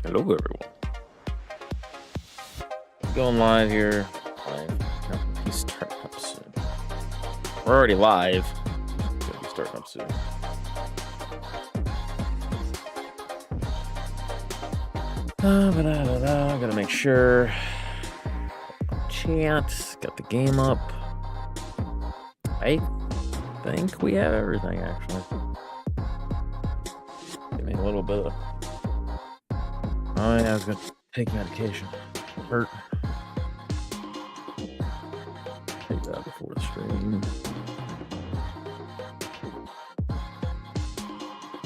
Hello, everyone. Going live here. No, he's starting up soon. We're already live. Gonna be starting up soon. Gotta make sure. Chat. Got the game up. I think we have everything, actually. Give me a little bit of... Oh, yeah, I was gonna take medication. Hurt. Take that before the stream.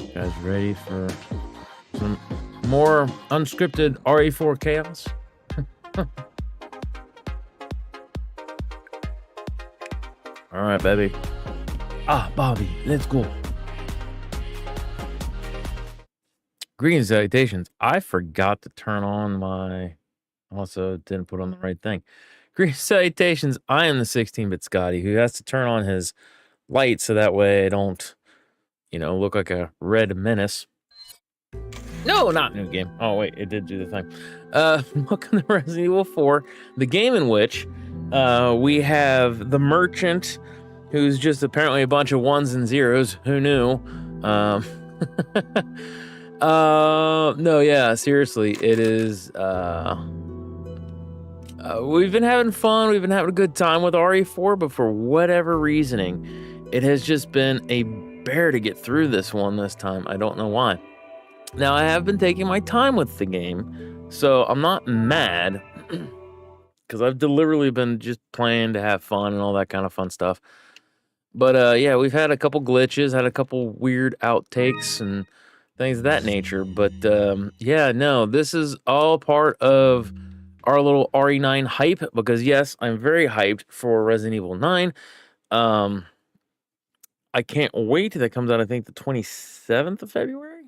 You guys ready for some more unscripted RE4 chaos? All right, baby. Bobby, let's go. Greetings, salutations. I forgot to turn on my... Also didn't put on the right thing. Greetings, salutations. I am the 16-bit Scotty who has to turn on his light so that way I don't, look like a red menace. No, not new game. Oh, wait, it did do the thing. Welcome to Resident Evil 4, the game in which we have the merchant who's just apparently a bunch of ones and zeros. Who knew? No, yeah, seriously, it is, we've been having fun, we've been having a good time with RE4, but for whatever reasoning, it has just been a bear to get through this one this time. I don't know why. Now, I have been taking my time with the game, so I'm not mad, because I've deliberately been just playing to have fun and all that kind of fun stuff. But, yeah, we've had a couple glitches, had a couple weird outtakes and things of that nature. But, yeah, no, this is all part of our little RE9 hype, because, yes, I'm very hyped for Resident Evil 9. I can't wait. That comes out, I think, the 27th of February.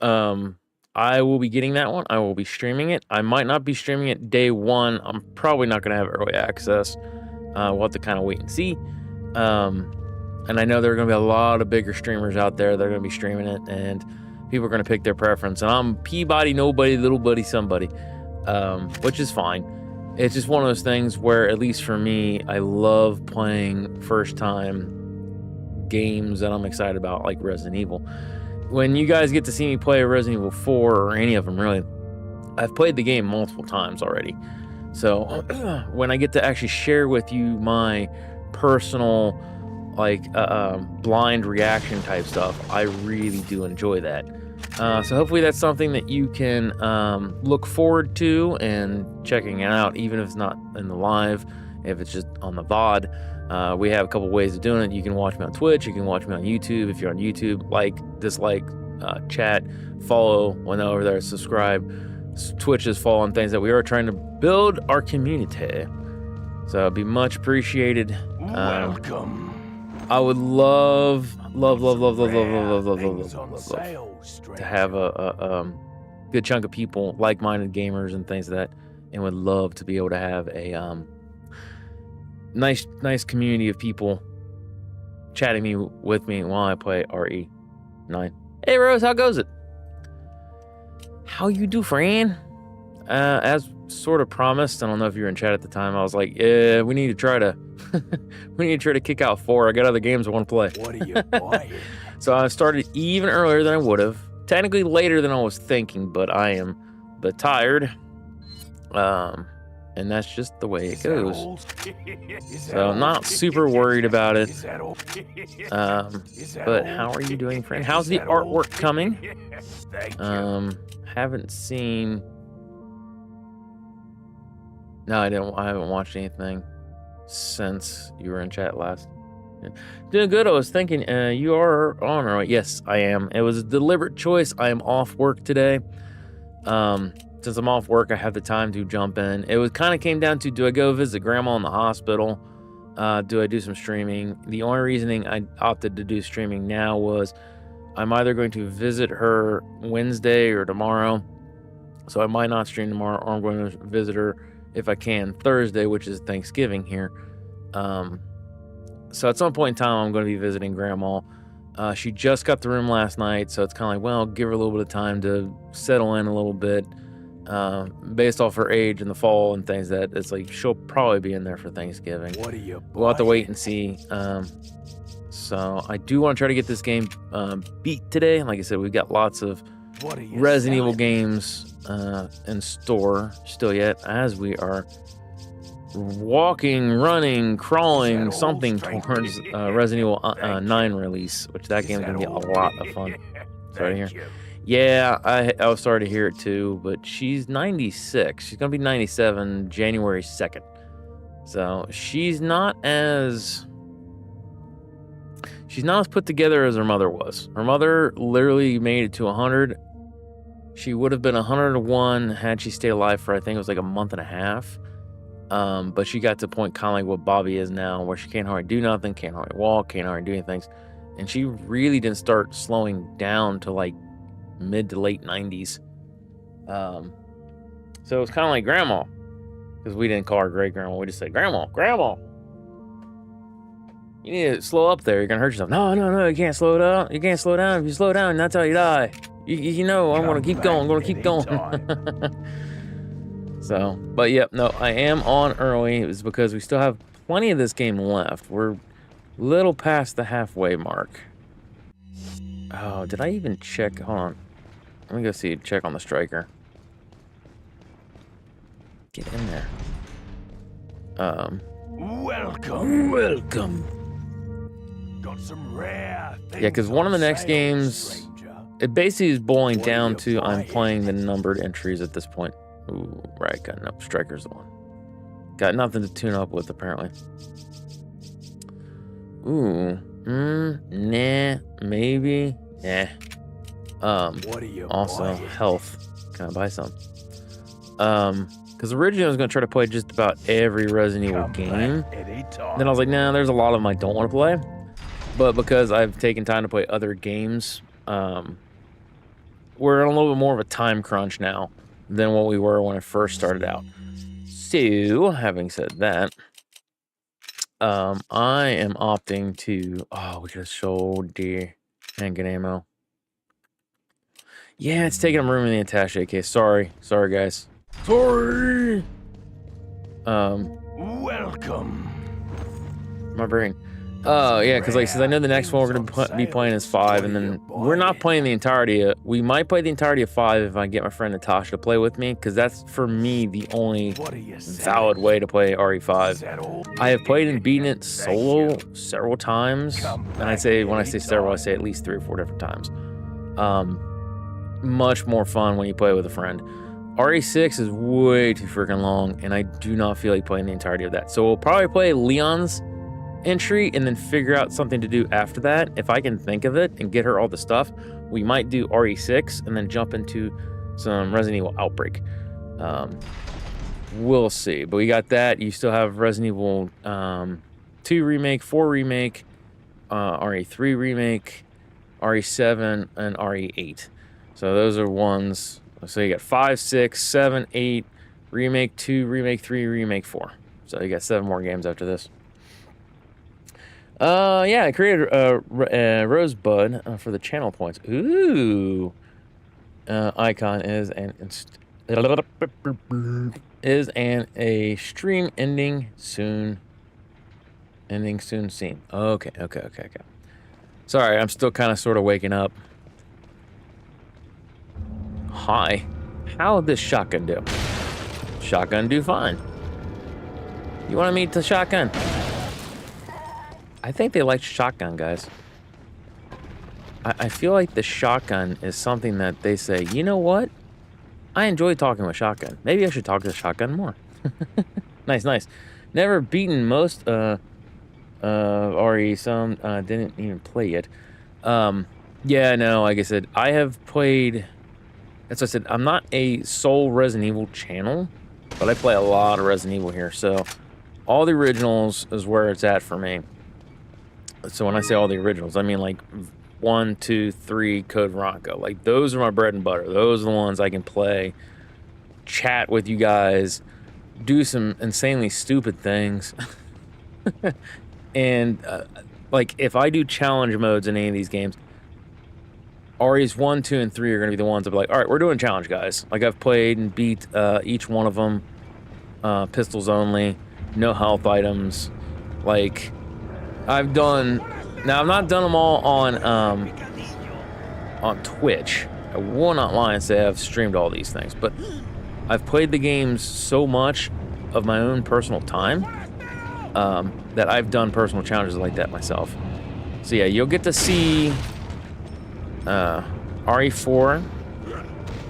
I will be getting that one. I will be streaming it. I might not be streaming it day one. I'm probably not going to have early access. We'll have to kind of wait and see. And I know there are going to be a lot of bigger streamers out there that are going to be streaming it, and people are going to pick their preference. And I'm Peabody, nobody, little buddy, somebody, which is fine. It's just one of those things where, at least for me, I love playing first-time games that I'm excited about, like Resident Evil. When you guys get to see me play Resident Evil 4, or any of them, really, I've played the game multiple times already. So when I get to actually share with you my personal, blind reaction type stuff, I really do enjoy that. So hopefully that's something that you can look forward to and checking it out, even if it's not in the live, if it's just on the VOD. We have a couple ways of doing it. You can watch me on Twitch, you can watch me on YouTube. If you're on YouTube, like, dislike, chat, follow, when over there, subscribe. Twitch is following things that we are trying to build our community. So it'd be much appreciated. Welcome. I would love to have a good chunk of people, like-minded gamers and things like that, and would love to be able to have a nice community of people chatting with me while I play RE9. Hey Rose, how goes it? How you do, friend? As sort of promised, I don't know if you were in chat at the time, I was like, yeah, we need to try to kick out 4. I got other games I want to play. What are you buying? So I started even earlier than I would have. Technically later than I was thinking, but I am tired. And that's just the way it goes. So I'm not super worried about it. But how are you doing, friend? How's the artwork coming? Haven't seen... No, I haven't watched anything since you were in chat last. Doing good. I was thinking, you are on, right? Yes, I am. It was a deliberate choice. I am off work today. Since I'm off work, I have the time to jump in. It kind of came down to, do I go visit grandma in the hospital? Do I do some streaming? The only reasoning I opted to do streaming now was I'm either going to visit her Wednesday or tomorrow. So I might not stream tomorrow, or I'm going to visit her if I can Thursday, which is Thanksgiving here. So at some point in time, I'm going to be visiting grandma. She just got the room last night, so it's kind of like, well, give her a little bit of time to settle in a little bit. Based off her age in the fall and things, that it's like she'll probably be in there for Thanksgiving. What are you? We'll have to wait and see. So I do want to try to get this game beat today. Like I said, we've got lots of Resident Evil games in store still yet, as we are walking, runing, crawling, something towards Resident Evil 9 release, which that game is going to be a lot of fun. Sorry to hear. Yeah, I was sorry to hear it too, but she's 96. She's going to be 97 January 2nd. So she's not as put together as her mother was. Her mother literally made it to 100. She would have been 101 had she stayed alive for, I think it was like a month and a half. But she got to the point kind of like what Bobby is now, where she can't hardly do nothing, can't hardly walk, can't hardly do anything. And she really didn't start slowing down to like mid to late 90s. So it was kind of like grandma, because we didn't call her great grandma. We just said, grandma, you need to slow up there. You're going to hurt yourself. No, you can't slow down. You can't slow down. If you slow down, that's how you die. You know, I'm going to keep going. I'm going to keep going. So, but yep, no, I am on early. It was because we still have plenty of this game left. We're a little past the halfway mark. Oh, did I even check? Hold on. Let me go see. Check on the striker. Get in there. Welcome. Got some rare things. Yeah, because one of the next games, it basically is boiling down to I'm playing the numbered entries at this point. Ooh, right, got no striker's the one. Got nothing to tune up with apparently. Ooh, nah, maybe, nah. Also health. Can I buy some? Because originally I was gonna try to play just about every Resident Evil game. Then I was like, nah, there's a lot of them I don't want to play. But because I've taken time to play other games, we're in a little bit more of a time crunch now than what we were when I first started out. So, having said that, I am opting to... Oh, we could have sold the handgun ammo. Yeah, it's taking up room in the attaché case. Sorry, guys. Sorry. Welcome. My brain. Oh, yeah, because like I said, I know the next one we're going to be playing is 5, and then we're not playing the entirety of... We might play the entirety of 5 if I get my friend Natasha to play with me, because that's, for me, the only valid way to play RE5. I have played and beaten it solo several times, and I say, when I say several, I say at least 3 or 4 different times. Much more fun when you play with a friend. RE6 is way too freaking long, and I do not feel like playing the entirety of that. So we'll probably play Leon's entry and then figure out something to do after that. If I can think of it and get her all the stuff, we might do RE6 and then jump into some Resident Evil Outbreak. We'll see. But we got that. You still have Resident Evil 2 Remake, 4 Remake, RE3 Remake, RE7, and RE8. So those are ones. So you got 5, 6, 7, 8, Remake 2, Remake 3, Remake 4. So you got 7 more games after this. Yeah, I created a Rosebud for the channel points. Ooh. Icon is a stream ending soon scene. Okay. Sorry, I'm still kind of sort of waking up. Hi. How did this shotgun do? Shotgun do fine. You want to meet the shotgun? I think they like shotgun, guys. I feel like the shotgun is something that they say, you know what? I enjoy talking with shotgun. Maybe I should talk to shotgun more. Nice. Never beaten most RE. Some didn't even play yet. Yeah, no, like I said, I have played... As I said, I'm not a sole Resident Evil channel, but I play a lot of Resident Evil here. So all the originals is where it's at for me. So when I say all the originals, I mean like 1, 2, 3, Code Veronica. Like those are my bread and butter. Those are the ones I can play, chat with you guys, do some insanely stupid things. And like, if I do challenge modes in any of these games, RE's 1, 2, and 3 are going to be the ones that be like, all right, we're doing challenge, guys. Like, I've played and beat each one of them. Pistols only, no health items. Like, I've done... Now, I've not done them all on Twitch. I will not lie and say I've streamed all these things, but I've played the games so much of my own personal time that I've done personal challenges like that myself. So yeah, you'll get to see RE4,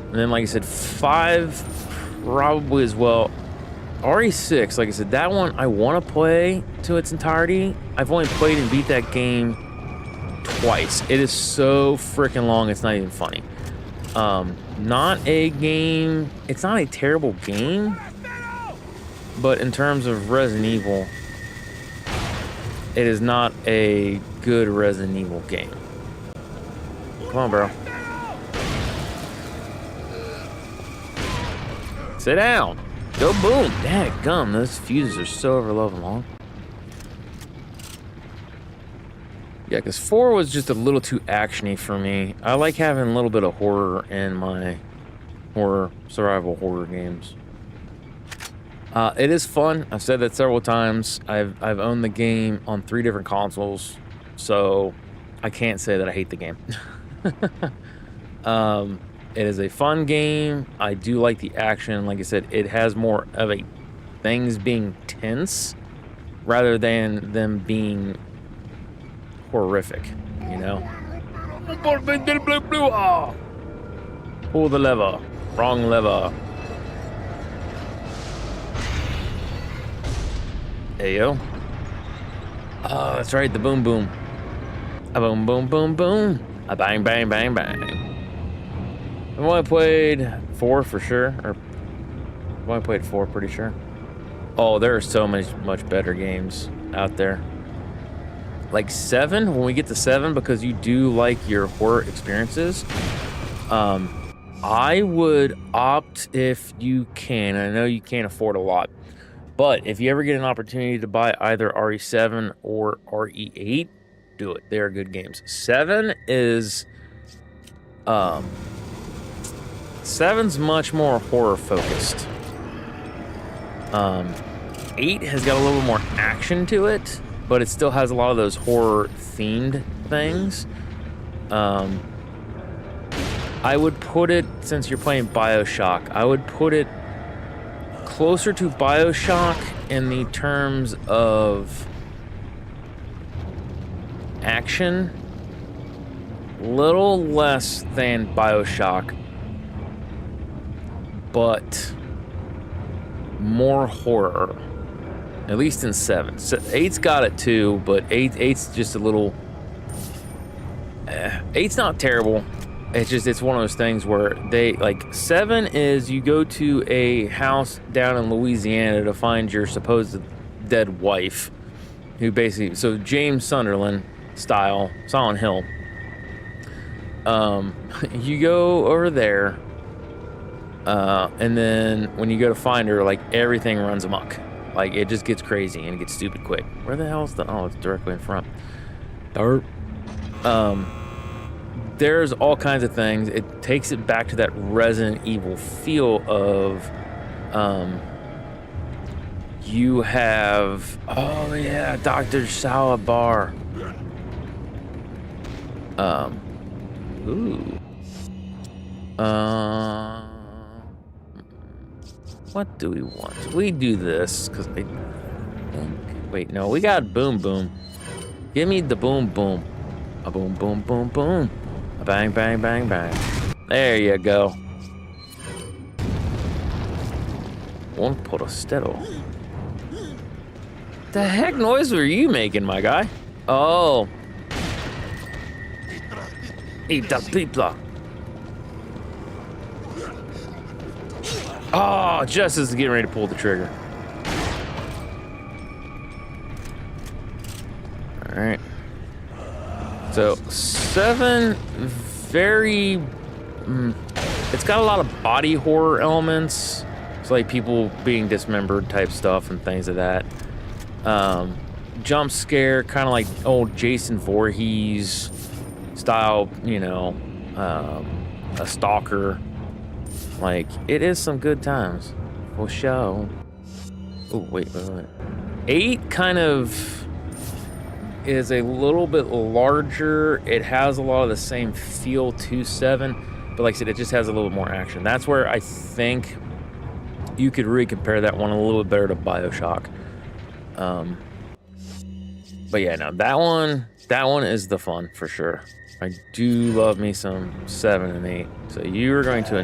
and then like I said, 5 probably as well. RE6, like I said, that one I want to play to its entirety. I've only played and beat that game twice. It is so freaking long, it's not even funny. Not a game, it's not a terrible game, but in terms of Resident Evil, it is not a good Resident Evil game. Come on, bro. Sit down. Go boom. Dadgum, those fuses are so overloaded long. Yeah, because 4 was just a little too actiony for me. I like having a little bit of horror in my survival horror games. It is fun. I've said that several times. I've owned the game on 3 different consoles, so I can't say that I hate the game. It is a fun game. I do like the action. Like I said, it has more of a things being tense rather than them being horrific, you know? Pull the lever. Wrong lever. Hey, yo. Oh, that's right, the boom boom. A boom boom boom boom. A bang bang bang bang. I've only played 4 for sure, or I've only played 4, pretty sure. Oh, there are so much better games out there. Like 7, when we get to 7, because you do like your horror experiences, I would opt, if you can, I know you can't afford a lot, but if you ever get an opportunity to buy either RE7 or RE8, do it. They are good games. 7 is... 7's much more horror focused. 8 has got a little more action to it, but it still has a lot of those horror themed things. I would put it, since you're playing BioShock, I would put it closer to BioShock in the terms of action, little less than BioShock, but more horror, at least in 7. So 8's got it too, but 8's just a little... 8's not terrible. It's one of those things where they, like, 7 is you go to a house down in Louisiana to find your supposed dead wife, who basically, so James Sunderland style, Silent Hill. You go over there, and then when you go to find her, like, everything runs amok. Like, it just gets crazy and it gets stupid quick. Where the hell is the... Oh, it's directly in front. Dark. There's all kinds of things. It takes it back to that Resident Evil feel of... you have... Oh, yeah, Dr. Salabar. Ooh. What do we want? We do this, because I think... Wait, no, we got boom boom. Give me the boom boom. A boom boom boom boom. A bang bang bang bang. There you go. One porostetto. The heck noise were you making, my guy? Oh. Eat the pizza. Oh, just as getting ready to pull the trigger. All right. So 7, very. It's got a lot of body horror elements. It's like people being dismembered type stuff and things of that. jump scare, kind of like old Jason Voorhees style, you know, a stalker. Like, it is some good times for sure. Oh, wait. 8 kind of is a little bit larger. It has a lot of the same feel to 7, but like I said, it just has a little bit more action. That's where I think you could really compare that one a little bit better to BioShock. But yeah, no, that one is the fun for sure. I do love me some 7 and 8. So you are going to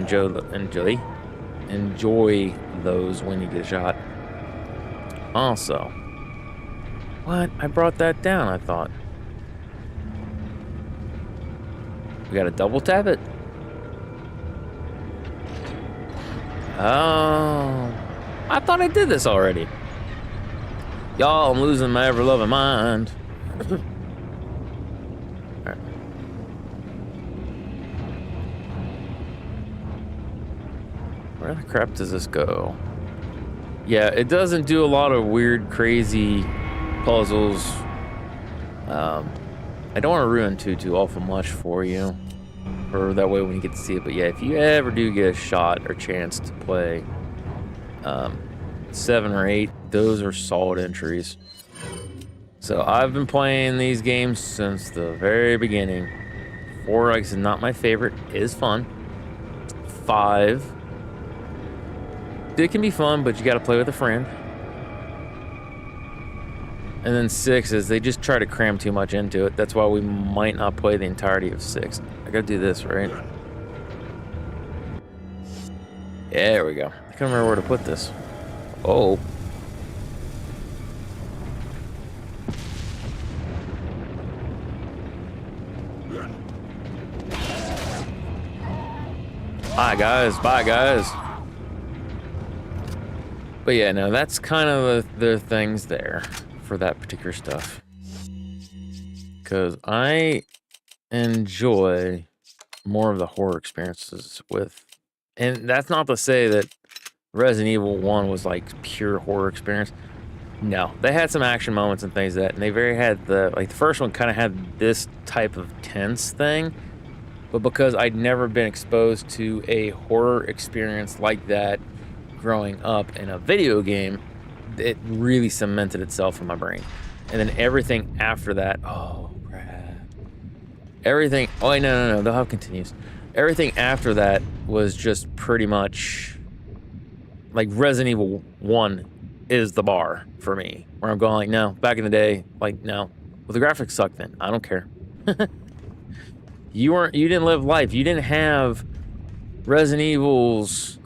enjoy those when you get a shot. Also, what? I brought that down, I thought. We gotta double tap it. Oh, I thought I did this already. Y'all, I'm losing my ever-loving mind. Alright. Where the crap does this go? Yeah, it doesn't do a lot of weird, crazy puzzles. I don't want to ruin too awful much for you, or that way when you get to see it. But yeah, if you ever do get a shot or chance to play 7 or 8, those are solid entries. So I've been playing these games since the very beginning. 4, like I said, not my favorite, is fun. 5, it can be fun, but you got to play with a friend. And then 6 is they just try to cram too much into it. That's why we might not play the entirety of 6. I gotta do this, right? Yeah, there we go. I can't remember where to put this. Oh. Bye, guys. Bye, guys. But yeah, no, that's kind of the things there for that particular stuff. Because I enjoy more of the horror experiences with... And that's not to say that Resident Evil 1 was like pure horror experience. No, they had some action moments and things and they very had the... Like the first one kind of had this type of tense thing. But because I'd never been exposed to a horror experience like that growing up in a video game, it really cemented itself in my brain. And then everything after that, oh crap. Everything, oh wait, no, the hub continues. Everything after that was just pretty much like Resident Evil 1 is the bar for me. Where I'm going like, no, back in the day, like, no. Well, the graphics sucked then. I don't care. You didn't live life. You didn't have Resident Evils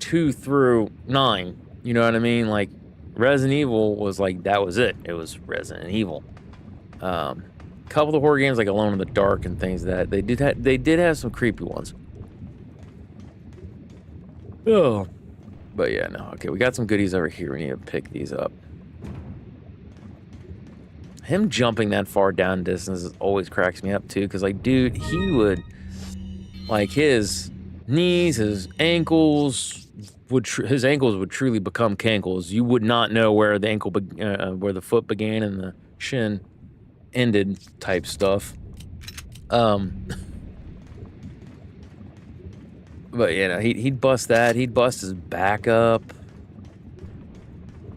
2 through 9. You know what I mean? Like, Resident Evil was like, that was it. It was Resident Evil. Couple of the horror games like Alone in the Dark and things that they did have some creepy ones. Oh, but yeah, no. Okay, we got some goodies over here. We need to pick these up. Him jumping that far down distance always cracks me up too, because like, dude, he would, like, his knees, his ankles would truly become cankles. You would not know where the ankle, where the foot began and the shin ended, type stuff. But you know, he'd bust that. He'd bust his back up.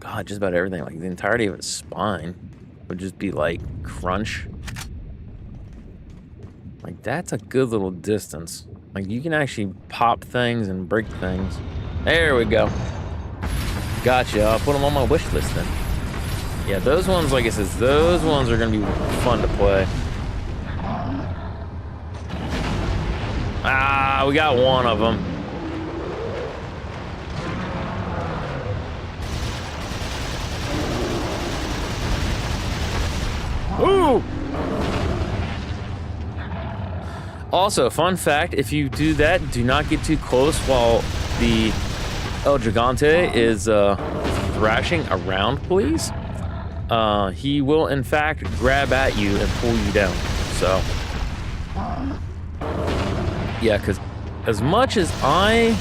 God, just about everything. Like the entirety of his spine would just be like crunch. Like that's a good little distance. Like you can actually pop things and break things. There we go. Gotcha. I'll put them on my wish list then. Yeah, those ones, like I said, those ones are gonna be fun to play. Ah, we got one of them. Ooh! Also, fun fact, if you do that, do not get too close while the El Gigante is thrashing around, please. He will, in fact, grab at you and pull you down. So, yeah, because as much as I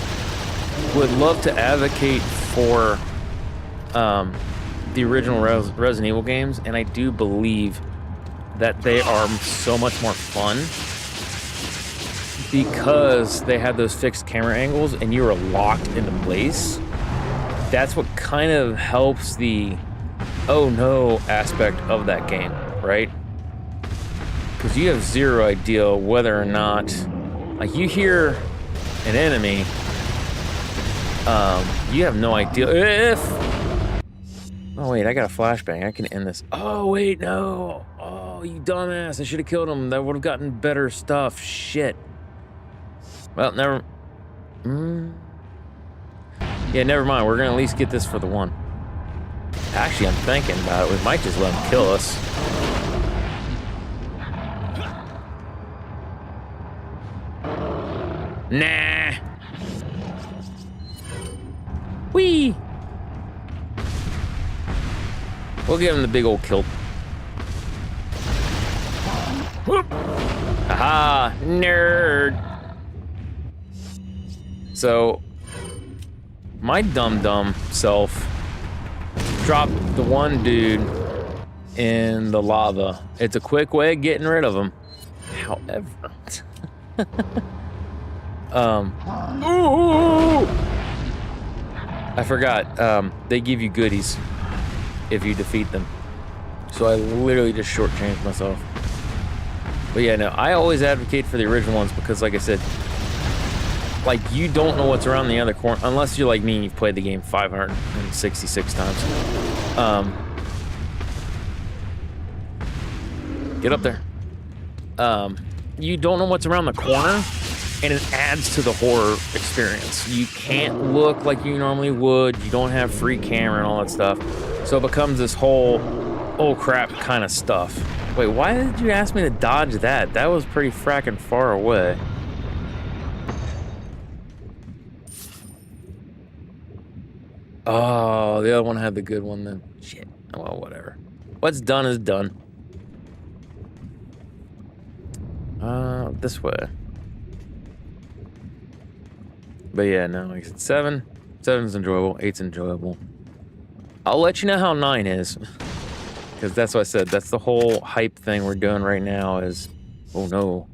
would love to advocate for the original Resident Evil games, and I do believe that they are so much more fun because they have those fixed camera angles and you are locked into place. That's what kind of helps the oh no aspect of that game, right? Because you have zero idea whether or not, like, you hear an enemy, you have no idea if. Oh wait, I got a flashbang. I can end this. Oh wait, no. Oh, you dumbass! I should have killed him. That would have gotten better stuff. Shit. Well, never. Yeah, never mind. We're gonna at least get this for the one. Actually, I'm thinking about it. We might just let him kill us. Nah. Whee! We'll give him the big old kill. Whoop! Haha, nerd. So, my dumb self dropped the one dude in the lava. It's a quick way of getting rid of him. However, ooh, I forgot. They give you goodies if you defeat them. So I literally just shortchanged myself. But yeah, no, I always advocate for the original ones because, like I said, like, you don't know what's around the other corner unless you're like me and you've played the game 566 times. Get up there. You don't know what's around the corner, and it adds to the horror experience. You can't look like you normally would. You don't have free camera and all that stuff. So it becomes this whole, oh crap kind of stuff. Wait, why did you ask me to dodge that? That was pretty fracking far away. Oh, the other one had the good one then. Shit. Well, whatever. What's done is done. This way. But yeah, no, like I said, 7. 7's enjoyable. 8's enjoyable. I'll let you know how 9 is. Because that's what I said. That's the whole hype thing we're doing right now is... Oh, no.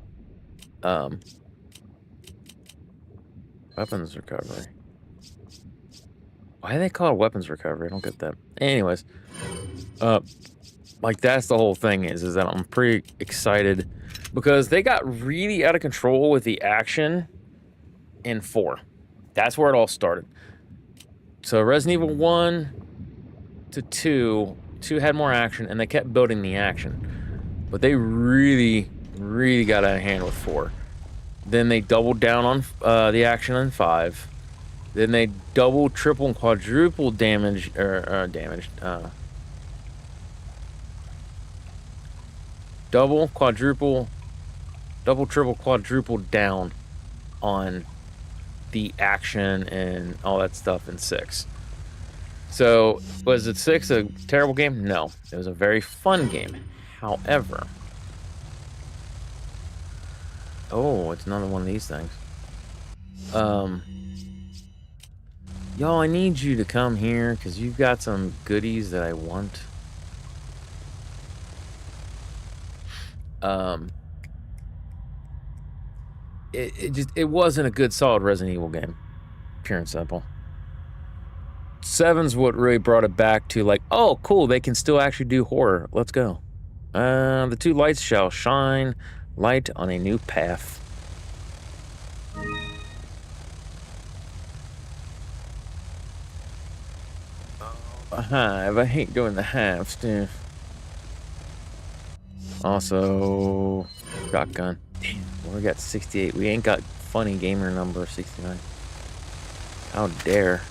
Weapons recovery. Why do they call it weapons recovery? I don't get that. Anyways. Like, that's the whole thing is that I'm pretty excited. Because they got really out of control with the action in 4. That's where it all started. So Resident Evil 1 to 2 had more action, and they kept building the action. But they really got out of hand with 4. Then they doubled down on the action in 5. Then they double, triple, and quadruple damage, double, triple, quadruple down on the action and all that stuff in 6. So, was it 6 a terrible game? No. It was a very fun game. However... Oh, it's another one of these things. Y'all, I need you to come here, because you've got some goodies that I want. It wasn't a good, solid Resident Evil game. Pure and simple. 7's what really brought it back to, like, oh, cool, they can still actually do horror. Let's go. The 2 lights shall shine light on a new path. A hive. I hate doing the hive stuff. Also, shotgun. Damn, we got 68. We ain't got funny gamer number 69. How dare.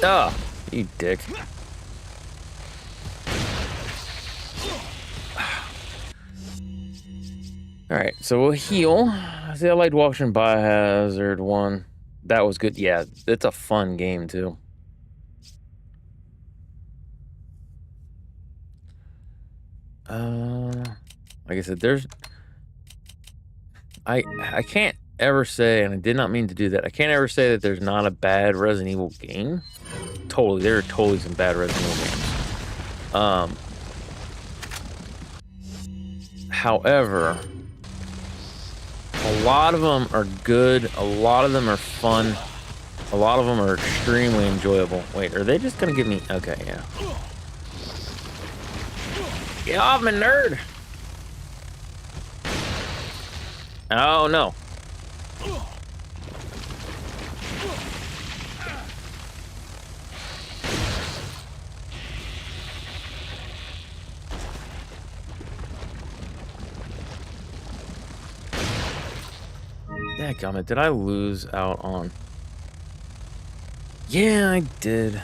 Ah, you dick. Alright, so we'll heal. See, I liked watching Biohazard 1. That was good. Yeah, it's a fun game, too. Like I said, I can't ever say, and I did not mean to do that. I can't ever say that there's not a bad Resident Evil game. Totally, there are totally some bad Resident Evil games. However, a lot of them are good. A lot of them are fun. A lot of them are extremely enjoyable. Wait, are they just gonna give me? Okay, yeah. Get off me, nerd! Oh no. Dadgummit, did I lose out on? Yeah, I did.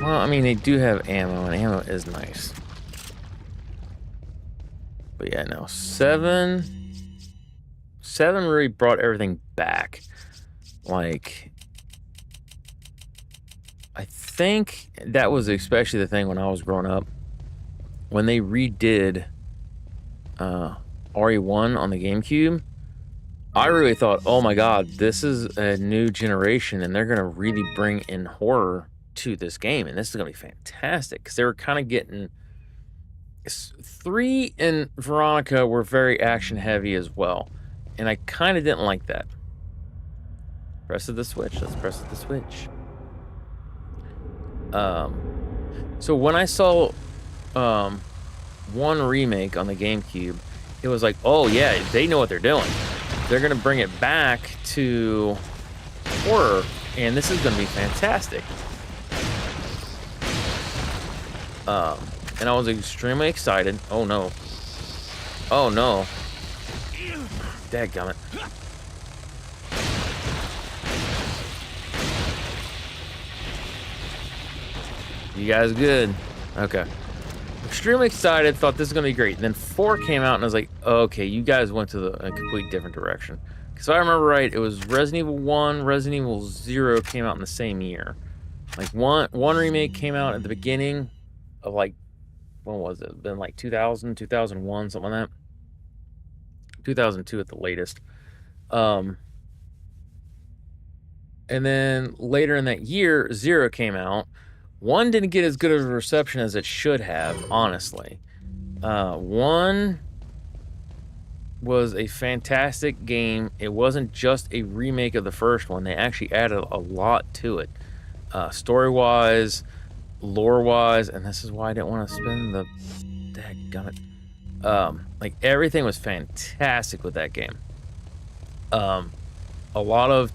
Well, I mean, they do have ammo, and ammo is nice. But yeah, no, 7 really brought everything back. Like, I think that was especially the thing when I was growing up. When they redid RE1 on the GameCube, I really thought, oh my god, this is a new generation, and they're going to really bring in horror to this game, and this is going to be fantastic. Because they were kind of getting... 3 and Veronica were very action-heavy as well, and I kind of didn't like that. Press the switch. Let's press the switch. So when I saw 1 remake on the GameCube, it was like, oh yeah, they know what they're doing. They're gonna bring it back to horror, and this is gonna be fantastic. And I was extremely excited. Oh no. Oh no. Dadgummit. You guys good? Okay. Extremely excited, thought this was gonna be great. And then 4 came out, and I was like, okay, you guys went to a complete different direction. Because if I remember right, it was Resident Evil 1, Resident Evil 0 came out in the same year. Like one remake came out at the beginning of, like, when was it? Been like 2000, 2001, something like that. 2002 at the latest. And then later in that year, 0 came out. 1 didn't get as good of a reception as it should have, honestly. 1 was a fantastic game. It wasn't just a remake of the first one. They actually added a lot to it. Story-wise, lore-wise, and this is why I didn't want to spend the... Dadgummit. Like, everything was fantastic with that game. A lot of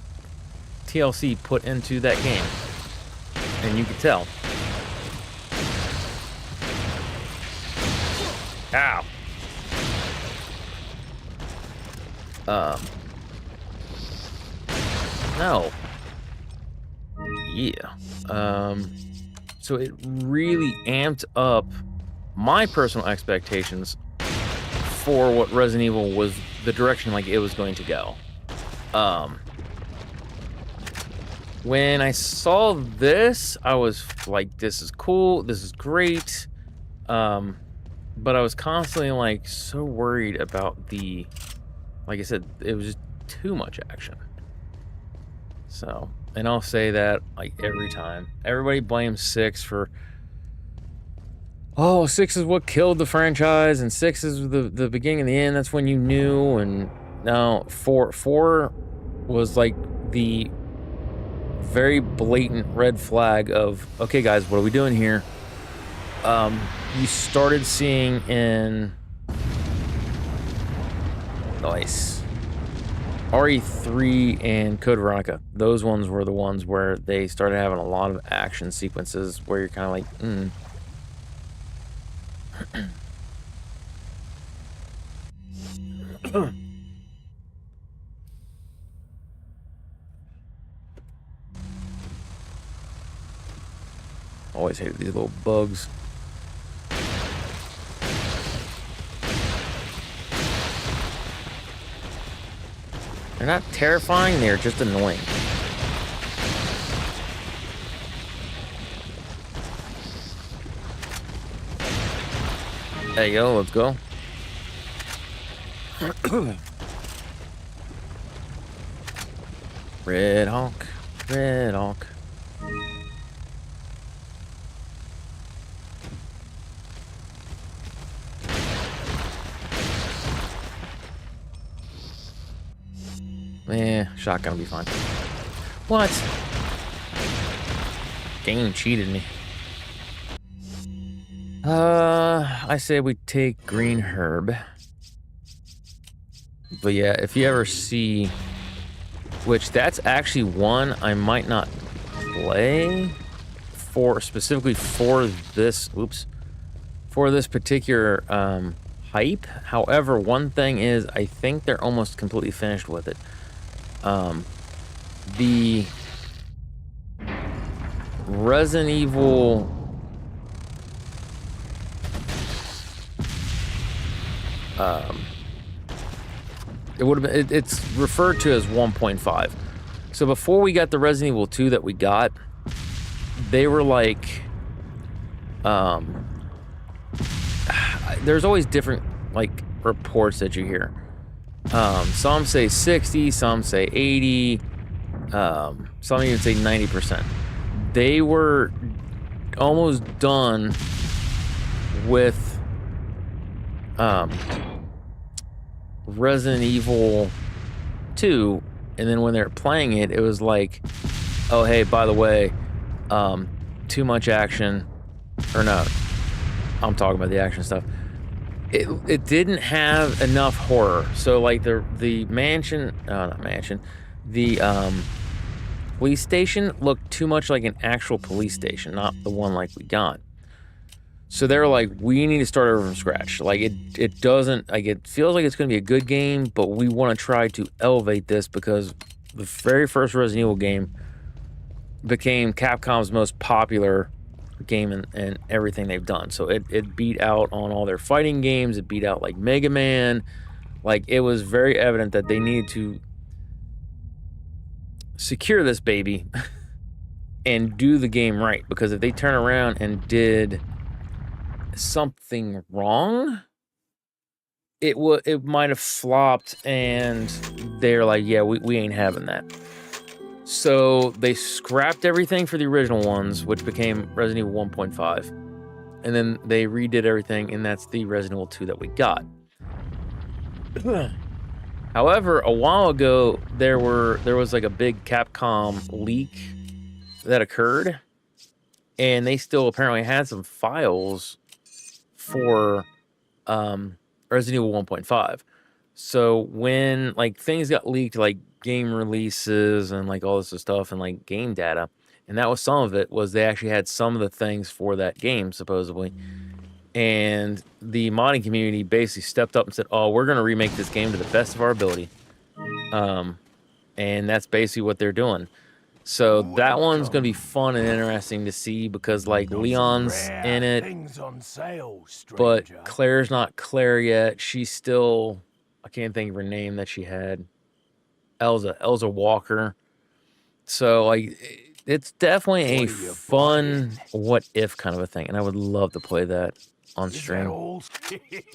TLC put into that game. And you could tell. Ow. No. Yeah. So it really amped up my personal expectations for what Resident Evil was, the direction like it was going to go. When I saw this, I was like, this is cool, this is great. But I was constantly like so worried about the, like I said, it was just too much action. So, and I'll say that like every time. Everybody blames 6 for, oh, 6 is what killed the franchise, and 6 is the beginning and the end. That's when you knew. And now 4 was like the very blatant red flag of, okay guys, what are we doing here? You started seeing in nice RE3 and Code Veronica. Those ones were the ones where they started having a lot of action sequences where you're kind of like, Always hated these little bugs. They're not terrifying, they're just annoying. There you go, let's go. Red Hawk, Red Hawk. Shotgun will be fine. What? Game cheated me. I say we take green herb. But yeah, if you ever see, which that's actually one I might not play for, specifically for this, for this particular hype. However, one thing is, I think they're almost completely finished with it. The Resident Evil it would have been, it's referred to as 1.5. So before we got the Resident Evil 2 that we got, they were like, there's always different like reports that you hear. Some say 60, some say 80, some even say 90%. They were almost done with Resident Evil 2, and then when they're playing it, it was like, oh hey, by the way, too much action, or no, I'm talking about the action stuff. It didn't have enough horror. So like the mansion, not mansion, the police station looked too much like an actual police station, not the one like we got. So they were like, we need to start over from scratch. Like it doesn't, like, it feels like it's going to be a good game, but we want to try to elevate this because the very first Resident Evil game became Capcom's most popular game and everything they've done. So it beat out on all their fighting games. It beat out like Mega Man. Like, it was very evident that they needed to secure this baby and do the game right, because if they turn around and did something wrong, it might have flopped, and they're like, yeah, we ain't having that. So they scrapped everything for the original ones, which became Resident Evil 1.5, and then they redid everything, and that's the Resident Evil 2 that we got. However, a while ago there was like a big Capcom leak that occurred, and they still apparently had some files for Resident Evil 1.5. So when like things got leaked, like game releases and like all this stuff and like game data, and that was some of it, was they actually had some of the things for that game supposedly, and the modding community basically stepped up and said, oh, we're going to remake this game to the best of our ability, and that's basically what they're doing. So that one's going to be fun and interesting to see, because like Leon's in it, but Claire's not Claire yet. She's still, I can't think of her name that she had. Elza Walker. So like, it's definitely a fun what if kind of a thing, and I would love to play that on stream.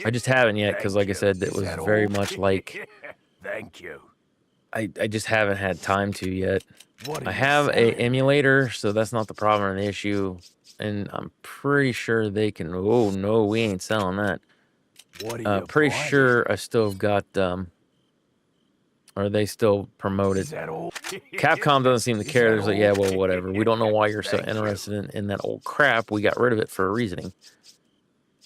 I just haven't yet, because like I said, it was very much like, thank you. I just haven't had time to yet. I have a emulator, so that's not the problem or the issue, and I'm pretty sure they can. Oh no, we ain't selling that. Pretty sure I still have got or they still promote it. Capcom doesn't seem to care. They're like, yeah, well, whatever. We don't know why you're so interested in that old crap. We got rid of it for a reasoning.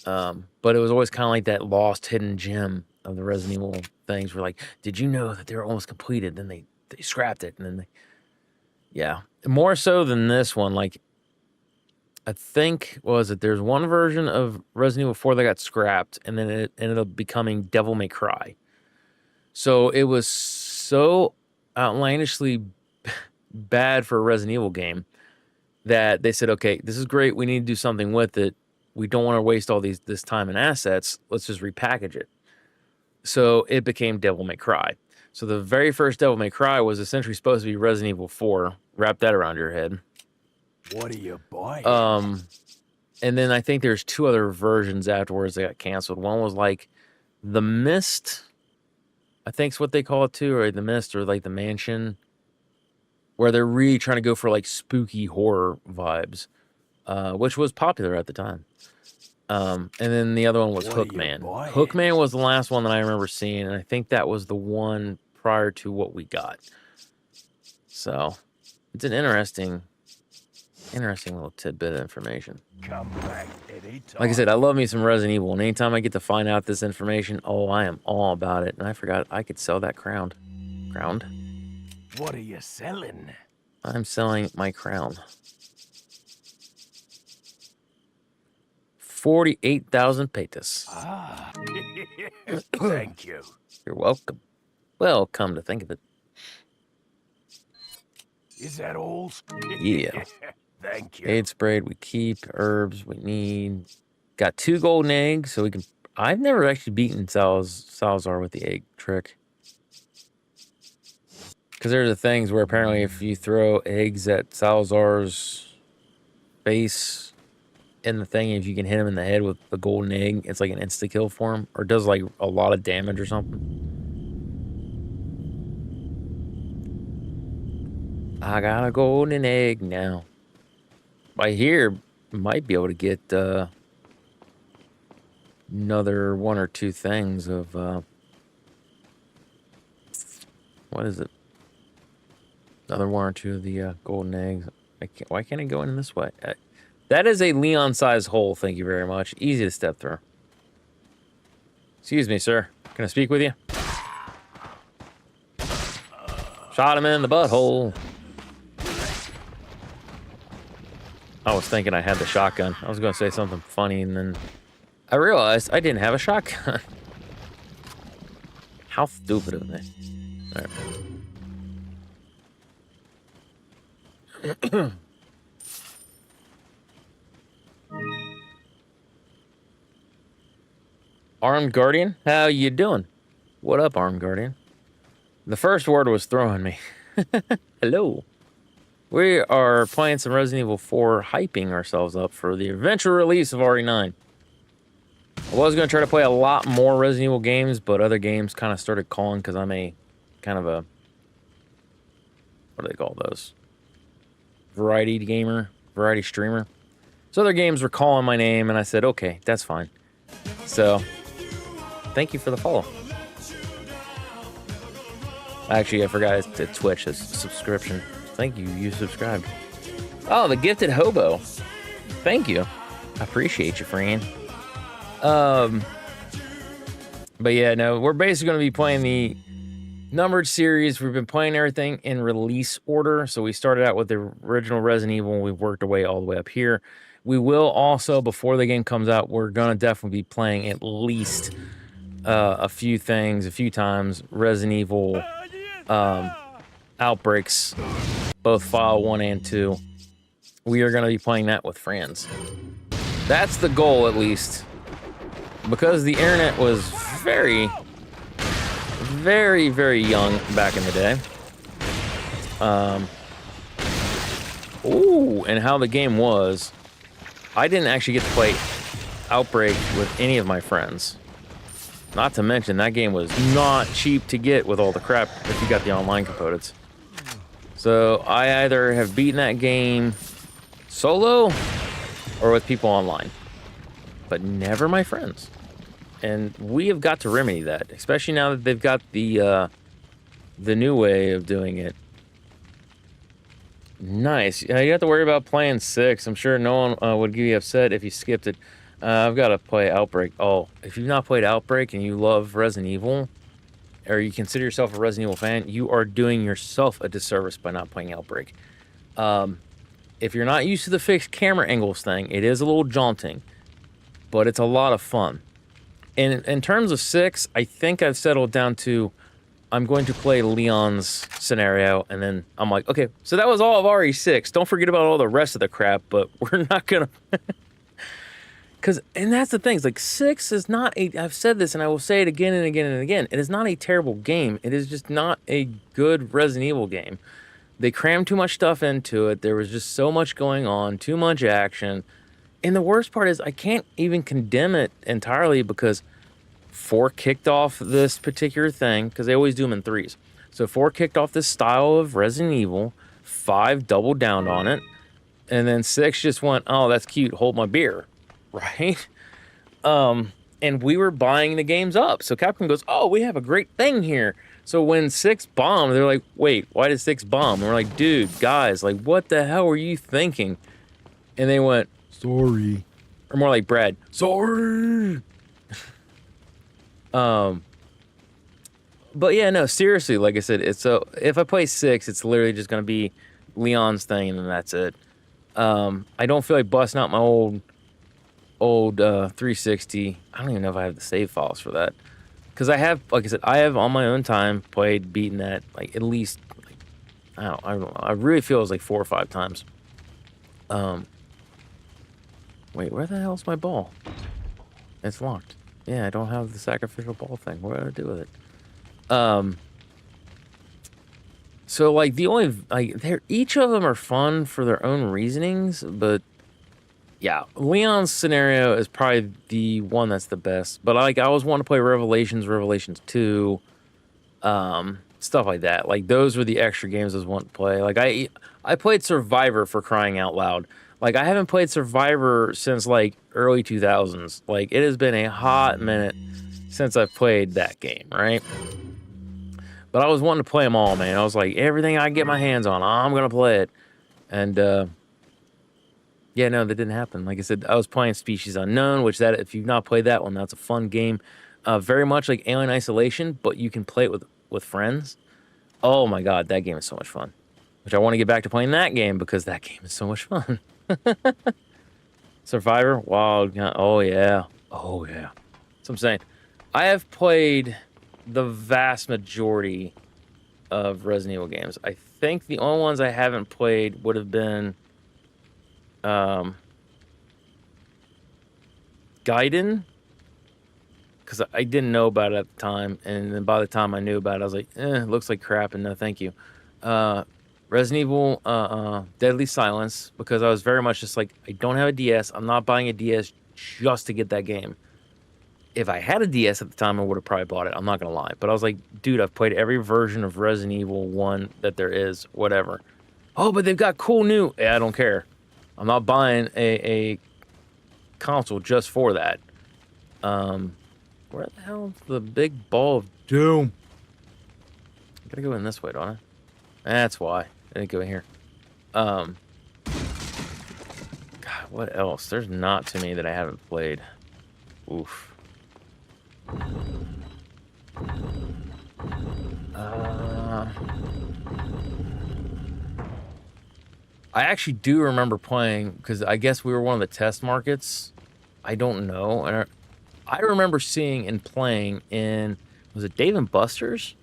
But it was always kind of like that lost hidden gem of the Resident Evil things. Were like, did you know that they were almost completed? Then they scrapped it, and then they, yeah, more so than this one. Like, I think, was it, there's one version of Resident Evil 4 that got scrapped, and then it ended up becoming Devil May Cry. So it was so outlandishly bad for a Resident Evil game that they said, okay, this is great, we need to do something with it. We don't want to waste all this time and assets. Let's just repackage it. So it became Devil May Cry. So the very first Devil May Cry was essentially supposed to be Resident Evil 4. Wrap that around your head. What are you buying? And then I think there's 2 other versions afterwards that got canceled. One was like The Mist, I think is what they call it too, or The Mist, or like The Mansion, where they're really trying to go for like spooky horror vibes, which was popular at the time. And then the other one was Hookman. Hookman was the last one that I remember seeing, and I think that was the one prior to what we got. So it's an interesting little tidbit of information. Come back anytime. Like I said, I love me some Resident Evil, and anytime I get to find out this information, oh, I am all about it. And I forgot I could sell that crown. Crown? What are you selling? I'm selling my crown. 48,000 petas. Ah, thank you. You're welcome. Well, come to think of it. Is that all? Yeah. Thank you. Aid sprayed, we keep. Herbs, we need. Got 2 golden eggs, so we can. I've never actually beaten Salazar with the egg trick. Because there's the things where apparently if you throw eggs at Salazar's face in the thing, if you can hit him in the head with the golden egg, it's like an insta-kill for him. Or does like a lot of damage or something. I got a golden egg now. I hear might be able to get another 1 or 2 things of what is it? Another 1 or 2 of the golden eggs. Why can't I go in this way? That is a Leon-sized hole. Thank you very much. Easy to step through. Excuse me, sir. Can I speak with you? Shot him in the butthole. I was thinking I had the shotgun. I was going to say something funny, and then I realized I didn't have a shotgun. How stupid of me. All right. Armed Guardian, how you doing? What up, Armed Guardian? The first word was throwing me. Hello. We are playing some Resident Evil 4, hyping ourselves up for the eventual release of RE9. I was going to try to play a lot more Resident Evil games, but other games kind of started calling because I'm a kind of a, what do they call those? Variety gamer, variety streamer. So other games were calling my name, and I said, okay, that's fine. So, thank you for the follow. Actually, I forgot to Twitch as subscription. Thank you, you subscribed. Oh, the Gifted Hobo. Thank you. I appreciate you, friend. But yeah, no, we're basically going to be playing the numbered series. We've been playing everything in release order. So we started out with the original Resident Evil, and we've worked our way all the way up here. We will also, before the game comes out, we're going to definitely be playing at least a few things, a few times. Resident Evil Outbreaks, both File 1 and 2. We are going to be playing that with friends. That's the goal, at least. Because the internet was very, very, very young back in the day. Ooh, and how the game was. I didn't actually get to play Outbreak with any of my friends. Not to mention, that game was not cheap to get with all the crap if you got the online components. So I either have beaten that game solo or with people online, but never my friends. And we have got to remedy that, especially now that they've got the new way of doing it. Nice. You have to worry about playing 6. I'm sure no one would get upset if you skipped it. I've got to play Outbreak. Oh, if you've not played Outbreak and you love Resident Evil, or you consider yourself a Resident Evil fan, you are doing yourself a disservice by not playing Outbreak. If you're not used to the fixed camera angles thing, it is a little jaunting, but it's a lot of fun. And in terms of 6, I think I've settled down to I'm going to play Leon's scenario, and then I'm like, okay, so that was all of RE6. Don't forget about all the rest of the crap, but we're not going to... and that's the thing. It's like 6 is not a. I've said this, and I will say it again and again and again. It is not a terrible game. It is just not a good Resident Evil game. They crammed too much stuff into it. There was just so much going on, too much action. And the worst part is I can't even condemn it entirely because 4 kicked off this particular thing, because they always do them in 3s. So 4 kicked off this style of Resident Evil, 5 doubled down on it, and then 6 just went, oh, that's cute, hold my beer, right? And we were buying the games up. So Capcom goes, oh, we have a great thing here. So when 6 bombed, they're like, wait, why did 6 bomb? And we're like, dude, guys, like, what the hell were you thinking? And they went, sorry. Or more like Brad, sorry. But yeah, no, seriously, like I said, it's so if I play 6, it's literally just gonna be Leon's thing, and then that's it. I don't feel like busting out my old 360. I don't even know if I have the save files for that. Because I have, like I said, I have on my own time beaten that like at least, like, I don't know. I really feel it was like 4 or 5 times. Wait, where the hell's my ball? It's locked. Yeah, I don't have the sacrificial ball thing. What did I do with it? So like the only each of them are fun for their own reasonings, but yeah, Leon's scenario is probably the one that's the best. But like I always want to play Revelations 2, stuff like that. Like those were the extra games I was wanting to play. Like I played Survivor, for crying out loud. Like I haven't played Survivor since like early 2000s. Like it has been a hot minute since I've played that game, right? But I was wanting to play them all, man. I was like, everything I get my hands on, I'm gonna play it. And yeah, no, that didn't happen. Like I said, I was playing Species Unknown, which that if you've not played that one, that's a fun game. Very much like Alien Isolation, but you can play it with friends. Oh my god, that game is so much fun. Which I want to get back to playing that game because that game is so much fun. Survivor, Wild, oh yeah, oh yeah. That's what I'm saying. I have played the vast majority of Resident Evil games. I think the only ones I haven't played would have been Gaiden, because I didn't know about it at the time, and then by the time I knew about it, I was like, it looks like crap, and no thank you. Resident Evil Deadly Silence, because I was very much just like, I don't have a DS, I'm not buying a DS just to get that game. If I had a DS at the time, I would have probably bought it. I'm not going to lie. But I was like, dude, I've played every version of Resident Evil 1 that there is, whatever. Oh, but they've got cool new... Yeah, I don't care. I'm not buying a console just for that. Where the hell's the big ball of doom? I gotta go in this way, don't I? That's why. I didn't go in here. God, what else? There's not too many that I haven't played. Oof. I actually do remember playing, because I guess we were one of the test markets. I don't know. And I remember seeing and playing in, was it Dave & Buster's?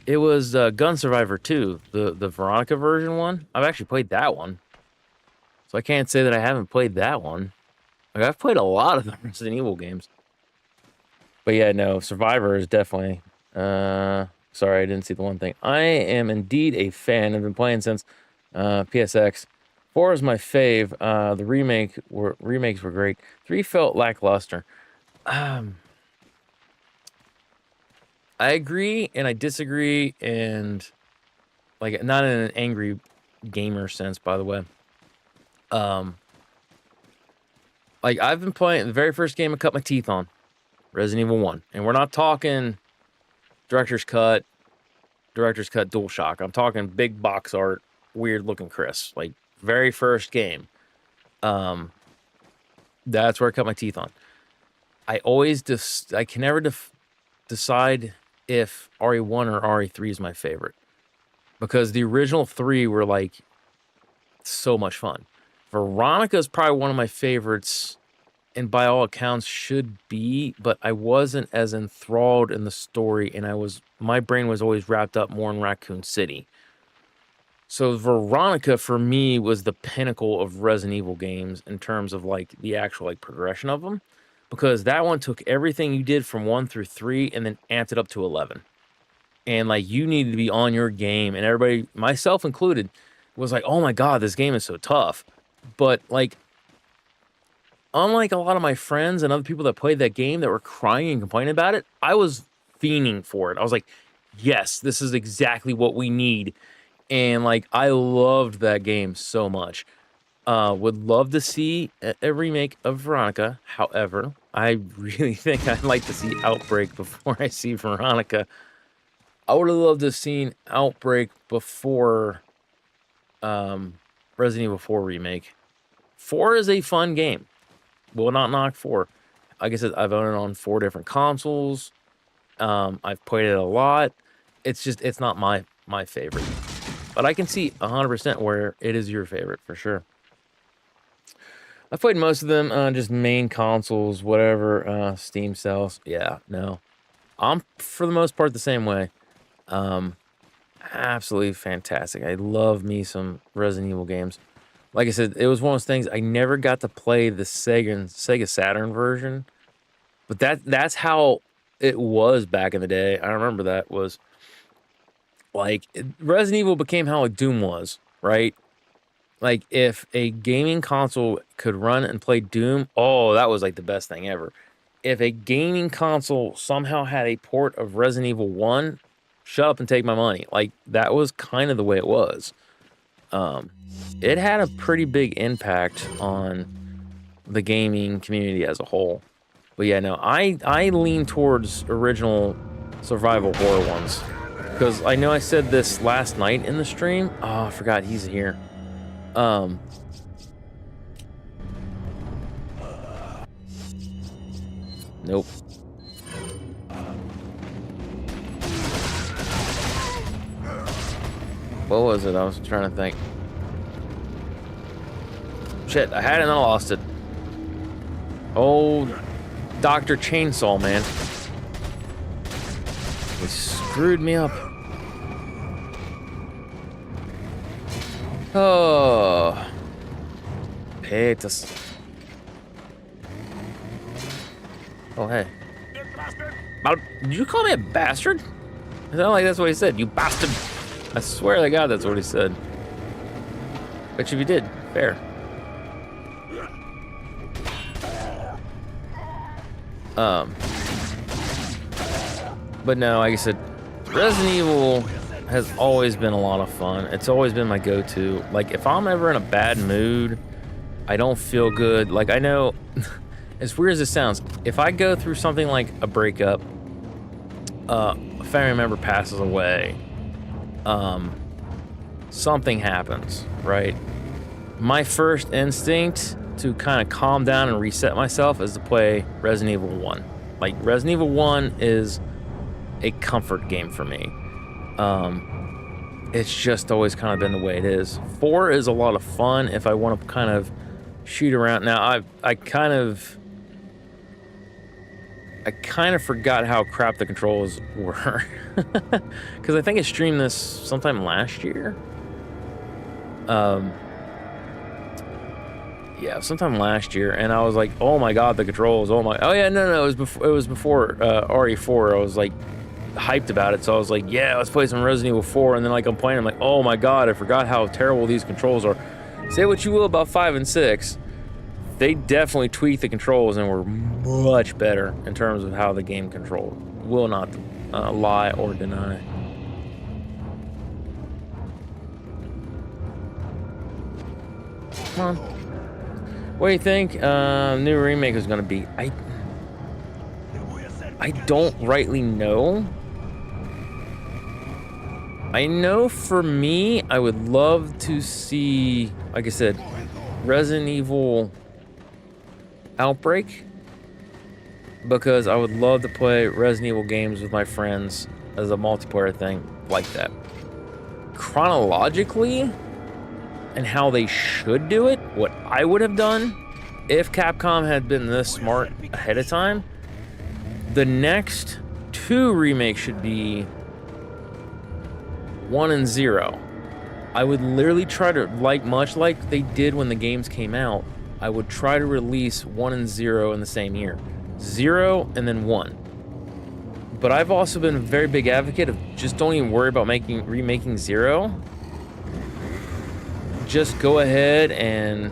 It was Gun Survivor 2, the Veronica version one. I've actually played that one. So I can't say that I haven't played that one. Like, I've played a lot of the Resident Evil games. But yeah, no, Survivor is definitely... sorry, I didn't see the one thing. I am indeed a fan. I've been playing since PSX. 4 is my fave. The remakes were great. 3 felt lackluster. I agree and I disagree, and like not in an angry gamer sense, by the way. Like I've been playing the very first game I cut my teeth on, Resident Evil 1, and we're not talking director's cut DualShock. I'm talking big box art, weird looking Chris, like very first game. That's where I cut my teeth on. I always I can never decide if RE1 or RE3 is my favorite, because the original 3 were like so much fun. Veronica is probably one of my favorites, and by all accounts should be, but I wasn't as enthralled in the story, and my brain was always wrapped up more in Raccoon City. So Veronica for me was the pinnacle of Resident Evil games in terms of like the actual like progression of them, because that one took everything you did from 1 through 3 and then amped it up to 11. And like you needed to be on your game, and everybody, myself included, was like, "Oh my god, this game is so tough." But like, unlike a lot of my friends and other people that played that game that were crying and complaining about it, I was fiending for it. I was like, "Yes, this is exactly what we need." And like, I loved that game so much. Would love to see a remake of Veronica. However, I really think I'd like to see Outbreak before I see Veronica. I would have loved to have seen Outbreak before Resident Evil 4 remake. 4 is a fun game. Will not knock 4. Like I said, I've owned it on 4 different consoles. I've played it a lot. It's just, it's not my favorite. But I can see 100% where it is your favorite, for sure. I've played most of them on just main consoles, whatever, Steam sells. Yeah, no. I'm, for the most part, the same way. Absolutely fantastic. I love me some Resident Evil games. Like I said, it was one of those things, I never got to play the Sega Saturn version. But that's how it was back in the day. I remember that was... Like, Resident Evil became how like Doom was, right? Like, if a gaming console could run and play Doom, oh, that was like the best thing ever. If a gaming console somehow had a port of Resident Evil 1, shut up and take my money. Like, that was kind of the way it was. It had a pretty big impact on the gaming community as a whole. But yeah, no, I lean towards original survival horror ones. Because I know I said this last night in the stream. Oh, I forgot he's here. Nope. What was it? I was trying to think. Shit, I had it and I lost it. Oh, Dr. Chainsaw, man. He screwed me up. Oh. Petas. Oh, hey. Did you call me a bastard? It sounded like that's what he said. You bastard. I swear to God that's what he said. Bet you if you did. Fair. But no, like I said, Resident Evil has always been a lot of fun. It's always been my go-to. Like, if I'm ever in a bad mood, I don't feel good. Like, I know, as weird as it sounds, if I go through something like a breakup, a family member passes away, something happens, right? My first instinct to kind of calm down and reset myself is to play Resident Evil 1. Like, Resident Evil 1 is a comfort game for me. It's just always kind of been the way it is. 4 is a lot of fun if I want to kind of shoot around. Now, I kind of forgot how crap the controls were. Because I think I streamed this sometime last year. Yeah, sometime last year, and I was like, "Oh my God, the controls! Oh yeah, no, it was before RE4. I was like hyped about it, so I was like, yeah, let's play some Resident Evil 4. And then like I'm playing, I'm like, oh my God, I forgot how terrible these controls are. Say what you will about 5 and 6, they definitely tweaked the controls and were much better in terms of how the game controlled. Will not lie or deny. Come on. What do you think new remake is going to be? I don't rightly know. I know for me, I would love to see, like I said, Resident Evil Outbreak, because I would love to play Resident Evil games with my friends as a multiplayer thing like that. Chronologically, and how they should do it, what I would have done if Capcom had been this smart ahead of time, the next 2 remakes should be 1 and 0. I would literally try to, much like they did when the games came out, I would try to release 1 and 0 in the same year. 0 and then 1. But I've also been a very big advocate of just don't even worry about remaking 0. Just go ahead and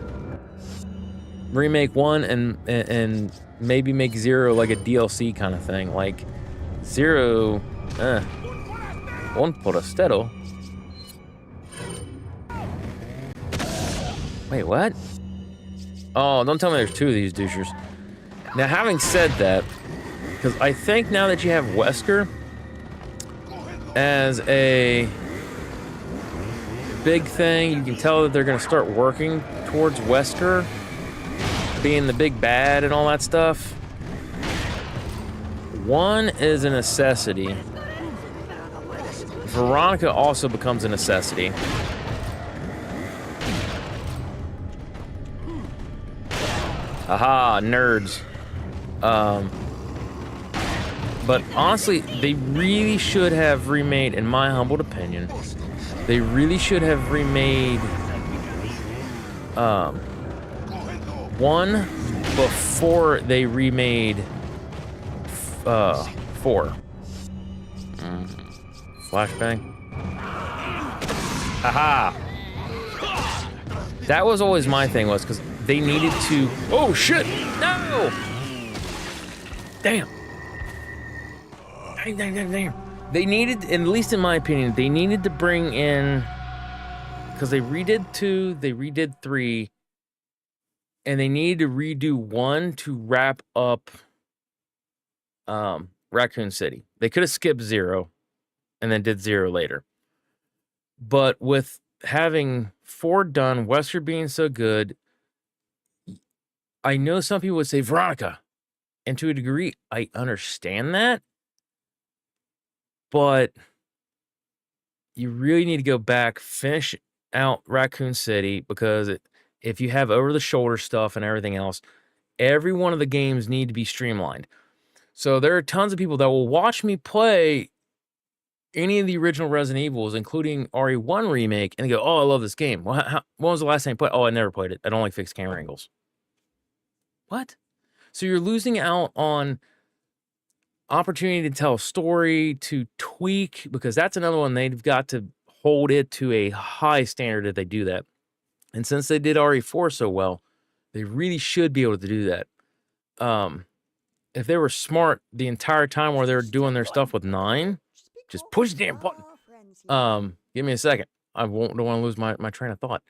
remake 1 and maybe make 0 like a DLC kind of thing. Like 0, un forastero. Wait, what? Oh, don't tell me there's 2 of these douchers. Now, having said that, because I think now that you have Wesker as a big thing, you can tell that they're going to start working towards Wesker being the big bad and all that stuff. 1 is a necessity. Veronica also becomes a necessity. Aha, nerds. But honestly, they really should have remade, in my humble opinion, they really should have remade 1 before they remade 4. Flashbang. Aha! That was always my thing, was because they needed to... Oh, shit! No! Damn. Damn. They needed, at least in my opinion, they needed to bring in... Because they redid 2, they redid 3, and they needed to redo 1 to wrap up Raccoon City. They could have skipped 0 and then did 0 later. But with having 4 done, Wesker being so good, I know some people would say Veronica, and to a degree, I understand that, but you really need to go back, finish out Raccoon City, because if you have over-the-shoulder stuff and everything else, every one of the games need to be streamlined. So there are tons of people that will watch me play any of the original Resident Evils, including RE1 Remake, and they go, oh, I love this game. Well, when was the last time you played? Oh, I never played it. I don't like fixed camera angles. What? So you're losing out on opportunity to tell a story, to tweak, because that's another one they've got to hold it to a high standard if they do that. And since they did RE4 so well, they really should be able to do that. If they were smart the entire time while they were doing their stuff with 9, just push the damn button. Give me a second. Don't want to lose my train of thought.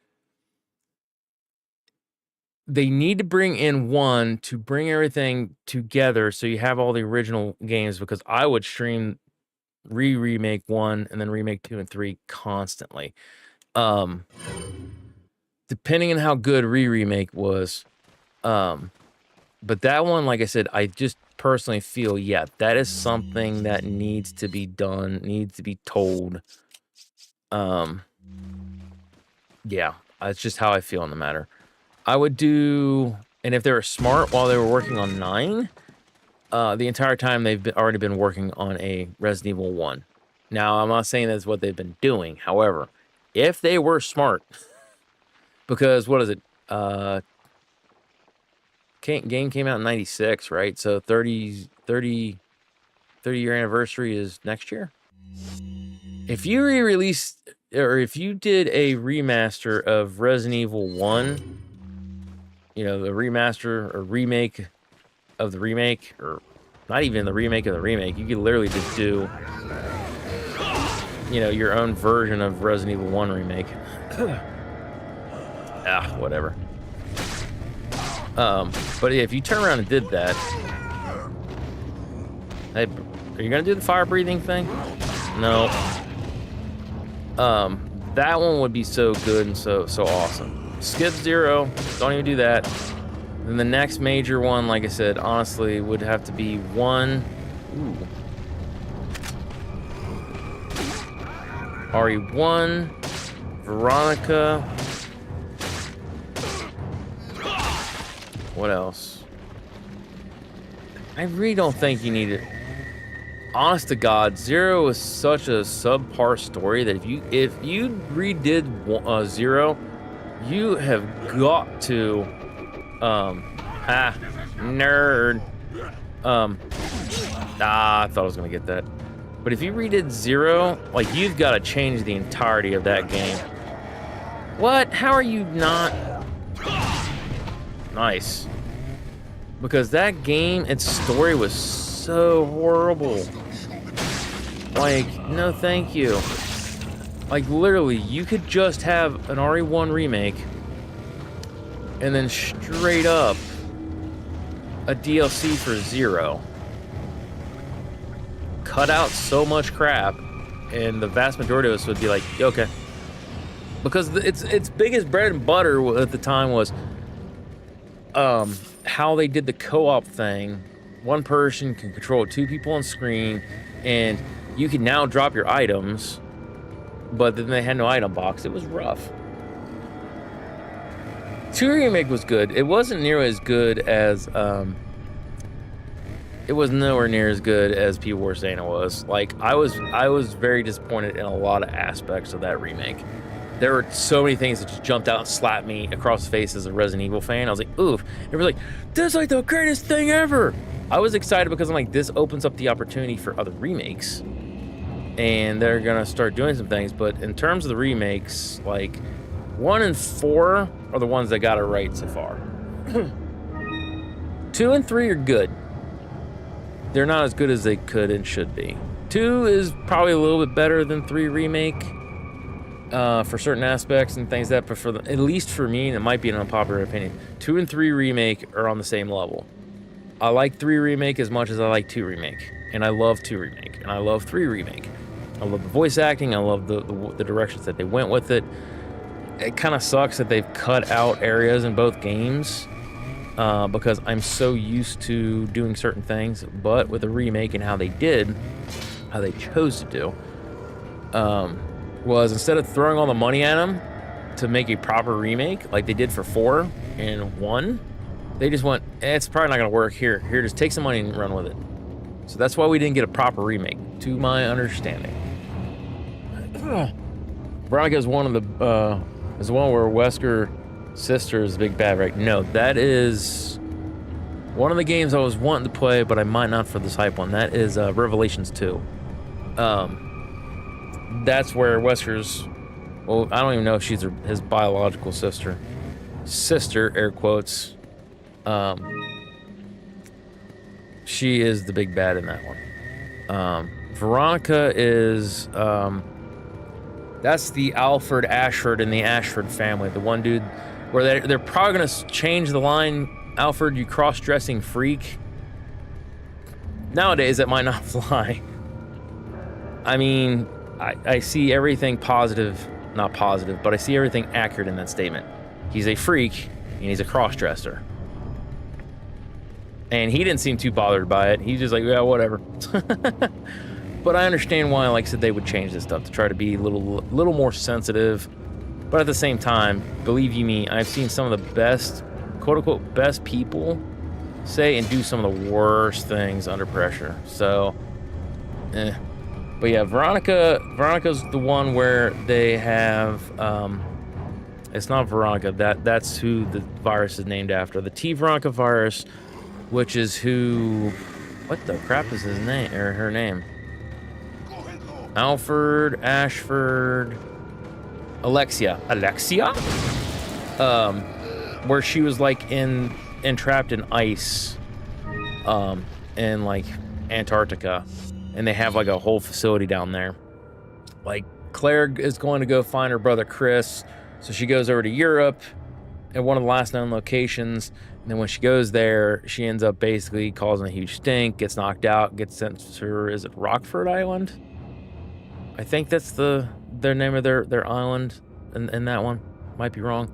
They need to bring in 1 to bring everything together so you have all the original games, because I would stream remake 1 and then remake 2 and 3 constantly. Depending on how good remake was. But that one, like I said, I just personally feel, yeah, that is something that needs to be done, needs to be told. Yeah, that's just how I feel on the matter. I would do, and if they were smart while they were working on 9, the entire time they've already been working on a Resident Evil 1. Now, I'm not saying that's what they've been doing. However, if they were smart, because what is it? Game came out in 96, right? So 30 year anniversary is next year. If you re-released, or if you did a remaster of Resident Evil 1, you know, the remaster or remake of the remake, or not even the remake of the remake, you could literally just do, you know, your own version of Resident Evil 1 remake. Whatever. But yeah, if you turn around and did that, hey, are you gonna do the fire breathing thing? No. That one would be so good and so awesome. Skip 0, don't even do that. Then the next major one, like I said, honestly, would have to be 1. Ooh. RE1, Veronica. What else? I really don't think you need it. honest to God, Zero is such a subpar story that if you redid Zero, you have got to nerd. I thought I was gonna get that. But if you redid Zero, like, you've got to change the entirety of that game. What? How are you not? Nice. Because that game, its story was so horrible. Like, no thank you. Like, literally, you could just have an RE1 remake and then straight up a DLC for Zero. Cut out so much crap, and the vast majority of us would be like, okay. Because its biggest bread and butter at the time was how they did the co-op thing. One person can control 2 people on screen, and you can now drop your items, but then they had no item box. It was rough. 2 Remake was good. It wasn't nearly as good as it was nowhere near as good as people were saying it was. Like, I was very disappointed in a lot of aspects of that remake. There were so many things that just jumped out and slapped me across the face as a Resident Evil fan. I was like, oof. It was like, this is like the greatest thing ever. I was excited because I'm like, this opens up the opportunity for other remakes. And they're gonna start doing some things. But in terms of the remakes, like, 1 and 4 are the ones that got it right so far. 2 and 3 are good. They're not as good as they could and should be. 2 is probably a little bit better than 3 Remake for certain aspects and things that, but at least for me, and it might be an unpopular opinion, 2 and 3 Remake are on the same level. I like 3 Remake as much as I like 2 Remake, and I love 2 Remake, and I love 3 Remake. I love the voice acting, I love the directions that they went with it. It kind of sucks that they've cut out areas in both games, because I'm so used to doing certain things, but with a remake and how they chose to do, was instead of throwing all the money at them to make a proper remake like they did for 4 and 1, they just went, it's probably not gonna work, here, just take some money and run with it. So that's why we didn't get a proper remake, to my understanding. Veronica is one of the, is the one where Wesker's sister is the big bad, right? No, that is one of the games I was wanting to play, but I might not for this hype one. That is Revelations 2. That's where Wesker's, well, I don't even know if she's his biological sister. Sister, air quotes. She is the big bad in that one. Veronica is, that's the Alfred Ashford in the Ashford family. The one dude where they're probably going to change the line, Alfred, you cross-dressing freak. Nowadays, that might not fly. I mean, I see everything positive, not positive, but I see everything accurate in that statement. He's a freak, and he's a cross-dresser. And he didn't seem too bothered by it. He's just like, yeah, whatever. But I understand why, like I said, they would change this stuff to try to be a little more sensitive. But at the same time, believe you me, I've seen some of the best, quote-unquote, best people say and do some of the worst things under pressure. So, But yeah, Veronica's the one where they have, it's not Veronica, that's who the virus is named after. The T. Veronica virus, which is who, what the crap is his name, or her name? Alfred, Ashford, Alexia, where she was like entrapped in ice, in like Antarctica, and they have like a whole facility down there. Like, Claire is going to go find her brother Chris, so she goes over to Europe at one of the last known locations, and then when she goes there, she ends up basically causing a huge stink, gets knocked out, gets sent to, is it Rockford Island? I think that's their name of their island in that one. Might be wrong.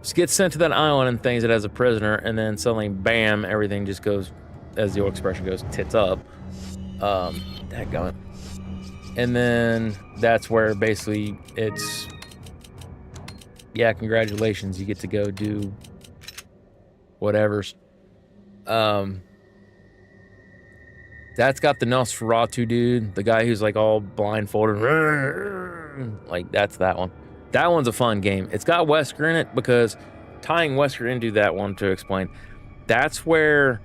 She gets sent to that island and things it as a prisoner, and then suddenly, bam, everything just goes, as the old expression goes, tits up. Dadgummit. And then that's where basically it's, yeah, congratulations, you get to go do whatever's. That's got the Nosferatu dude, the guy who's like all blindfolded. Like, that's that one. That one's a fun game. It's got Wesker in it because tying Wesker into that one to explain, that's where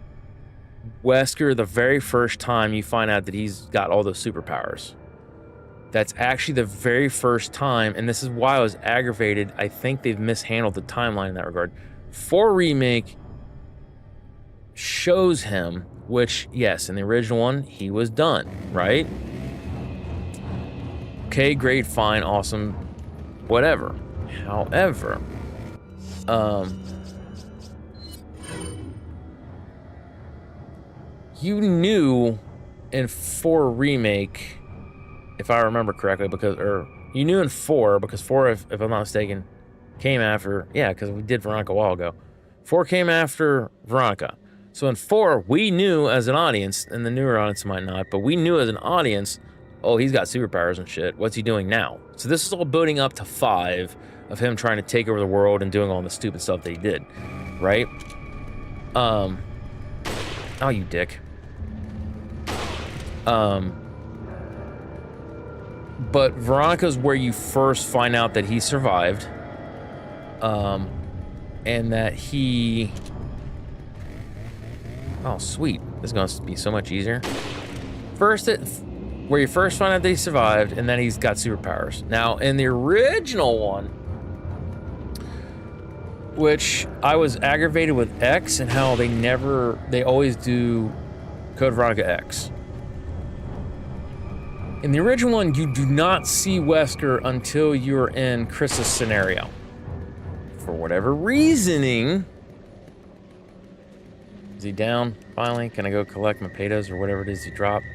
Wesker, the very first time you find out that he's got all those superpowers. That's actually the very first time, and this is why I was aggravated. I think they've mishandled the timeline in that regard. 4 Remake shows him, which, yes, in the original one, he was done, right? Okay, great, fine, awesome, whatever. However, you knew in 4 Remake, if I remember correctly, you knew in 4, because 4, if I'm not mistaken, came after, yeah, because we did Veronica a while ago. 4 came after Veronica. So in 4, we knew as an audience, and the newer audience might not, but we knew as an audience, oh, he's got superpowers and shit. What's he doing now? So this is all building up to 5 of him trying to take over the world and doing all the stupid stuff that he did, right? Oh, you dick. But Veronica's where you first find out that he survived, and that he... Oh, sweet. This is going to be so much easier. Where you first find out that he survived, and then he's got superpowers. Now, in the original one, which I was aggravated with X and how they always do Code Veronica X. In the original one, you do not see Wesker until you're in Chris's scenario. For whatever reasoning... Is he down, finally? Can I go collect my potatoes or whatever it is he dropped?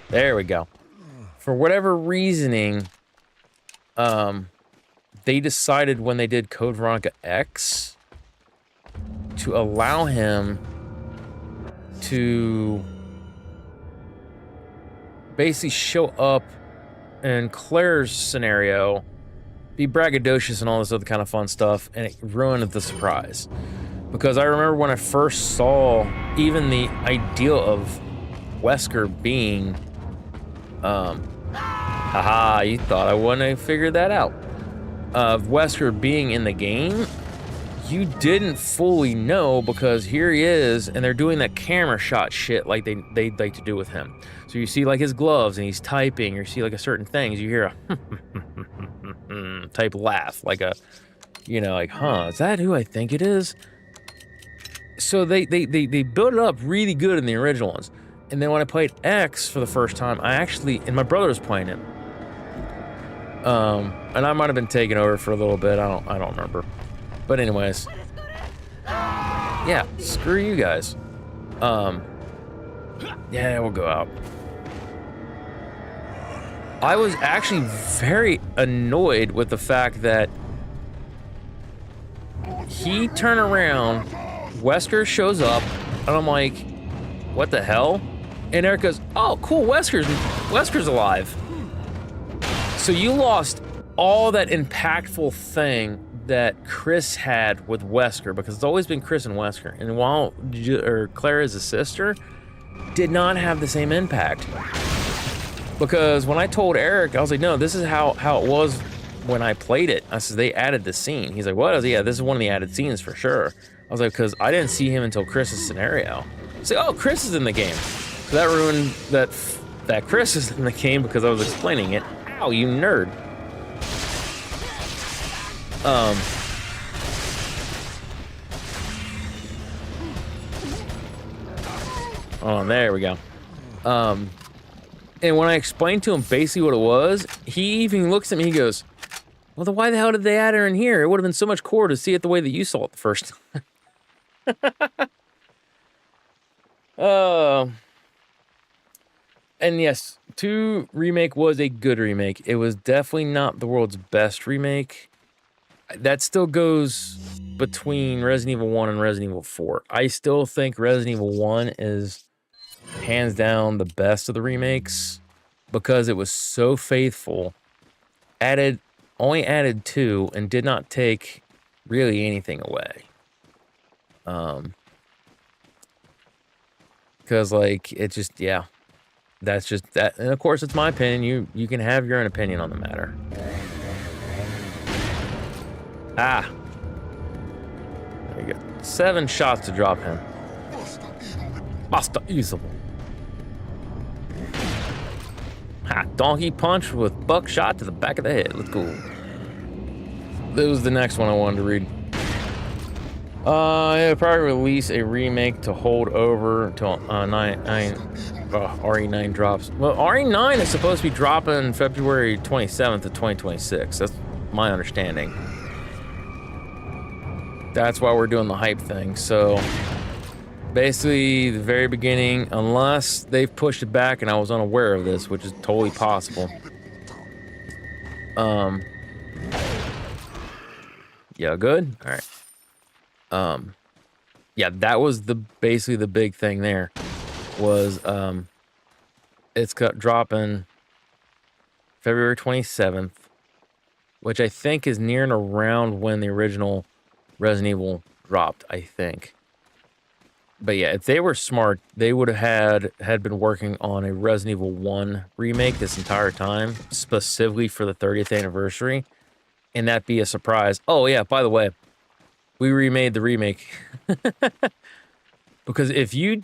There we go. For whatever reasoning, they decided when they did Code Veronica X to allow him to basically show up in Claire's scenario, be braggadocious and all this other kind of fun stuff, and it ruined the surprise. Because I remember when I first saw even the idea of Wesker being, haha, you thought I wouldn't have figured that out. Of Wesker being in the game, you didn't fully know because here he is, and they're doing that camera shot shit like they like to do with him. So you see like his gloves and he's typing, or you see like a certain things, you hear a type laugh, like a, you know, like, huh, is that who I think it is? So they built it up really good in the original ones. And then when I played X for the first time, and my brother was playing it. And I might have been taking over for a little bit, I don't remember. But anyways. Yeah, screw you guys. Yeah, we'll go out. I was actually very annoyed with the fact that he turned around, Wesker shows up, and I'm like, what the hell? And Eric goes, oh, cool, Wesker's alive. So you lost all that impactful thing that Chris had with Wesker, because it's always been Chris and Wesker. And while Claire is a sister, did not have the same impact. Because when I told Eric, I was like, no, this is how it was when I played it. I said, they added the scene. He's like, what? I was like, yeah, this is one of the added scenes for sure. I was like, because I didn't see him until Chris's scenario. He's like, oh, Chris is in the game. So that ruined that Chris is in the game because I was explaining it. Ow, you nerd. Oh, there we go. And when I explained to him basically what it was, he even looks at me, he goes, well, then why the hell did they add her in here? It would have been so much cooler to see it the way that you saw it the first time. And yes, 2 Remake was a good remake. It was definitely not the world's best remake. That still goes between Resident Evil 1 and Resident Evil 4. I still think Resident Evil 1 is hands down the best of the remakes because it was so faithful. Only added 2 and did not take really anything away. Because Because, like, it just, yeah. That's just that. And, of course, it's my opinion. You can have your own opinion on the matter. Ah. There you go. 7 shots to drop him. Master usable. Ha, donkey punch with buckshot to the back of the head. Let's go. That was the next one I wanted to read. Yeah, probably release a remake to hold over until RE9 drops. Well, RE9 is supposed to be dropping February 27th of 2026. That's my understanding. That's why we're doing the hype thing. So basically, the very beginning, unless they've pushed it back and I was unaware of this, which is totally possible. Yeah, good? All right. Yeah, that was basically the big thing there was, it's dropping February 27th, which I think is near and around when the original Resident Evil dropped, I think. But yeah, if they were smart, they would have had been working on a Resident Evil 1 remake this entire time, specifically for the 30th anniversary, and that be a surprise. Oh yeah, by the way, we remade the remake. Because if you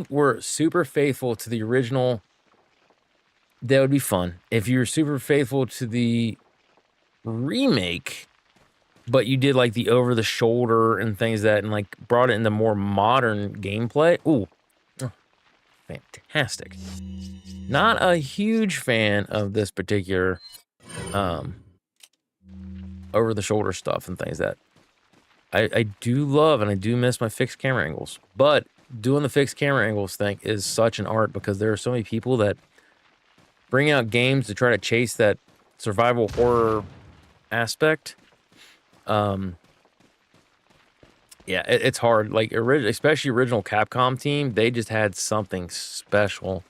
were super faithful to the original, that would be fun. If you were super faithful to the remake, but you did like the over the shoulder and things and like brought it into more modern gameplay. Ooh, oh, fantastic. Not a huge fan of this particular over the shoulder stuff and things I do love, and I do miss my fixed camera angles. But doing the fixed camera angles thing is such an art because there are so many people that bring out games to try to chase that survival horror aspect. Yeah, it's hard. Like, especially original Capcom team, they just had something special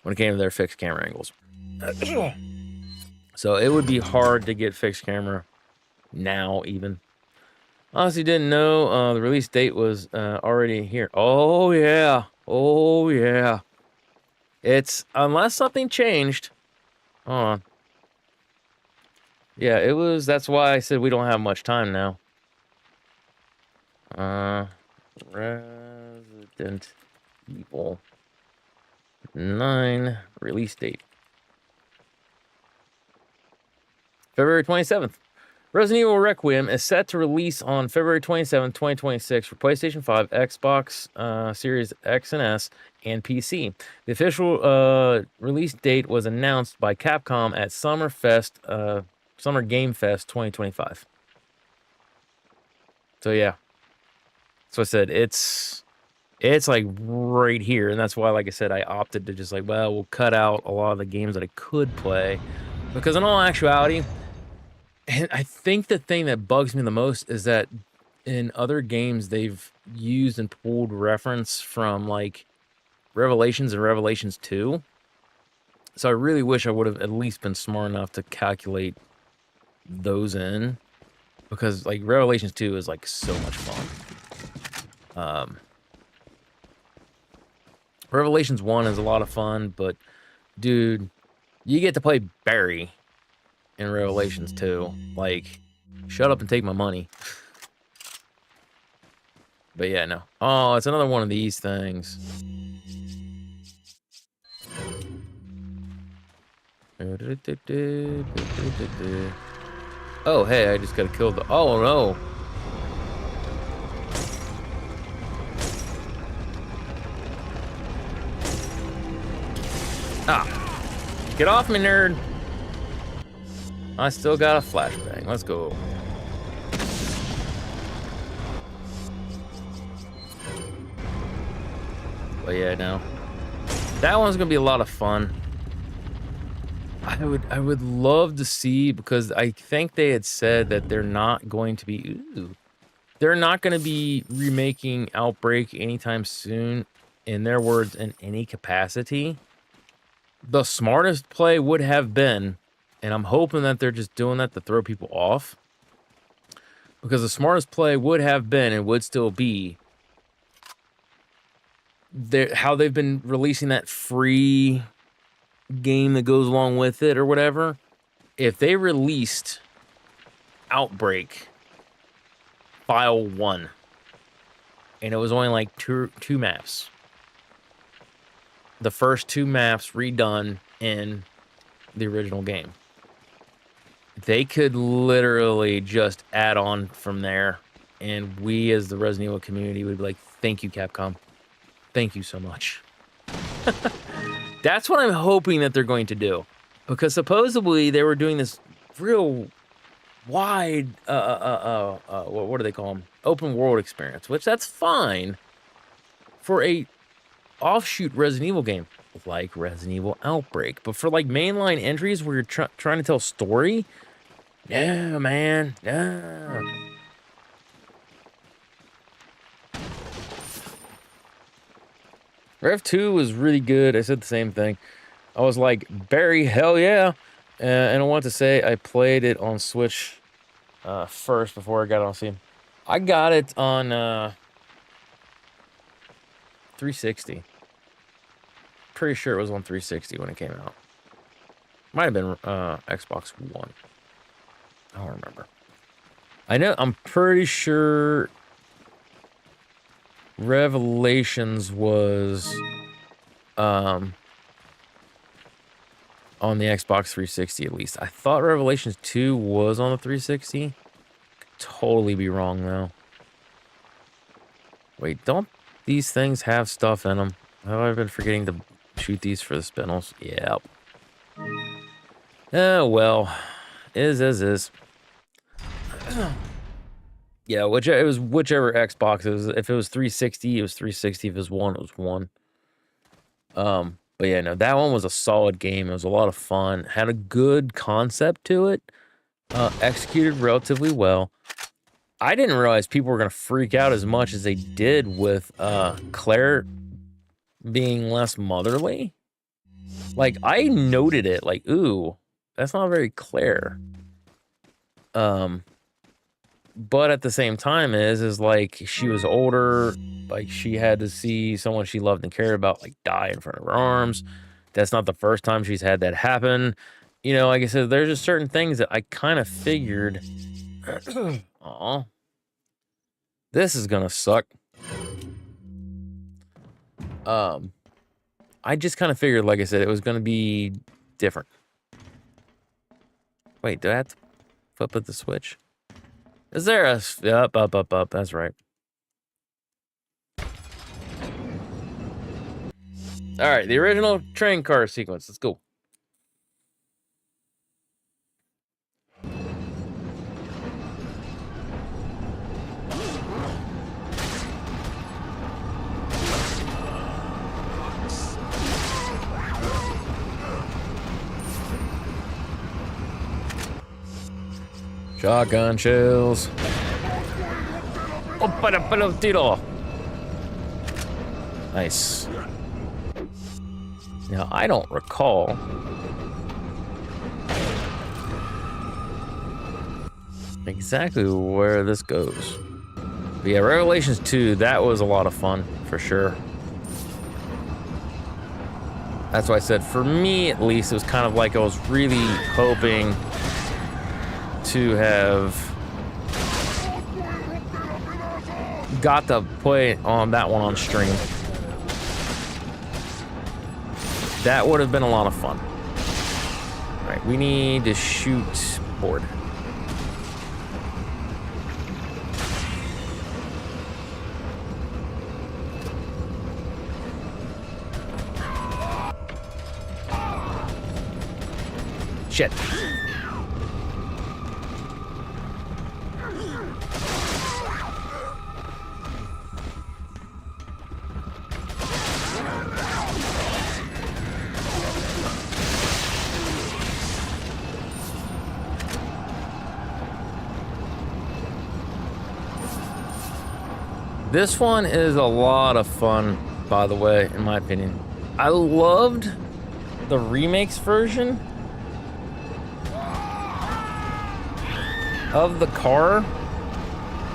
when it came to their fixed camera angles. So it would be hard to get fixed camera now, even. Honestly, didn't know the release date was already here. Oh yeah, oh yeah. It's unless something changed. Hold on. Yeah, it was. That's why I said we don't have much time now. Resident Evil 9 release date. February 27th. Resident Evil Requiem is set to release on February 27, 2026 for PlayStation 5, Xbox Series X and S, and PC. The official release date was announced by Capcom at Summer Game Fest 2025. So yeah. So I said it's like right here, and that's why, like I said, I opted to just like, well, we'll cut out a lot of the games that I could play, because in all actuality, and I think the thing that bugs me the most is that in other games they've used and pulled reference from like Revelations and Revelations 2. So I really wish I would have at least been smart enough to calculate those in, because like Revelations 2 is like so much fun. Revelations 1 is a lot of fun, but dude, you get to play Barry in Revelations 2. Like, shut up and take my money. But yeah, no. Oh, it's another one of these things. Oh, hey, I just gotta kill the... Oh, no. Ah. Get off me, nerd. I still got a flashbang. Let's go. But yeah, no. That one's gonna be a lot of fun. I would love to see, because I think they had said that they're not going to be they're not going to be remaking Outbreak anytime soon, in their words, in any capacity. The smartest play would have been, and I'm hoping that they're just doing that to throw people off, because the smartest play would have been, and would still be, how they've been releasing that free game that goes along with it or whatever. If they released Outbreak File 1 and it was only like two maps, the first 2 maps redone in the original game, they could literally just add on from there, and we as the Resident Evil community would be like, thank you, Capcom. Thank you so much. That's what I'm hoping that they're going to do. Because supposedly they were doing this real wide, what do they call them? Open world experience, which that's fine for a offshoot Resident Evil game like Resident Evil Outbreak. But for like mainline entries where you're trying to tell a story, no, man, no. Rev 2 was really good. I said the same thing. I was like, Barry, hell yeah. And I want to say I played it on Switch first before I got it on Steam. I got it on 360. Pretty sure it was on 360 when it came out. Might have been Xbox One. I don't remember. I'm pretty sure Revelations was on the Xbox 360 at least. I thought Revelations 2 was on the 360. Could totally be wrong though. Wait, don't these things have stuff in them? Have I been forgetting to shoot these for the spinels? Yep. Oh well. Is. Yeah, it was whichever Xbox it was. If it was 360, it was 360. If it was 1, it was 1. But yeah, no, that one was a solid game. It was a lot of fun. Had a good concept to it. Executed relatively well. I didn't realize people were gonna freak out as much as they did with Claire being less motherly. Like, I noted it, like, ooh, that's not very Claire. But at the same time is like, she was older, like, she had to see someone she loved and cared about, like, die in front of her arms. That's not the first time she's had that happen. You know, like I said, there's just certain things that I kind of figured, aw, this is gonna suck. I just kind of figured, like I said, it was gonna be different. Wait, do I have to flip at the switch? Is there a... Up. That's right. Alright, the original train car sequence. Let's go. Shotgun shells. Oh, nice. Now, I don't recall exactly where this goes. But yeah, Revelations 2, that was a lot of fun, for sure. That's why I said, for me at least, it was kind of like I was really hoping to have got to play on that one on stream. That would have been a lot of fun. All right, we need to shoot board. Shit. This one is a lot of fun, by the way, in my opinion. I loved the remakes version of the car,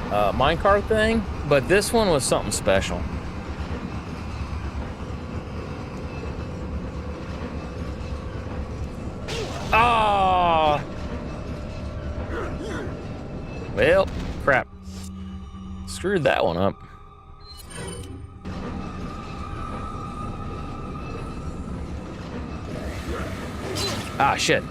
minecart thing, but this one was something special. Well, crap. Screwed that one up. Ah, shit.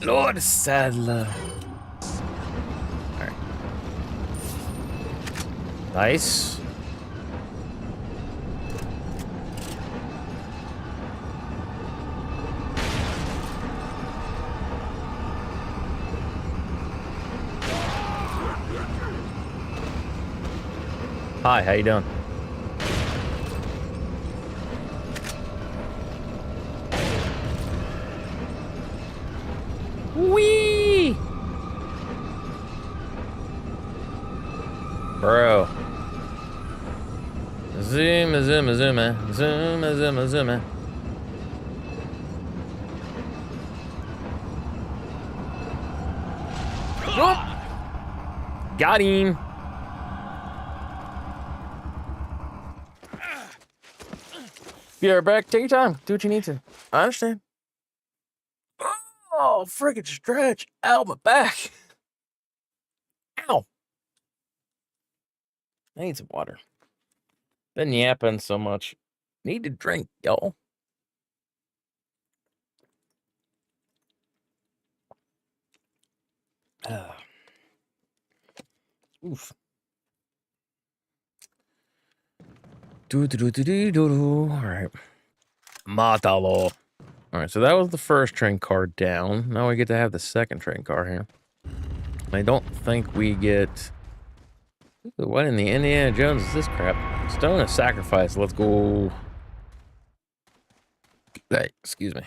Lord Sadler. Alright. Nice. Hi, how you doing? Whee! Bro. Zoom, zoom, zoom, zoom, zoom, zoom. Oh! Got him. Be right back. Take your time. Do what you need to. I understand. Oh, freaking stretch. Ow, my back. Ow. I need some water. Been yapping so much. Need to drink, y'all. Oof. All right. Matalo. All right, so that was the first train car down. Now we get to have the second train car here. I don't think we get... What in the Indiana Jones is this crap? Stone of Sacrifice. Let's go. Hey, excuse me.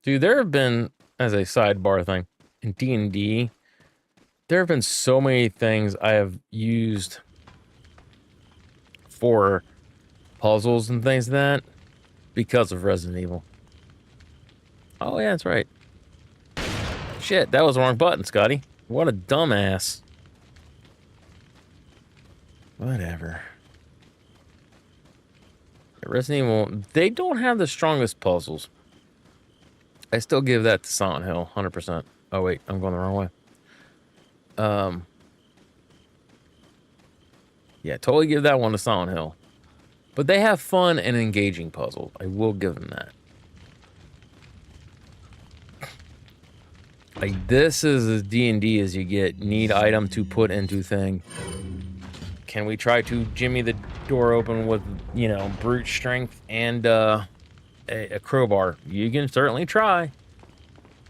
Dude, there have been, as a sidebar thing, in D&D, there have been so many things I have used for puzzles and things like that because of Resident Evil. Oh, yeah, that's right. Shit, that was the wrong button, Scotty. What a dumbass. Whatever. Resident Evil, they don't have the strongest puzzles. I still give that to Silent Hill, 100%. Oh, wait, I'm going the wrong way. Yeah, totally give that one to Silent Hill. But they have fun and engaging puzzles. I will give them that. Like, this is as D&D as you get. Need item to put into thing. Can we try to jimmy the door open with, you know, brute strength and a crowbar? You can certainly try.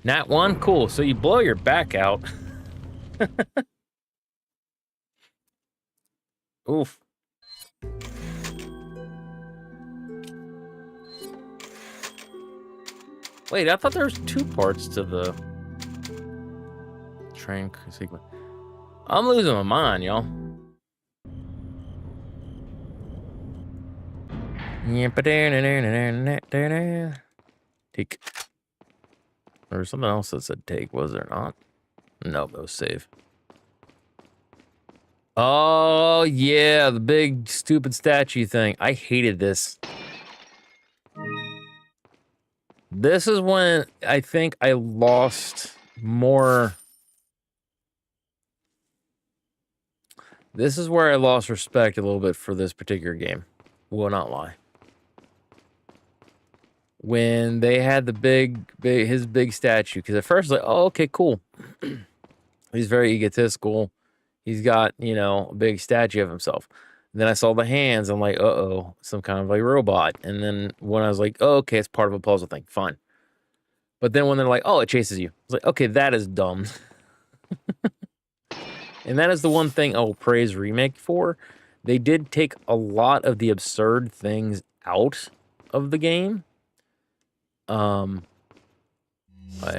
Nat 1? Cool. So you blow your back out. Oof. Wait, I thought there was 2 parts to the train sequence. I'm losing my mind, y'all. Take. There was something else that said take, was there not? No, it was save. Oh, yeah, the big stupid statue thing. I hated this. This is when I think I lost more... This is where I lost respect a little bit for this particular game. Will not lie. When they had the his big statue, because at first, like, oh, okay, cool. He's very egotistical. He's got, you know, a big statue of himself. And then I saw the hands. I'm like, uh-oh, some kind of like robot. And then when I was like, oh, okay, it's part of a puzzle thing. Fine. But then when they're like, oh, it chases you. I was like, okay, that is dumb. And that is the one thing I will praise Remake for. They did take a lot of the absurd things out of the game. I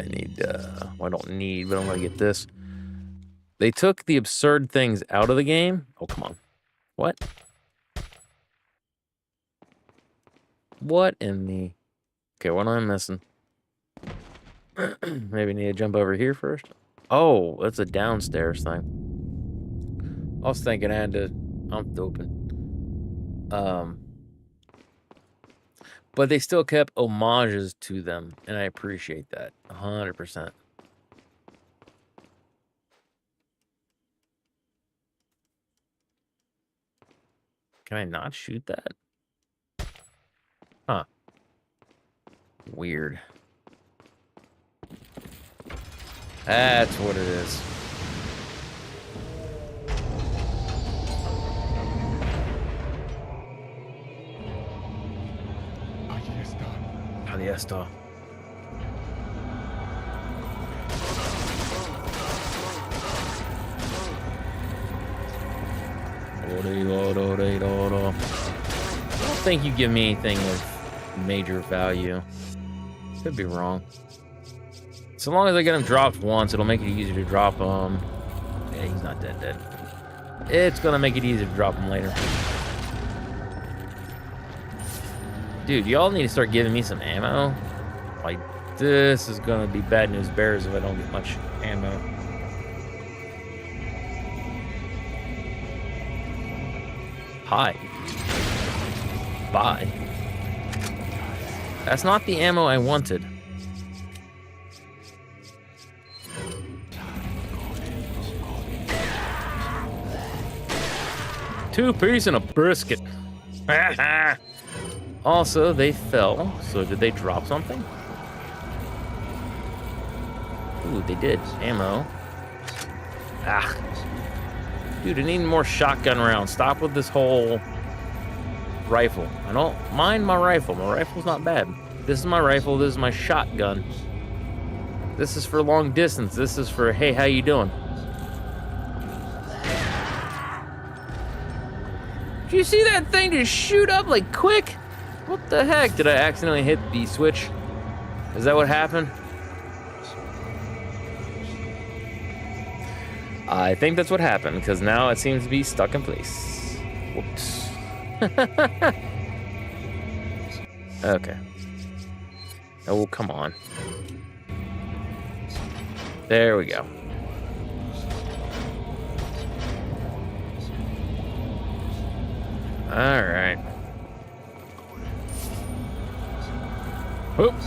need, well, I don't need, but I'm gonna get this. They took the absurd things out of the game. Oh, come on. What? What in the... Okay, what am I missing? Maybe need to jump over here first. Oh, that's a downstairs thing. I was thinking I had to open. But they still kept homages to them, and I appreciate that 100%. Can I not shoot that? Huh. Weird. That's what it is. Ahí está. I don't think you give me anything of major value. Could be wrong. So long as I get him dropped once, it'll make it easier to drop him. Yeah, he's not dead. It's gonna make it easier to drop him later. Dude, y'all need to start giving me some ammo. Like, this is gonna be bad news bears if I don't get much ammo. Hi. Bye. That's not the ammo I wanted. Two-piece and a brisket. Also, they fell. So did they drop something? Ooh, they did. Ammo. Ah. Dude, I need more shotgun rounds. Stop with this whole rifle. I don't mind my rifle. My rifle's not bad. This is my rifle. This is my shotgun. This is for long distance. This is for, hey, how you doing? Did you see that thing just shoot up like quick? What the heck? Did I accidentally hit the switch? Is that what happened? I think that's what happened, because now it seems to be stuck in place. Whoops. Okay. Oh, come on. There we go. All right. Oops.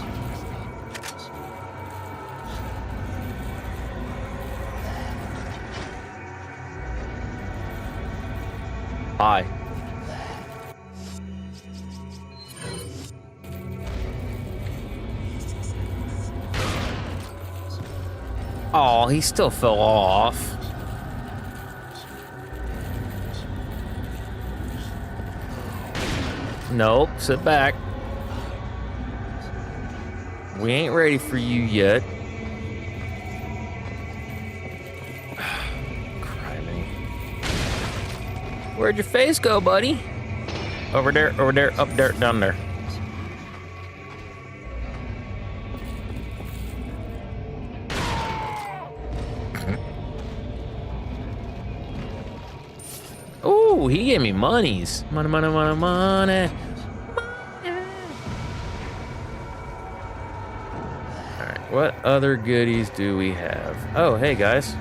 Hi. Oh, he still fell off. Nope, sit back. We ain't ready for you yet. Where'd your face go, buddy? Over there, up there, down there. Oh, he gave me monies. Money. Alright, what other goodies do we have? Oh, hey, guys.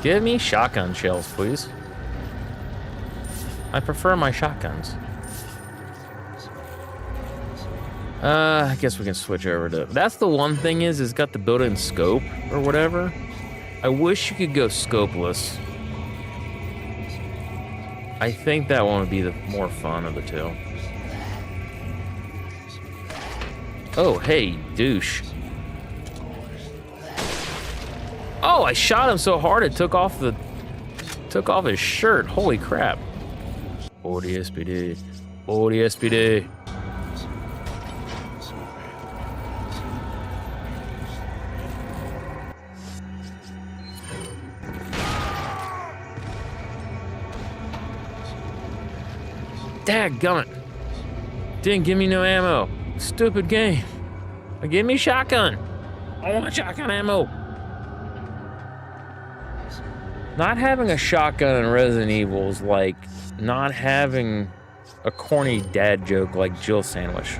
Give me shotgun shells, please. I prefer my shotguns. I guess we can switch over to... That's the one thing is it's got the built-in scope or whatever. I wish you could go scopeless. I think that one would be the more fun of the two. Oh, hey, douche. Oh, I shot him so hard it took off his shirt. Holy crap. Oh, the SPD. Oh, the SPD. Dadgummit. Didn't give me no ammo. Stupid game. Give me shotgun. I want shotgun ammo. Not having a shotgun in Resident Evil is like not having a corny dad joke like Jill sandwich.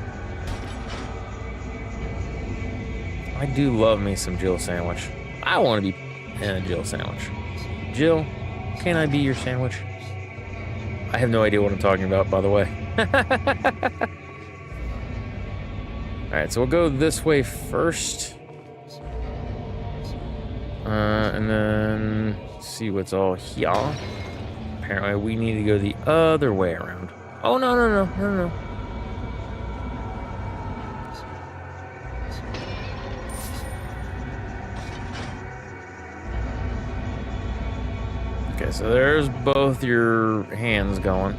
I do love me some Jill sandwich. I want to be in a Jill sandwich. Jill, can I be your sandwich? I have no idea what I'm talking about, by the way. Alright, so we'll go this way first. And then see what's all here. Apparently we need to go the other way around. Oh, no. Okay, so there's both your hands going.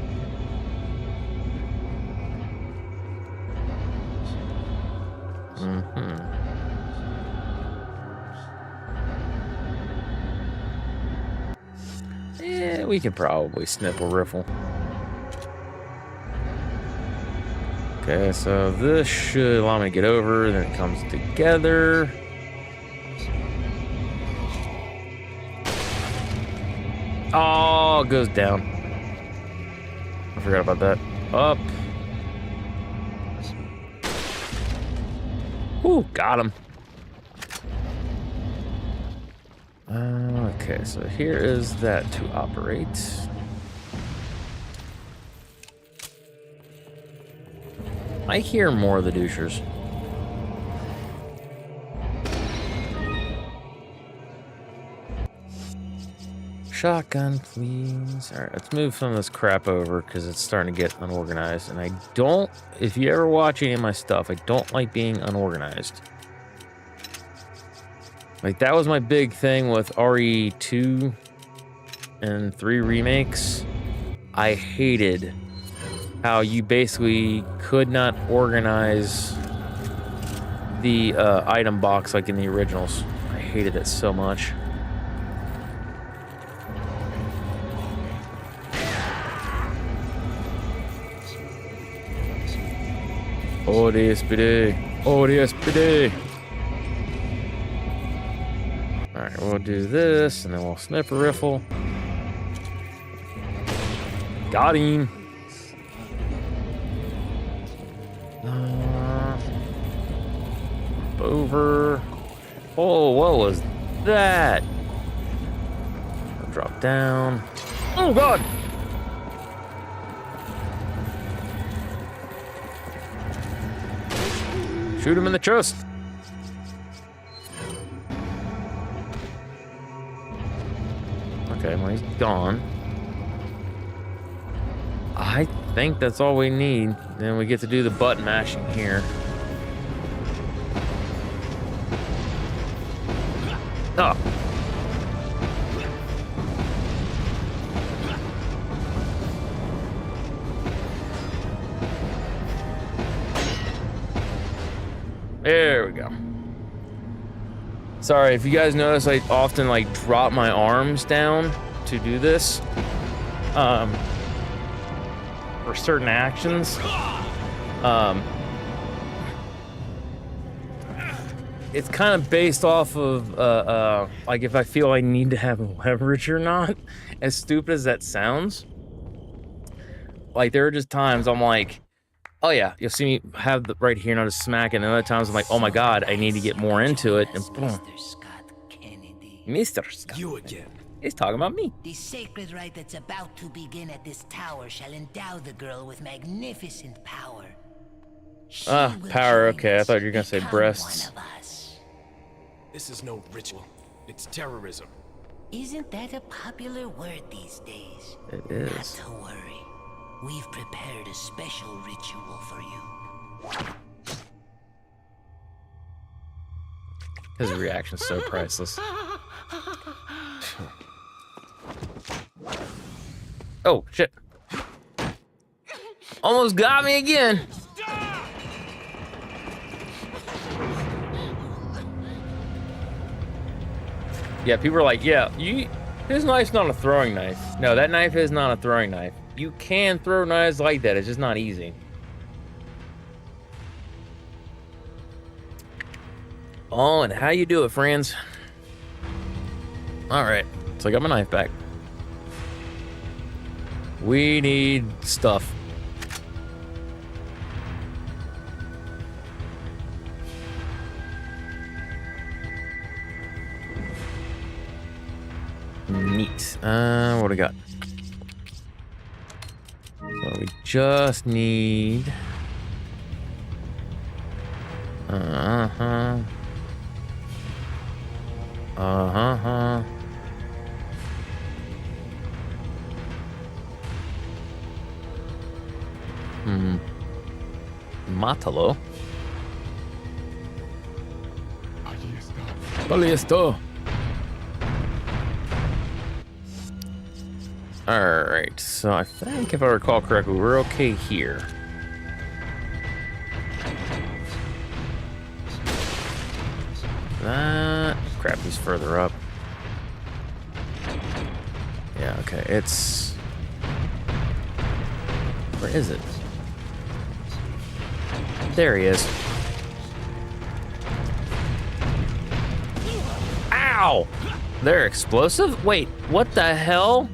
Yeah, we could probably snip a riffle. Okay, so this should allow me to get over, then it comes together. Oh, it goes down. I forgot about that. Up. Ooh, got him. Okay, so here is that to operate. I hear more of the douchers. Shotgun, please. All right, let's move some of this crap over because it's starting to get unorganized. And I don't, if you ever watch any of my stuff, I don't like being unorganized. Like, that was my big thing with RE2 and 3 remakes. I hated how you basically could not organize the item box like in the originals. I hated it so much. Oh, the SPD. Oh, the SPD. Alright, we'll do this, and then we'll snip a riffle. Got him. Over. Oh, what was that? Drop down. Oh, God! Shoot him in the chest. Okay, well, he's gone. I think that's all we need. Then we get to do the button mashing here. Oh. There we go. Sorry, if you guys notice, I often like drop my arms down to do this. For certain actions. It's kind of based off of like if I feel I need to have leverage or not. As stupid as that sounds, like there are just times I'm like, oh yeah, you'll see me have the right here and I'll just smack it, and other times I'm like, oh my god, I need to get more into it, and boom. Mr. Scott Kennedy. Mr. Scott. You again. He's talking about me. The sacred rite that's about to begin at this tower shall endow the girl with magnificent power. She will power, join okay, I us, thought you were gonna say become breasts. one of us. This is no ritual. It's terrorism. Isn't that a popular word these days? It Not is. to worry. We've prepared a special ritual for you. His reaction's so priceless. Oh, shit. Almost got me again. Yeah, people are like, yeah, his knife's not a throwing knife. No, that knife is not a throwing knife. You can throw knives like that, it's just not easy. Oh, and how you do it, friends. Alright, so I got my knife back. We need stuff. Neat. What do we got? So we just need... Uh-huh. Uh-huh. Mátalo. Allí está. Alright, so I think if I recall correctly, we're okay here. That crap is further up. Yeah, okay, it's... Where is it? There he is. Ow! They're explosive? Wait, what the hell?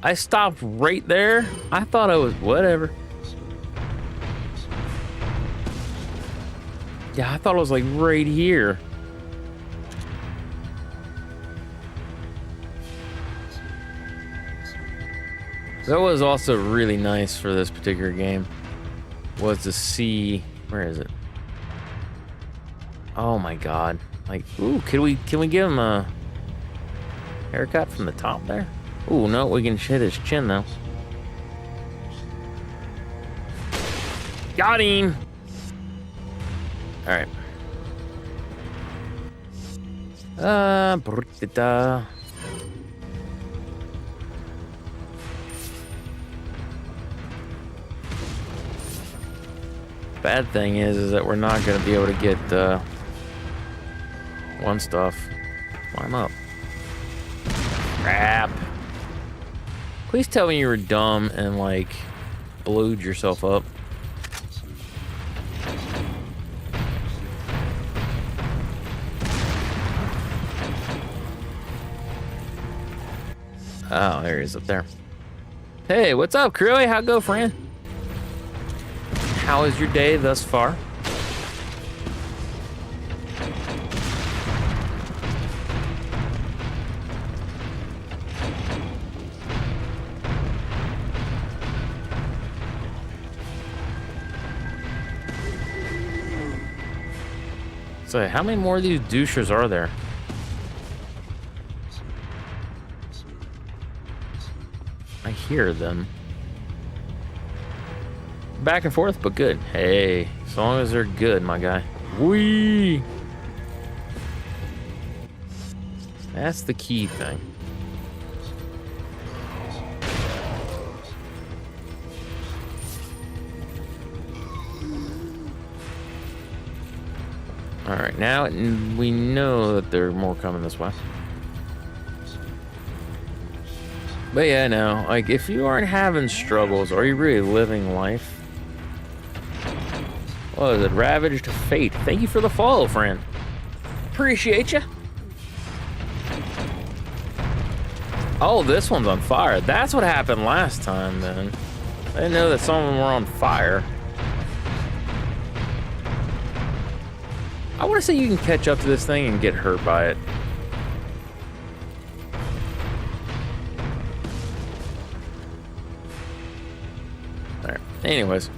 I stopped right there? I thought I was... Whatever. Yeah, I thought it was like right here. That was also really nice for this particular game, was to see... Where is it? Oh my god. Like, ooh, can we give him a haircut from the top there? Ooh, no, we can hit his chin though. Got him! Alright. Bad thing is that we're not going to be able to get one stuff. Climb up. Crap. Please tell me you were dumb and like blowed yourself up. Oh, there he is up there. Hey, what's up, Curly? How'd it go, friend? How is your day thus far? So, how many more of these douchers are there? I hear them. Back and forth, but good. Hey, as long as they're good, my guy. Whee! That's the key thing. Alright, now we know that there are more coming this way. But yeah, no, like, if you aren't having struggles, are you really living life? What is it? Ravaged Fate. Thank you for the follow, friend. Appreciate you. Oh, this one's on fire. That's what happened last time, then. I didn't know that some of them were on fire. I want to say you can catch up to this thing and get hurt by it. Alright, anyways.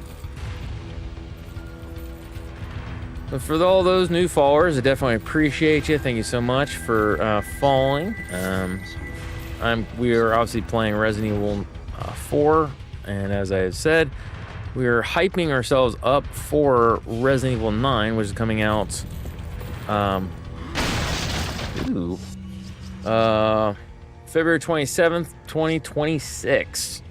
But for all those new followers, I definitely appreciate you. Thank you so much for following. We are obviously playing Resident Evil 4, and as I had said, we are hyping ourselves up for Resident Evil 9, which is coming out February 27th, 2026.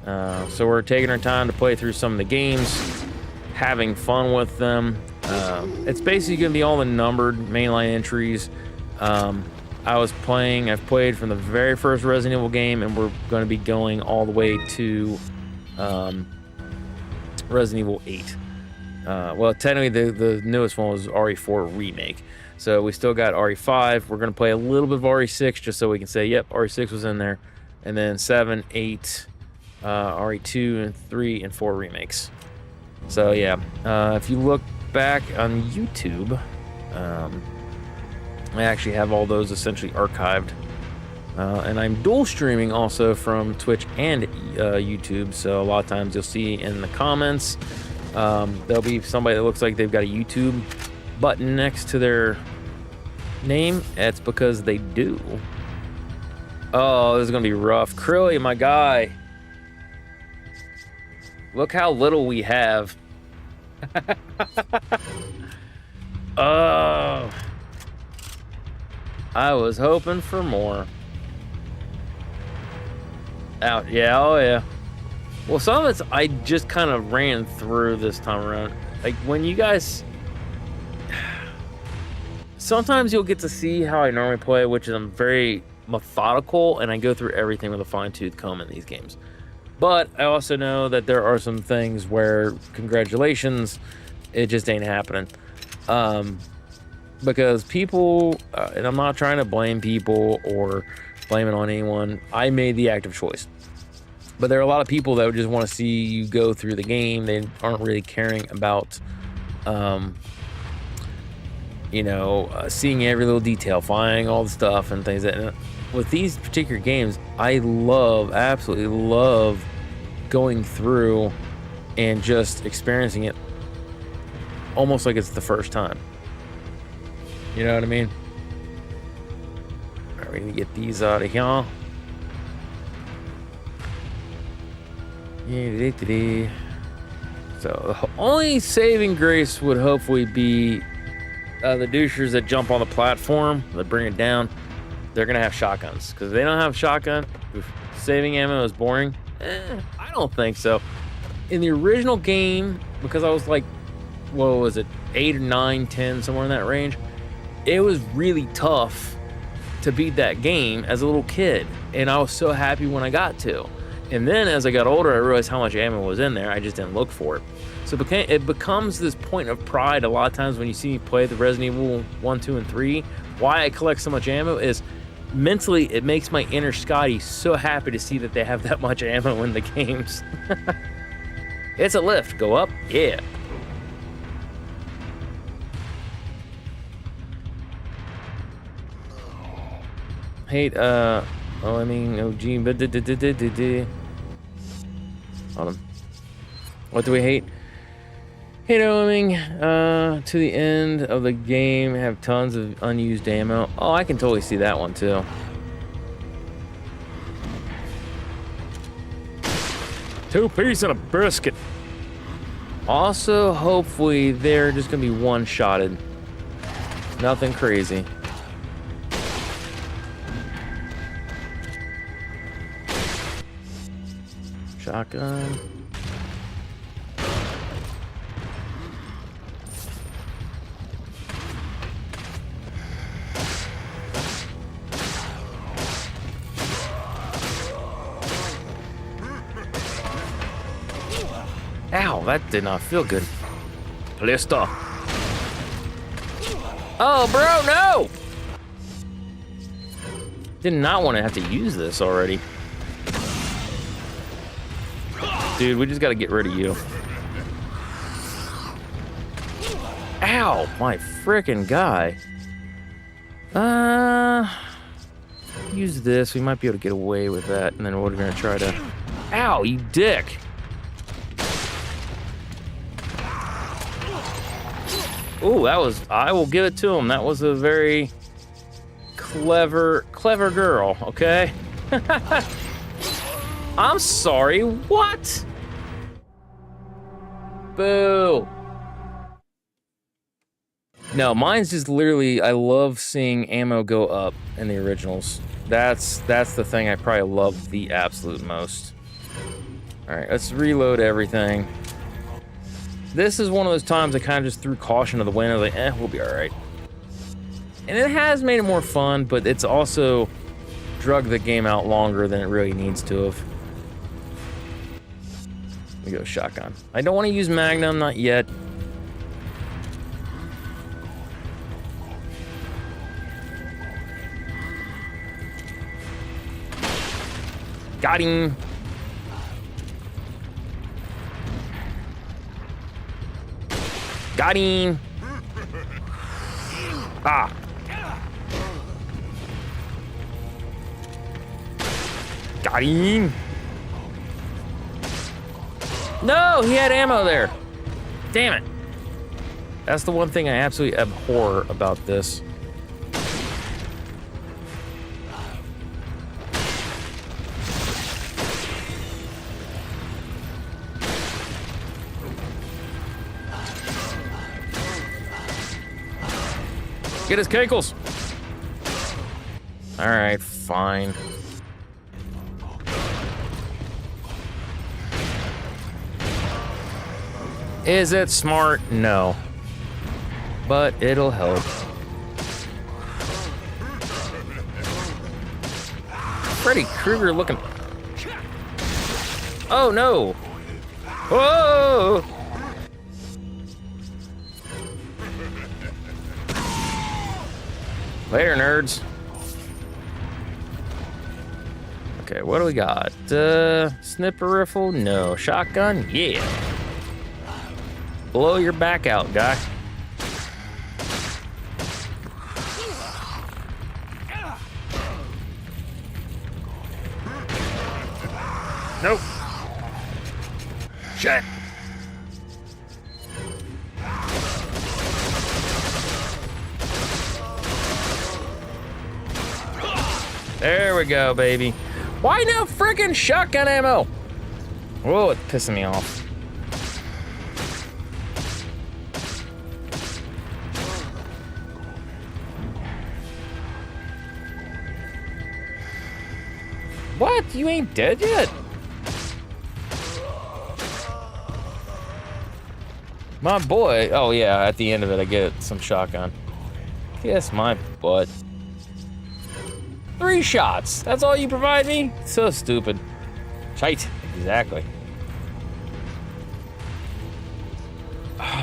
So we're taking our time to play through some of the games, having fun with them. It's basically going to be all the numbered mainline entries. I've played from the very first Resident Evil game, and we're going to be going all the way to Resident Evil 8. Well, technically the newest one was RE4 Remake. So we still got RE5. We're going to play a little bit of RE6 just so we can say, yep, RE6 was in there. And then 7, 8, RE2, and 3, and 4 remakes. So yeah, if you look back on YouTube, I actually have all those essentially archived. And I'm dual streaming also from Twitch and YouTube. So a lot of times you'll see in the comments, there'll be somebody that looks like they've got a YouTube button next to their name. It's because they do. Oh, this is gonna be rough. Crilly, my guy. Look how little we have. Oh. I was hoping for more. Out, yeah, oh yeah. Well, some of it's I just kind of ran through this time around. Like when you guys, sometimes you'll get to see how I normally play, which is I'm very methodical and I go through everything with a fine-tooth comb in these games. But I also know that there are some things where, congratulations, it just ain't happening. Because people, and I'm not trying to blame people or blame it on anyone. I made the active choice. But there are a lot of people that would just want to see you go through the game. They aren't really caring about, seeing every little detail, finding all the stuff and things. And with these particular games, I absolutely love going through and just experiencing it almost like it's the first time. You know what I mean? All right, we're gonna get these out of here. So the only saving grace would hopefully be the douchers that jump on the platform, that bring it down. They're gonna have shotguns, because if they don't have shotgun, saving ammo is boring. I don't think so. In the original game, because I was like, what was it, 8 or 9, 10, somewhere in that range, it was really tough to beat that game as a little kid, and I was so happy when I got to. And then as I got older, I realized how much ammo was in there. I just didn't look for it. So it becomes this point of pride a lot of times when you see me play the Resident Evil 1, 2, and 3. Why I collect so much ammo is mentally it makes my inner Scotty so happy to see that they have that much ammo in the games. It's a lift. Go up. Yeah. Hate, OG, hold on. What do we hate? Hate OMing, to the end of the game, have tons of unused ammo. Oh, I can totally see that one too. Two-piece and a brisket. Also, hopefully, they're just gonna be one-shotted. Nothing crazy. Shotgun. Ow, that did not feel good. Blister. Oh, bro, no! Did not want to have to use this already. Dude, we just gotta get rid of you. Ow, my frickin' guy. Use this. We might be able to get away with that, and then we're gonna try to. Ow, you dick! Ooh, that was. I will give it to him. That was a very clever girl. Okay. I'm sorry, what? Boo. No, mine's just literally, I love seeing ammo go up in the originals. That's the thing I probably love the absolute most. All right, let's reload everything. This is one of those times I kind of just threw caution to the wind. I was like, we'll be all right. And it has made it more fun, but it's also drug the game out longer than it really needs to have. We go shotgun. I don't want to use Magnum, not yet. Got him. Got him. Ah. Got him. No, he had ammo there. Damn it. That's the one thing I absolutely abhor about this. Get his cankles. All right, fine. Is it smart? No. But it'll help. Freddy Krueger looking. Oh no. Whoa. Later, nerds. Okay, what do we got? Snipper rifle? No. Shotgun? Yeah. Blow your back out, guy. Nope. Shit. There we go, baby. Why no freaking shotgun ammo? Whoa, it's pissing me off. What? You ain't dead yet? My boy. Oh, yeah, at the end of it, I get some shotgun. Kiss my butt. 3 shots. That's all you provide me? So stupid. Shite. Exactly.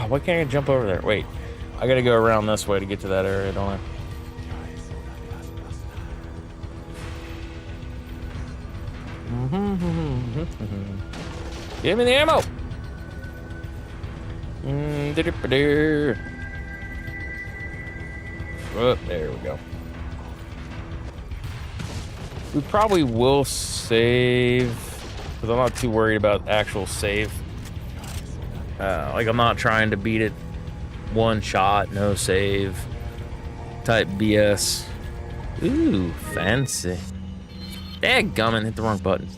Why can't I jump over there? Wait. I gotta go around this way to get to that area, don't I? Give me the ammo. Oh, there we go. We probably will save, because I'm not too worried about actual save. Like, I'm not trying to beat it one shot, no save type BS. Ooh, fancy. Dadgummit, hit the wrong button.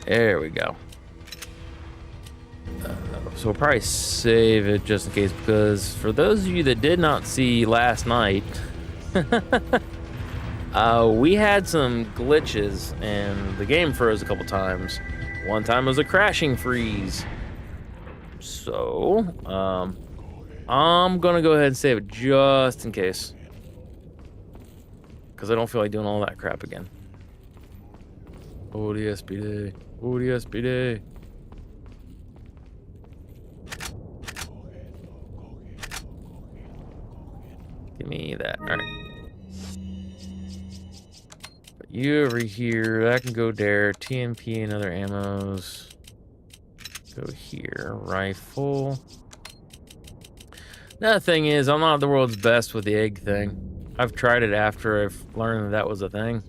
There we go. So we'll probably save it just in case, because for those of you that did not see last night, we had some glitches and the game froze a couple times. One time it was a crashing freeze. So, I'm gonna go ahead and save it just in case, because I don't feel like doing all that crap again. Oh, the SPD. Oh, the SPD. Give me that. All right. Put you over here. That can go there. TMP and other ammos. Go here. Rifle. Another thing is, I'm not the world's best with the egg thing. I've tried it after I've learned that was a thing.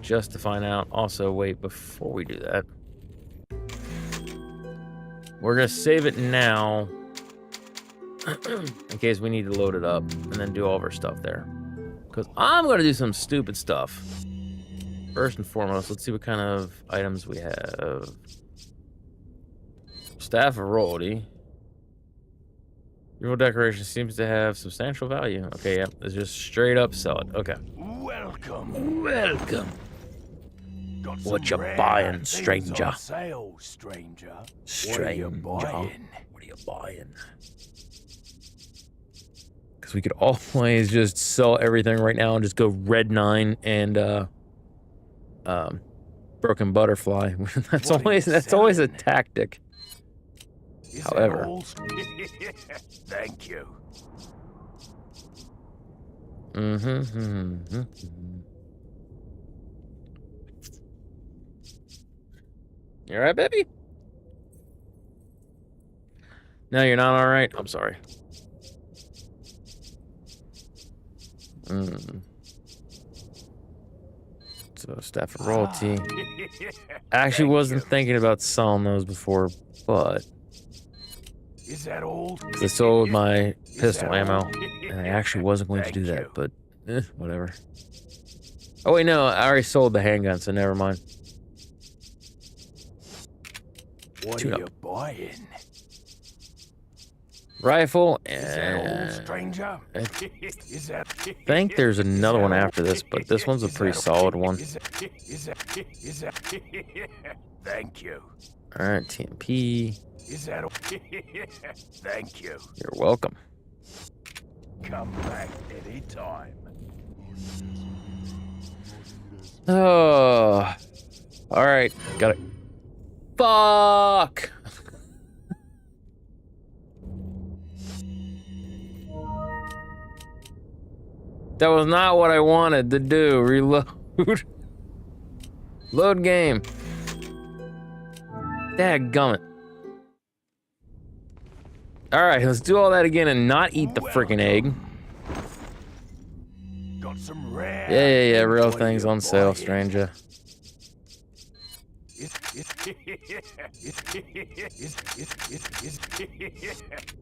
Just to find out. Also, wait, before we do that, we're gonna save it now in case we need to load it up and then do all of our stuff there. Because I'm gonna do some stupid stuff. First and foremost, let's see what kind of items we have. Staff of Royalty. Your decoration seems to have substantial value. Okay, yeah, let's just straight up sell it. Okay. Welcome. Welcome. Got What some you rare buying, things stranger? on sale, stranger. Stranger. What are you buying? What are you buying? Because we could always just sell everything right now and just go Red 9 and Broken Butterfly. that's always a tactic. Is However. it all? Thank you. You alright, baby? No, you're not alright? I'm sorry. So staff of royalty. I actually wasn't thinking about selling those before, but Is that all? I sold my pistol ammo, and I actually wasn't going to do that, but whatever. Oh wait, no, I already sold the handgun, so never mind. What are you buying? Rifle Is that all, and stranger? Is that? I think there's another one after this, but this one's a pretty solid one. Is that? Thank you. All right, TMP. Is that? Thank you. You're welcome. Come back anytime. Oh, all right, got it. Fuck. That was not what I wanted to do. Reload. Load game. Dadgummit. Alright, let's do all that again and not eat the freaking egg. Got some rare. Yeah, real things on sale, stranger.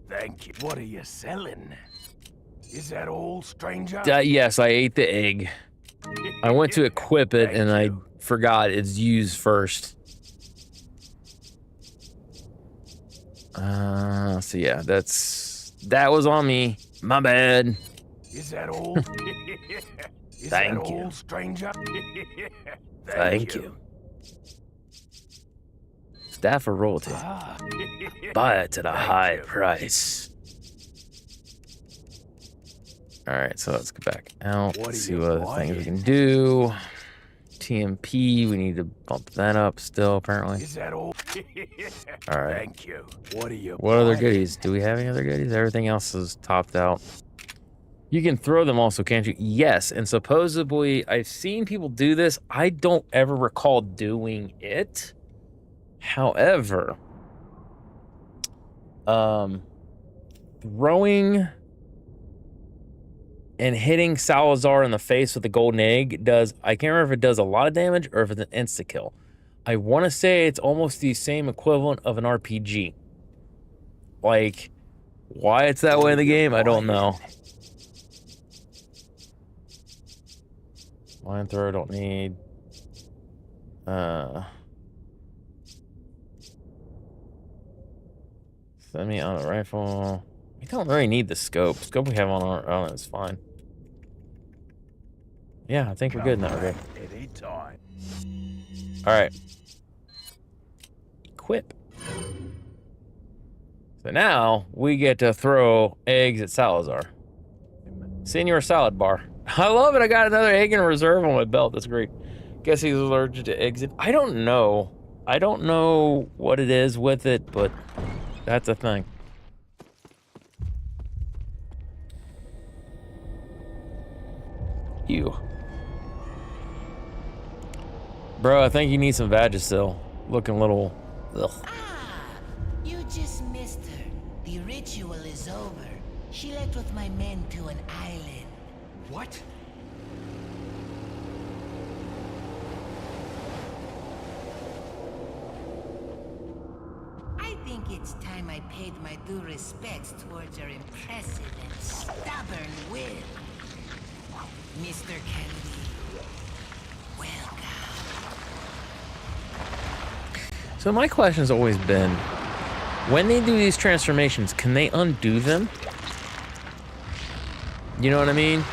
Thank you. What are you selling? Is that all, stranger? Yes, I ate the egg. I went to equip it and I forgot it's used first. So yeah, that was on me. My bad. Is that all? Thank you. All, stranger? Thank you. Staff of royalty. Buy it at a high price. Alright, so let's go back out. Let's see what other things we can do. TMP, we need to bump that up still, apparently. Is that all? Alright. Thank you. What other goodies? Do we have any other goodies? Everything else is topped out. You can throw them also, can't you? Yes, and supposedly, I've seen people do this. I don't ever recall doing it. However, throwing and hitting Salazar in the face with the golden egg does, I can't remember if it does a lot of damage or if it's an insta-kill. I want to say it's almost the same equivalent of an RPG. Like, why it's that way in the game, I don't know. Line thrower, don't need. Semi-auto rifle. We don't really need the scope. Scope we have on our own is fine. Yeah, I think we're good in that regard. Alright. Equip. So now, we get to throw eggs at Salazar. Senior salad bar. I love it, I got another egg in reserve on my belt, that's great. Guess he's allergic to eggs. I don't know. I don't know what it is with it, but that's a thing. You. Bro, I think you need some Vagisil. Looking a little... Ugh. Ah, you just missed her. The ritual is over. She left with my men to an island. What? I think it's time I paid my due respects towards your impressive and stubborn will. Mr. Kennedy, welcome. So my question has always been, when they do these transformations, can they undo them? You know what I mean?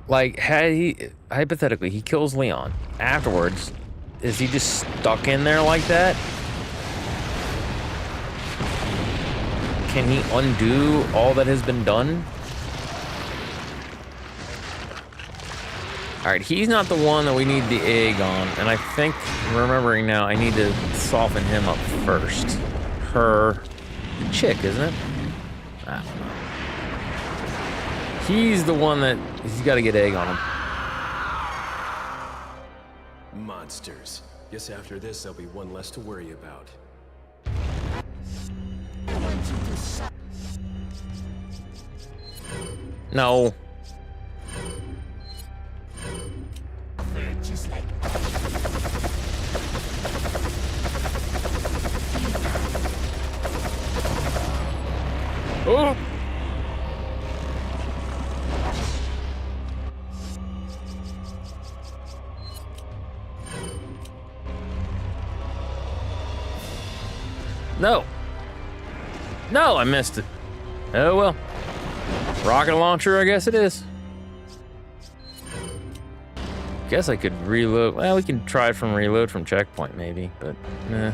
Like, had he, hypothetically, he kills Leon. Afterwards, is he just stuck in there like that? Can he undo all that has been done? Alright, he's not the one that we need the egg on, and I think, remembering now, I need to soften him up first. Her chick, isn't it? I don't know. He's the one that, he's got to get egg on him. Monsters. Guess after this, there'll be one less to worry about. No. Just like Oh! No. No, I missed it. Oh well. Rocket launcher, I guess it is. Guess I could reload. Well, we can try it from reload from checkpoint maybe, but nah.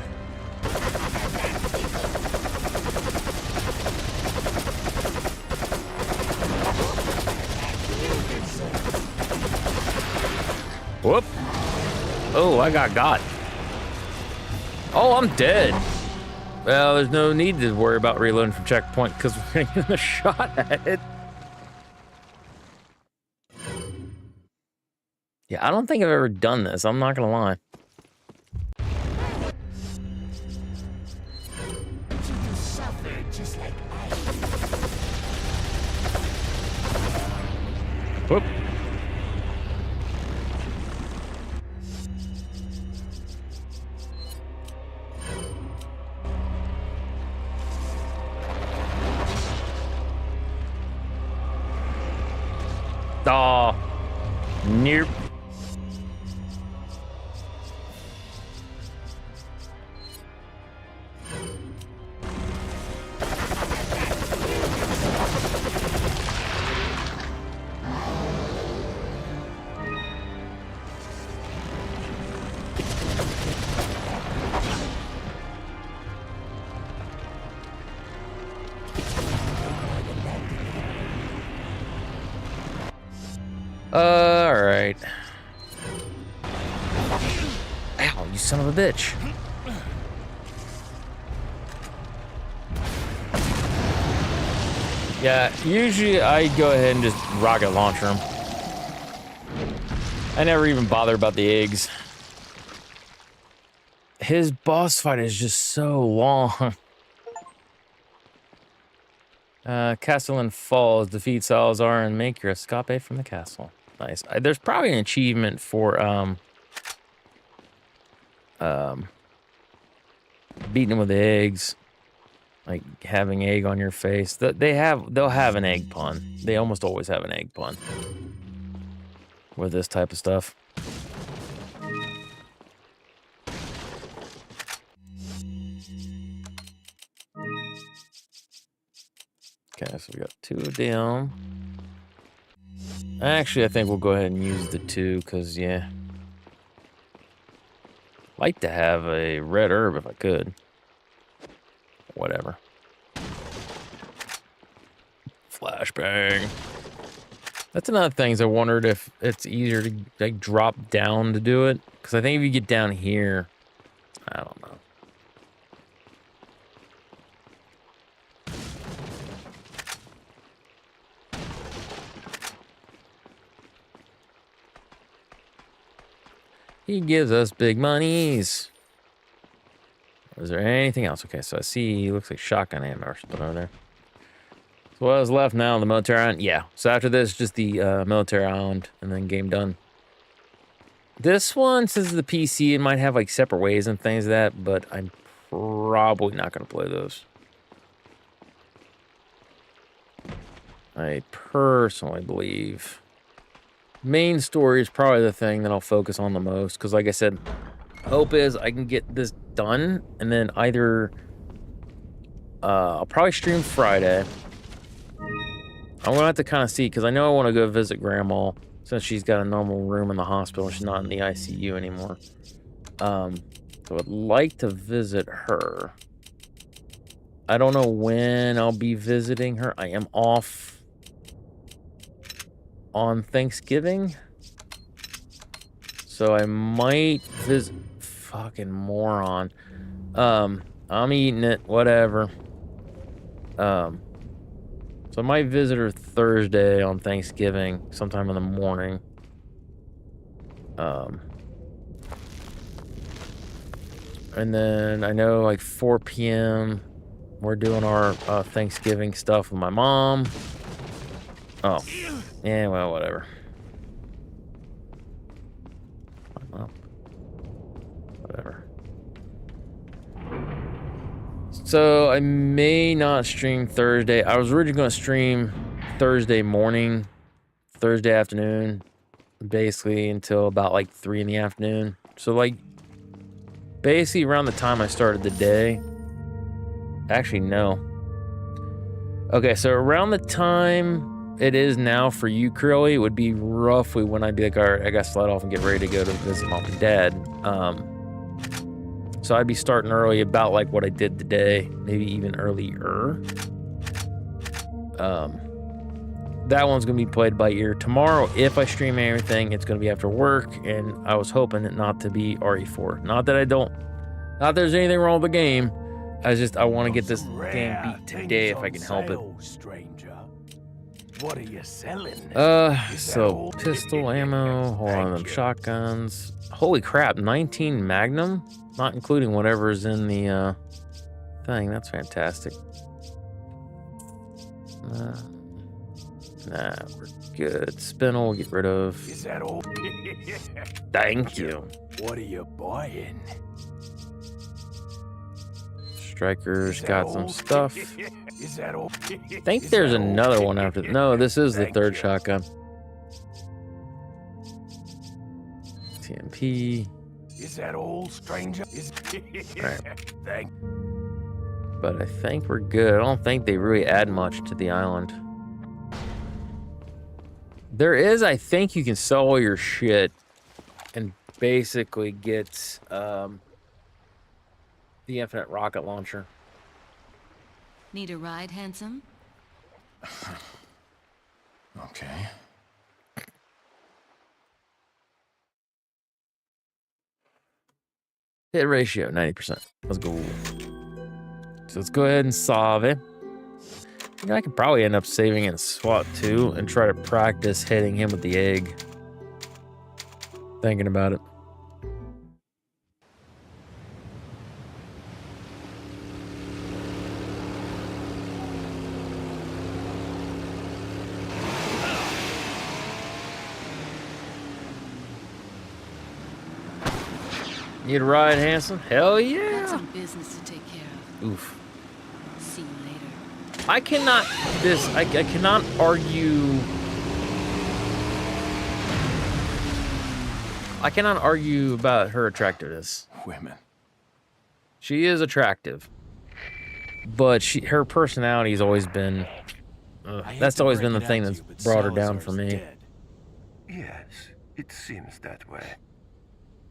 Whoop. Oh, I got. Oh, I'm dead. Well, there's no need to worry about reloading from checkpoint because we're gonna get a shot at it. Yeah, I don't think I've ever done this. I'm not gonna lie. you suffer just like I. Whoop. Aw. Nope. All right. Ow, you son of a bitch. Yeah, usually I go ahead and just rocket launcher them. I never even bother about the eggs. His boss fight is just so long. Castellan Falls, defeat Salazar and make your escape from the castle. Nice. There's probably an achievement for beating him with the eggs, like having egg on your face. They'll have an egg pun. They almost always have an egg pun with this type of stuff. Okay, so we got 2 down. Actually, I think we'll go ahead and use the 2, because, yeah. Like to have a red herb if I could. Whatever. Flashbang. That's another thing, is I wondered if it's easier to, like, drop down to do it. Because I think if you get down here, I don't know. He gives us big monies. Is there anything else? Okay, so I see, looks like shotgun ammo or something over there. So what is left now? The military island? Yeah. So after this, just the military island, and then game done. This one, since it's the PC, it might have like separate ways and things like that, but I'm probably not going to play those. I personally believe main story is probably the thing that I'll focus on the most, because like I said, hope is I can get this done, and then either I'll probably stream Friday. I'm gonna have to kind of see, because I know I want to go visit Grandma since she's got a normal room in the hospital. She's not in the ICU anymore. So I'd like to visit her. I don't know when I'll be visiting her. I am off on Thanksgiving, so I might visit. Fucking moron. I'm eating it, whatever. So I might visit her Thursday on Thanksgiving, sometime in the morning. And then I know like 4 p.m. we're doing our Thanksgiving stuff with my mom. Oh. Yeah, well, whatever. Well, whatever. So, I may not stream Thursday. I was originally going to stream Thursday morning, Thursday afternoon, basically until about like 3 in the afternoon. So, like, basically around the time I started the day. Actually, no. Okay, so around the time it is now for you, Curly, it would be roughly when I'd be like, all right, I got to slide off and get ready to go to visit mom and dad. So I'd be starting early, about like what I did today, maybe even earlier. That one's going to be played by ear. Tomorrow, if I stream everything, it's going to be after work, and I was hoping it not to be RE4. Not that there's anything wrong with the game. I want to get this game beat today if I can help it. Stranger. What are you selling? So pistol ammo, hold on, them shotguns. Holy crap, 19 Magnum? Not including whatever's in the thing. That's fantastic. Nah, we're good. Spinel, we'll get rid of. Is that all? Thank you. What are you buying? Striker's got some stuff. Is that all? I think there's another one after. No, this is the third shotgun. TMP. Is that all, stranger? Right. Thank. But I think we're good. I don't think they really add much to the island. There is, I think you can sell all your shit and basically get the infinite rocket launcher. Need a ride, handsome? Okay. Hit ratio, 90%. Let's go. So let's go ahead and solve it. You know, I could probably end up saving it in SWAT 2 and try to practice hitting him with the egg. Thinking about it. Need a ride, handsome? Hell Got yeah! some business to take care of. Oof. See you later. I cannot argue. I cannot argue about her attractiveness. Women. She is attractive, but her personality has always been. That's always been the thing that's brought her down for me. Yes, it seems that way.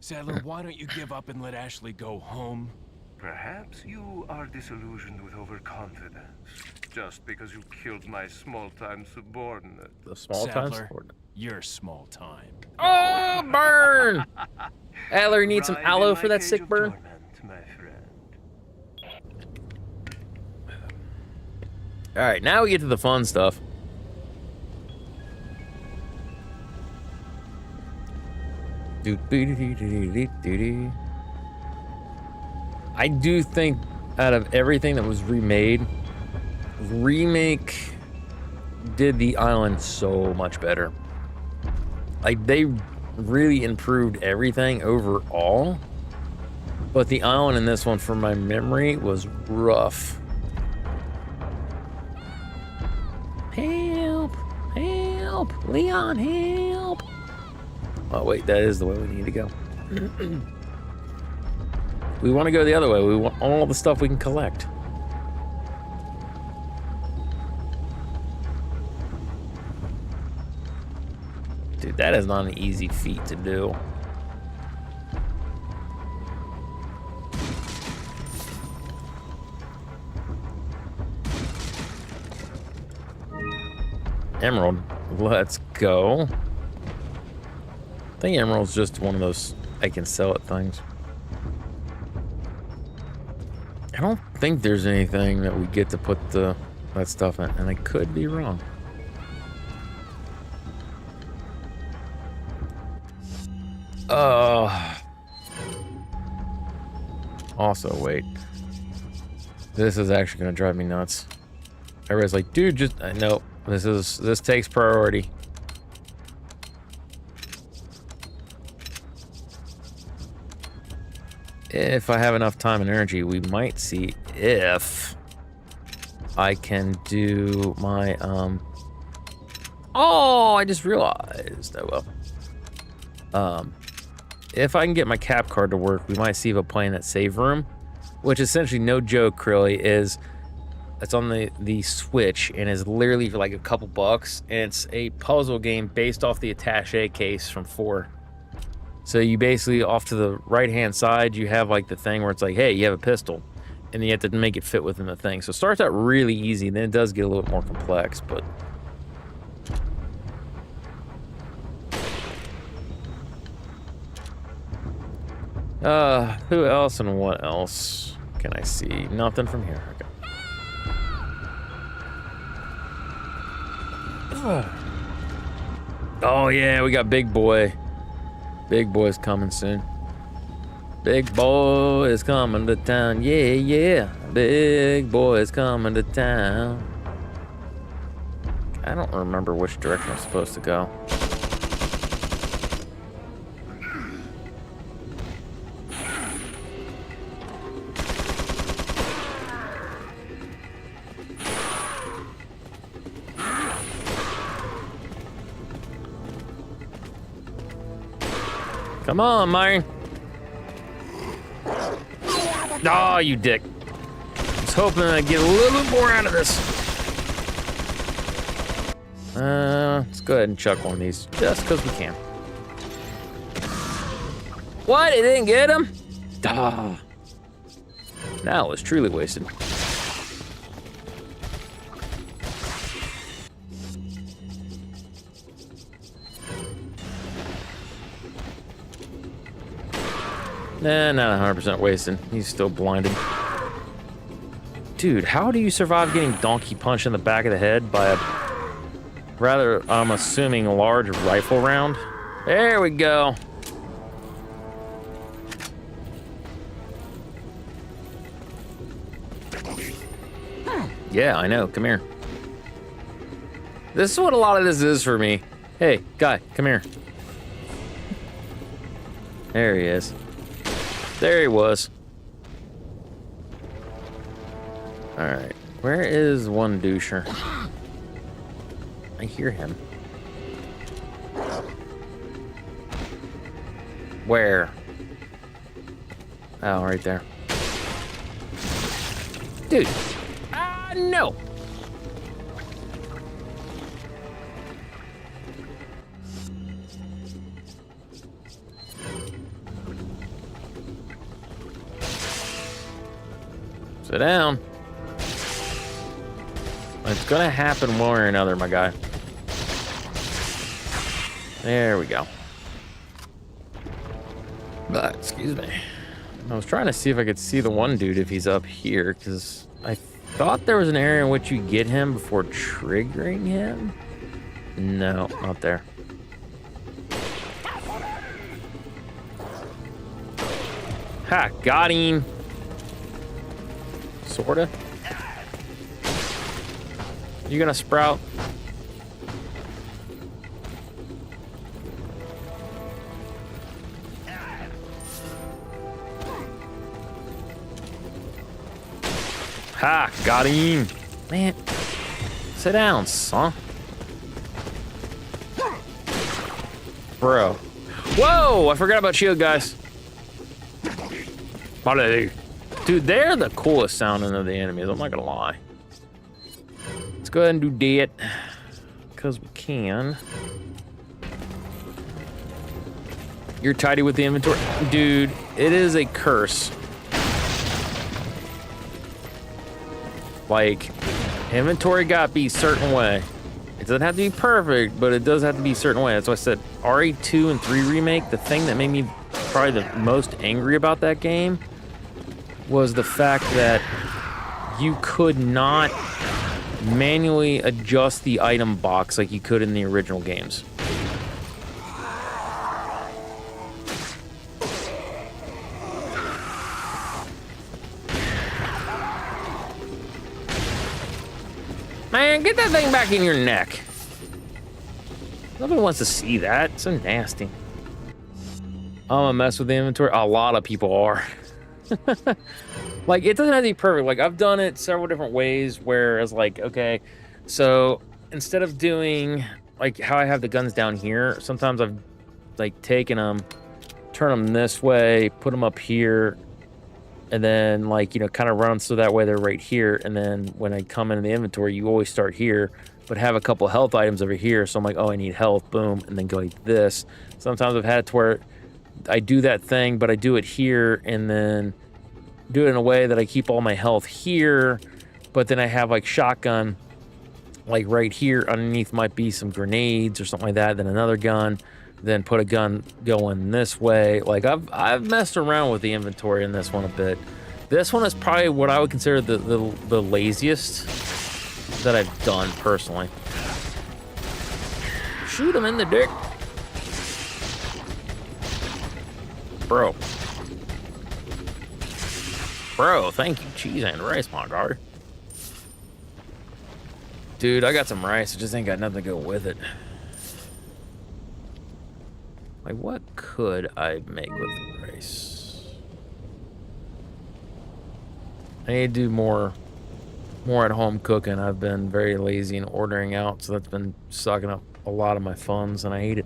Sadler, why don't you give up and let Ashley go home? Perhaps you are disillusioned with overconfidence, just because you killed my small-time subordinate. The small time Sadler, support. you're small time. Oh, burn! Adler, you need some Ride aloe in for my that cage sick of burn? torment, my friend. All right, now we get to the fun stuff. I do think out of everything that was remade, Remake did the island so much better. Like, they really improved everything overall, but the island in this one, from my memory, was rough. Help! Help! Leon, help! Oh, wait, that is the way we need to go. We want to go the other way. We want all the stuff we can collect. Dude, that is not an easy feat to do. Emerald, let's go. I think Emerald's just one of those I can sell it things. I don't think there's anything that we get to put that stuff in, and I could be wrong. Also, wait. This is actually gonna drive me nuts. Everybody's like, dude, just no. This takes priority. If I have enough time and energy, we might see if I can do my oh, I just realized I will. If I can get my cap card to work, we might see if I'm playing that save room, which essentially, no joke, really, is it's on the Switch and is literally for like a couple bucks, and it's a puzzle game based off the attaché case from 4. So you basically, off to the right-hand side, you have like the thing where it's like, hey, you have a pistol, and you have to make it fit within the thing. So it starts out really easy, then it does get a little bit more complex, but... who else and what else can I see? Nothing from here. Okay. Oh yeah, we got Big Boy. Big Boy's coming soon. Big Boy is coming to town. Yeah, yeah. Big Boy is coming to town. I don't remember which direction I'm supposed to go. Come on, Myron. Oh, you dick. I was hoping I'd get a little bit more out of this. Let's go ahead and chuck one of these, just because we can. What? It didn't get him? Ah. Now it was truly wasted. Nah, not 100% wasted. He's still blinded. Dude, how do you survive getting donkey punched in the back of the head by a rather, I'm assuming, large rifle round? There we go. Yeah, I know. Come here. This is what a lot of this is for me. Hey, guy, come here. There he is. There he was. Alright. Where is one doucher? I hear him. Where? Oh, right there. Dude. No. Sit down. It's gonna happen one way or another, my guy. There we go. But, excuse me. I was trying to see if I could see the one dude if he's up here, because I thought there was an area in which you get him before triggering him. No, not there. Ha, got him. Sorta. You gonna sprout? Ha! Got him! Man, sit down, son. Bro. Whoa! I forgot about shield, guys. Dude, they're the coolest sounding of the enemies, I'm not gonna lie. Let's go ahead and do that. Because we can. You're tidy with the inventory. Dude, it is a curse. Like, inventory gotta be a certain way. It doesn't have to be perfect, but it does have to be a certain way. That's why I said RE2 and 3 remake, the thing that made me probably the most angry about that game was the fact that you could not manually adjust the item box like you could in the original games. Man, get that thing back in your neck. Nobody wants to see that. It's so nasty. I'm gonna mess with the inventory. A lot of people are. Like, it doesn't have to be perfect. Like, I've done it several different ways where it's like, okay, so instead of doing like how I have the guns down here, sometimes I've like taken them, turn them this way, put them up here, and then like, you know, kind of run them so that way they're right here. And then when I come into the inventory, you always start here, but have a couple health items over here. So I'm like, oh, I need health, boom, and then go like this. Sometimes I've had it to where I do that thing, but I do it here and then do it in a way that I keep all my health here, but then I have like shotgun like right here. Underneath might be some grenades or something like that, then another gun, then put a gun going this way. Like I've messed around with the inventory in this one a bit. This one is probably what I would consider the laziest that I've done personally. Shoot him in the dick. Bro. Bro, thank you. Cheese and rice, my guy. Dude, I got some rice. I just ain't got nothing to go with it. Like, what could I make with the rice? I need to do more at-home cooking. I've been very lazy in ordering out, so that's been sucking up a lot of my funds, and I hate it.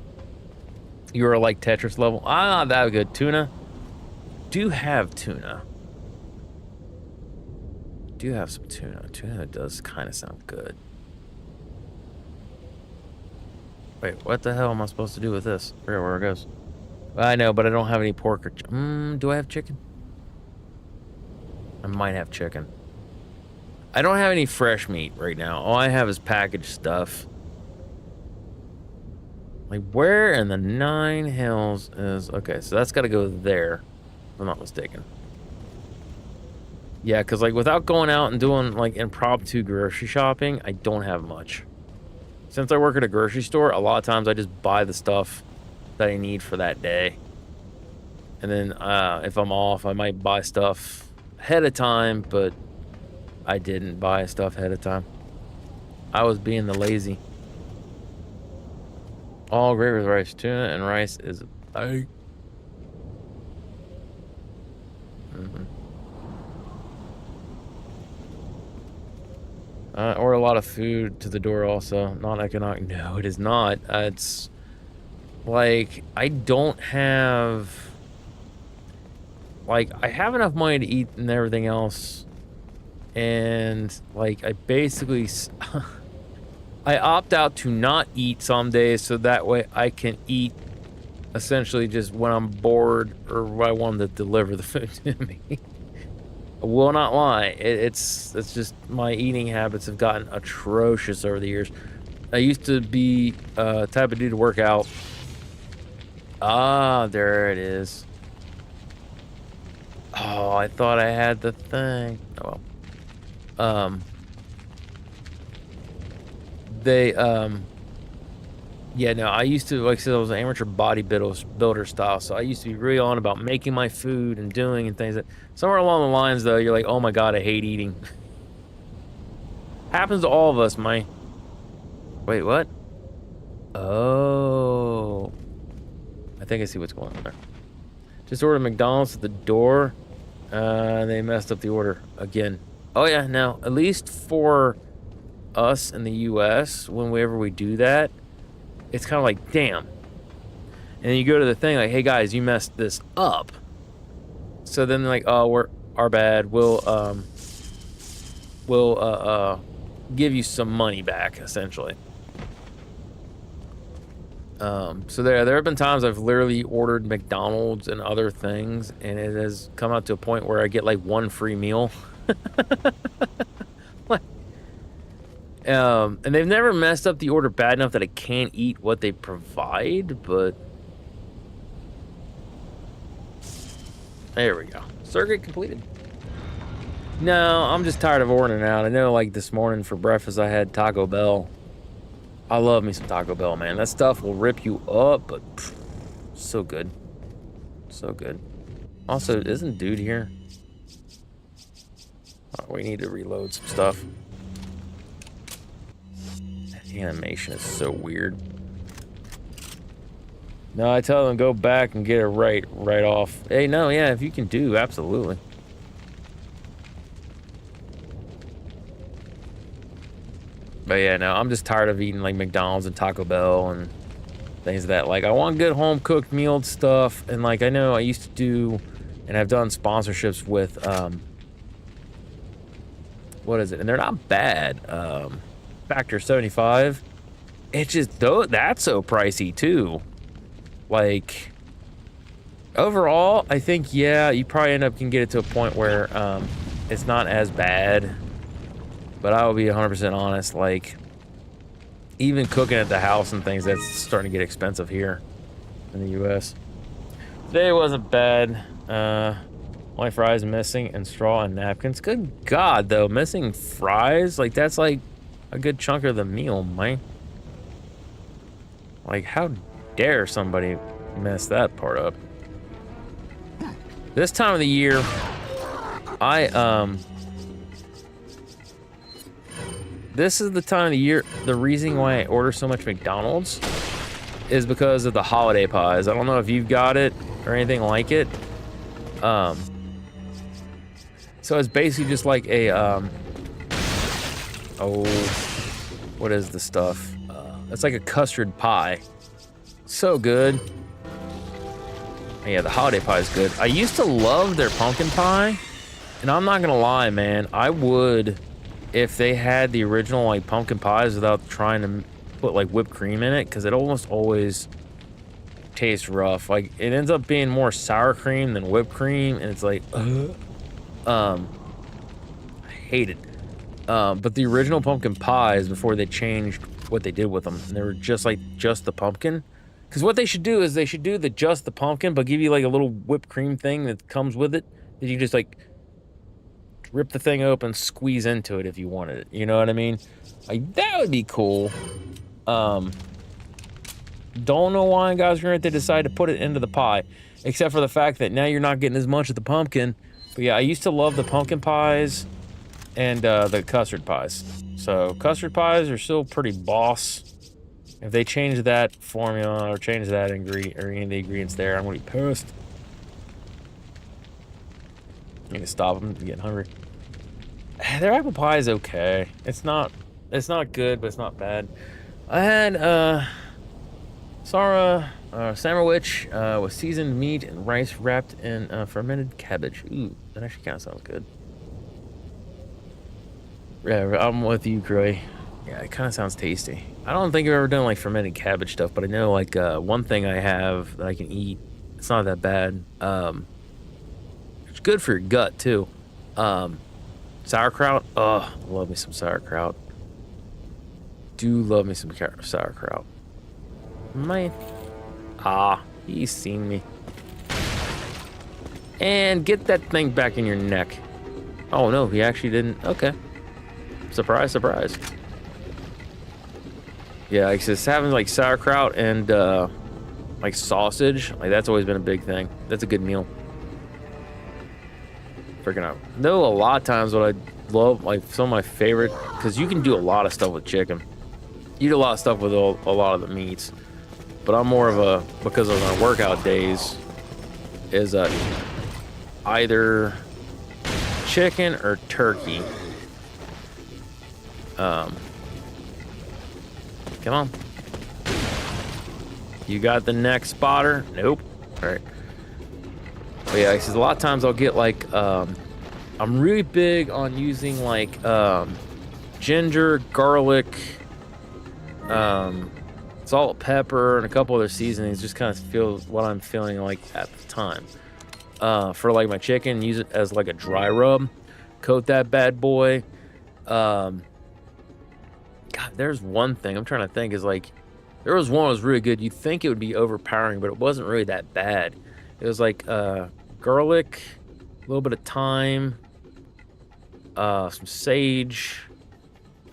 You are like Tetris level. Ah, that good. Tuna. Do have tuna. Do have some tuna. Tuna does kind of sound good. Wait, what the hell am I supposed to do with this? I forget where it goes. I know, but I don't have any pork or do I have chicken? I might have chicken. I don't have any fresh meat right now. All I have is packaged stuff. Like, where in the nine hills is... Okay, so that's got to go there, if I'm not mistaken. Yeah, because, like, without going out and doing, like, impromptu grocery shopping, I don't have much. Since I work at a grocery store, a lot of times I just buy the stuff that I need for that day. And then, if I'm off, I might buy stuff ahead of time, but I didn't buy stuff ahead of time. I was being the lazy. All great with rice. Tuna and rice is a... Or a lot of food to the door also. Not economic. No, it is not. It's like, I don't have... Like, I have enough money to eat and everything else. And, like, I basically... I opt out to not eat some days so that way I can eat essentially just when I'm bored or when I want them to deliver the food to me. I will not lie. It's just my eating habits have gotten atrocious over the years. I used to be type of dude to work out. Ah, there it is. Oh, I thought I had the thing. Oh well. Yeah, no, I used to, like I said, I was an amateur bodybuilder style, so I used to be really on about making my food and doing and things that, somewhere along the lines, though, you're like, oh my god, I hate eating. Happens to all of us, man. Wait, what? Oh. I think I see what's going on there. Just ordered McDonald's at the door. They messed up the order again. Oh yeah, now, at least for us in the US, whenever we do that, it's kind of like, damn. And then you go to the thing like, hey guys, you messed this up. So then they're like, oh, our bad. We'll give you some money back, essentially. So there have been times I've literally ordered McDonald's and other things, and it has come out to a point where I get like one free meal. And they've never messed up the order bad enough that I can't eat what they provide, but there we go. Circuit completed. No, I'm just tired of ordering out. I know, like this morning for breakfast I had Taco Bell. I love me some Taco Bell, man. That stuff will rip you up, but so good. So good. Also, isn't dude here? Oh, we need to reload some stuff. The animation is so weird. No, I tell them go back and get it right off. Hey, no, yeah, if you can do, absolutely. But yeah, no, I'm just tired of eating like McDonald's and Taco Bell and things of that. Like, I want good home cooked meal stuff. And like, I know I used to do, and I've done sponsorships with, what is it? And they're not bad. Factor 75. It's just, though, that's so pricey too. Like, overall, I think, yeah, you probably can get it to a point where it's not as bad. But I will be 100% honest, like, even cooking at the house and things, that's starting to get expensive here in the U.S. Today wasn't bad. Only fries missing and straw and napkins. Good God, though, missing fries? Like, that's like a good chunk of the meal, man. Like, how dare somebody mess that part up? This time of the year, this is the time of the year, the reason why I order so much McDonald's is because of the holiday pies. I don't know if you've got it or anything like it. So it's basically just like a, what is the stuff? It's like a custard pie. So good. Yeah, the holiday pie is good. I used to love their pumpkin pie, and I'm not gonna lie, man. I would, if they had the original like pumpkin pies without trying to put like whipped cream in it, because it almost always tastes rough. Like, it ends up being more sour cream than whipped cream, and it's like, I hate it. But the original pumpkin pies, before they changed what they did with them, and they were just the pumpkin. Because what they should do is they should do just the pumpkin, but give you like a little whipped cream thing that comes with it that you just like rip the thing open, squeeze into it if you wanted it. You know what I mean? Like, that would be cool. Don't know why guys they decide to put it into the pie, except for the fact that now you're not getting as much of the pumpkin. But yeah, I used to love the pumpkin pies and the custard pies. So custard pies are still pretty boss. If they change that formula or change that ingredient or any of the ingredients there, I'm gonna be pissed. I need to stop them from getting hungry. Their apple pie is okay. It's not good, but it's not bad. I had sandwich with seasoned meat and rice wrapped in fermented cabbage. Ooh, that actually kind of sounds good. Yeah, I'm with you, Croy. Yeah, it kind of sounds tasty. I don't think I've ever done like fermented cabbage stuff, but I know like one thing I have that I can eat. It's not that bad. It's good for your gut too. Sauerkraut. Oh, love me some sauerkraut. Do love me some sauerkraut. Man. He's seen me. And get that thing back in your neck. Oh no, he actually didn't. Okay. Surprise, surprise. Yeah, like just having like sauerkraut and like sausage, like that's always been a big thing. That's a good meal. Freaking out. Though a lot of times what I love, like some of my favorite, because you can do a lot of stuff with chicken. You do a lot of stuff with a lot of the meats. But I'm more of a, because of my workout days, is either chicken or turkey. Come on. You got the neck spotter? Nope. All right. But yeah, because a lot of times I'll get like, I'm really big on using like ginger, garlic, salt, pepper, and a couple other seasonings. Just kind of feels what I'm feeling like at the time. For like my chicken, use it as like a dry rub. Coat that bad boy. God, there's one thing I'm trying to think is like, there was one that was really good. You'd think it would be overpowering, but it wasn't really that bad. It was like garlic, a little bit of thyme, some sage.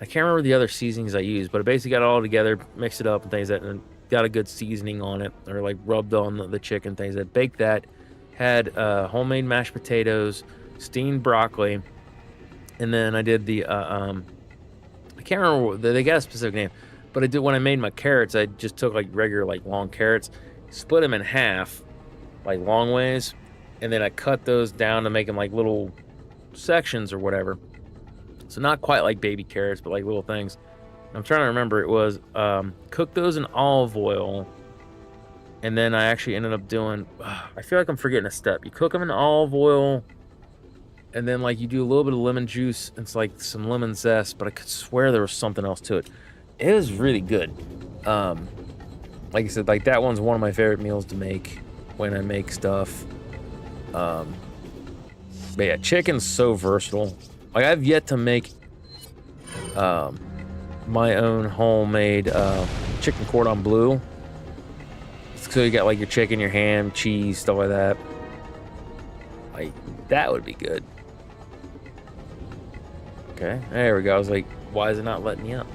I can't remember the other seasonings I used, but I basically got it all together, mixed it up and things like that, and got a good seasoning on it, or like rubbed on the chicken, things like that. Baked that, had homemade mashed potatoes, steamed broccoli, and then I did the I can't remember, they got a specific name. But I did when I made my carrots, I just took like regular like long carrots, split them in half, like long ways, and then I cut those down to make them like little sections or whatever. So not quite like baby carrots, but like little things. I'm trying to remember. It was cook those in olive oil, and then I actually ended up doing. I feel like I'm forgetting a step. You cook them in olive oil, and then like you do a little bit of lemon juice. It's like some lemon zest, but I could swear there was something else to it. It was really good. Like I said, like that one's one of my favorite meals to make when I make stuff. But yeah, chicken's so versatile. Like I've yet to make my own homemade chicken cordon bleu. So you got like your chicken, your ham, cheese, stuff like that. Like that would be good. Okay, there we go. I was like, why is it not letting me up?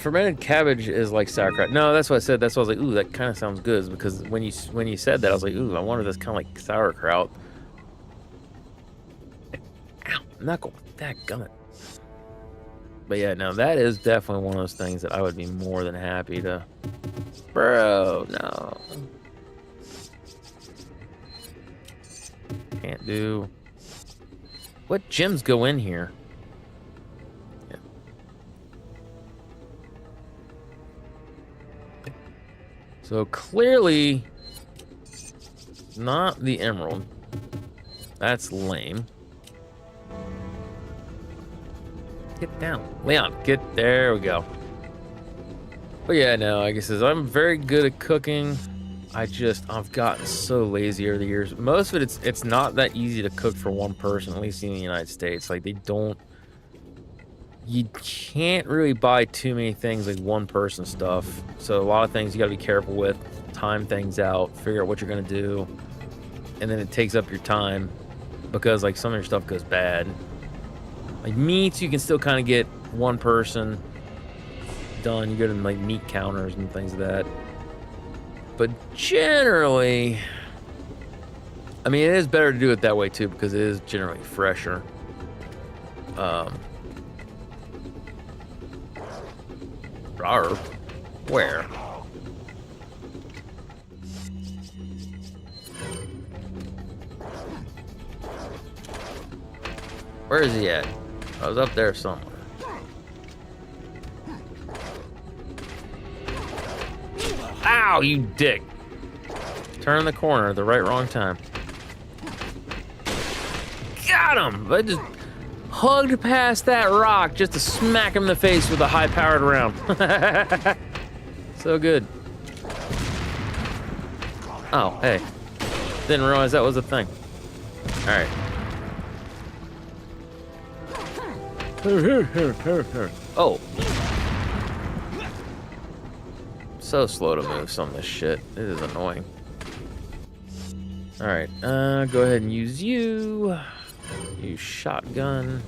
Fermented cabbage is like sauerkraut. No, that's what I said. That's why I was like, ooh, that kind of sounds good. Because when you said that, I was like, ooh, I wonder if that's kind of like sauerkraut. Ow, knuckle. Dadgummit. But yeah, no, that is definitely one of those things that I would be more than happy to. Bro, no. Can't do. What gems go in here? So clearly, not the emerald. That's lame. Get down. Leon, get there we go. But yeah, no, like I says, I'm very good at cooking. I've gotten so lazy over the years. Most of it, it's not that easy to cook for one person, at least in the United States. Like you can't really buy too many things like one person stuff. So a lot of things you gotta be careful with, time things out, figure out what you're gonna do. And then it takes up your time because like some of your stuff goes bad. Like meats, you can still kind of get one person done. You go to like meat counters and things like that. But generally, I mean, it is better to do it that way too because it is generally fresher. Where? Where is he at? I was up there somewhere. Ow, you dick. Turn the corner at the wrong time. Got him! I just hugged past that rock just to smack him in the face with a high-powered round. So good. Oh, hey. Didn't realize that was a thing. Alright. Oh. So slow to move some of this shit. It is annoying. Alright, go ahead and use you. Use shotgun.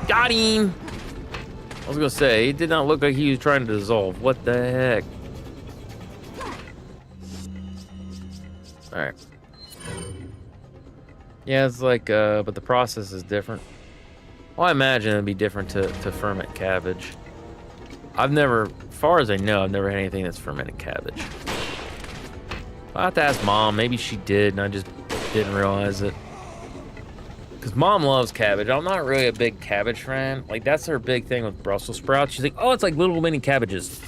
Got him! I was gonna say, he did not look like he was trying to dissolve. What the heck? Alright. Yeah, it's like, but the process is different. Well, I imagine it'd be different to ferment cabbage. I've never, as far as I know, I've never had anything that's fermented cabbage. I'll have to ask Mom. Maybe she did, and I just didn't realize it. Because Mom loves cabbage. I'm not really a big cabbage fan. Like, that's her big thing with Brussels sprouts. She's like, oh, it's like little mini cabbages.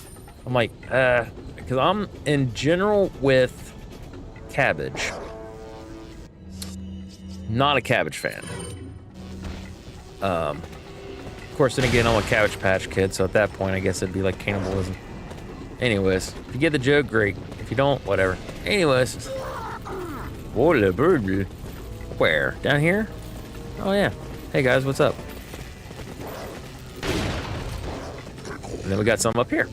I'm like, because I'm, in general, with cabbage, not a cabbage fan. Of course, then again, I'm a Cabbage Patch Kid, so at that point, I guess it'd be like cannibalism. Anyways, if you get the joke, great. If you don't, whatever. Anyways. What a bird. Where? Down here? Oh, yeah. Hey, guys, what's up? And then we got some up here.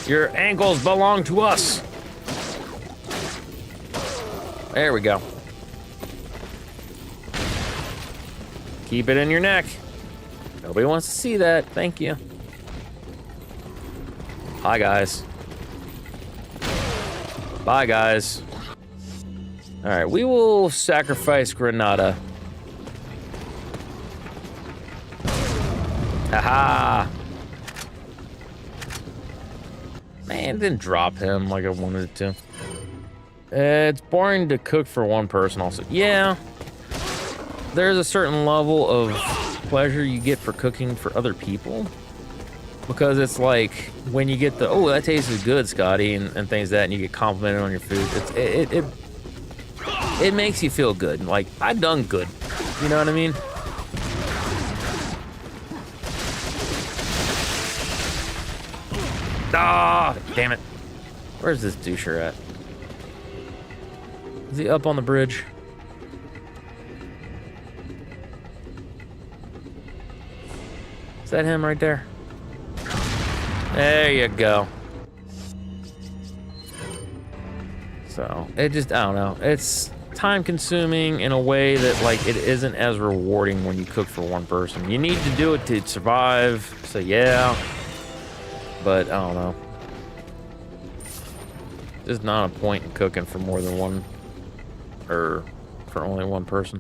Your ankles belong to us. There we go. Keep it in your neck. Nobody wants to see that. Thank you. Hi, guys. Bye, guys. All right, we will sacrifice Granada. Haha. Man, it didn't drop him like I wanted it to. It's boring to cook for one person also. Yeah. There's a certain level of pleasure you get for cooking for other people. Because it's like when you get the, oh, that tastes good, Scotty, and things like that, and you get complimented on your food. It makes you feel good. Like, I done good. You know what I mean? Ah, damn it. Where's this doucher at? Is he up on the bridge? Is that him right there? There you go. So, it just, I don't know. It's time consuming in a way that, like, it isn't as rewarding when you cook for one person. You need to do it to survive, so yeah. But, I don't know. There's not a point in cooking for more than one, or for only one person.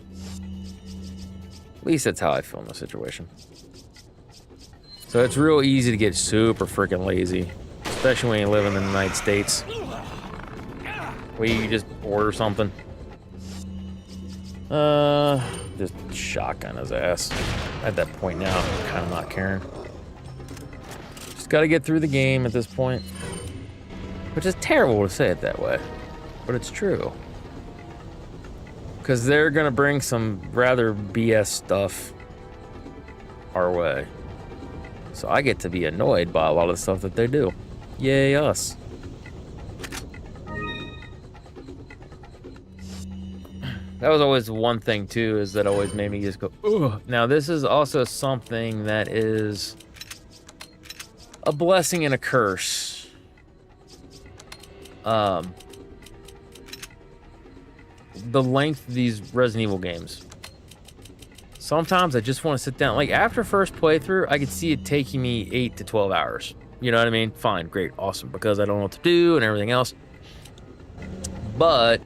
At least that's how I feel in this situation. So it's real easy to get super freaking lazy, especially when you live in the United States, where you just order something. Just shotgun his ass. At that point now, I'm kind of not caring. Just gotta get through the game at this point. Which is terrible to say it that way, but it's true. Because they're gonna bring some rather BS stuff our way. So I get to be annoyed by a lot of the stuff that they do. Yay us. That was always one thing too, is that always made me just go, ugh. Now this is also something that is a blessing and a curse. The length of these Resident Evil games. Sometimes I just want to sit down. Like, after first playthrough, I could see it taking me 8 to 12 hours. You know what I mean? Fine, great, awesome, because I don't know what to do and everything else. But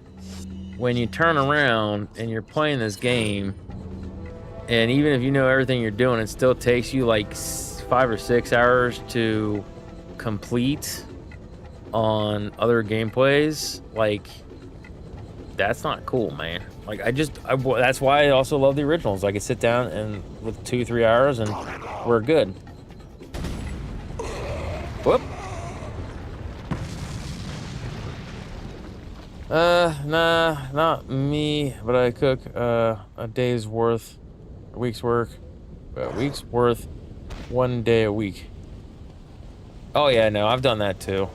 when you turn around and you're playing this game, and even if you know everything you're doing, it still takes you like 5 or 6 hours to complete on other gameplays, like, that's not cool, man. Like, that's why I also love the originals. I could sit down and with 2-3 hours and we're good. Whoop. Nah, not me, but I cook a day's worth, a week's work, a week's worth, 1 day a week. Oh yeah, no, I've done that too.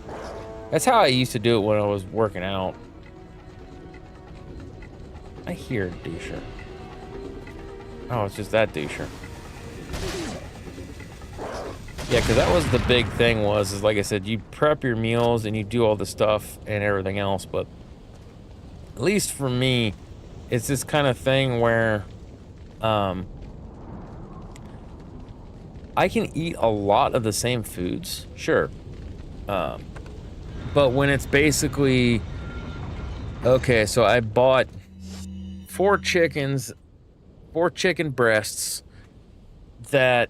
That's how I used to do it when I was working out. I hear doucher. Oh, it's just that doucher. Yeah, because that was the big thing is like I said, you prep your meals and you do all the stuff and everything else, but at least for me, it's this kind of thing where I can eat a lot of the same foods, sure. But when it's basically, okay, so I bought 4 chicken breasts that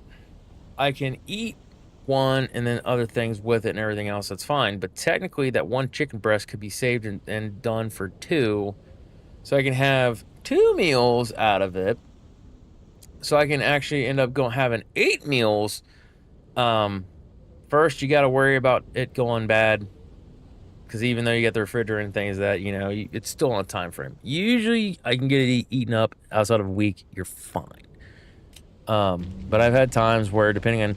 I can eat one and then other things with it and everything else, that's fine. But technically that 1 chicken breast could be saved and done for 2. So I can have 2 meals out of it. So I can actually end up having 8 meals. First, you got to worry about it going bad. Because even though you got the refrigerator and things that, you know, it's still on a time frame. Usually, I can get it eaten up outside of a week. You're fine. But I've had times where, depending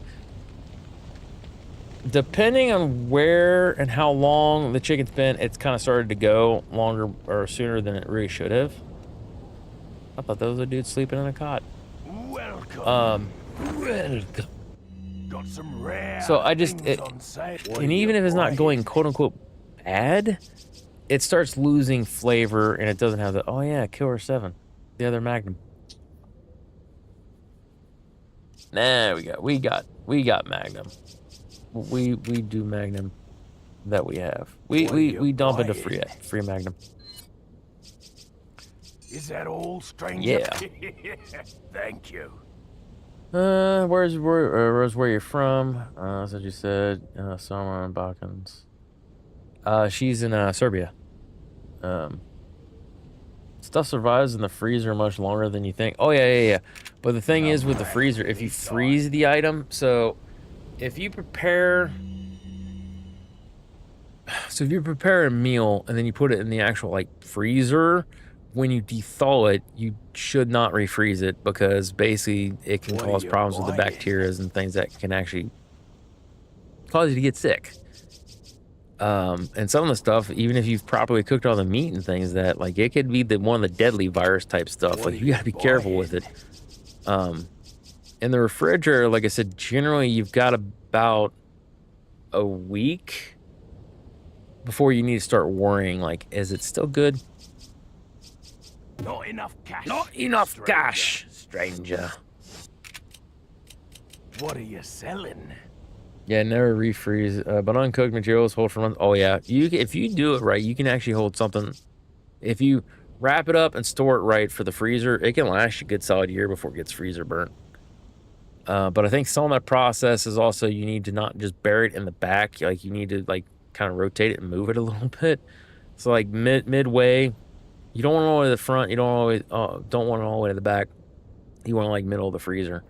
on where and how long the chicken's been, it's kind of started to go longer or sooner than it really should have. I thought that was a dude sleeping in a cot. Welcome. Got some rare So I just, things on sale. and even if it's not going quote unquote bad, it starts losing flavor and it doesn't have the, oh yeah, Killer 7, the other Magnum. Nah, we got Magnum. We do Magnum that we have. We dump into free Magnum. Is that all, stranger? Yeah. Thank you. Where's where you're from? That's what you said. Somewhere in Balkans. She's in Serbia. Stuff survives in the freezer much longer than you think. Oh yeah. But the thing is with the freezer, if you freeze the item, so if you prepare a meal and then you put it in the actual like freezer, when you thaw it, you should not refreeze it because basically it can cause problems with the bacteria and things that can actually cause you to get sick. And some of the stuff, even if you've properly cooked all the meat and things, that like it could be one of the deadly virus type stuff. Like you gotta be careful with it. In the refrigerator, like I said, generally you've got about a week before you need to start worrying. Like, is it still good? Not enough cash. Not enough cash, stranger. What are you selling? Yeah, never refreeze. But uncooked materials hold for months. Oh yeah, if you do it right, you can actually hold something. If you wrap it up and store it right for the freezer, it can last you a good solid year before it gets freezer burnt. But I think some of that process is also you need to not just bury it in the back. Like you need to like kind of rotate it and move it a little bit. So like midway, you don't want it all the way to the front. You don't want it all the way to the back. You want it like middle of the freezer.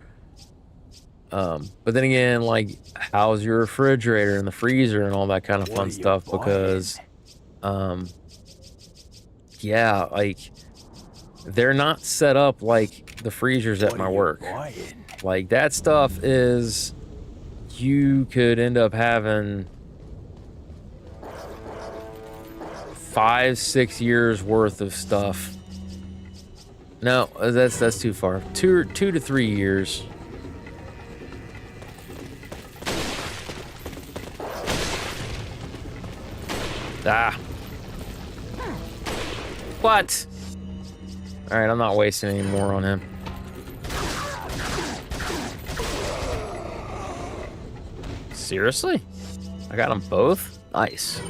But then again, like, how's your refrigerator and the freezer and all that kind of fun stuff? Because, yeah, like, they're not set up like the freezers at my work. Like, that stuff is, you could end up having 5-6 years worth of stuff. No, that's too far. 2 to 3 years. Ah. What? Alright, I'm not wasting any more on him. Seriously? I got them both? Nice.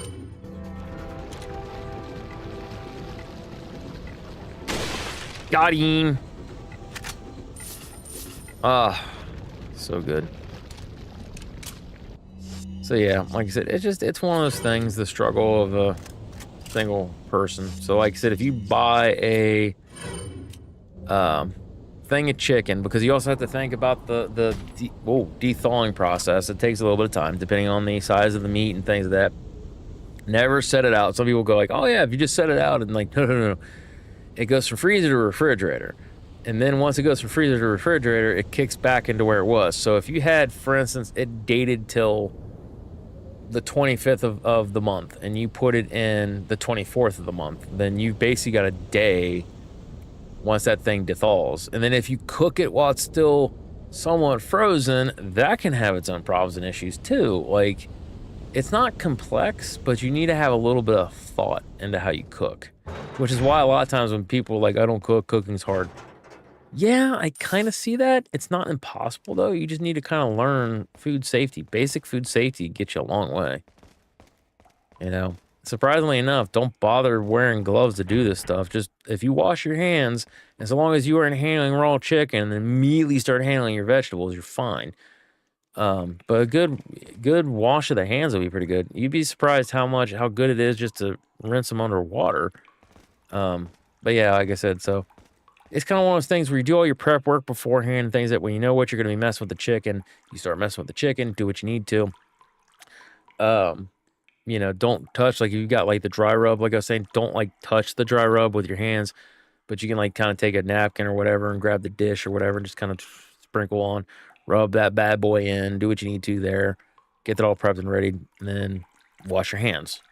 Got him. Ah, so good. So yeah, like I said, it's one of those things, the struggle of a single person. So like I said, if you buy a thing of chicken, because you also have to think about the de-thawing process. It takes a little bit of time, depending on the size of the meat and things like that. Never set it out. Some people go like, oh yeah, if you just set it out, and like, no. It goes from freezer to refrigerator. And then once it goes from freezer to refrigerator, it kicks back into where it was. So if you had, for instance, it dated till the 25th of the month, and you put it in the 24th of the month, then you've basically got a day once that thing dethaws. And then if you cook it while it's still somewhat frozen, that can have its own problems and issues too. Like, it's not complex, but you need to have a little bit of thought into how you cook, which is why a lot of times when people are like, I don't cook, cooking's hard. Yeah, I kind of see that. It's not impossible, though. You just need to kind of learn food safety. Basic food safety gets you a long way. You know, surprisingly enough, don't bother wearing gloves to do this stuff. Just if you wash your hands, and so long as you aren't handling raw chicken and immediately start handling your vegetables, you're fine. But a good wash of the hands will be pretty good. You'd be surprised how good it is just to rinse them under water. But yeah, like I said, so it's kind of one of those things where you do all your prep work beforehand and things that when you know what you're going to be messing with the chicken, you start messing with the chicken, do what you need to. You know, don't touch, like if you got like the dry rub, like I was saying, don't like touch the dry rub with your hands, but you can like kind of take a napkin or whatever and grab the dish or whatever and just kind of sprinkle on, rub that bad boy in, do what you need to there, get that all prepped and ready, and then wash your hands.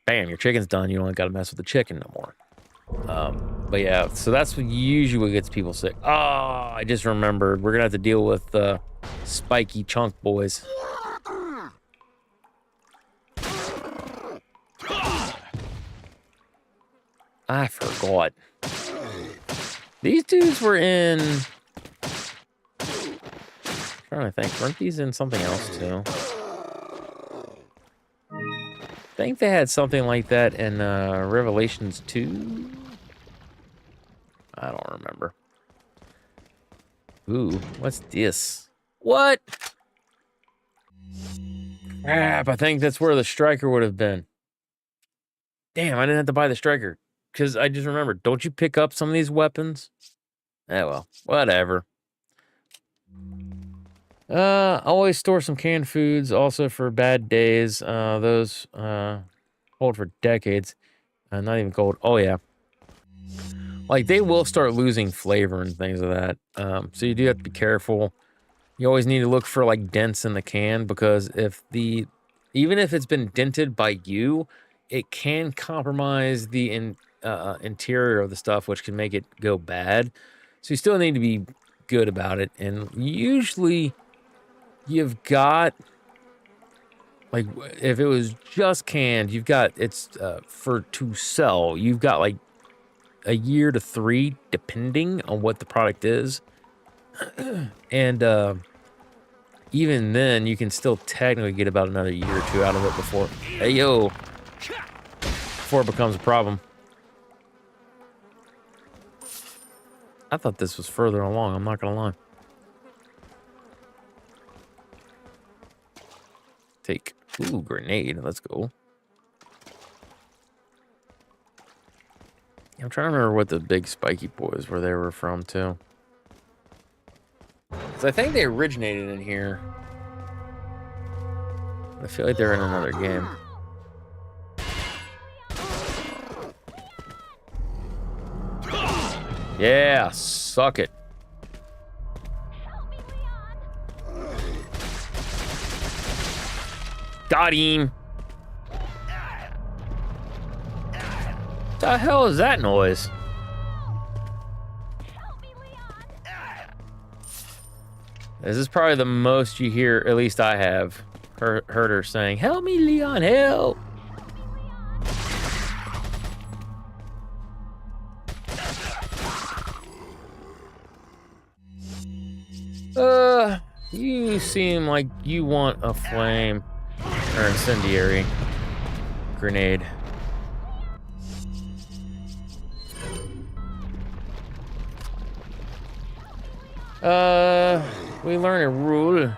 Bam, your chicken's done. You don't got to mess with the chicken no more. But yeah, so that's what usually gets people sick. Oh, I just remembered. We're going to have to deal with spiky chunk boys. I forgot. These dudes were in... I'm trying to think. Weren't these in something else too? I think they had something like that in Revelations 2. Ooh, what's this? What? Crap, I think that's where the striker would have been. Damn, I didn't have to buy the striker. Because I just remembered, don't you pick up some of these weapons? Eh, well, whatever. Always store some canned foods also for bad days. Those hold for decades. Not even cold. Oh, yeah. Like, they will start losing flavor and things of that. So you do have to be careful. You always need to look for, like, dents in the can, because even if it's been dented by you, it can compromise the interior of the stuff, which can make it go bad. So you still need to be good about it. And usually you've got, like, if it was just canned, you've got, it's for to sell, you've got like a year to 3, depending on what the product is. And even then, you can still technically get about another year or 2 out of it before, before it becomes a problem. I thought this was further along, I'm not gonna lie. Take, ooh, grenade, let's go. I'm trying to remember what the big spiky boys, where they were from, too. Because I think they originated in here. I feel like they're in another game. Yeah, suck it. Got him. What the hell is that noise? This is probably the most you hear, at least I have, heard her saying, "Help me, Leon, help!" You seem like you want a flame or incendiary grenade. We learn a rule.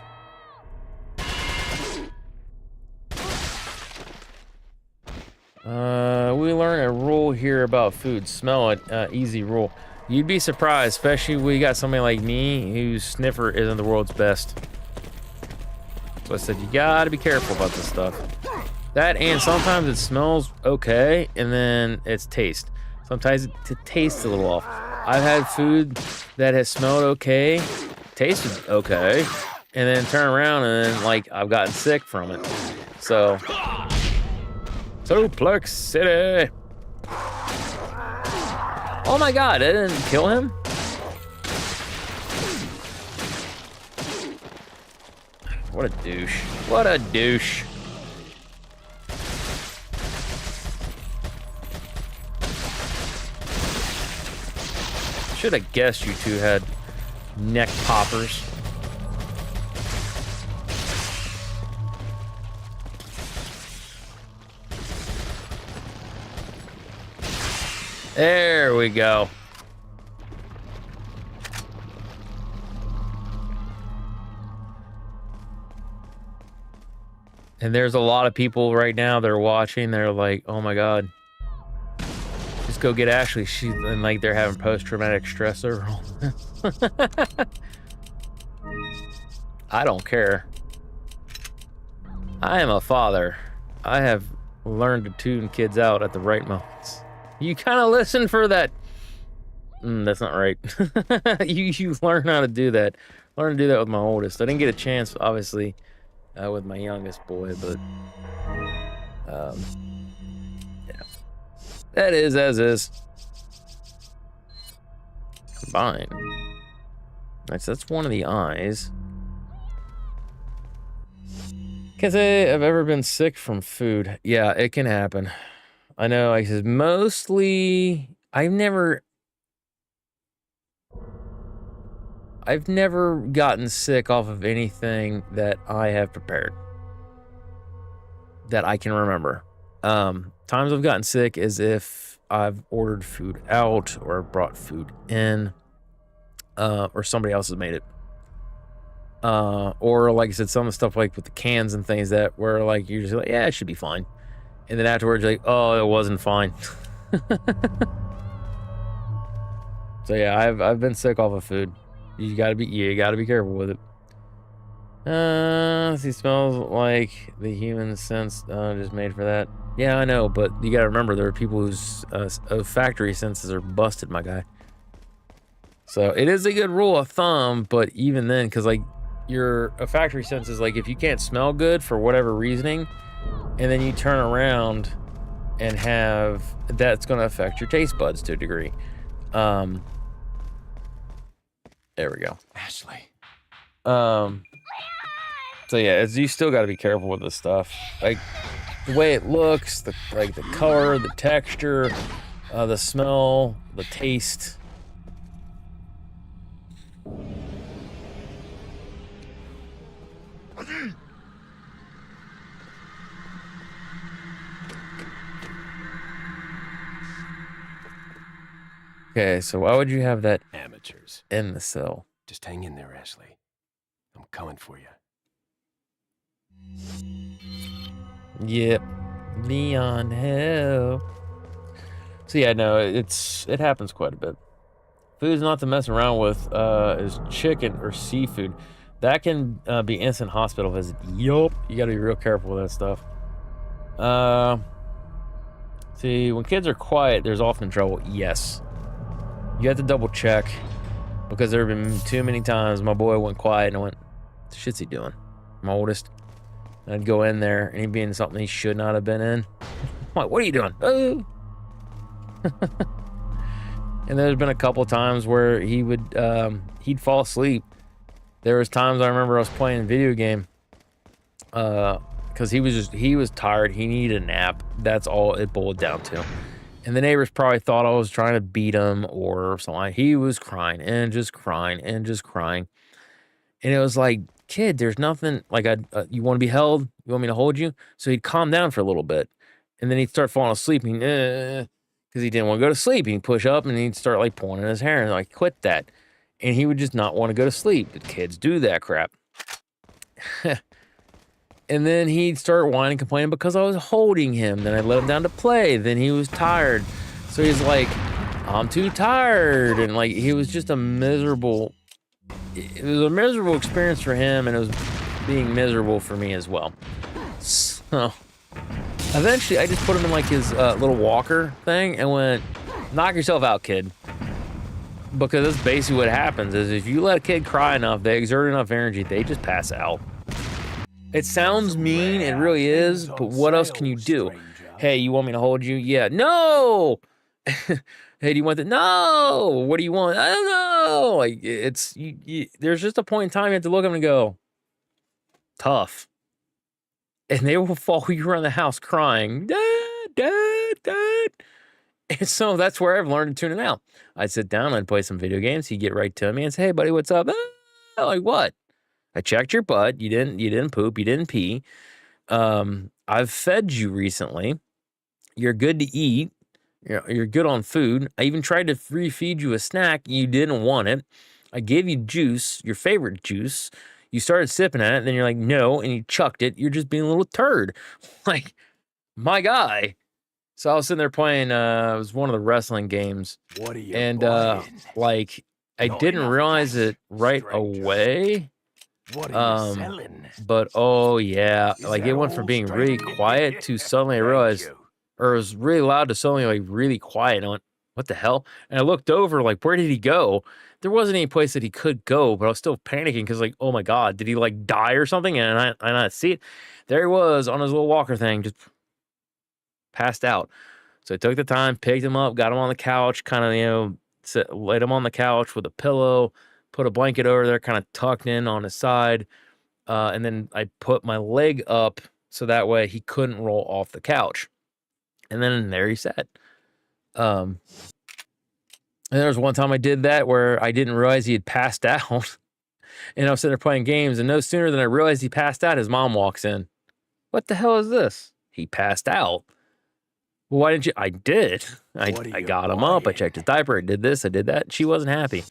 We learn a rule here about food. Smell it. Easy rule. You'd be surprised, especially when you got somebody like me whose sniffer isn't the world's best. So I said, you gotta be careful about this stuff. That, and sometimes it smells okay, and then it's taste. Sometimes it tastes a little off. I've had food that has smelled okay, tasted okay, and then turn around and then, like, I've gotten sick from it. So, Suplex City. Oh my god, it didn't kill him? What a douche. What a douche. Should have guessed you two had neck poppers. There we go. And there's a lot of people right now that are watching. They're like, oh my god. Just go get Ashley. She's, and like they're having post-traumatic stress over all this. I don't care. I am a father. I have learned to tune kids out at the right moments. You kind of listen for that. That's not right. you learn how to do that. Learn to do that with my oldest. I didn't get a chance, obviously, with my youngest boy, but yeah, that is as is. Combine. Nice. That's one of the eyes. Can't say I've ever been sick from food. Yeah, it can happen. I know, I said mostly, I've never gotten sick off of anything that I have prepared that I can remember. Times I've gotten sick is if I've ordered food out or brought food in. or somebody else has made it. Or like I said, some of the stuff like with the cans and things that where like you're just like, yeah, it should be fine, and then afterwards you're like, oh, it wasn't fine. So yeah, I've been sick off of food. You gotta be careful with it. He smells like the human sense just made for that. Yeah, I know, but you gotta remember there are people whose olfactory senses are busted, my guy. So it is a good rule of thumb, but even then, because like your olfactory senses, like if you can't smell good for whatever reasoning, and then you turn around and have that's gonna affect your taste buds to a degree. There we go. Ashley. So yeah, you still got to be careful with this stuff. Like the way it looks, the color, the texture, the smell, the taste. Okay, so why would you have that Amateurs. in the cell? Just hang in there, Ashley. I'm coming for you. Yep. Leon, help. So yeah, no, it happens quite a bit. Food's not to mess around with is chicken or seafood. That can be instant hospital visit. Yup. You gotta be real careful with that stuff. See, when kids are quiet, there's often trouble. Yes. You have to double check. Because there have been too many times my boy went quiet and I went, what the shit's he doing? My oldest. And I'd go in there and he'd be in something he should not have been in. I'm like, what are you doing? Oh. And there's been a couple times where he would he'd fall asleep. There was times I remember I was playing a video game because he was tired. He needed a nap. That's all it boiled down to. And the neighbors probably thought I was trying to beat him or something. He was crying and just crying and just crying. And it was like, kid, there's nothing like you want to be held? You want me to hold you? So he'd calm down for a little bit. And then he'd start falling asleep. Because he didn't want to go to sleep. He'd push up and he'd start like pulling in his hair and like, quit that. And he would just not want to go to sleep. The kids do that crap. And then he'd start whining, complaining because I was holding him. Then I let him down to play. Then he was tired. So he's like, I'm too tired. And like, he was just a miserable, it was a miserable experience for him. And it was being miserable for me as well. So eventually I just put him in like his little walker thing and went, knock yourself out, kid. Because that's basically what happens is if you let a kid cry enough, they exert enough energy, they just pass out. It sounds mean, it really is, but what else can you do? Hey, you want me to hold you? Yeah. No! Hey, do you want that? No! What do you want? I don't know! Like, it's, there's just a point in time you have to look at them and go, tough. And they will follow you around the house crying, Dad, Dad, Dad. And so that's where I've learned to tune it out. I'd sit down, I'd play some video games, he'd get right to me and say, hey, buddy, what's up? Like, what? I checked your butt. You didn't poop. You didn't pee. I've fed you recently. You're good to eat. You're good on food. I even tried to refeed you a snack. You didn't want it. I gave you juice, your favorite juice. You started sipping at it. Then you're like, no, and you chucked it. You're just being a little turd. Like, my guy. So I was sitting there playing. It was one of the wrestling games. What are you and like, I didn't realize it right away. What are you selling? But oh yeah, Is like that it went from all, being really stranger? quiet to suddenly I realized, or it was really loud to suddenly like really quiet. And I went, what the hell? And I looked over, like, where did he go? There wasn't any place that he could go, but I was still panicking because, like, oh my God, did he like die or something? And I not see it. There he was on his little walker thing, just passed out. So I took the time, picked him up, got him on the couch, kind of, laid him on the couch with a pillow, put a blanket over there, kind of tucked in on his side. And then I put my leg up so that way he couldn't roll off the couch. And then there he sat. And there was one time I did that where I didn't realize he had passed out. And I was sitting there playing games, and no sooner than I realized he passed out, his mom walks in. What the hell is this? He passed out. Well, why didn't you? I did. I got him up. I checked his diaper. I did this. I did that. She wasn't happy.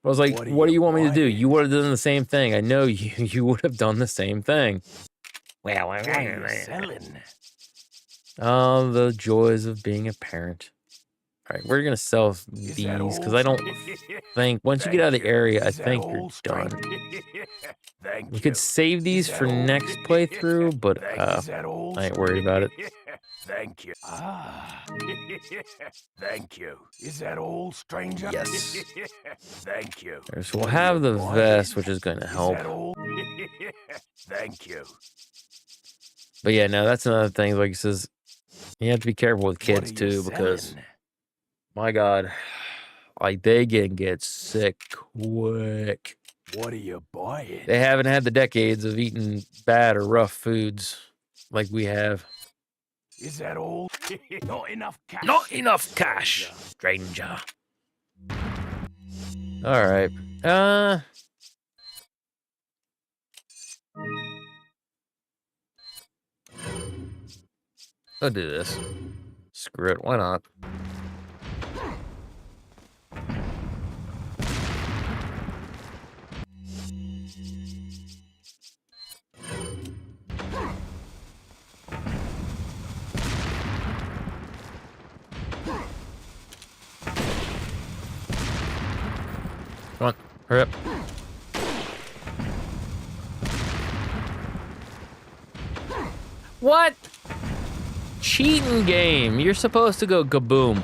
I was like, what do you want me to do? You would have done the same thing. I know you would have done the same thing. What are you selling? Oh, the joys of being a parent. All right, we're going to sell these because I don't think, once you get out of the area, I think you're done. We could save these for next playthrough, but I ain't worried about it. Thank you. Ah. Thank you. Is that all, stranger? Yes. Thank you. So we'll have the vest, which is going to help. Thank you. But yeah, no, that's another thing. Like he says, you have to be careful with kids too, because my God, like they can get sick quick. What are you buying? They haven't had the decades of eating bad or rough foods like we have. Is that all? Not enough cash. Not enough cash, stranger. All right. I'll do this. Screw it. Why not? Come on, hurry up. What? Cheating game. You're supposed to go kaboom.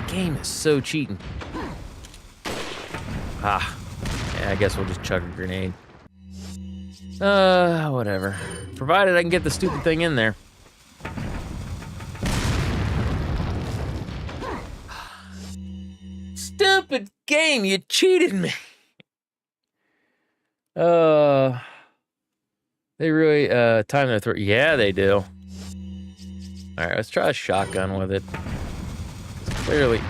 Game is so cheating. Ah. Yeah, I guess we'll just chuck a grenade. Whatever. Provided I can get the stupid thing in there. Stupid game, you cheated me. They really time their throw. Yeah, they do. All right, let's try a shotgun with it. Clearly.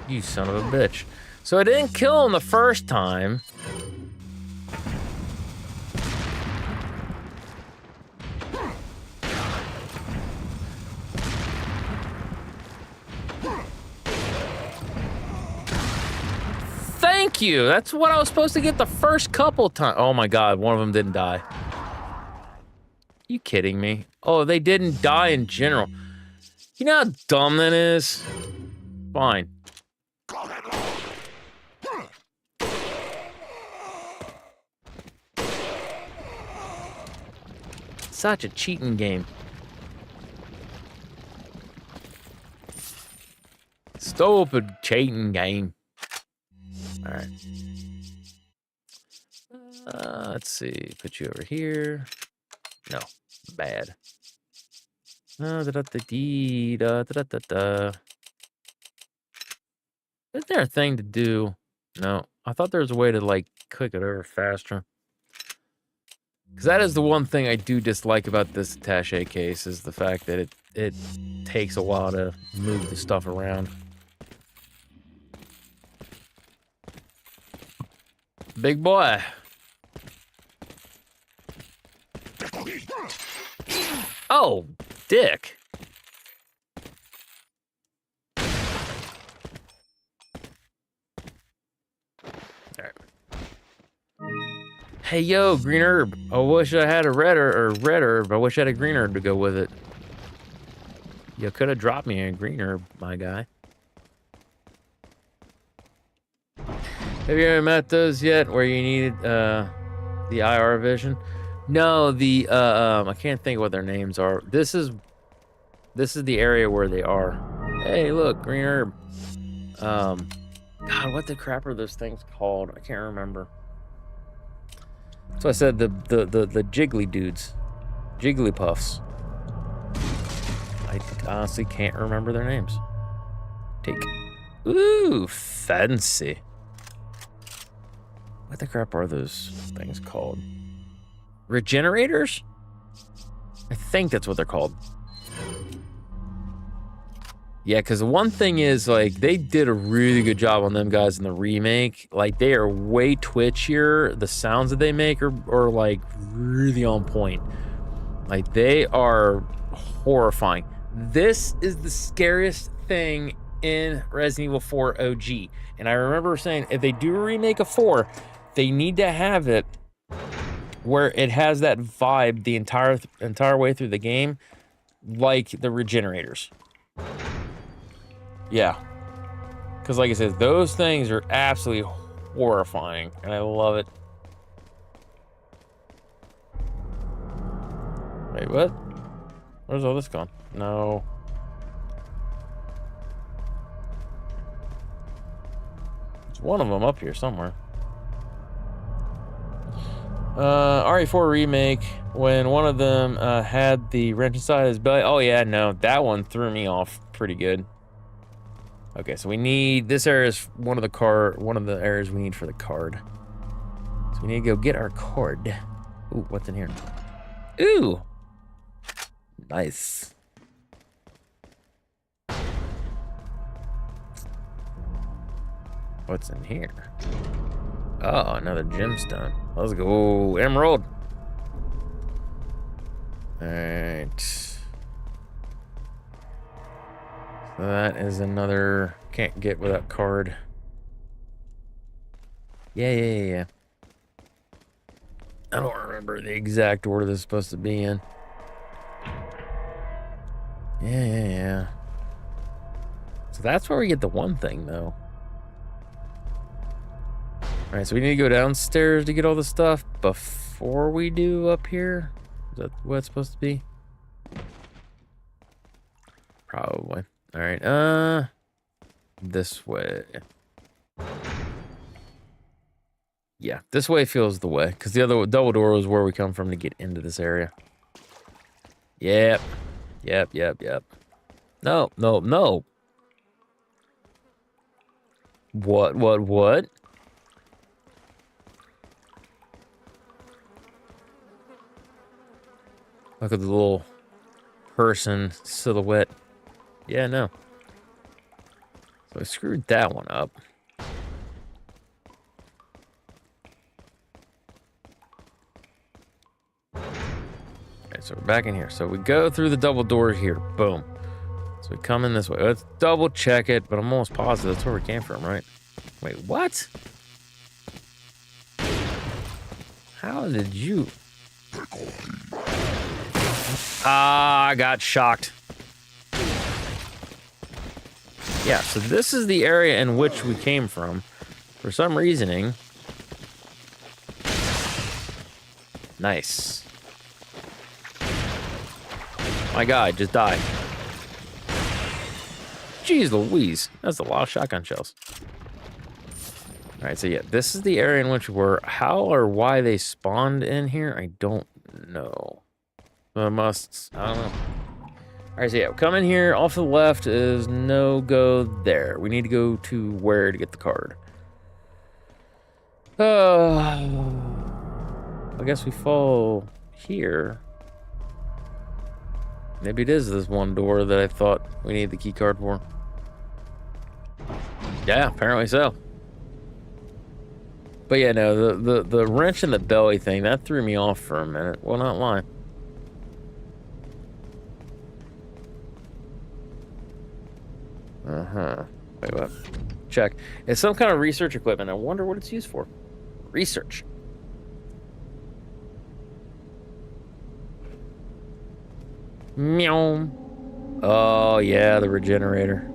You son of a bitch. So I didn't kill him the first time. Thank you. That's what I was supposed to get the first couple times. Oh my God, one of them didn't die. You kidding me? Oh, they didn't die in general. You know how dumb that is? Fine. Such a cheating game. Stupid cheating game. All right. Let's see. Put you over here. No, bad. Isn't there a thing to do? No, I thought there was a way to like click it over faster. Because that is the one thing I do dislike about this attaché case is the fact that it takes a while to move the stuff around. Big boy. Oh, dick. Hey, yo, green herb. I wish I had a red herb. I wish I had a green herb to go with it. You could have dropped me a green herb, my guy. Have you ever met those yet where you needed the IR vision? No, the I can't think of what their names are. This is the area where they are. Hey, look, green herb. God, what the crap are those things called? I can't remember. So I said the jiggly dudes, jigglypuffs. I honestly can't remember their names. Take. Ooh, fancy. What the crap are those things called? Regenerators? I think that's what they're called. Yeah, because the one thing is, like, they did a really good job on them guys in the remake. Like, they are way twitchier. The sounds that they make are like, really on point. Like, they are horrifying. This is the scariest thing in Resident Evil 4 OG. And I remember saying, if they do a remake of 4, they need to have it where it has that vibe the entire way through the game, like the Regenerators. Yeah. Because like I said, those things are absolutely horrifying, and I love it. Wait, what? Where's all this gone? No. There's one of them up here somewhere. RE4 remake, when one of them had the wrench inside his belly. Oh yeah, no, that one threw me off pretty good. Okay, so we need, this area is one of the areas we need for the card. So we need to go get our card. Ooh, what's in here? Ooh! Nice. What's in here? Oh, another gemstone. Let's go. Ooh, emerald! Alright. So that is another can't get without card. Yeah. I don't remember the exact order this is supposed to be in. Yeah. So that's where we get the one thing, though. Alright, so we need to go downstairs to get all the stuff before we do up here? Is that what it's supposed to be? Probably. Alright, this way. Yeah, this way feels the way, because the other double door was where we come from to get into this area. Yep. No. What? Look at the little person silhouette. Yeah, no. So I screwed that one up. Okay, so we're back in here. So we go through the double door here. Boom. So we come in this way. Let's double check it, but I'm almost positive that's where we came from, right? Wait, what? How did you... Ah, I got shocked. Yeah, so this is the area in which we came from. For some reasoning. Nice. My God, just died. Jeez Louise, that's a lot of shotgun shells. Alright, so yeah, this is the area in which we're... How or why they spawned in here, I don't know. I don't know. Alright, so yeah, come in here. Off to the left is no go there. We need to go to where to get the card. I guess we fall here. Maybe it is this one door that I thought we need the key card for. Yeah, apparently so. But yeah, no, the wrench in the belly thing, that threw me off for a minute. Well, not lying. Wait, what? Check. It's some kind of research equipment. I wonder what it's used for. Research. Meow. Oh, yeah, the regenerator.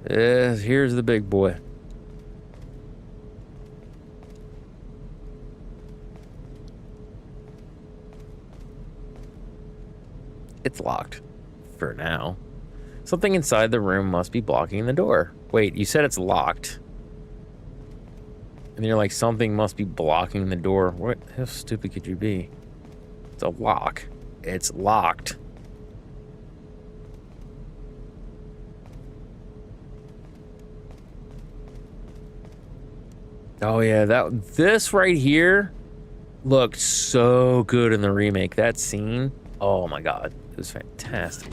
Yes, here's the big boy. It's locked. For now. Something inside the room must be blocking the door. Wait, you said it's locked. And you're like, something must be blocking the door. What? How stupid could you be? It's a lock. It's locked. Oh yeah, this right here looked so good in the remake. That scene, oh my god, it was fantastic.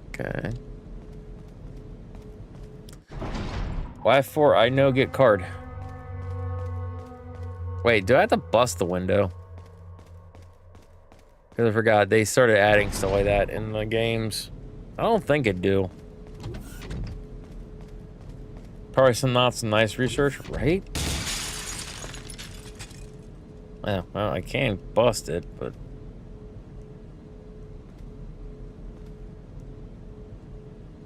Okay. Y4, I know, get card. Wait, do I have to bust the window? Because I forgot, they started adding stuff like that in the games. I don't think it do. Probably some nice research, right? Yeah, well, I can bust it, but...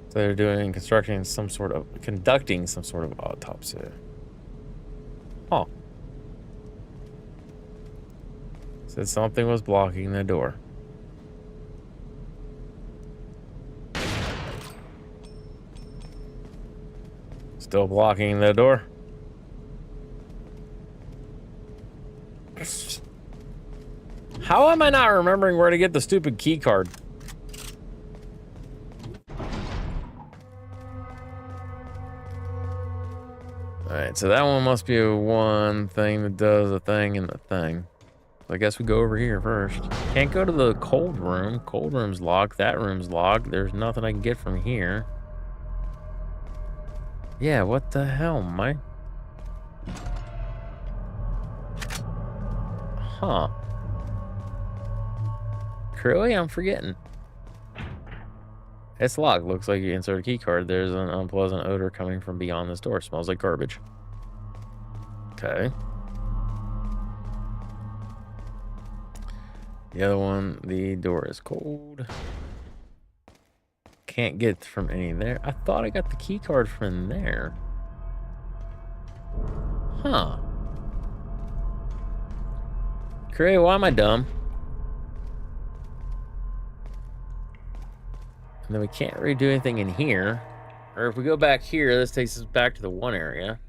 So they're conducting some sort of autopsy. Huh. Said something was blocking the door. Still blocking the door. How am I not remembering where to get the stupid key card? Alright, so that one must be a one thing that does a thing in the thing. So I guess we go over here first. Can't go to the cold room. Cold room's locked. That room's locked. There's nothing I can get from here. Yeah, what the hell, Mike? Huh. Really? I'm forgetting. It's locked. Looks like you insert a key card. There's an unpleasant odor coming from beyond this door. Smells like garbage. Okay. The other one, the door is cold. Can't get from any there. I thought I got the key card from there. Huh. Cray, why am I dumb? And then we can't really do anything in here. Or if we go back here, this takes us back to the one area.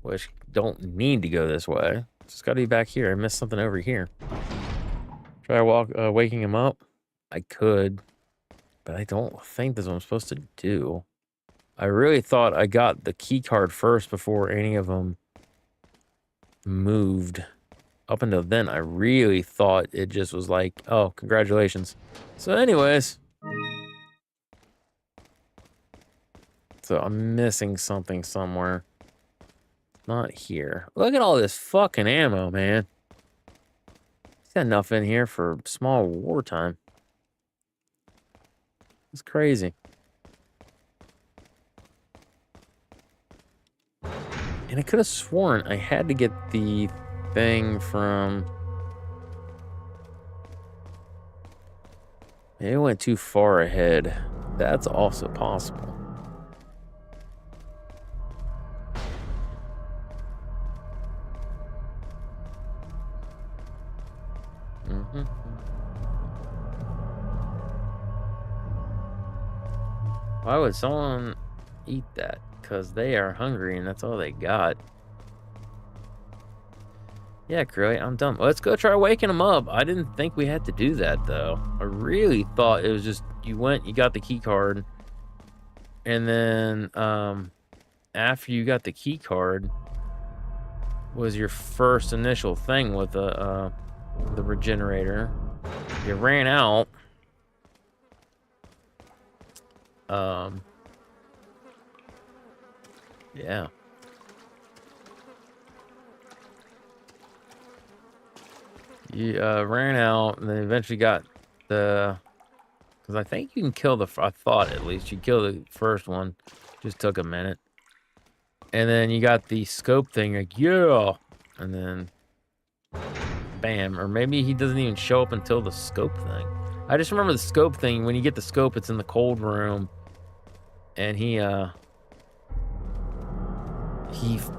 Which don't need to go this way. Just gotta be back here. I missed something over here. Try waking him up? I could. But I don't think that's what I'm supposed to do. I really thought I got the key card first before any of them moved. Up until then, I really thought it just was like, oh, congratulations. So anyways. So I'm missing something somewhere. Not here. Look at all this fucking ammo, man. There's got enough in here for small wartime. It's crazy. And I could have sworn I had to get the thing from... Maybe it went too far ahead. That's also possible. Why would someone eat that? Because they are hungry and that's all they got. Yeah, Curly, I'm done. Let's go try waking them up. I didn't think we had to do that, though. I really thought it was just, you went, you got the key card. And then, after you got the key card, was your first initial thing with the regenerator. You ran out. Yeah. You ran out and then eventually got the... Because I think you can kill the... I thought at least you kill the first one. Just took a minute. And then you got the scope thing, like, yeah! And then... Bam. Or maybe he doesn't even show up until the scope thing. I just remember the scope thing. When you get the scope, it's in the cold room. And he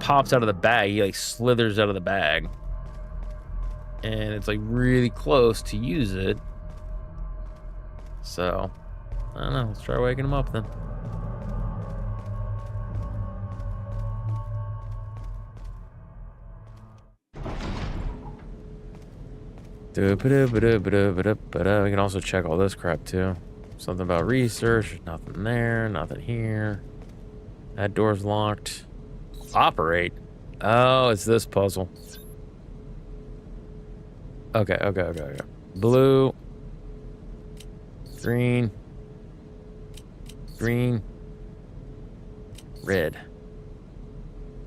pops out of the bag. He, like, slithers out of the bag. And it's, like, really close to use it. So, I don't know. Let's try waking him up, then. We can also check all this crap, too. Something about research. Nothing there. Nothing here. That door's locked. Operate. Oh, it's this puzzle. Okay. Blue. Green. Green. Red.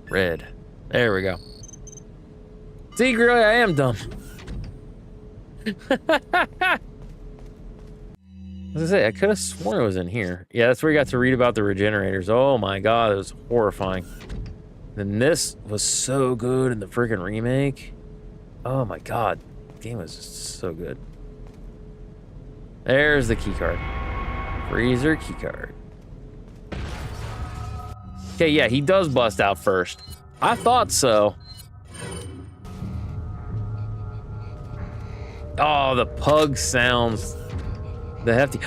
Red. There we go. See, really, I am dumb. As I say, I could have sworn it was in here. Yeah, that's where you got to read about the regenerators. Oh my god, it was horrifying. Then this was so good in the freaking remake. Oh my god, the game was just so good. There's the keycard. Freezer keycard. Okay, yeah, he does bust out first. I thought so. Oh, the pug sounds. The hefty.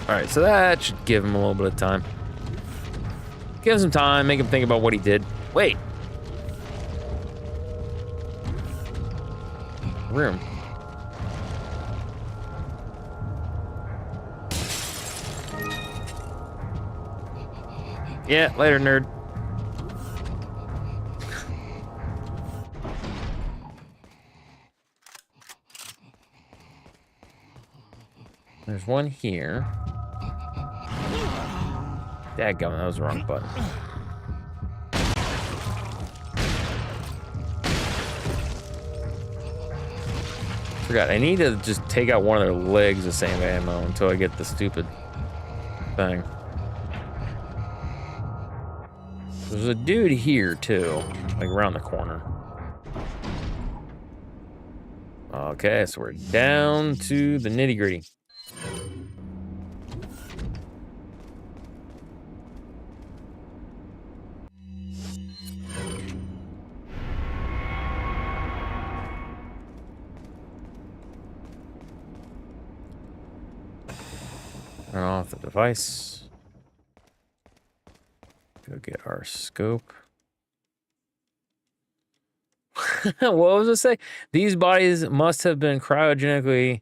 Alright, so that should give him a little bit of time. Give him some time, make him think about what he did. Wait. Room. Yeah, later, nerd. There's one here. Dadgummit, that was the wrong button. Forgot, I need to just take out one of their legs to save ammo until I get the stupid thing. There's a dude here, too. Like, around the corner. Okay, so we're down to the nitty-gritty. Turn off the device. Go get our scope. What was it say? These bodies must have been cryogenically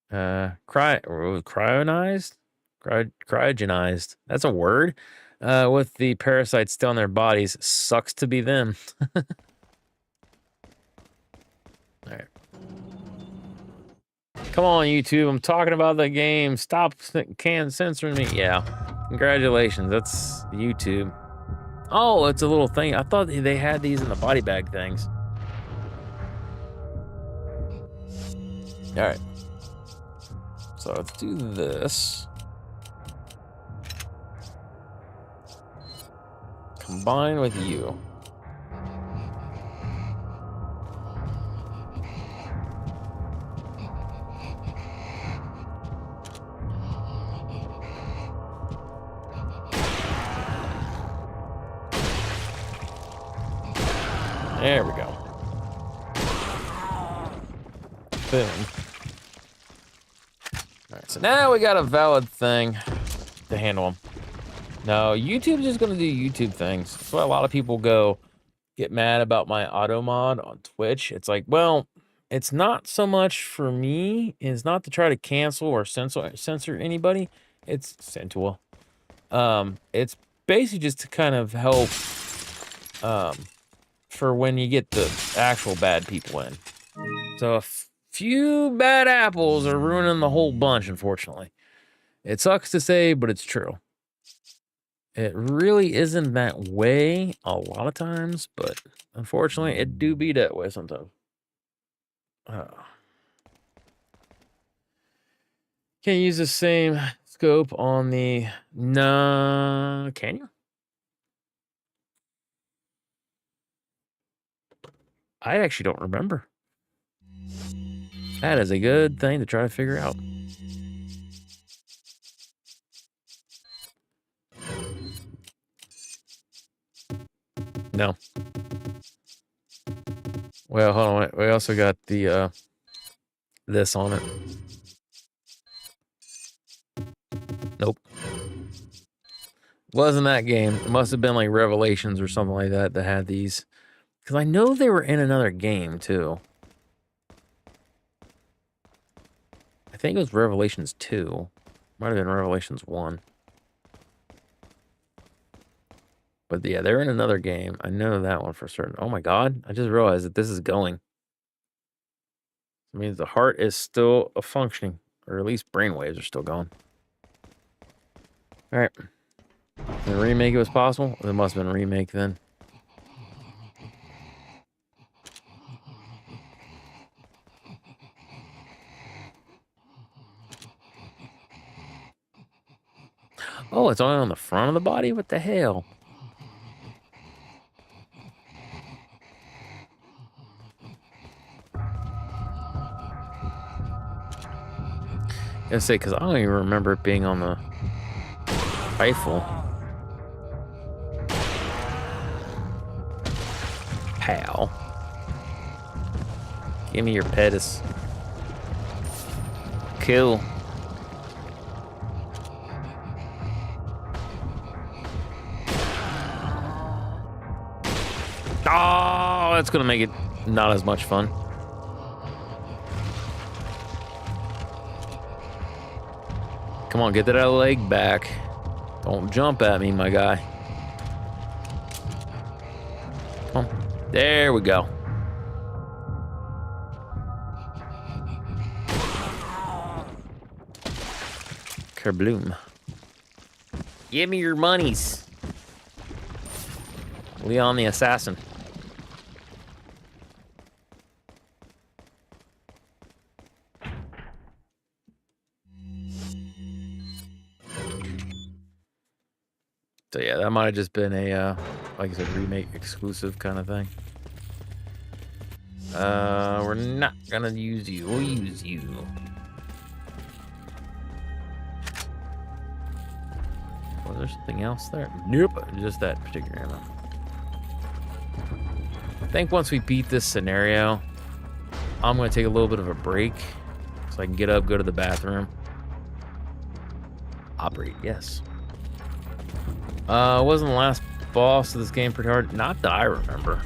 cryogenized? Cryogenized. That's a word. With the parasites still in their bodies. Sucks to be them. Alright. Come on, YouTube. I'm talking about the game. Stop censoring me. Yeah. Congratulations. That's YouTube. Oh, it's a little thing. I thought they had these in the body bag things. All right. So let's do this. Combine with you. There we go. Boom. Alright, so now we got a valid thing to handle them. No, YouTube's just gonna do YouTube things. That's why a lot of people get mad about my auto mod on Twitch. It's like, well, it's not so much for me. It's not to try to cancel or censor anybody. It's Sentua. It's basically just to kind of help for when you get the actual bad people in. So a few bad apples are ruining the whole bunch, unfortunately. It sucks to say, but it's true. It really isn't that way a lot of times, but unfortunately, it do be that way sometimes. Can't use the same scope on the... No, can you? I actually don't remember. That is a good thing to try to figure out. know. Well, hold on. We also got the this on it. Nope. Wasn't that game. It must have been like Revelations or something like that that had these. Because I know they were in another game too. I think it was Revelations 2. Might have been Revelations 1. But yeah, they're in another game. I know that one for certain. Oh my god. I just realized that this is going. It means the heart is still functioning. Or at least brainwaves are still going. Alright. The remake was possible? It must have been a remake then. Oh, it's only on the front of the body? What the hell? I say, because I don't even remember it being on the rifle. Pal. Give me your pedis. Cool. Oh, that's gonna make it not as much fun. Come on, get that other leg back. Don't jump at me, my guy. Come on. There we go. Kerbloom. Give me your monies. Leon the assassin. So yeah, that might have just been a, like I said, remake exclusive kind of thing. We're not gonna use you. We'll use you. Was there something else there? Nope, just that particular ammo. I think once we beat this scenario, I'm gonna take a little bit of a break so I can get up, go to the bathroom. Operate, yes. Wasn't the last boss of this game pretty hard? Not that I remember.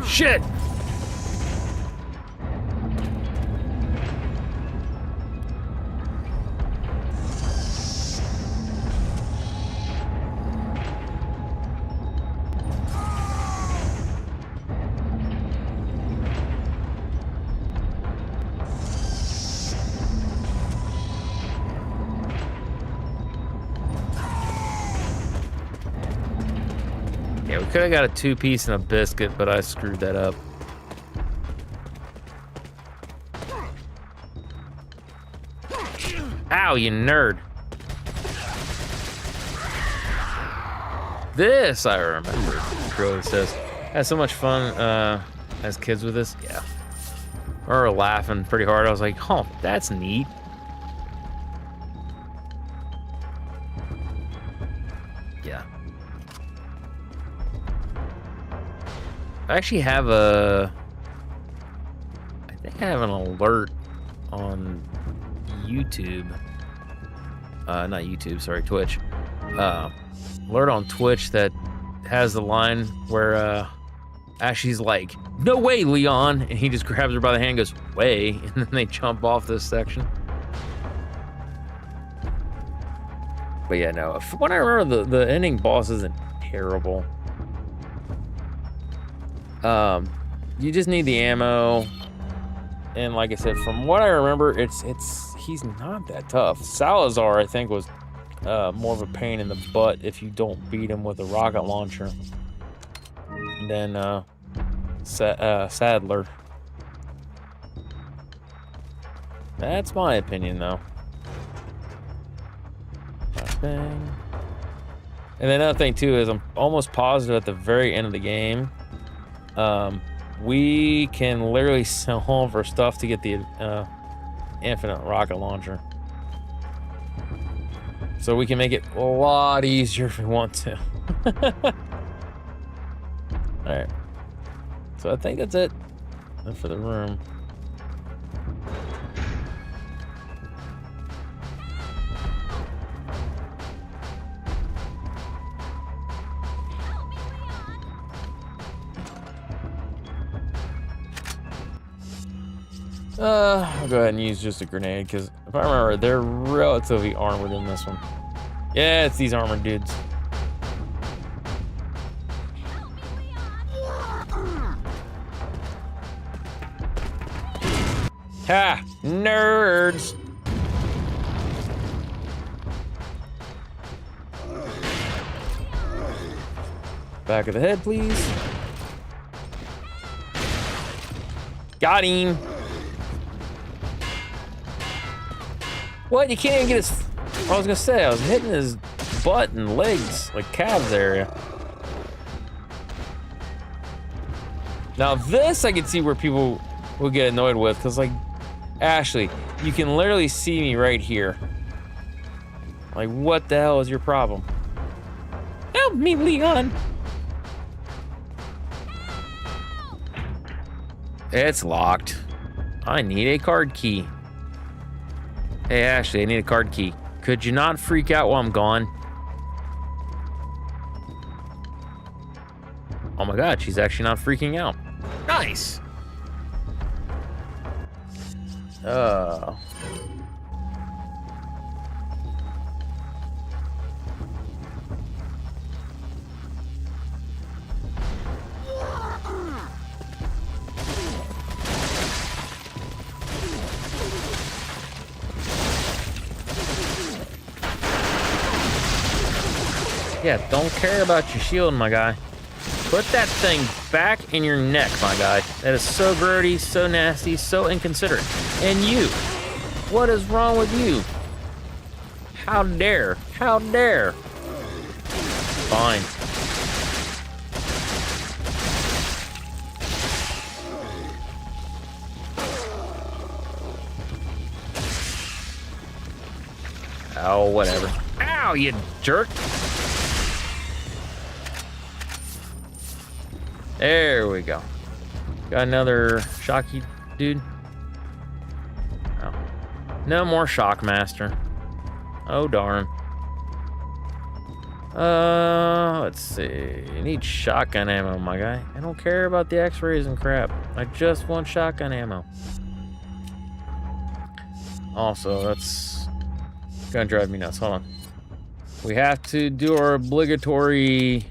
Shit! Yeah, we could have got a 2-piece and a biscuit, but I screwed that up. Ow, you nerd. This I remember. Crowley says. Had so much fun as kids with this. Yeah. We were laughing pretty hard. I was like, oh, that's neat. Yeah. I actually have I think I have an alert on YouTube. Not YouTube, sorry, Twitch. Alert on Twitch that has the line where Ashley's like, no way, Leon, and he just grabs her by the hand and goes, way, and then they jump off this section. But yeah, no, from what I remember, the ending boss isn't terrible. You just need the ammo, and like I said, from what I remember, he's not that tough. Salazar, I think, was more of a pain in the butt if you don't beat him with a rocket launcher than Sadler. That's my opinion, though. Bang. And then another thing too is I'm almost positive at the very end of the game, we can literally sell all of our stuff to get the infinite rocket launcher. So we can make it a lot easier if we want to. Alright. So I think that's it for the room. I'll go ahead and use just a grenade, because if I remember, they're relatively armored in this one. Yeah, it's these armored dudes. Ha! Nerds! Back of the head, please. Got him! What? You can't even get his... I was gonna say, I was hitting his butt and legs, like calves area. Now this I can see where people will get annoyed with, because like, Ashley, you can literally see me right here. Like, what the hell is your problem? Help me, Leon! It's locked. I need a card key. Hey, Ashley, I need a card key. Could you not freak out while I'm gone? Oh my god, she's actually not freaking out. Nice! Yeah, don't care about your shield, my guy. Put that thing back in your neck, my guy. That is so grody, so nasty, so inconsiderate. And you, what is wrong with you? How dare? How dare? Fine. Oh, whatever. Ow, you jerk. There we go. Got another shocky dude. Oh. No more Shockmaster. Oh, darn. Let's see. You need shotgun ammo, my guy. I don't care about the x-rays and crap. I just want shotgun ammo. Also, that's gonna drive me nuts. Hold on. We have to do our obligatory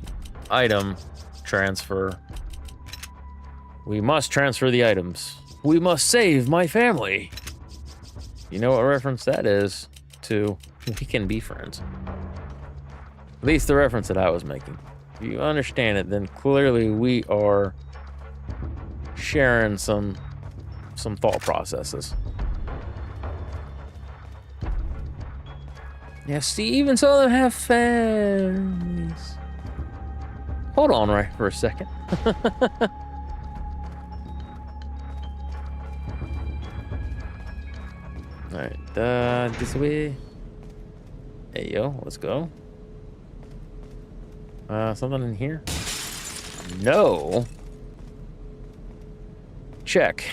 item transfer. We must transfer the items. We must save my family. You know what reference that is to We Can Be Friends. At least the reference that I was making. If you understand it, then clearly we are sharing some thought processes. Yeah, see, even some of them have families. Hold on right for a second. Alright, this way. Hey, yo, let's go. Something in here? No. Check.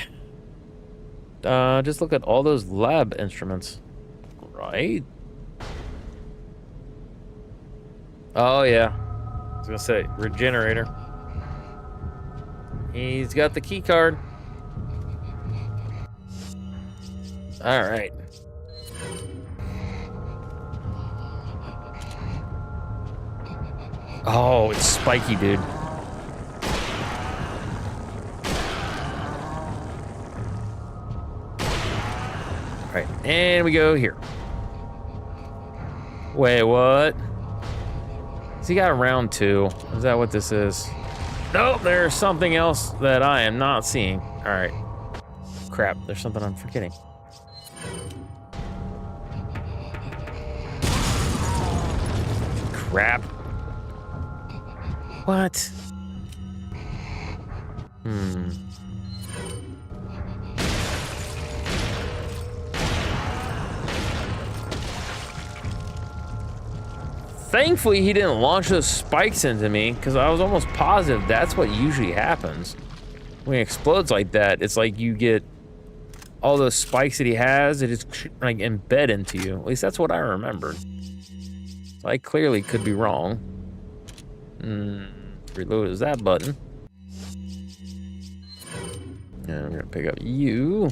Just look at all those lab instruments. Right? Oh, yeah. I was gonna say, regenerator. He's got the key card. All right. Oh, it's spiky, dude. All right, and we go here. Wait, what? Has he got a round 2? Is that what this is? Nope, there's something else that I am not seeing. All right. Crap, there's something I'm forgetting. Crap. What? Thankfully, he didn't launch those spikes into me, because I was almost positive that's what usually happens. When he explodes like that, it's like you get all those spikes that he has, it just like embed into you. At least that's what I remembered. So I clearly could be wrong. Reload is that button. And I'm gonna pick up you.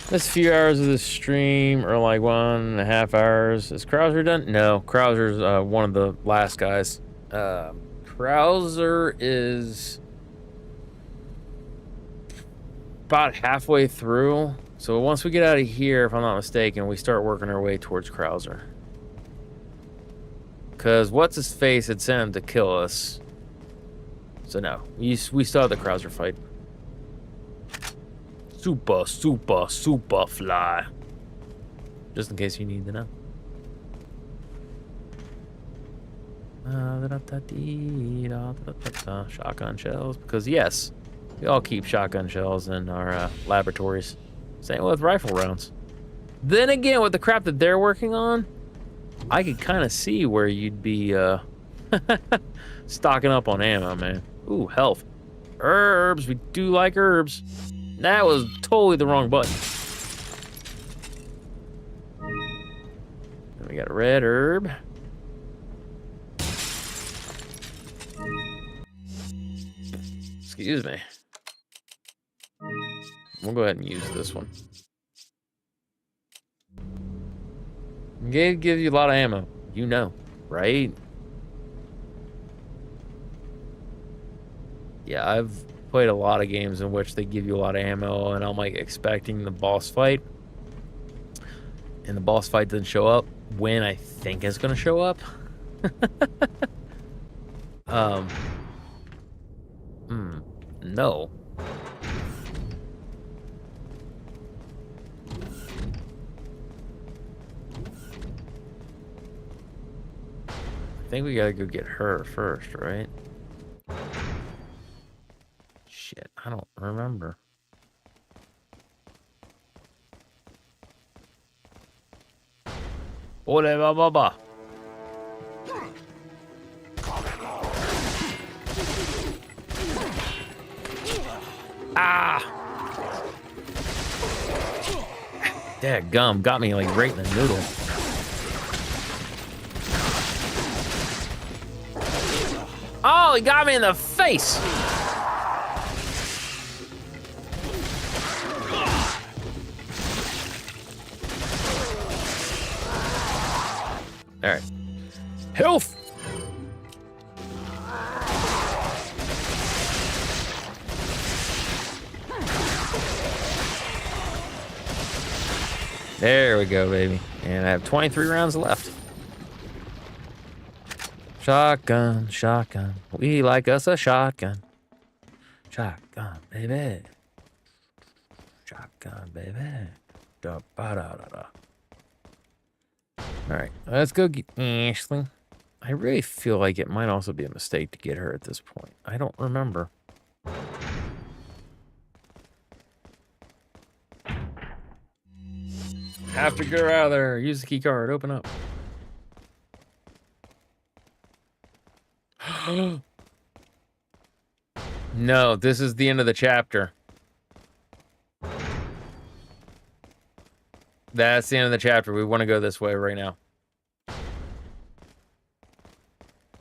This few hours of the stream are like 1.5 hours. Is Krauser done? No, Krauser's one of the last guys. Krauser is about halfway through. So once we get out of here, if I'm not mistaken, we start working our way towards Krauser. Because what's his face had sent him to kill us. So no, we still have the Krauser fight. Super fly. Just in case you need to know. Shotgun shells. Because yes, we all keep shotgun shells in our laboratories. Same with rifle rounds. Then again, with the crap that they're working on, I could kind of see where you'd be stocking up on ammo, man. Ooh, health. Herbs. We do like herbs. That was totally the wrong button. And we got a red herb. Excuse me. We'll go ahead and use this one. It gives you a lot of ammo. You know, right? Yeah, I've played a lot of games in which they give you a lot of ammo, and I'm like expecting the boss fight, and the boss fight doesn't show up when I think it's gonna show up. No. I think we gotta go get her first, right? Shit, I don't remember. Ole baba. Ah! Dadgum, got me like right in the noodle. Oh, he got me in the face! Alright. Health! There we go, baby. And I have 23 rounds left. Shotgun, shotgun. We like us a shotgun. Shotgun, baby. Shotgun, baby. Da ba da da da. Alright, let's go get Ashley. I really feel like it might also be a mistake to get her at this point. I don't remember. Have to get her out of there. Use the key card. Open up. No, this is the end of the chapter. That's the end of the chapter. We want to go this way right now.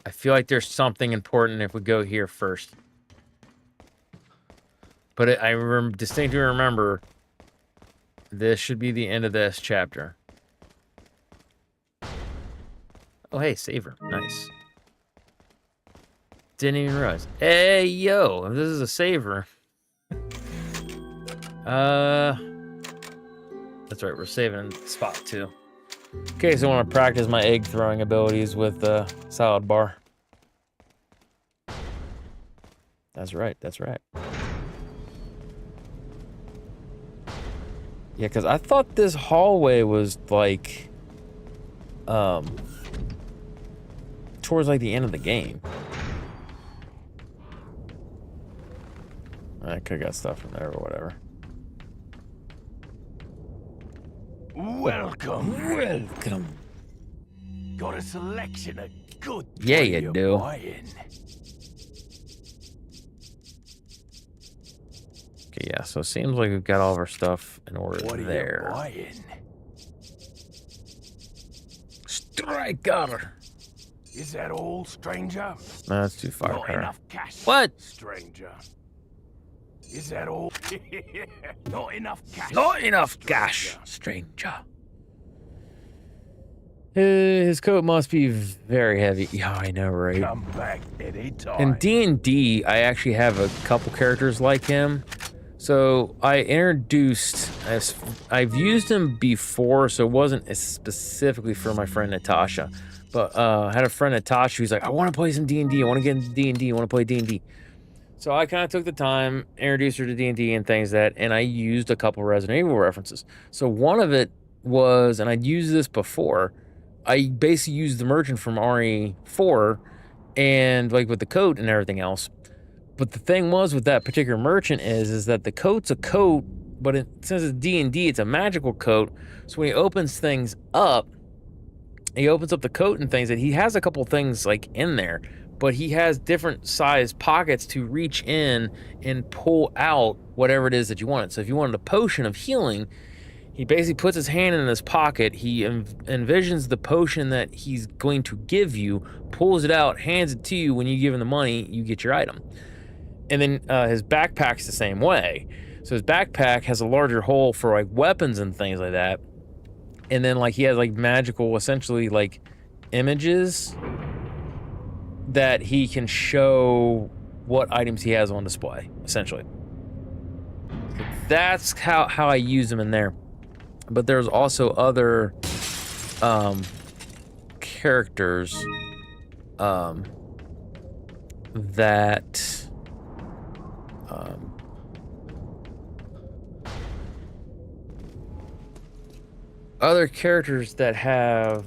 I feel like there's something important if we go here first. But I distinctly remember this should be the end of this chapter. Oh, hey, saver. Nice. Didn't even realize. Hey, yo, this is a saver. That's right, we're saving spot 2. In case I want to practice my egg throwing abilities with the salad bar. That's right, that's right. Yeah, because I thought this hallway was like, towards like the end of the game. I could have got stuff from there or whatever. Welcome. Welcome. got a selection of good. Yeah, What are you do. buying? Okay, yeah, so it seems like we've got all of our stuff in order What are there. you buying? Striker! Is that all, stranger? No, that's too far. Not enough cash. What? Stranger. Is that all? Not enough cash. Not enough cash, stranger. His coat must be very heavy. Yeah, I know, right? Come back anytime. In D&D, I actually have a couple characters like him. So I introduced, I've used him before, so it wasn't specifically for my friend Natasha. But I had a friend Natasha who's like, I want to play some D&D. I want to get into D&D. I want to play D&D. So I kind of took the time, introduced her to D&D and things and I used a couple Resident Evil references. So one of it was, and I'd used this before, I basically used the merchant from RE4 and like with the coat and everything else. But the thing was with that particular merchant is that the coat's a coat, but since it's D&D, it's a magical coat. So when he opens things up, he opens up the coat and things, and he has a couple things like in there, but he has different size pockets to reach in and pull out whatever it is that you wanted. So if you wanted a potion of healing, he basically puts his hand in his pocket, he envisions the potion that he's going to give you, pulls it out, hands it to you. When you give him the money, you get your item. And then his backpack's the same way. So his backpack has a larger hole for like weapons and things like that. And then like he has like magical, essentially like images that he can show what items he has on display, essentially. So that's how I use them in there. But there's also other characters that other characters that have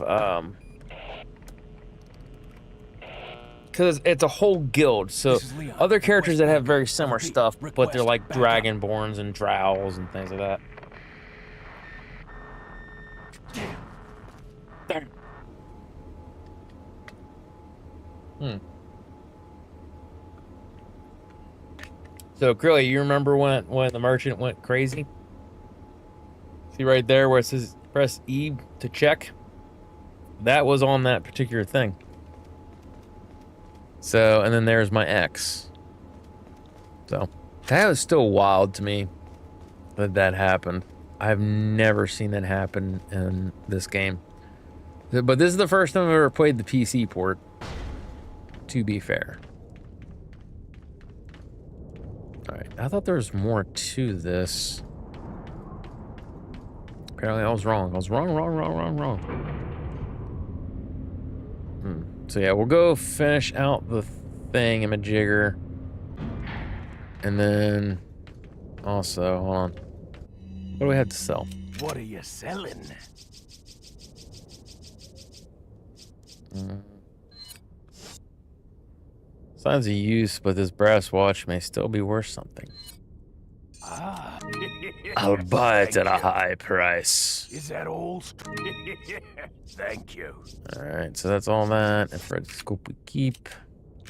because it's a whole guild, so other characters that have very similar stuff, but they're like dragonborns and drows and things like that. So, Grilly, you remember when the merchant went crazy? See right there where it says press E to check? That was on that particular thing. So, and then there's my X. So, that was still wild to me that happened. I've never seen that happen in this game. But this is the first time I've ever played the PC port, to be fair. Alright, I thought there was more to this. Apparently I was wrong. I was wrong. So yeah, we'll go finish out the thingamajigger. And then also, hold on. What do we have to sell? What are you selling? Signs of use, but this brass watch may still be worth something. Ah. I'll buy it at a high price. Is that all? Thank you. Alright, so that's all that. And for the scope we keep.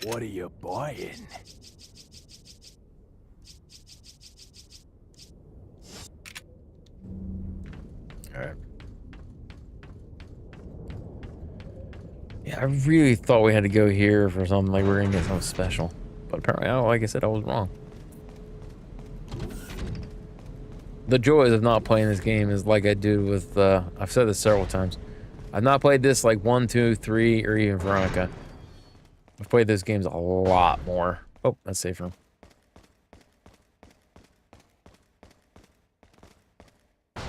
What are you buying? Alright. Yeah, I really thought we had to go here for something, like we're gonna get something special. But apparently, like I said, I was wrong. The joys of not playing this game is like I do with, I've said this several times. I've not played this like 1, 2, 3, or even Veronica. I've played those games a lot more. Oh, that's safe room. Is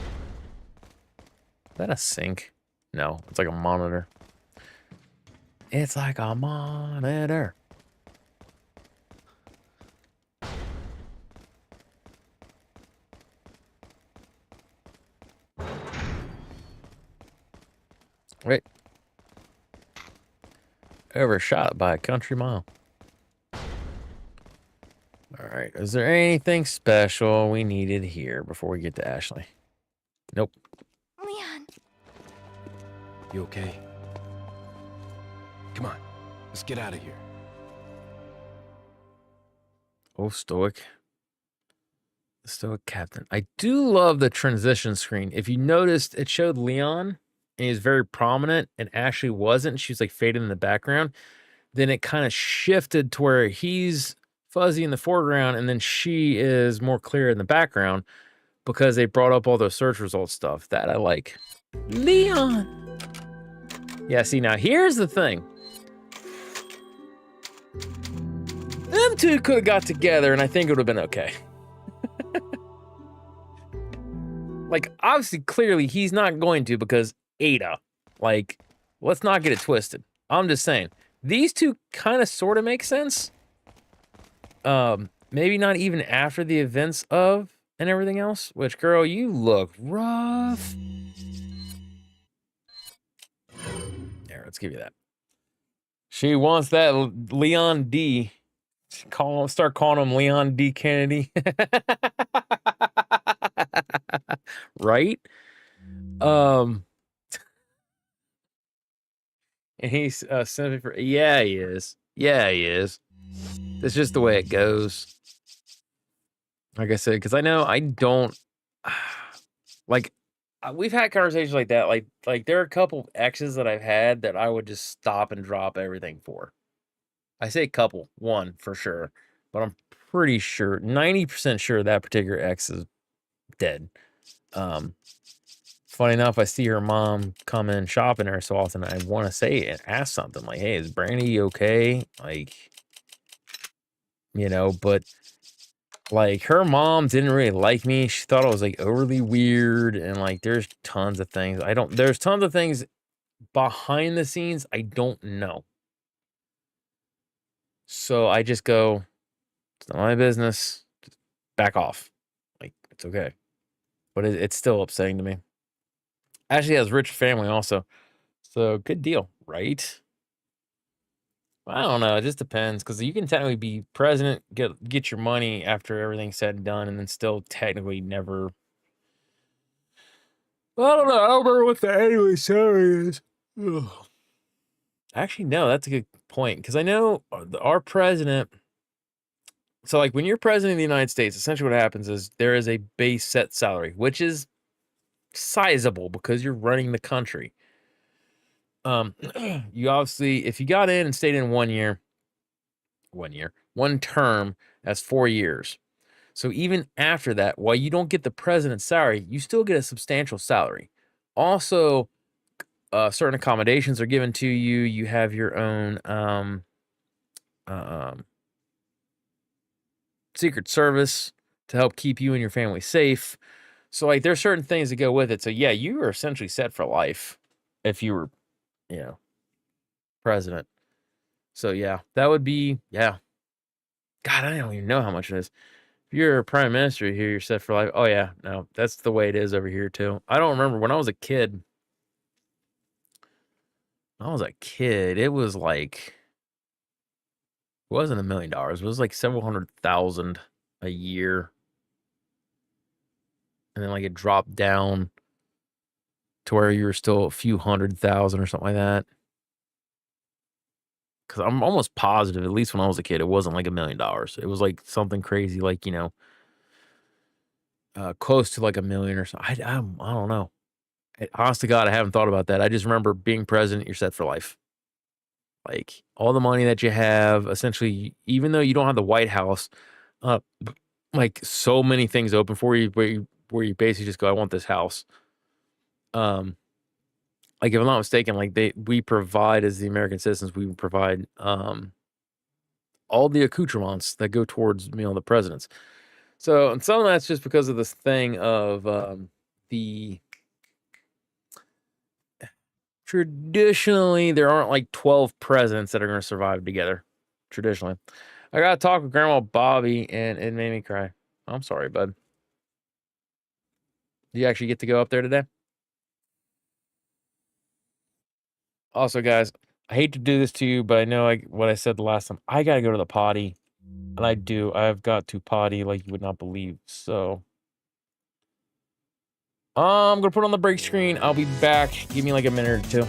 that a sink? No, it's like a monitor. It's like a monitor. Wait. Overshot by a country mile. Alright, is there anything special we needed here before we get to Ashley? Nope. Leon. You okay? Come on, let's get out of here. Oh, stoic. The stoic captain. I do love the transition screen. If you noticed, it showed Leon, and he's very prominent, and Ashley wasn't. She was like faded in the background. Then it kind of shifted to where he's fuzzy in the foreground, and then she is more clear in the background because they brought up all those search results stuff that I like. Leon! Yeah, see, now here's the thing. Them two could have got together, and I think it would have been okay. Like, obviously, clearly, he's not going to because Ada. Like, let's not get it twisted. I'm just saying. These two kind of sort of make sense. Maybe not even after the events of and everything else. Which, girl, you look rough. There, let's give you that. She wants that Leon D. Start calling him Leon D. Kennedy. Right? And he's simply for, yeah, he is. Yeah, he is. That's just the way it goes. Like I said, because I know I don't like. We've had conversations like that. Like there are a couple exes that I've had that I would just stop and drop everything for. I say couple, one for sure, but I'm pretty sure, 90% sure that particular ex is dead. Funny enough, I see her mom come in shopping her so often. I want to say and ask something like, "Hey, is Brandy okay?" Like, you know, but like her mom didn't really like me. She thought I was like overly weird, and like there's tons of things there's tons of things behind the scenes I don't know. So I just go, it's not my business. Just back off. Like, it's okay. But it's still upsetting to me. Actually has rich family also. So good deal, right? I don't know. It just depends because you can technically be president, get your money after everything's said and done, and then still technically never. I don't know. I don't remember what the annual salary is. Ugh. Actually, no, that's a good point because I know our president. So, like, when you're president of the United States, essentially what happens is there is a base set salary, which is sizable because you're running the country. You obviously, if you got in and stayed in 1 term, that's 4 years. So even after that, while you don't get the president's salary, you still get a substantial salary. Also, certain accommodations are given to you. You have your own Secret Service to help keep you and your family safe. So, like, there's certain things that go with it. So, yeah, you are essentially set for life if you were, you know, president. So, yeah, that would be, yeah. God, I don't even know how much it is. If you're a prime minister here, you're set for life. Oh, yeah, no, that's the way it is over here, too. I don't remember. When I was a kid, it was like, it wasn't $1 million. It was like several $100,000 a year. And then, like, it dropped down to where you were still a few $100,000 or something like that. Because I'm almost positive, at least when I was a kid, it wasn't like $1 million. It was like something crazy, like, you know, close to like $1 million or something. I don't know. Honest to God, I haven't thought about that. I just remember being president, you're set for life. Like, all the money that you have, essentially, even though you don't have the White House, like, so many things open for you where you basically just go, I want this house. Like, if I'm not mistaken, like, we provide, as the American citizens, we provide all the accoutrements that go towards, you know, the presidents. So, and some of that's just because of this thing of the traditionally there aren't like 12 presidents that are going to survive together. Traditionally, I got to talk with Grandma Bobby, and it made me cry. I'm sorry, bud. Do you actually get to go up there today? Also, guys, I hate to do this to you, but I know what I said the last time. I gotta go to the potty, and I do. I've got to potty like you would not believe. So, I'm gonna put on the break screen. I'll be back. Give me like a minute or two.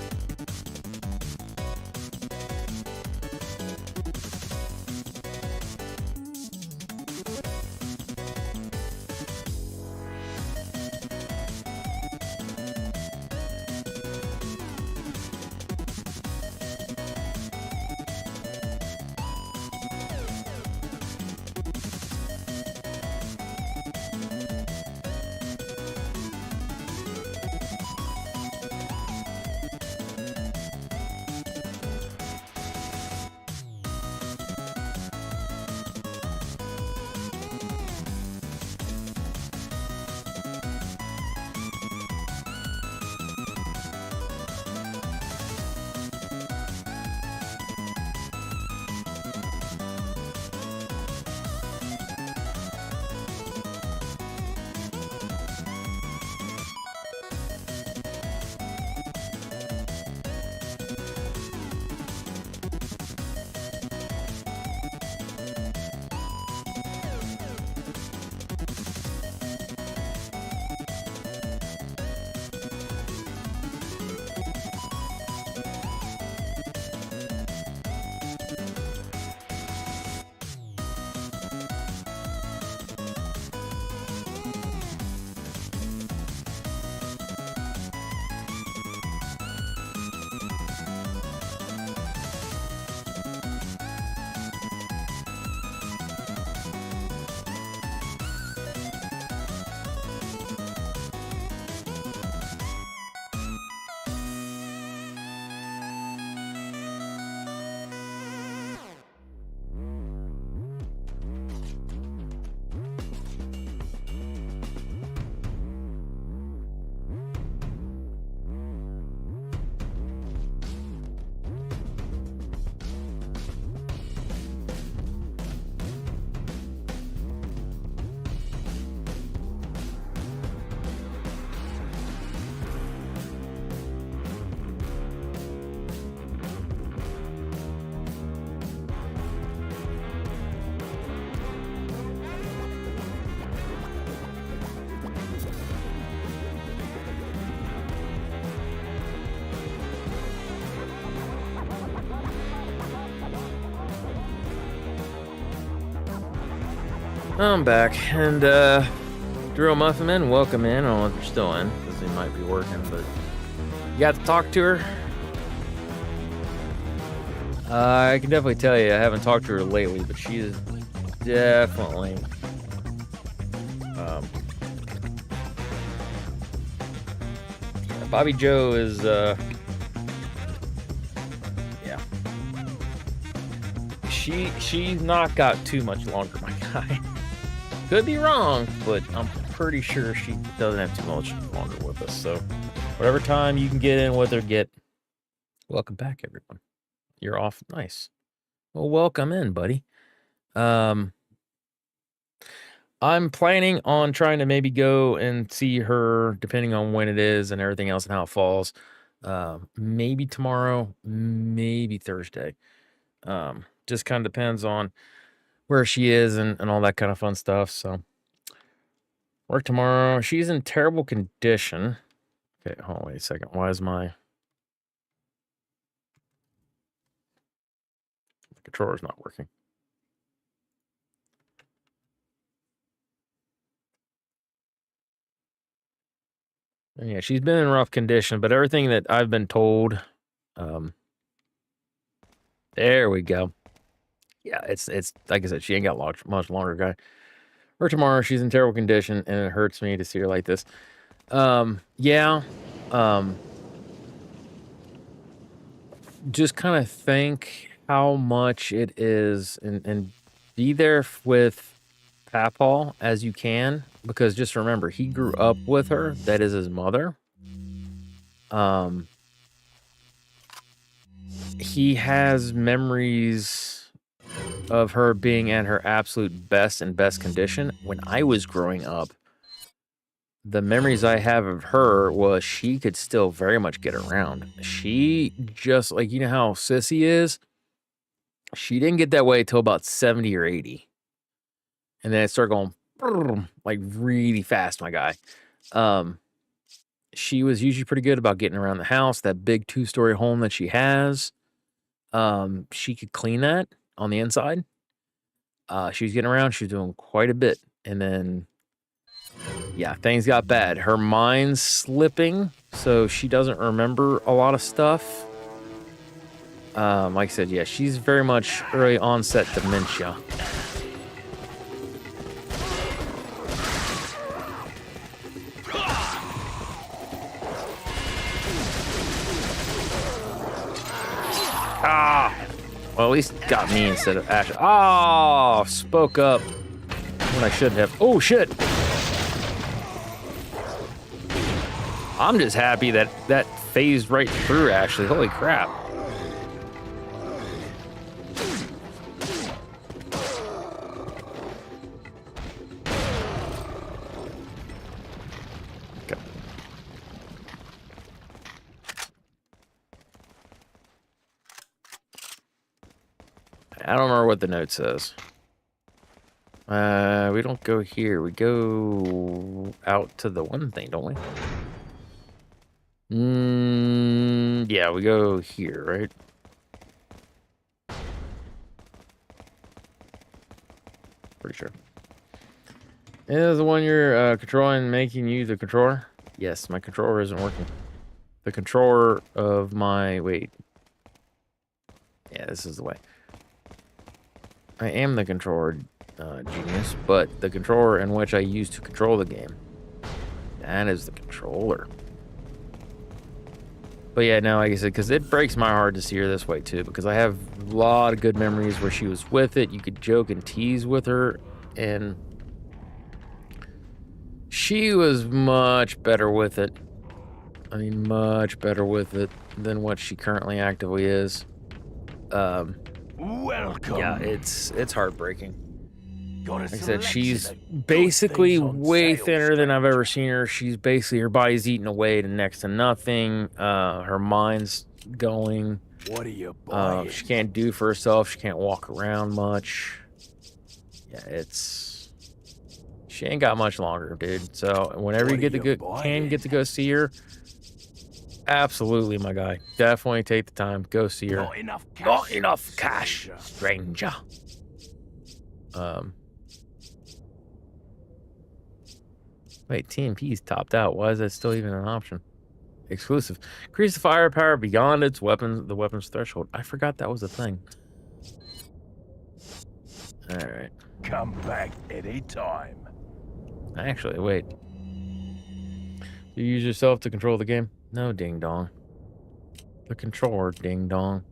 I'm back, and Drill Muffin Man, welcome in. I don't know if you're still in, because he might be working, but you got to talk to her? I can definitely tell you, I haven't talked to her lately, but she is definitely Bobby Joe is yeah. She's not got too much longer, my guy. Could be wrong, but I'm pretty sure she doesn't have too much longer with us. So whatever time you can get in with her, get. Welcome back, everyone. You're off. Nice. Well, welcome in, buddy. I'm planning on trying to maybe go and see her, depending on when it is and everything else and how it falls. Maybe tomorrow, maybe Thursday. Just kind of depends on where she is and all that kind of fun stuff. So work tomorrow. She's in terrible condition. Okay, hold on, wait a second. Why is my controller's not working? And yeah, she's been in rough condition, but everything that I've been told, there we go. Yeah, it's like I said, she ain't got much longer, guy. Or tomorrow, she's in terrible condition, and it hurts me to see her like this. Yeah, just kind of think how much it is, and be there with Papaw as you can, because just remember, he grew up with her. That is his mother. He has memories of her being at her absolute best and best condition. When I was growing up, the memories I have of her was she could still very much get around. She just, like, you know how Sissy is? She didn't get that way till about 70 or 80. And then it started going like really fast, my guy. She was usually pretty good about getting around the house. That big 2-story home that she has, she could clean that on the inside. She was getting around. She was doing quite a bit. And then, yeah, things got bad. Her mind's slipping, so she doesn't remember a lot of stuff. Like I said, yeah, she's very much early onset dementia. Well, at least got me instead of Ash. Oh, spoke up when I shouldn't have. Oh, shit. I'm just happy that phased right through, actually. Holy crap. Okay. I don't remember what the note says. We don't go here. We go out to the one thing, don't we? Yeah, we go here, right? Pretty sure. Is the one you're controlling making you the controller? Yes, my controller isn't working. The controller of my... Wait. Yeah, this is the way. I am the controller genius, but the controller in which I use to control the game. That is the controller. But yeah, no, like I said, because it breaks my heart to see her this way too, because I have a lot of good memories where she was with it. You could joke and tease with her, and she was much better with it. I mean, much better with it than what she currently actively is. Welcome. Yeah, it's heartbreaking. Got a Like I said, she's selection of good basically things on way sale, thinner than I've stranger. ever seen her. She's basically, her body's eating away to next to nothing. Her mind's going. What are you buying? She can't do for herself. She can't walk around much. Yeah, she ain't got much longer, dude. So whenever you What get are you get to go see her, absolutely, my guy. Definitely take the time. Go see her. Not enough cash. Not enough cash, stranger. stranger. Wait, TMP's topped out. Why is that still even an option? Exclusive. Increase the firepower beyond its weapon's threshold. I forgot that was a thing. Alright. Come back anytime. Actually, wait. You use yourself to control the game? No, ding dong. The controller, ding dong.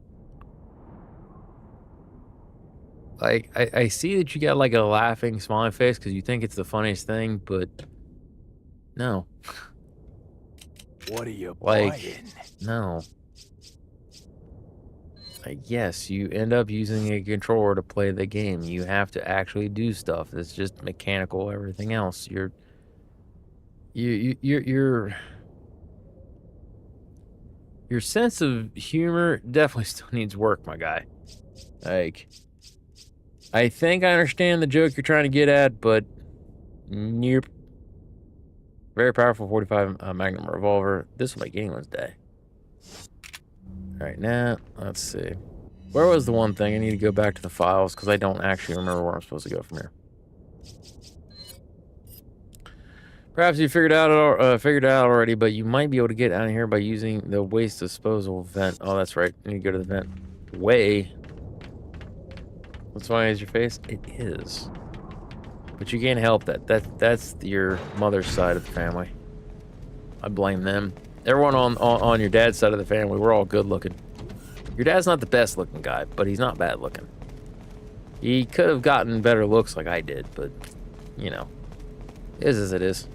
Like, I see that you got like a laughing, smiling face because you think it's the funniest thing, but no. What are you Like, buying? no. Like, yes, you end up using a controller to play the game. You have to actually do stuff. It's just mechanical, everything else. Your sense of humor definitely still needs work, my guy. Like, I think I understand the joke you're trying to get at, but nope. Very powerful 45 Magnum revolver. This will make anyone's day. All right, now let's see. Where was the one thing? I need to go back to the files because I don't actually remember where I'm supposed to go from here. Perhaps you figured it out already, but you might be able to get out of here by using the waste disposal vent. Oh, that's right. I need to go to the vent. Way. What's funny is your face? It is. But you can't help that. That's your mother's side of the family. I blame them. Everyone on your dad's side of the family, we're all good looking. Your dad's not the best looking guy, but he's not bad looking. He could have gotten better looks like I did, but, you know, it is as it is.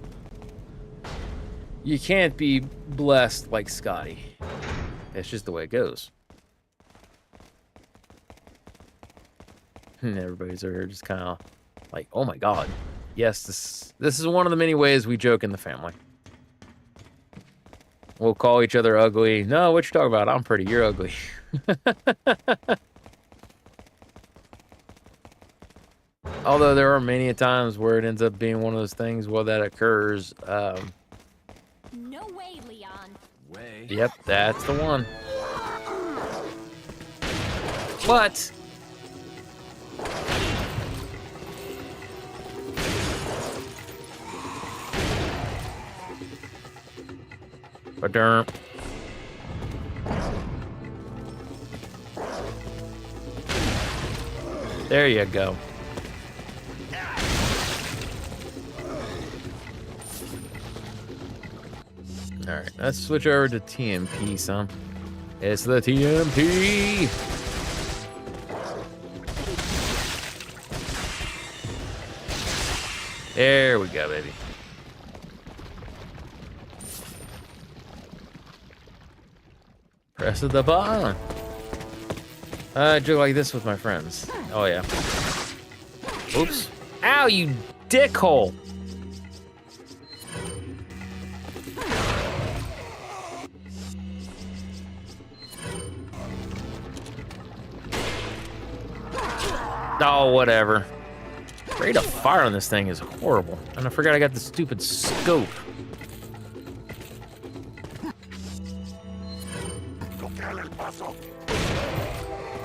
You can't be blessed like Scotty. That's just the way it goes. And everybody's over here just kind of like, oh my god. Yes, this is one of the many ways we joke in the family. We'll call each other ugly. No, what you talking about? I'm pretty, you're ugly. Although there are many times where it ends up being one of those things where that occurs. No way, Leon. Way. Yep, that's the one. But ba-derm. There you go. Alright, let's switch over to TMP, son. It's the TMP! There we go, baby. Press the button. I joke like this with my friends. Oh, yeah. Oops. Ow, you dickhole! Oh, whatever. Rate of fire on this thing is horrible. And I forgot I got the stupid scope.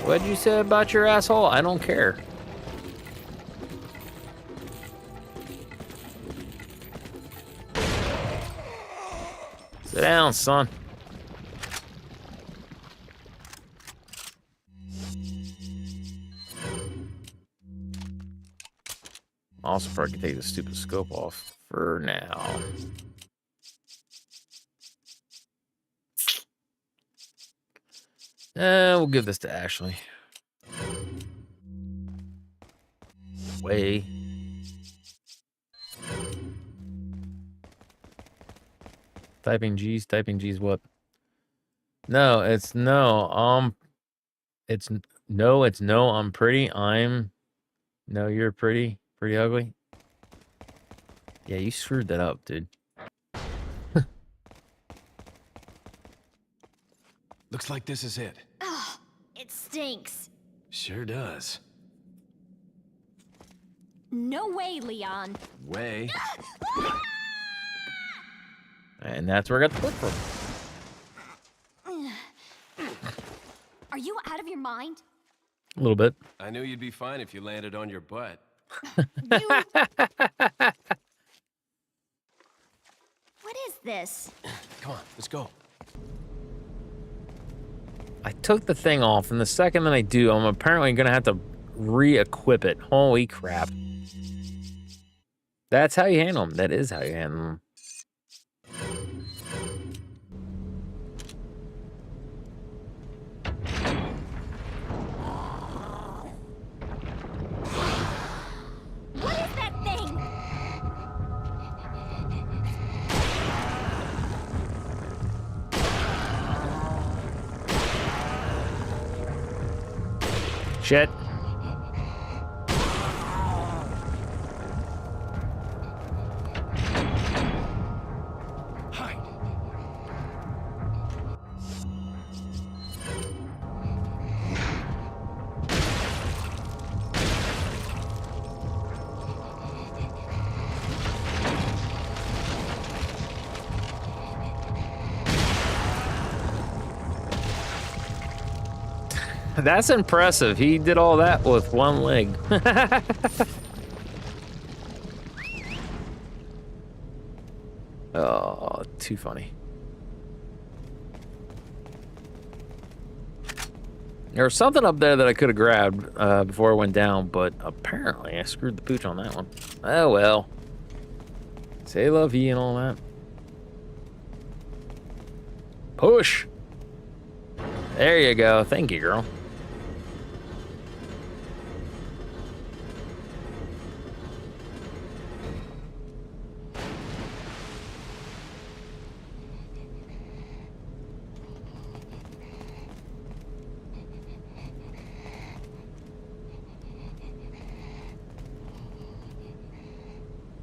What'd you say about your asshole? I don't care. Sit down, son. Also, probably can take the stupid scope off for now. We'll give this to Ashley. Way. Typing G's what? No, it's no. It's no, I'm pretty. No, you're pretty ugly. Yeah, you screwed that up, dude. Looks like this is it. Ugh, it stinks. Sure does. No way, Leon. Way. And that's where I got the clip from. Are you out of your mind? A little bit. I knew you'd be fine if you landed on your butt. You... is this? Come on, let's go. I took the thing off, and the second that I do, I'm apparently gonna have to re-equip it. Holy crap. That's how you handle them. That is how you handle them. What is that thing? Shit. Hide. That's impressive. He did all that with one leg. Oh, too funny. There was something up there that I could have grabbed before I went down, but apparently I screwed the pooch on that one. Oh well. Say la vie and all that. Push! There you go. Thank you, girl.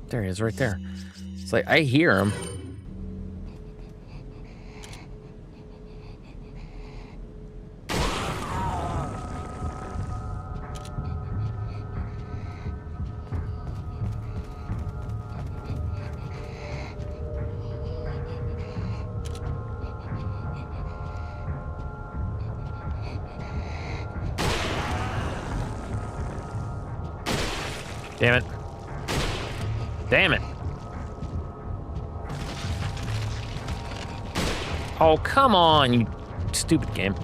There he is, right there. It's like, I hear him. Damn it. Damn it. Oh, come on, you stupid game.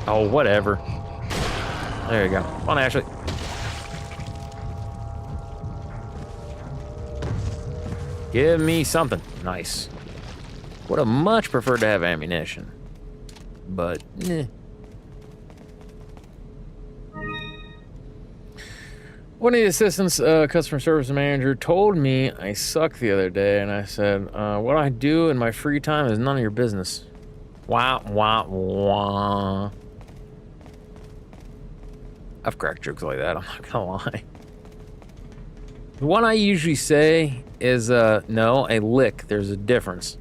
Oh, whatever. There you go. Come on, Ashley. Give me something. Nice. Would have much preferred to have ammunition. But, eh. One of the assistants, customer service manager, told me I suck the other day, and I said, what I do in my free time is none of your business. Wah, wah, wah. I've cracked jokes like that, I'm not gonna lie. The one I usually say is, no, a lick. There's a difference.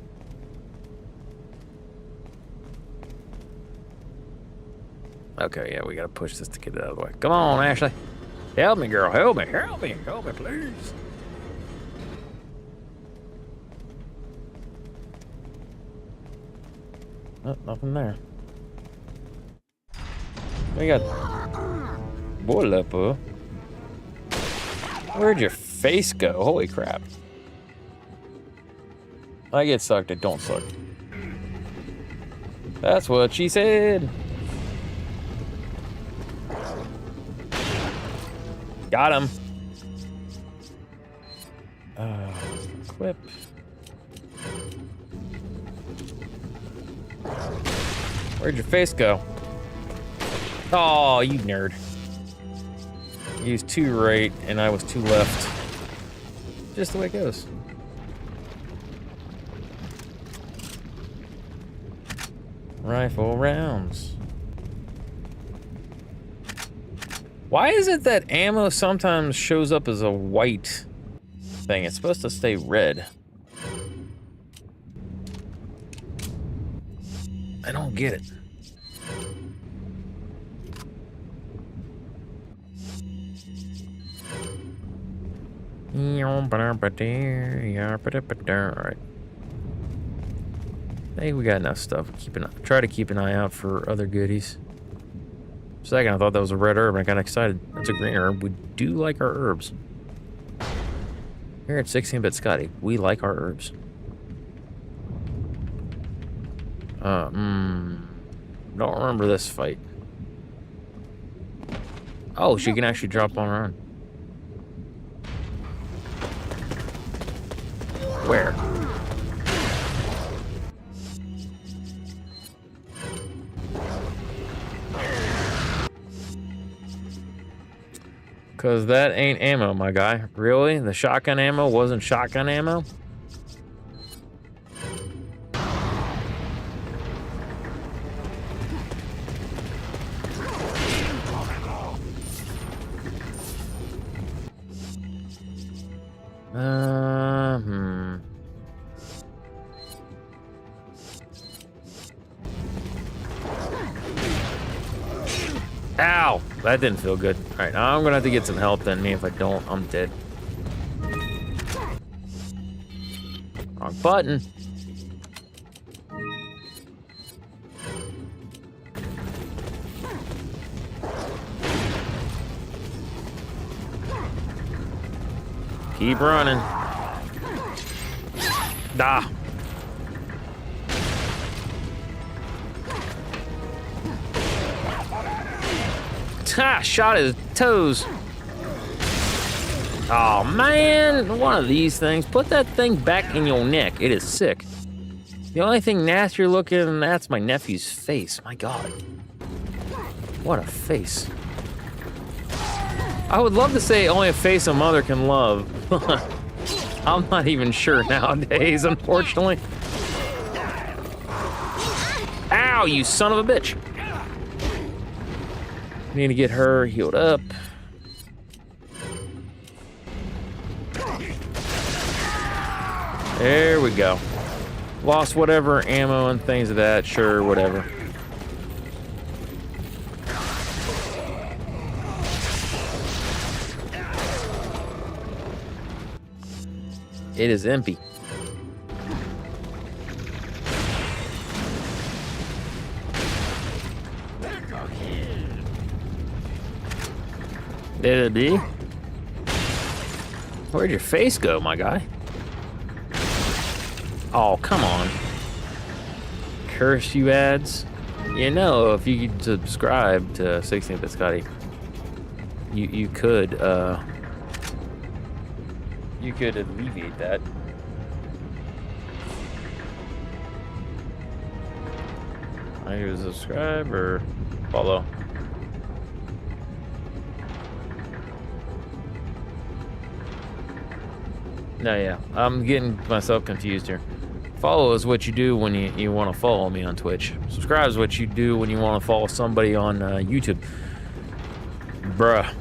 Okay, yeah, we gotta push this to get it out of the way. Come on, Ashley. Help me, girl. Help me. Help me. Help me, please. Oh, nothing there. We got... Boilepo. Where'd your face go? Holy crap. I get sucked, I don't suck. That's what she said. Got him. Equip. Where'd your face go? Oh, you nerd. He was 2 right, and I was 2 left. Just the way it goes. Rifle rounds. Why is it that ammo sometimes shows up as a white thing? It's supposed to stay red. I don't get it. Alright. I think we got enough stuff. Try to keep an eye out for other goodies. For a second, I thought that was a red herb, and I got excited. That's a green herb. We do like our herbs. Here at 16-Bit Scotty, we like our herbs. Don't remember this fight. Oh, she can actually drop on her own. Where? Cause that ain't ammo, my guy. Really? The shotgun ammo wasn't shotgun ammo? Ow! That didn't feel good. Alright, now I'm gonna have to get some help then. Me, if I don't, I'm dead. Wrong button. Keep running. Da. Ha! Shot his toes. Oh man, one of these things. Put that thing back in your neck. It is sick. The only thing nastier looking, that's my nephew's face. My God. What a face. I would love to say only a face a mother can love. I'm not even sure nowadays, unfortunately. Ow, you son of a bitch. Need to get her healed up. There we go. Lost whatever ammo and things of that. Sure, whatever. It is empty. Did it be? Where'd your face go, my guy? Oh, come on. Curse you ads. You know, if you could subscribe to 16-Bit Scotty, you could alleviate that. I either subscribe or follow. No, yeah, I'm getting myself confused here. Follow is what you do when you want to follow me on Twitch. Subscribe is what you do when you want to follow somebody on YouTube. Bruh.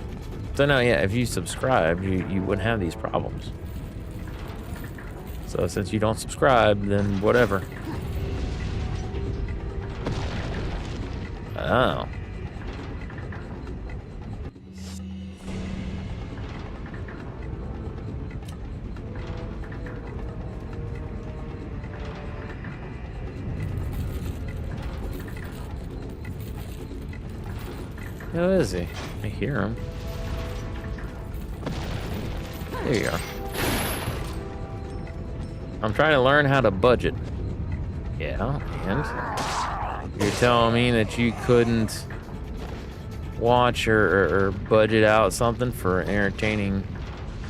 So no, yeah, if you subscribe, you wouldn't have these problems. So since you don't subscribe, then whatever. Oh. Who is he? I hear him. There you are. I'm trying to learn how to budget. Yeah, and you're telling me that you couldn't watch or budget out something for an entertaining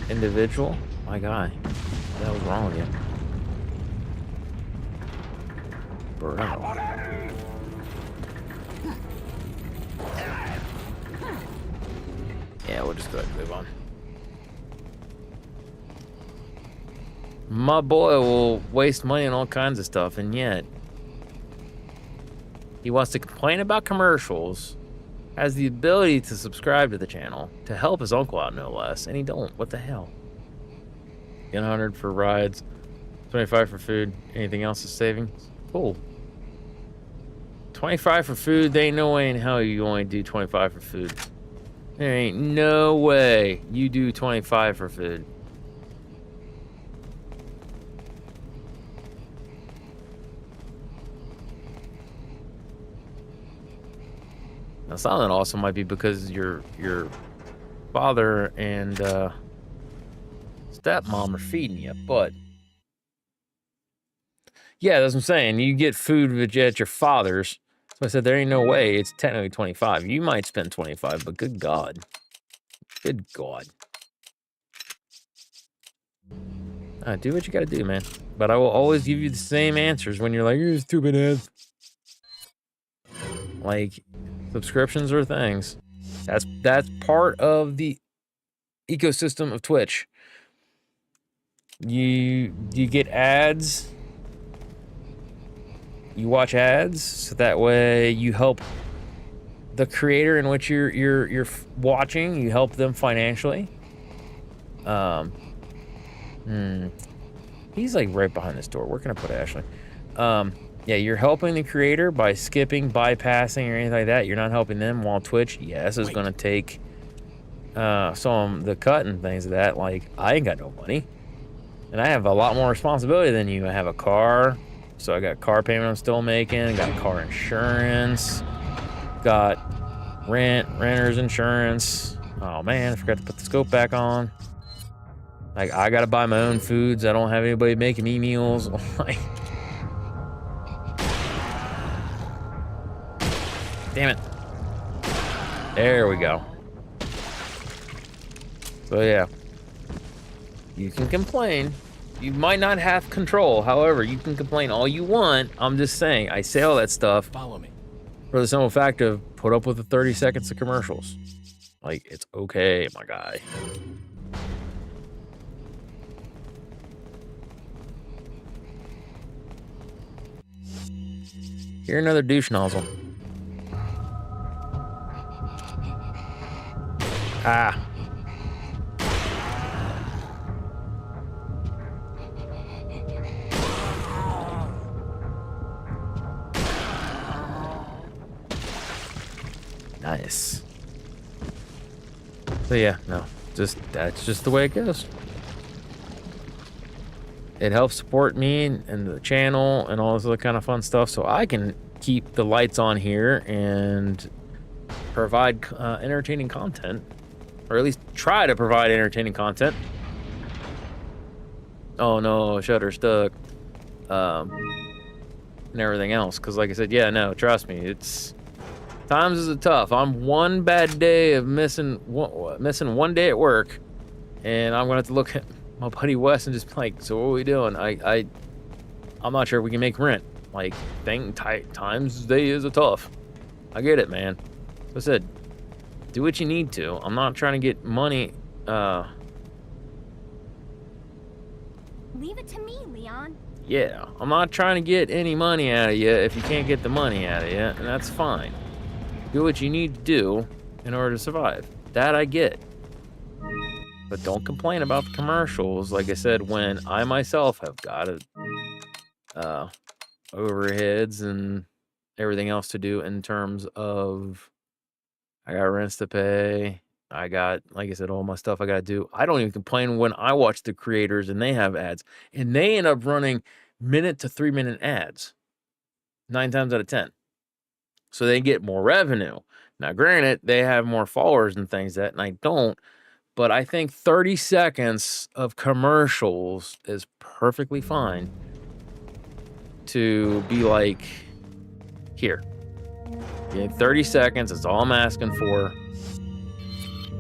individual? My guy, what the hell's wrong with you? Bro. Yeah, we'll just go ahead and move on. My boy will waste money on all kinds of stuff, and yet he wants to complain about commercials, has the ability to subscribe to the channel, to help his uncle out no less, and he don't. What the hell? 100 for rides, 25 for food. Anything else is savings? Cool. 25 for food. There ain't no way in hell you only do 25 for food. There ain't no way you do 25 for food. Now, something also might be because your father and stepmom are feeding you, but yeah, that's what I'm saying. You get food at your father's. So I said there ain't no way it's technically 25. You might spend 25, but good God. Good God. Do what you gotta do, man. But I will always give you the same answers when you're like, you're stupid ass. Like, subscriptions are things. That's part of the ecosystem of Twitch. You get ads. You watch ads, so that way you help the creator in which you're watching. You help them financially. He's like right behind this door. Where can I put Ashley? Yeah, you're helping the creator by skipping, bypassing, or anything like that. You're not helping them. While Twitch, yes, is gonna take some the cut and things of that. Like, I ain't got no money, and I have a lot more responsibility than you. I have a car, so I got car payment I'm still making. Got car insurance. Got renter's insurance. Oh man, I forgot to put the scope back on. Like, I gotta buy my own foods. I don't have anybody making me meals. Like, damn it. There we go. So yeah, you can complain. You might not have control. However, you can complain all you want. I'm just saying, I say all that stuff. Follow me. For the simple fact of put up with the 30 seconds of commercials. Like, it's okay, my guy. Here, another douche nozzle. Ah. Nice. So yeah, no, that's just the way it goes. It helps support me and the channel and all this other kind of fun stuff, so I can keep the lights on here and provide entertaining content, or at least try to provide entertaining content. Oh no, shutter stuck, and everything else. Because like I said, yeah, no, trust me, it's times is tough. I'm one bad day of missing one day at work, and I'm gonna have to look at my buddy Wes and just be like, so what are we doing? I'm not sure if we can make rent. Like, times day is a tough. I get it, man. Like I said, do what you need to. I'm not trying to get money. Leave it to me, Leon. Yeah, I'm not trying to get any money out of you if you can't get the money out of you, and that's fine. Do what you need to do in order to survive. That I get. But don't complain about the commercials, like I said, when I myself have got overheads and everything else to do in terms of I got rents to pay. I got, like I said, all my stuff I got to do. I don't even complain when I watch the creators and they have ads. And they end up running minute to 3 minute ads 9 times out of 10. So they get more revenue. Now, granted, they have more followers and things that, and I don't. But I think 30 seconds of commercials is perfectly fine to be like, here. Yeah, 30 seconds is all I'm asking for.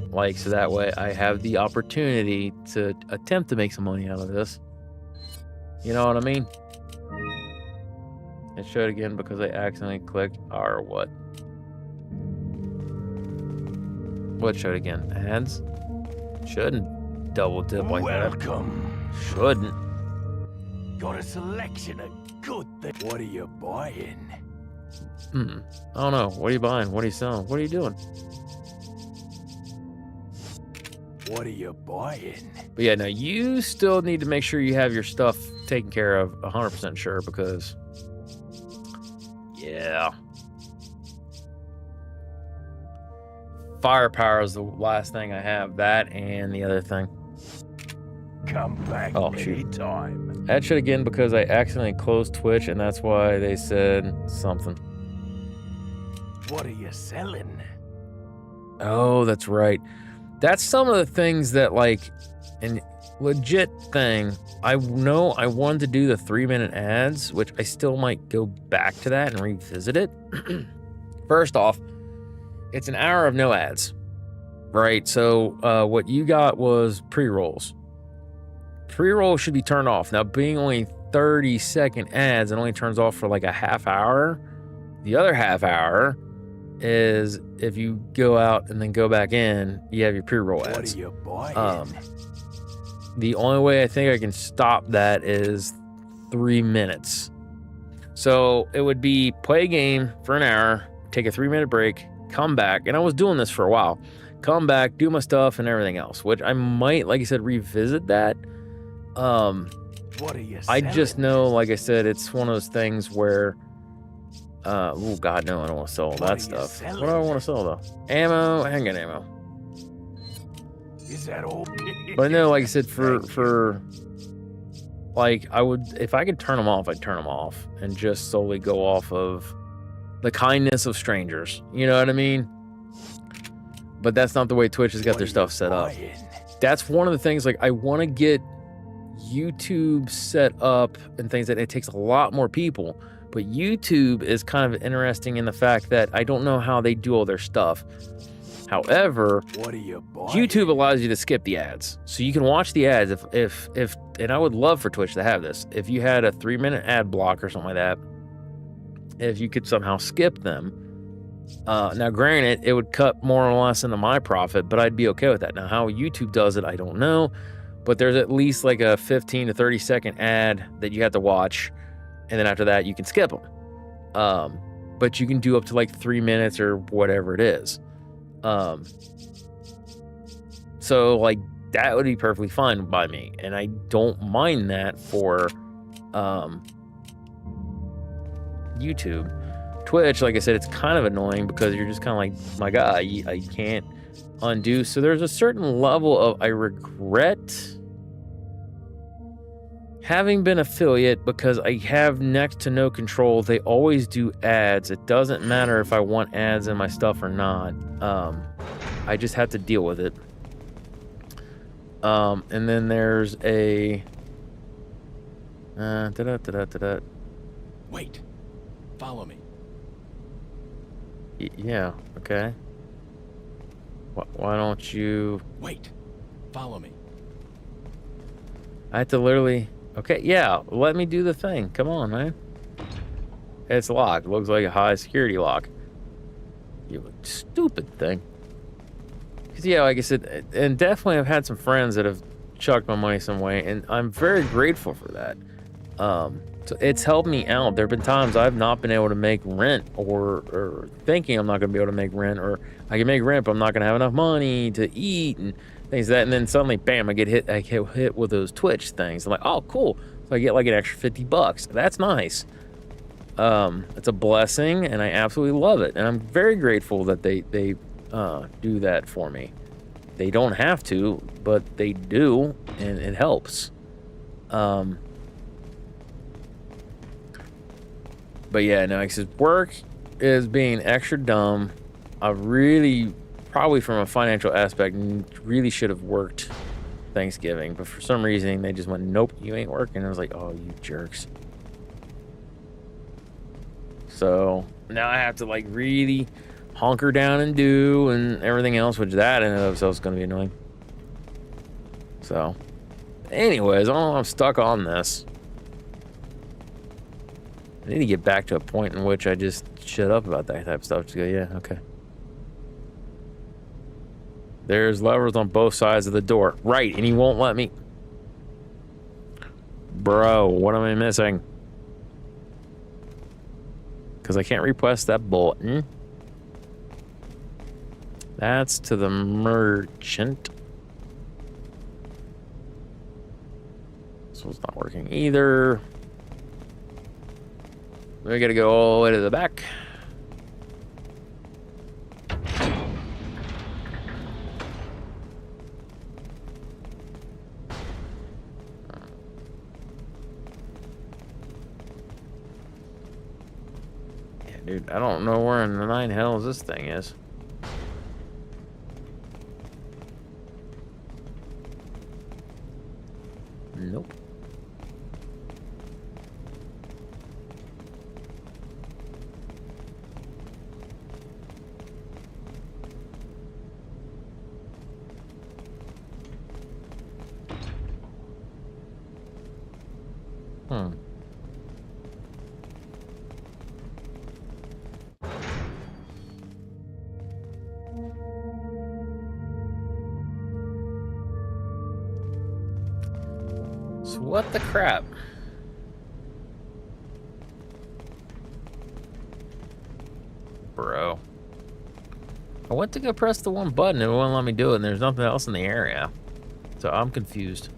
Like, so that way I have the opportunity to attempt to make some money out of this. You know what I mean? It showed again because I accidentally clicked or what? What showed again? Ads? Shouldn't double dip like Welcome. that. Shouldn't. Got a selection of good things. What are you buying? I don't know. What are you buying? What are you selling? What are you doing? What are you buying? But yeah, now you still need to make sure you have your stuff taken care of 100% sure because, yeah. Firepower is the last thing I have. That and the other thing. Come back anytime. That should again because I accidentally closed Twitch and that's why they said something. What are you selling? Oh, that's right. that's some of the things that, like, an legit thing. I know I wanted to do the 3-minute ads, which I still might go back to that and revisit it. First off, it's an hour of no ads, right? So what you got was pre-rolls. Pre-roll should be turned off. Now, being only 30-second ads, it only turns off for like a half hour. The other half hour is if you go out and then go back in, you have your pre-roll ads. What are you buying? The only way I think I can stop that is 3 minutes. So it would be play a game for an hour, take a 3-minute break, come back, and I was doing this for a while. Come back, do my stuff and everything else, which I might, like I said, revisit that. What are you I selling? just know, like I said, it's one of those things where, oh God, no, I don't want to sell all What that are you stuff. selling? What do I want to sell though? Ammo, handgun ammo. Is that all? But no, like I said, for like, I would, if I could turn them off, I'd turn them off and just solely go off of the kindness of strangers. You know what I mean? But that's not the way Twitch has got What their are stuff you set up. buying? That's one of the things, like, I want to get YouTube set up and things that it takes a lot more people. But YouTube is kind of interesting in the fact that I don't know how they do all their stuff. However, What are you buying? YouTube allows you to skip the ads. So you can watch the ads if and I would love for Twitch to have this. If you had a 3-minute ad block or something like that, if you could somehow skip them. Now granted, it would cut more or less into my profit, but I'd be okay with that. Now how YouTube does it, I don't know. But there's at least like a 15 to 30 second ad that you have to watch. And then after that, you can skip them. But you can do up to like 3 minutes or whatever it is. So like that would be perfectly fine by me. And I don't mind that for YouTube. Twitch, like I said, it's kind of annoying because you're just kind of like, my God, I can't undo. So there's a certain level of, I regret having been affiliate because I have next to no control. They always do ads. It doesn't matter if I want ads in my stuff or not. I just have to deal with it. And then there's a Wait. Follow me. Yeah, okay. Why don't you... Wait. Follow me. I have to literally... Okay, yeah, let me do the thing. Come on, man. It's locked. Looks like a high security lock. You stupid thing. Because, yeah, like I said, and definitely I've had some friends that have chucked my money some way, and I'm very grateful for that. So it's helped me out. There have been times I've not been able to make rent or thinking I'm not going to be able to make rent, or I can make rent, but I'm not going to have enough money to eat and things like that. And then suddenly, bam, I get hit with those Twitch things. I'm like, oh, cool. So I get like an extra $50. That's nice. It's a blessing, and I absolutely love it. And I'm very grateful that they do that for me. They don't have to, but they do, and it helps. But yeah, no, because work is being extra dumb. I really, probably from a financial aspect, really should have worked Thanksgiving. But for some reason, they just went, nope, you ain't working. I was like, oh, you jerks. So now I have to like really hunker down and do and everything else, which that in and of itself is going to be annoying. So anyways, I don't know, I'm stuck on this. I need to get back to a point in which I just shut up about that type of stuff. Just go, yeah, okay. There's levers on both sides of the door. Right, and he won't let me. Bro, what am I missing? Because I can't repress that button. That's to the merchant. This one's not working either. We gotta go all the way to the back. Yeah, dude, I don't know where in the nine hells this thing is. Nope. Hmm. So what the crap? Bro. I went to go press the one button and it wouldn't let me do it, and there's nothing else in the area. So I'm confused.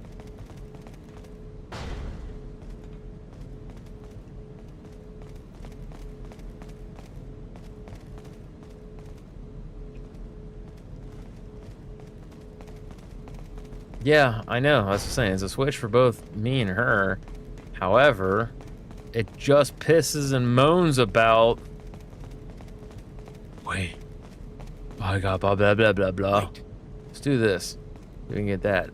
Yeah, I know. That's what I'm saying. It's a switch for both me and her. However, it just pisses and moans about. Wait. I got blah blah blah blah blah. Wait. Let's do this. We can get that.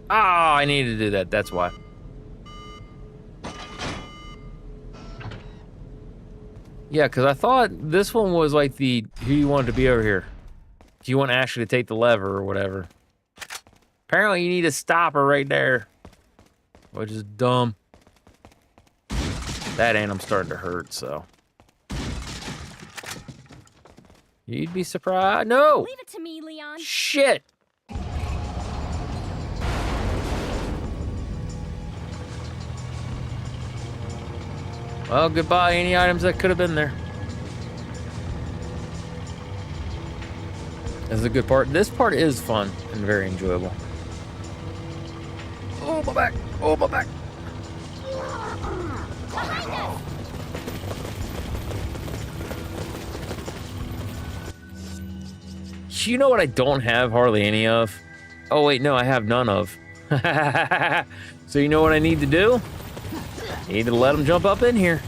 Ah, I needed to do that. That's why. Yeah, because I thought this one was like the who you wanted to be over here. Do you want Ashley to take the lever or whatever? Apparently you need to stop her right there. Which is dumb. That and I'm starting to hurt, so. You'd be surprised. No! Leave it to me, Leon. Shit! Well, goodbye, any items that could have been there. This is a good part. This part is fun and very enjoyable. Oh, my back. Oh, my back. You know what I don't have hardly any of? Oh, wait, no, I have none of. So you know what I need to do? I need to let them jump up in here.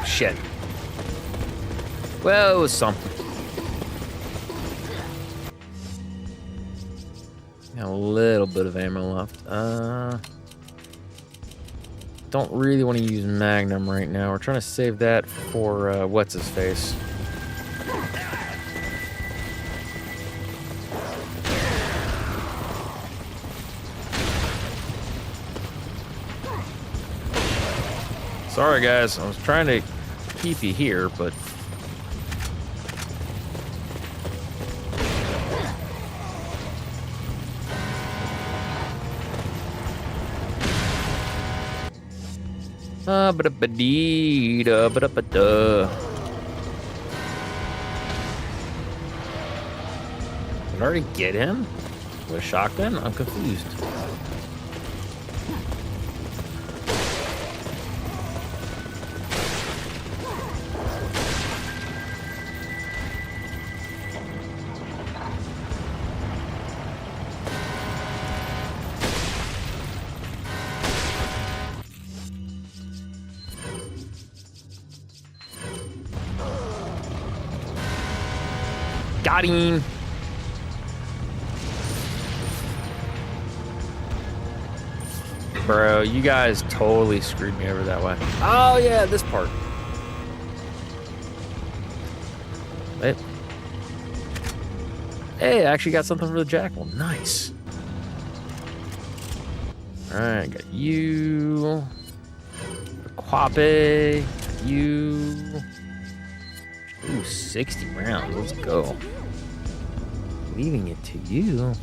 Shit. Well, it was something. Got a little bit of ammo left. Don't really want to use Magnum right now. We're trying to save that for what's his face. Sorry guys, I was trying to keep you here, but ba-da-ba-dee-da, ba-da-ba-da. Did I already get him? With a shotgun? I'm confused. Got him. Bro, you guys totally screwed me over that way. Oh yeah, this part. Wait. Hey, I actually got something for the jackal. Nice. Alright, got you. Quape. You. Ooh, 60 rounds. Let's go. Leaving it to you.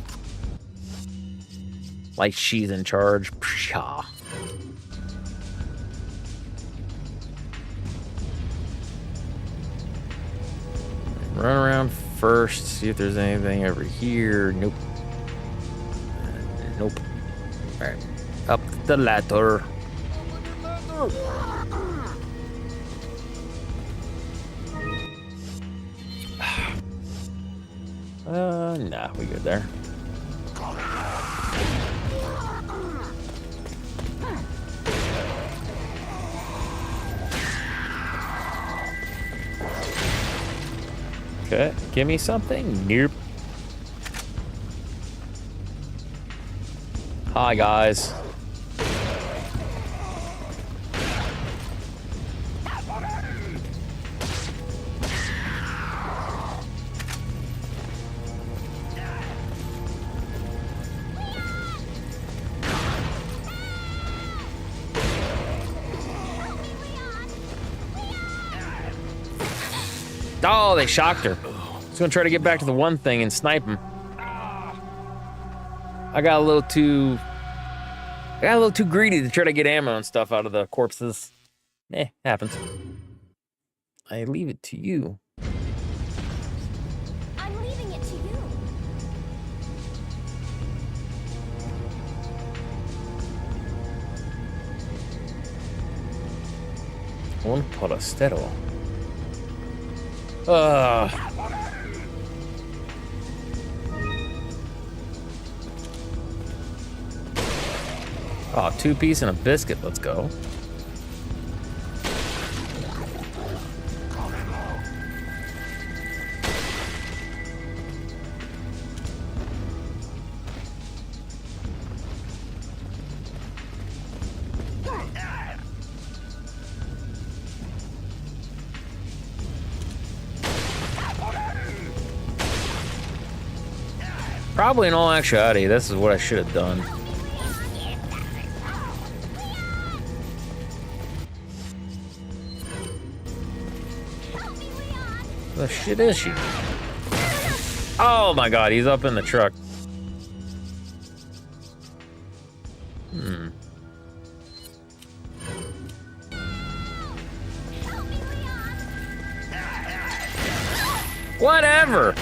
Like she's in charge. Pshaw. Run around first, see if there's anything over here. Nope. Nope. Alright. Up the ladder. Nah, we good there. Okay, give me something. Nope. Hi, guys. Oh, they shocked her. She's gonna try to get back to the one thing and snipe him. I got a little too greedy to try to get ammo and stuff out of the corpses. Happens. I leave it to you. I'm leaving it to you. Un polistero. Oh, 2-piece and a biscuit. Let's go. Probably in all actuality, this is what I should have done. The shit is she? Oh my god, he's up in the truck. Whatever.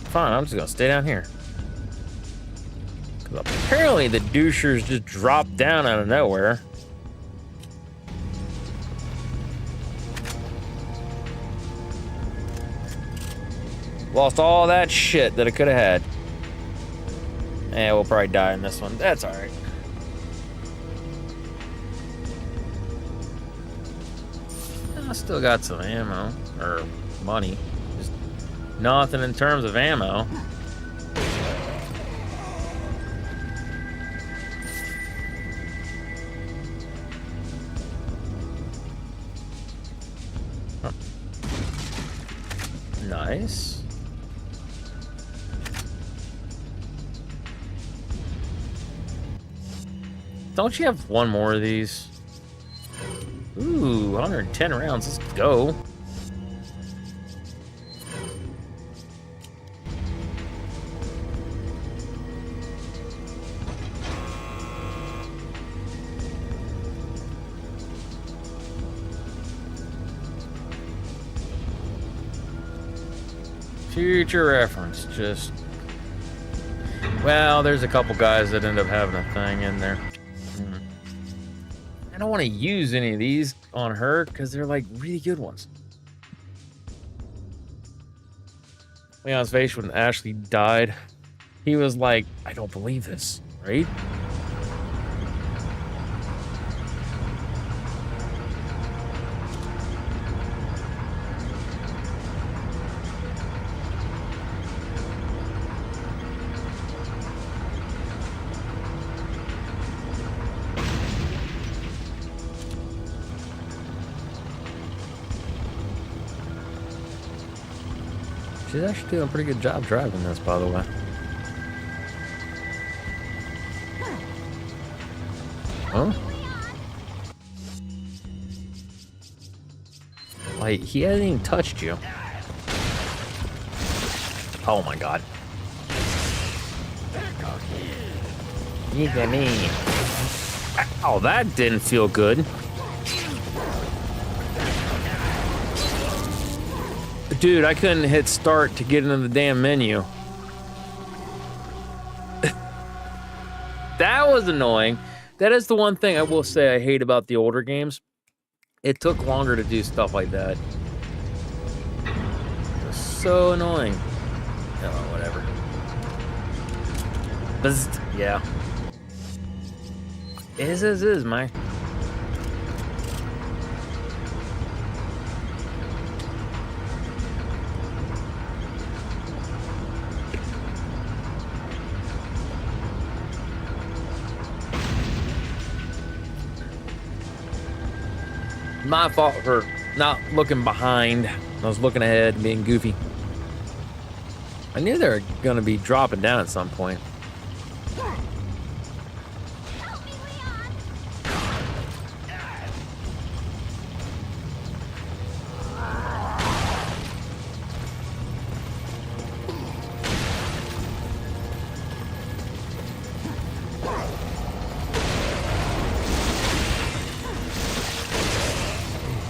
Fine, I'm just gonna stay down here. Because apparently the douchers just dropped down out of nowhere. Lost all that shit that I could have had. Yeah, we'll probably die in this one. That's alright. I still got some ammo. Or money. Just nothing in terms of ammo. Huh. Nice. Don't you have one more of these? Ooh, 110 rounds. Let's go. Future reference, just... Well, there's a couple guys that end up having a thing in there. I don't want to use any of these on her because they're like really good ones. Leon's face when Ashley died, he was like, I don't believe this, right? She's actually doing a pretty good job driving this, by the way. Huh? Like, he hasn't even touched you. Oh my god. Look at me. Oh, that didn't feel good. Dude, I couldn't hit start to get into the damn menu. That was annoying. That is the one thing I will say I hate about the older games. It took longer to do stuff like that. It's so annoying. Oh, whatever. Bzzzt. Yeah. Is, man. My fault for not looking behind. I was looking ahead, being goofy. I knew they were going to be dropping down at some point. Help me, Leon!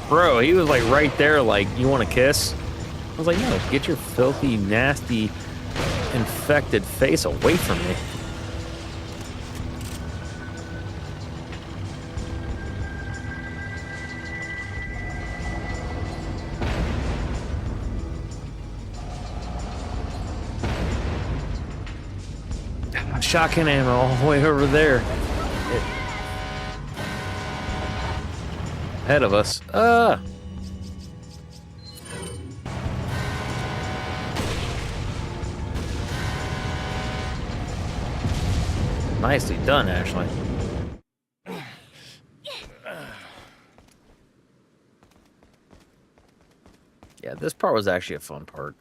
Bro, he was like right there, like, you want to kiss? I was like, no, get your filthy, nasty, infected face away from me. Shotgun ammo all the way over there. Ahead of us. Nicely done, actually. Yeah, this part was actually a fun part.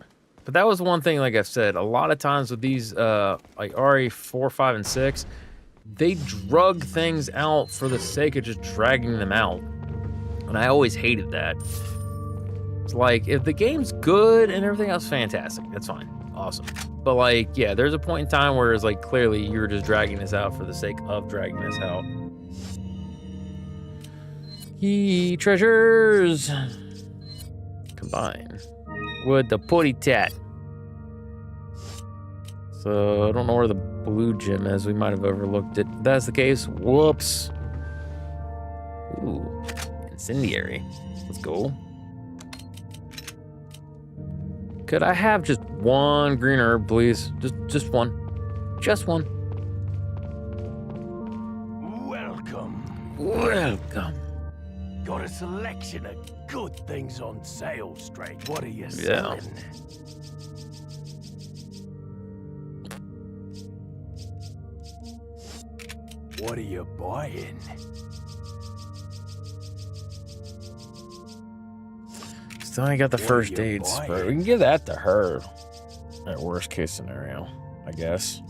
But that was one thing, like I've said, a lot of times with these, like RE4, 5, and 6, they drug things out for the sake of just dragging them out. And I always hated that. It's like, if the game's good and everything else, fantastic. That's fine. Awesome. But like, yeah, there's a point in time where it's like, clearly you're just dragging this out for the sake of dragging this out. Ye treasures! Combine with the putty tat. So I don't know where the blue gem is. We might have overlooked it. If that's the case, whoops. Ooh, incendiary. Let's go. Could I have just one green herb, please? Just one. Just one. Welcome. Welcome. Got a selection of good things on sale, Straight. What are you Yeah. selling? What are you buying? Still ain't got the What are first you aid buying? spray. We can give that to her. At worst case scenario, I guess.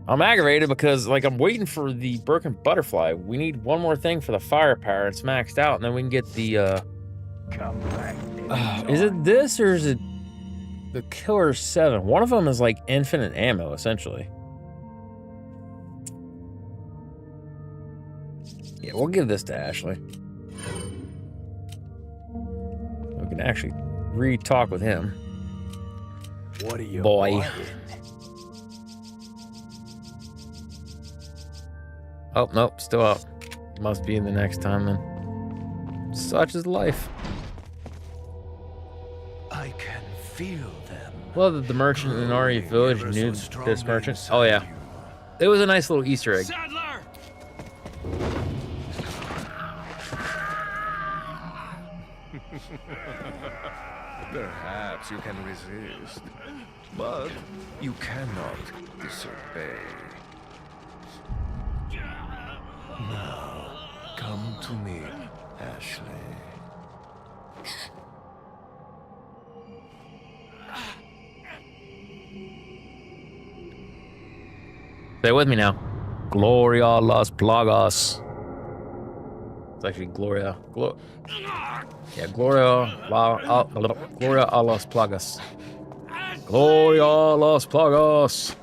I'm aggravated because, like, I'm waiting for the broken butterfly. We need one more thing for the firepower. It's maxed out, and then we can get the, Come back. is it this or is it the Killer 7? One of them is, like, infinite ammo, essentially. Yeah, we'll give this to Ashley. We can actually re-talk with him. What are you Boy. buying? Oh, nope, still out. Must be in the next time then. Such is life. I can feel them. Well, the merchant in RE Village Ever knew so strong this merchant. inside Oh, yeah. you. It was a nice little Easter egg. Sadler! Perhaps you can resist, but you cannot disobey. Now, come to me, Ashley. Stay with me now. Gloria a las plagas. It's actually Gloria. Yeah, Gloria a las plagas. Gloria a las plagas.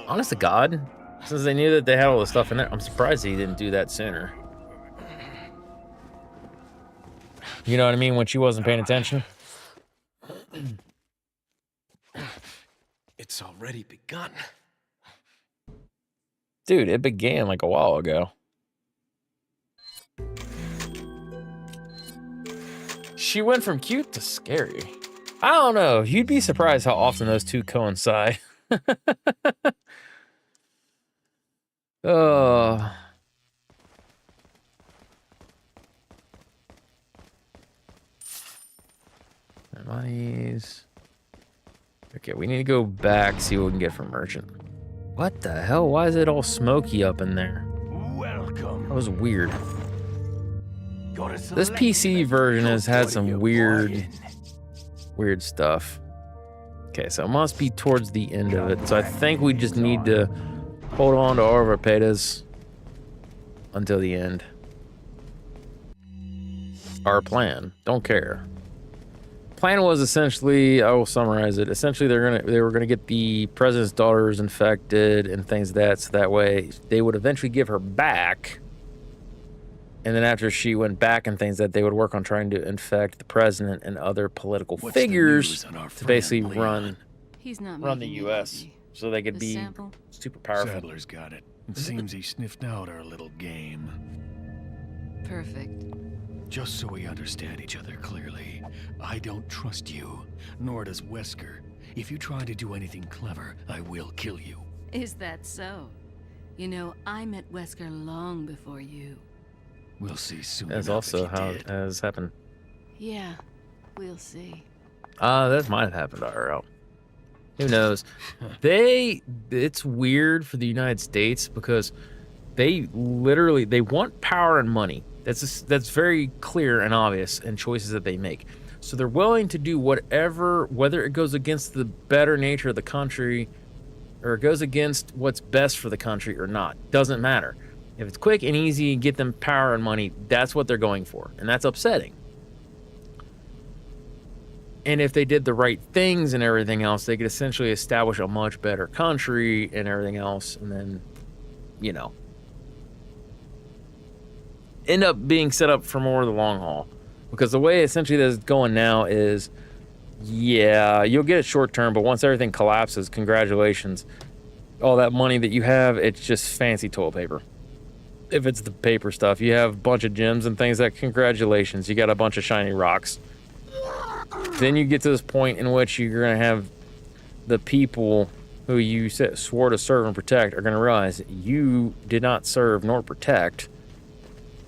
Honest to God, since they knew that they had all the stuff in there, I'm surprised he didn't do that sooner. You know what I mean? When she wasn't paying attention. It's already begun. Dude, it began like a while ago. She went from cute to scary. I don't know. You'd be surprised how often those two coincide. Oh. Monies. Okay, we need to go back, see what we can get from merchant. What the hell? Why is it all smoky up in there? Welcome. That was weird. This PC version has had some weird stuff. Okay, so it must be towards the end of it. So I think we just need to hold on to all of our petas until the end. Our plan. Don't care. Plan was essentially, I will summarize it. Essentially, they were gonna get the president's daughters infected and things like that, so that way they would eventually give her back. And then after she went back and things that they would work on trying to infect the president and other political figures to basically run the U.S. so they could be sample? super powerful. Sadler's got it. It seems he sniffed out our little game. Perfect. Just so we understand each other clearly, I don't trust you, nor does Wesker. If you try to do anything clever, I will kill you. Is that so? You know, I met Wesker long before you. We'll see soon. That's enough also if you how did. it has happened. Yeah, we'll see. That might have happened IRL. Who knows? It's weird for the United States because they want power and money. That's very clear and obvious in choices that they make. So they're willing to do whatever, whether it goes against the better nature of the country or it goes against what's best for the country or not. Doesn't matter. If it's quick and easy and get them power and money, that's what they're going for. And that's upsetting. And if they did the right things and everything else, they could essentially establish a much better country and everything else. And then, you know, end up being set up for more of the long haul. Because the way essentially that's going now is, yeah, you'll get it short term, but once everything collapses, congratulations. All that money that you have, it's just fancy toilet paper. If it's the paper stuff, you have a bunch of gems and things that, congratulations, you got a bunch of shiny rocks. Then you get to this point in which you're going to have the people who you swore to serve and protect are going to realize that you did not serve nor protect,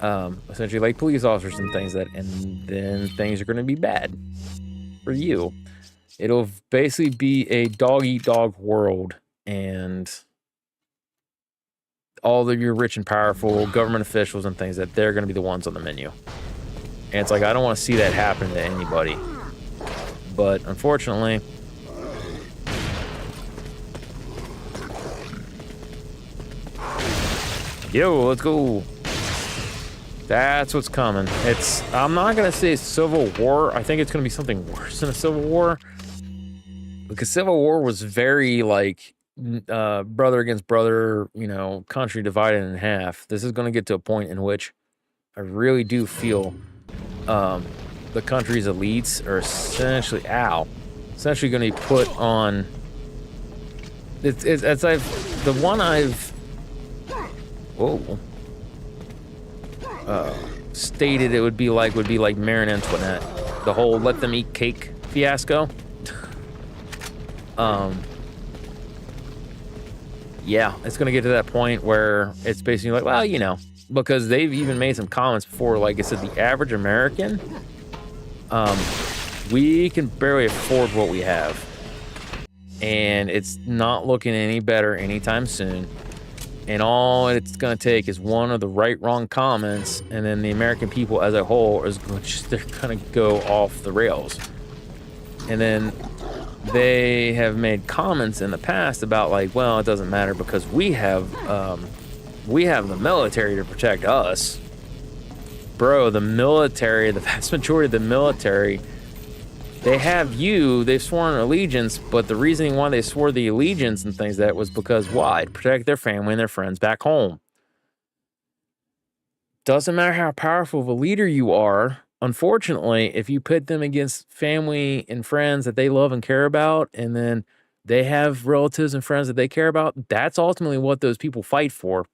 essentially like police officers and things and then things are going to be bad for you. It'll basically be a dog-eat-dog world, and all of your rich and powerful government officials and things that they're going to be the ones on the menu. And it's like, I don't want to see that happen to anybody. But unfortunately, yo, let's go. That's what's coming. I'm not going to say civil war. I think it's going to be something worse than a civil war. Because civil war was very like brother against brother, you know, country divided in half. This is going to get to a point in which I really do feel the country's elites are essentially going to be put on. Stated it would be like Marie Antoinette, the whole let them eat cake fiasco. Yeah, it's gonna get to that point where it's basically like, well, you know, because they've even made some comments before, like I said, the average American, we can barely afford what we have, and it's not looking any better anytime soon. And all it's going to take is one of the wrong comments, and then the American people as a whole they're going to go off the rails. And then they have made comments in the past about like, well, it doesn't matter because we have the military to protect us. Bro, the military, the vast majority of the military, they've sworn allegiance, but the reasoning why they swore the allegiance and things that was because why? To protect their family and their friends back home. Doesn't matter how powerful of a leader you are, unfortunately, if you put them against family and friends that they love and care about, and then they have relatives and friends that they care about. That's ultimately what those people fight for.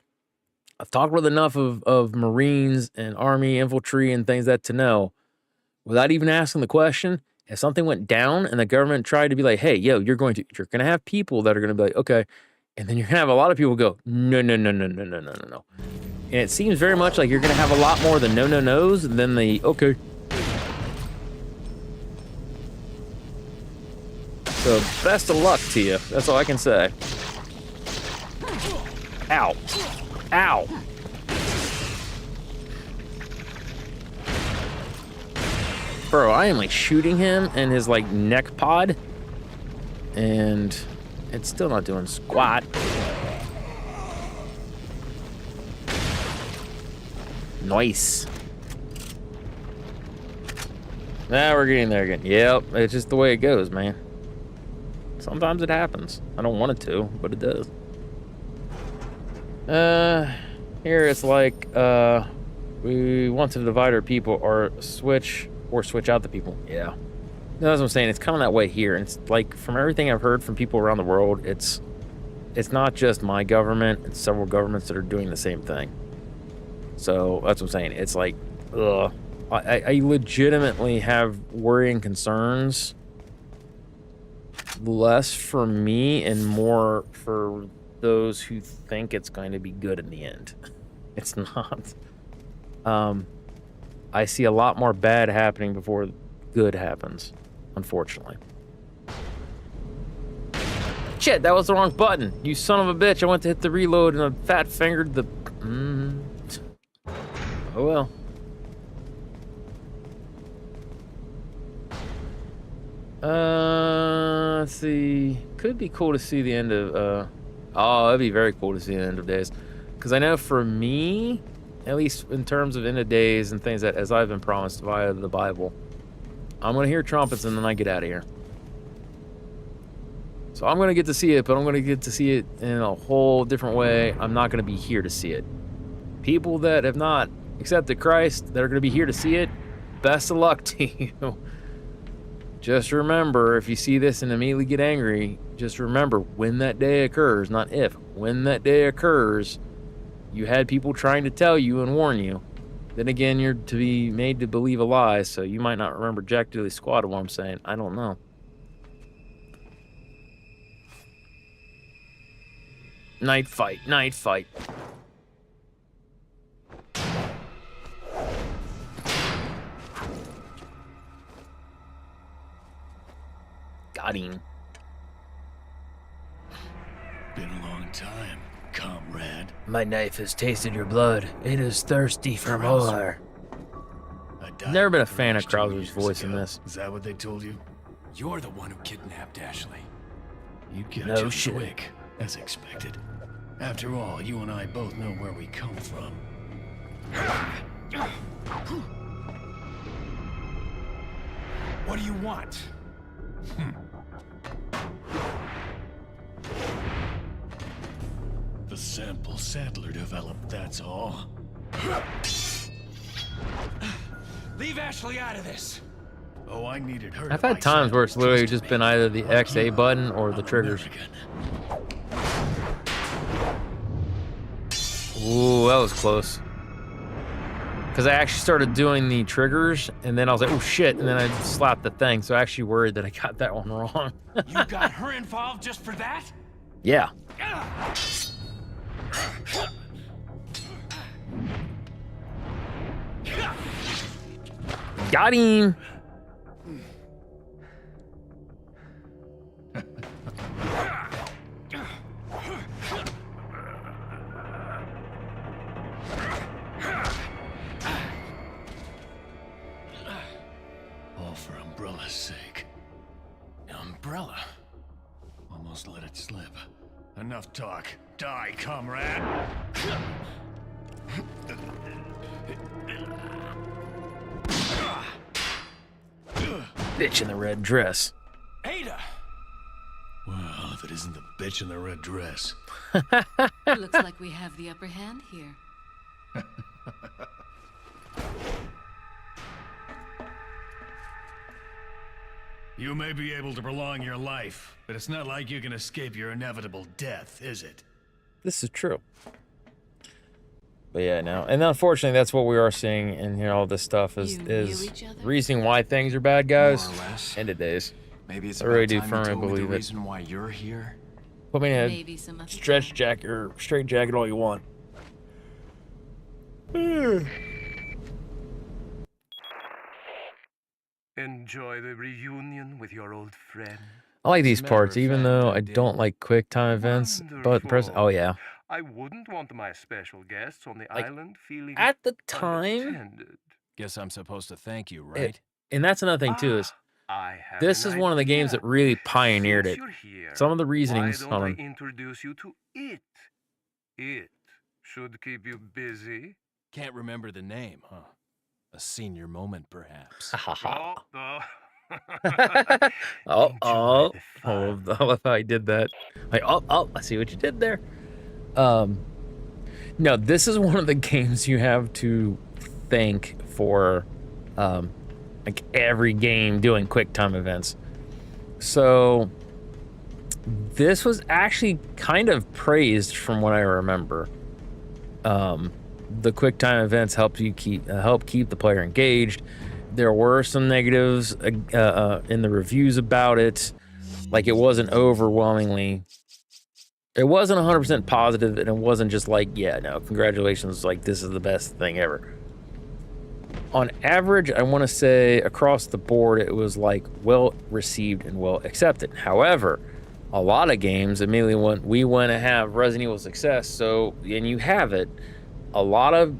I've talked with enough of Marines and Army infantry and things that to know, without even asking the question, if something went down and the government tried to be like, hey, yo, you're gonna have people that are gonna be like, okay, and then you're gonna have a lot of people go, no, no, no, no, no, no, no, no, no. And it seems very much like you're gonna have a lot more the no, no, no's than the okay. So best of luck to you. That's all I can say. Ow. Ow. Bro, I am like shooting him in his like neck pod. And it's still not doing squat. Nice. Now we're getting there again. Yep, it's just the way it goes, man. Sometimes it happens. I don't want it to, but it does. Here it's like, we want to divide our people or switch out the people. Yeah. That's what I'm saying. It's kind of that way here. And it's like, from everything I've heard from people around the world, it's not just my government. It's several governments that are doing the same thing. So that's what I'm saying. It's like, ugh. I legitimately have worrying concerns. Less for me and more for those who think it's going to be good in the end. It's not. I see a lot more bad happening before good happens, unfortunately. Shit, that was the wrong button. You son of a bitch. I went to hit the reload and I fat fingered the... Oh well. Let's see. Could be cool to see the end of, oh, it'd be very cool to see the end of days. Because I know for me, at least in terms of end of days and things that, as I've been promised via the Bible, I'm going to hear trumpets and then I get out of here. So I'm going to get to see it, but I'm going to get to see it in a whole different way. I'm not going to be here to see it. People that have not accepted Christ, that are going to be here to see it, best of luck to you. Just remember, if you see this and immediately get angry, just remember when that day occurs, not if, when that day occurs, you had people trying to tell you and warn you. Then again, you're to be made to believe a lie, so you might not remember jack diddly squat of what I'm saying. I don't know. Night fight, night fight. Got him. Been a long time, comrade. My knife has tasted your blood. It is thirsty for more. Never been a fan of Krauser's voice in this. Is that what they told you? You're the one who kidnapped Ashley. You got No your shit. quick, as expected. After all, you and I both know where we come from. What do you want? The sample Sadler developed, that's all. Leave Ashley out of this. Oh, I needed her. I've had times where it's literally just been either the XA button or the triggers. Ooh, that was close. Because I actually started doing the triggers, and then I was like, oh shit, and then I slapped the thing, so I actually worried that I got that one wrong. You got her involved just for that? Yeah. Got him! All for Umbrella's sake. Umbrella. Almost let it slip. Enough talk. Die, comrade! Bitch in the red dress. Ada! Well, if it isn't the bitch in the red dress. Looks like we have the upper hand here. You may be able to prolong your life, but it's not like you can escape your inevitable death, is it? This is true. But yeah, no. And unfortunately, that's what we are seeing in here. All this stuff is You knew each other? reasoning why things are bad, guys. More or less. End of days. Maybe it's I really about do time firmly you told me believe the it. reason why you're here. Put me in a Maybe some other stretch time. jacket or straight jacket all you want. Enjoy the reunion with your old friend. I like these As a matter parts, of even fact, though I I don't did. like quick time events. But oh yeah, I wouldn't want my special guests on the Like, island feeling at the time, unattended. Guess I'm supposed to thank you, right? and that's another thing too is I have this an is one of the games idea. that really pioneered Since it. you're here, Some of the reasonings. why Hold don't I on. introduce you to it? It should keep you busy. Can't remember the name, huh? A senior moment, perhaps. Oh, oh. Oh, Enjoy the I fun. love how I did that. Like, oh, I see what you did there. No, this is one of the games you have to thank for, like every game doing quick time events. So this was actually kind of praised from what I remember. The quick time events help keep the player engaged. There were some negatives in the reviews about it. Like it wasn't overwhelmingly. It wasn't 100% positive, and it wasn't just like, yeah, no, congratulations, like this is the best thing ever. On average, I want to say across the board, it was like well received and well accepted. However, a lot of games immediately we went to have Resident Evil success, so and you have it. A lot of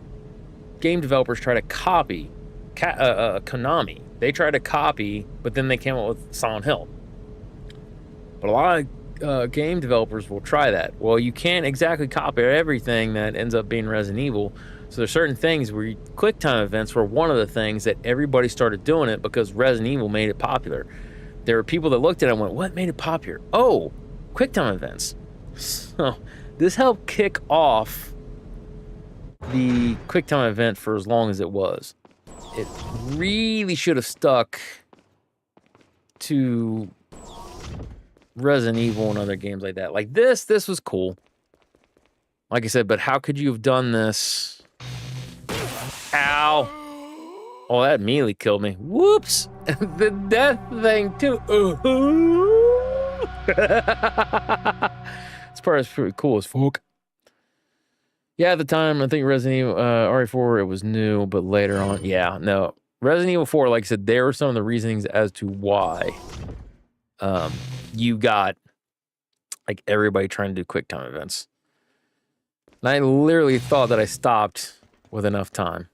game developers try to copy Konami. They try to copy, but then they came up with Silent Hill. But a lot of game developers will try that. Well, you can't exactly copy everything that ends up being Resident Evil. So there's certain things where quick time events were one of the things that everybody started doing it because Resident Evil made it popular. There were people that looked at it and went, what made it popular? Oh, quick time events. So this helped kick off the quick time event for as long as it was. It really should have stuck to Resident Evil and other games like that. Like this was cool. Like I said, but how could you have done this? Ow. Oh, that immediately killed me. Whoops. The death thing too. This part is pretty cool as fuck. Yeah, at the time, I think Resident Evil RE4, it was new, but later on, yeah, no. Resident Evil 4, like I said, there were some of the reasonings as to why you got like everybody trying to do quick time events. And I literally thought that I stopped with enough time.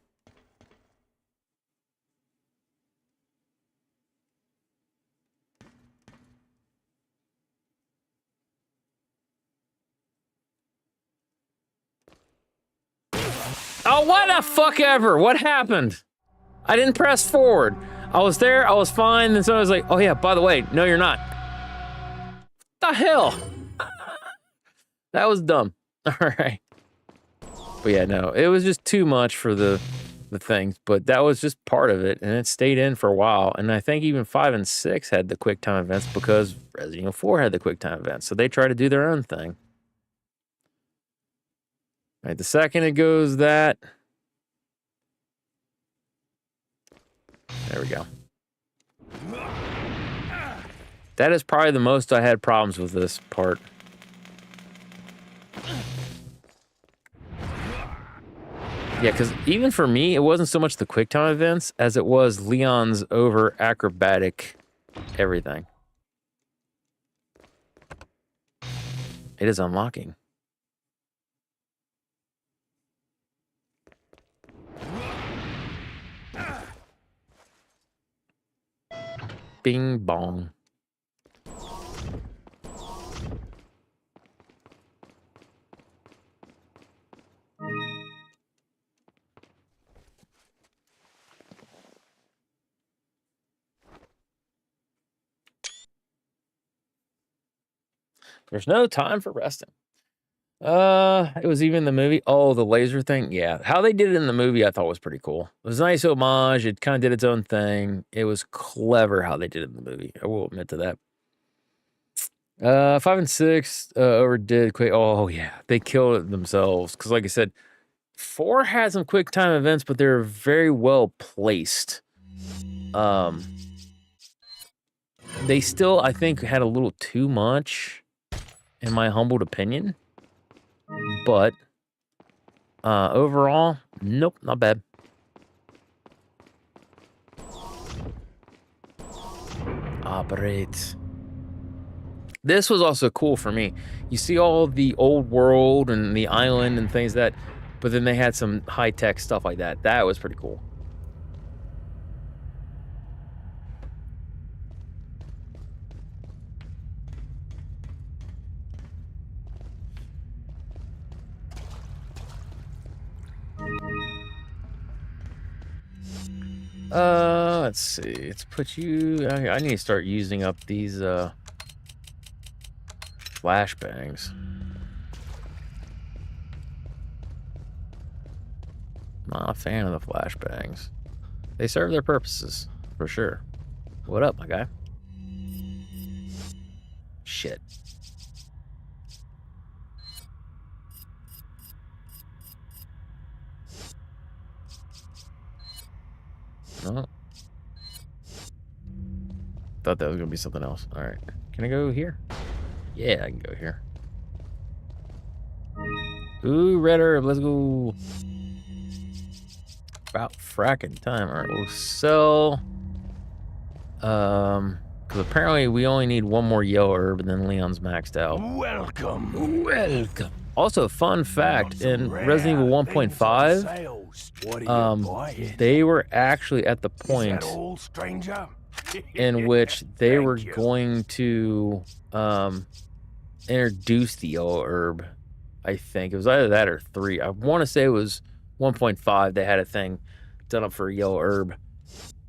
Oh, what the fuck ever? What happened? I didn't press forward. I was there, I was fine, and so I was like, oh yeah, by the way, no, you're not. What the hell? That was dumb. All right. But yeah, no, it was just too much for the things, but that was just part of it, and it stayed in for a while. And I think even 5 and 6 had the quick time events because Resident Evil 4 had the quick time events, so they tried to do their own thing. All right, the second it goes that. There we go. That is probably the most I had problems with this part. Yeah, because even for me, it wasn't so much the quick time events as it was Leon's over acrobatic everything. It is unlocking. Bing bong. There's no time for resting. It was even the movie. Oh, the laser thing. Yeah, how they did it in the movie, I thought was pretty cool. It was a nice homage. It kind of did its own thing. It was clever how they did it in the movie. I will admit to that. 5 and 6 overdid quick. Oh yeah, they killed it themselves because, like I said, 4 had some quick time events, but they're very well placed. They still, I think, had a little too much, in my humbled opinion. But overall, nope, not bad. Operate. This was also cool for me. You see all the old world and the island and things that, but then they had some high-tech stuff like that. That was pretty cool. Let's see. Let's put you. I need to start using up these flashbangs. Not a fan of the flashbangs. They serve their purposes for sure. What up, my guy? Shit. No. Thought that was gonna be something else. All right. Can I go here? Yeah, I can go here. Ooh, red herb. Let's go. About fracking time. All right, we'll sell. Because apparently we only need one more yellow herb, and then Leon's maxed out. Welcome. Welcome. Also, fun fact: in Resident Evil 1.5, they were actually at the point in which they were going to introduce the yellow herb. I think it was either that or 3. I want to say it was 1.5. They had a thing done up for a yellow herb,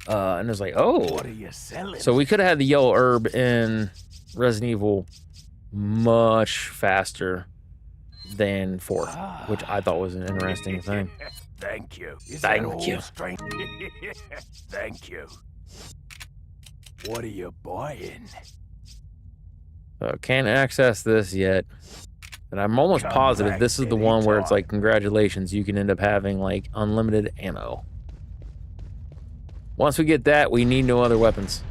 and it was like, oh, What are you selling? so we could have had the yellow herb in Resident Evil much faster than 4, which I thought was an interesting thing. Thank you. Thank you. Thank you. What are you buying? Can't access this yet, and I'm almost positive this is the one where it's like, congratulations, you can end up having like unlimited ammo. Once we get that, we need no other weapons.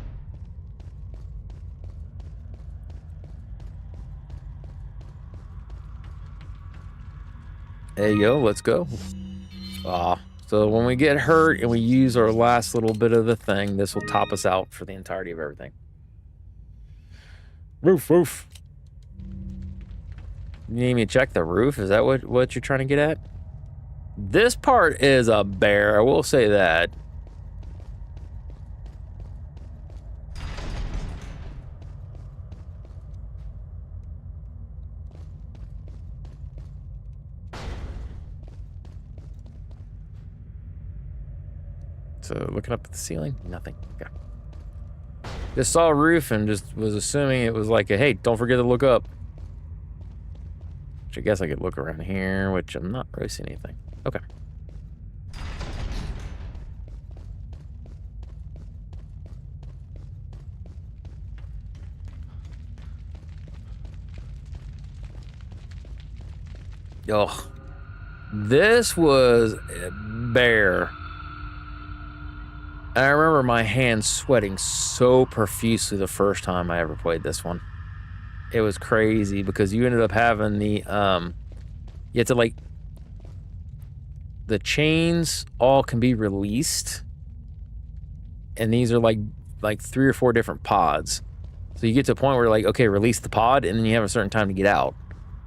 There you go, let's go. So when we get hurt and we use our last little bit of the thing, this will top us out for the entirety of everything. Roof. You need me to check the roof? Is that what you're trying to get at? This part is a bear, I will say that. So looking up at the ceiling, nothing. Okay. Just saw a roof and just was assuming it was like a, hey, don't forget to look up. Which I guess I could look around here, which I'm not really seeing anything. Okay. Oh, this was a bear. I remember my hands sweating so profusely the first time I ever played this one. It was crazy because you ended up having the, you had to like, the chains all can be released. And these are like 3 or 4 different pods. So you get to a point where like, okay, release the pod, and then you have a certain time to get out.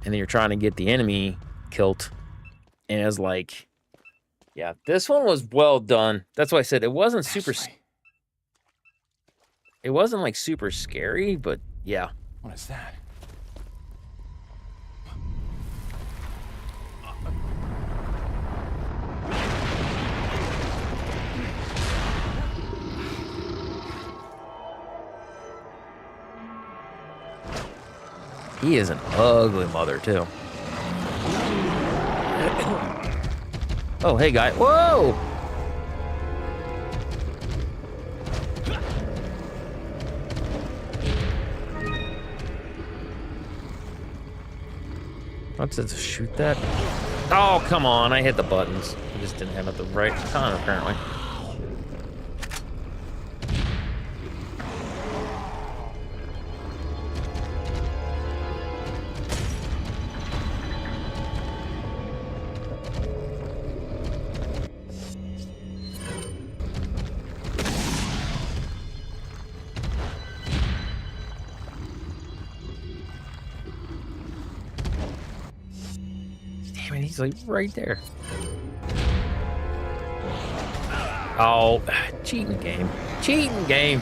And then you're trying to get the enemy killed. And it was like, yeah, this one was well done. That's why I said it wasn't super. It wasn't like super scary, but yeah. What is that? He is an ugly mother too. Oh, hey, guy. Whoa! What's it to shoot that? Oh, come on. I hit the buttons. I just didn't have it at the right time, apparently. Damn it, he's like right there. Oh, cheating game. Cheating game.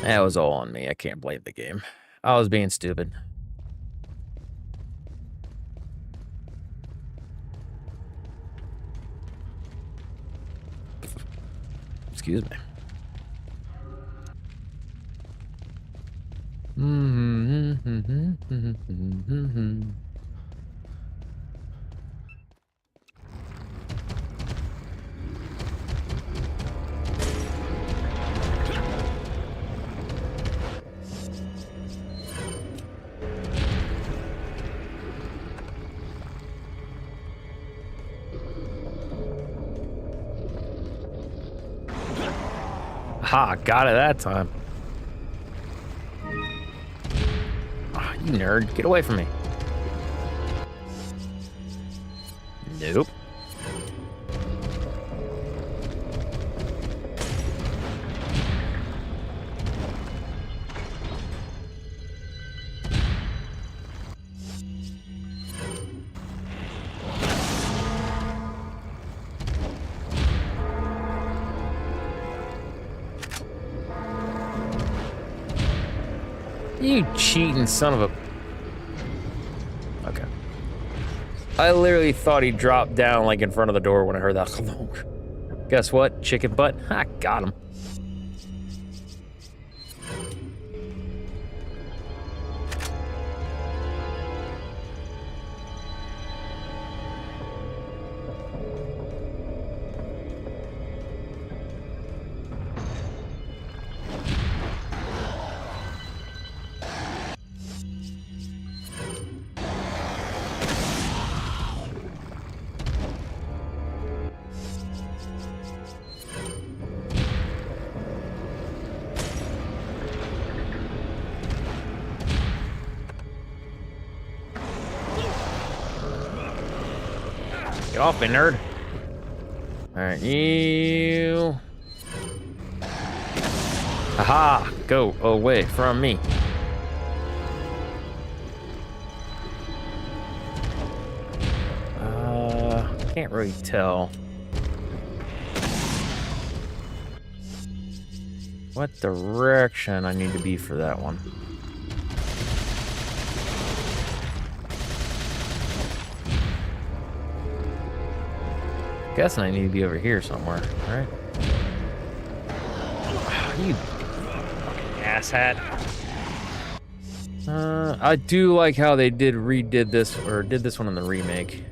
That was all on me. I can't blame the game. I was being stupid. Excuse me. Ha, got it that time. Oh, you nerd, get away from me. Nope. You cheating son of a... Okay. I literally thought he dropped down like in front of the door when I heard that. Guess what? Chicken butt. I got him. Get off me, nerd. Alright, you... Aha! Go away from me. Can't really tell. What direction I need to be for that one. Guessing I need to be over here somewhere, right? You fucking asshat. I do like how they redid this, or did this one in the remake.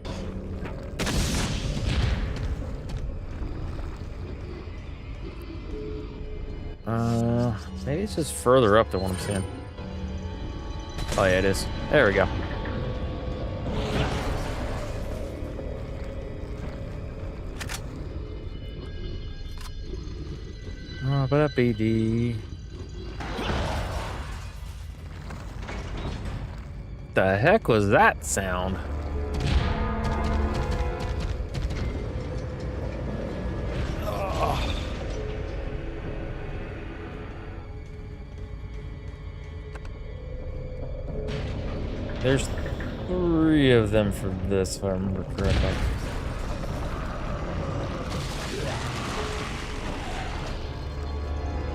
Maybe it's just further up than what I'm seeing. Oh yeah, it is. There we go. Oh, but up BD. The heck was that sound? Oh. There's 3 of them for this, if I remember correctly.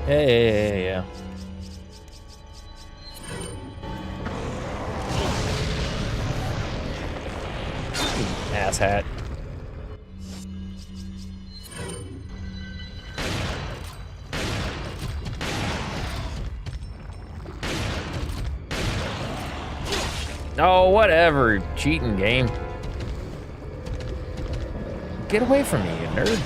Yeah. Asshat. Oh, whatever. Cheating game. Get away from me, you nerd.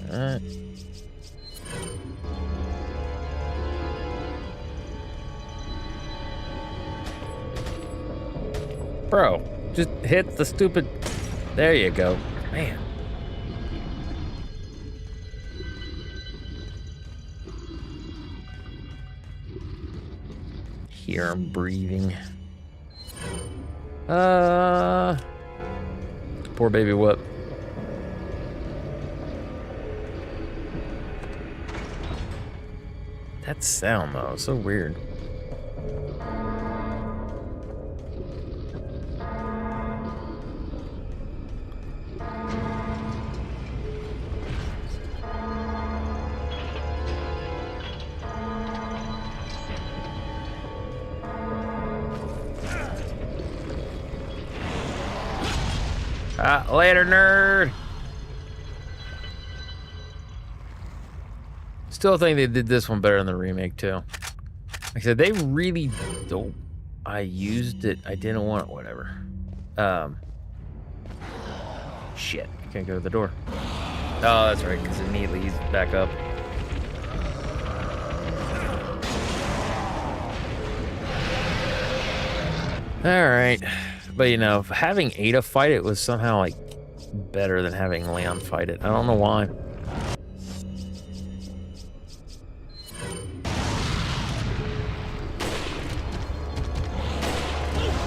Alright. Bro, just hit the stupid... There you go. Man. Hear him breathing. Poor baby Whoop. That sound though, so weird. Later, nerd. Still think they did this one better in the remake too. Like I said, they really don't. I used it. I didn't want it. Whatever. Shit. I can't go to the door. Oh, that's right. Because immediately he's back up. All right. But you know, having Ada fight it was somehow like better than having Leon fight it. I don't know why.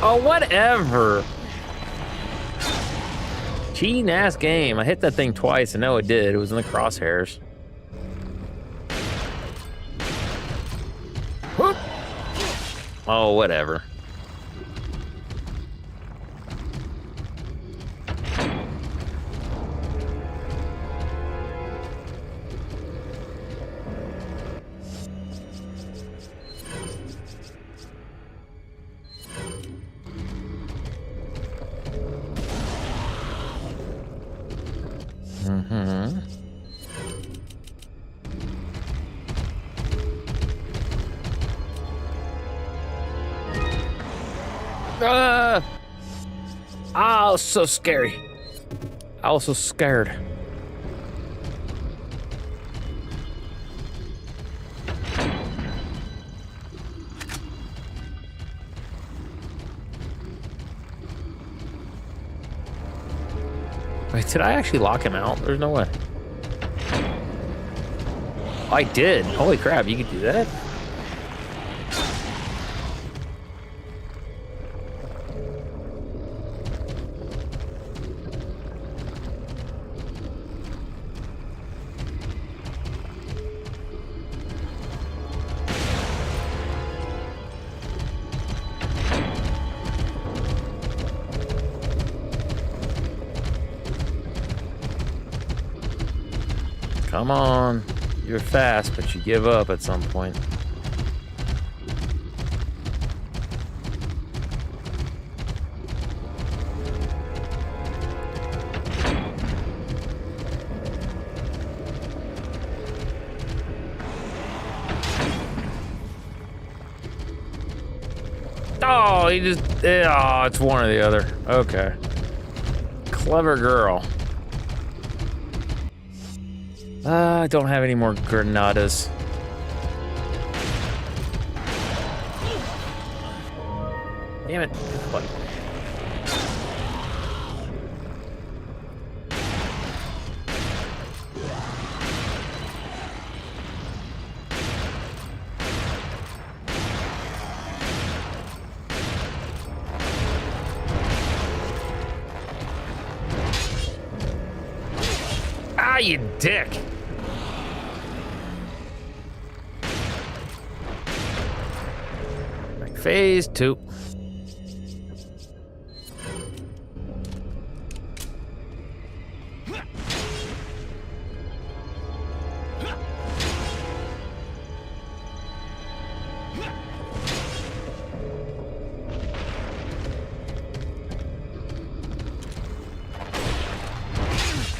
Oh, whatever. Cheating ass game. I hit that thing twice and no, it did. It was in the crosshairs. Whoop. Oh, whatever. Oh, so scary. I was so scared. Wait, did I actually lock him out? There's no way. I did. Holy crap, you could do that? Come on. You're fast, but you give up at some point. Oh, he just... Oh, it's one or the other. Okay. Clever girl. I don't have any more granadas. Damn it. What? Ah, you dick. Phase 2.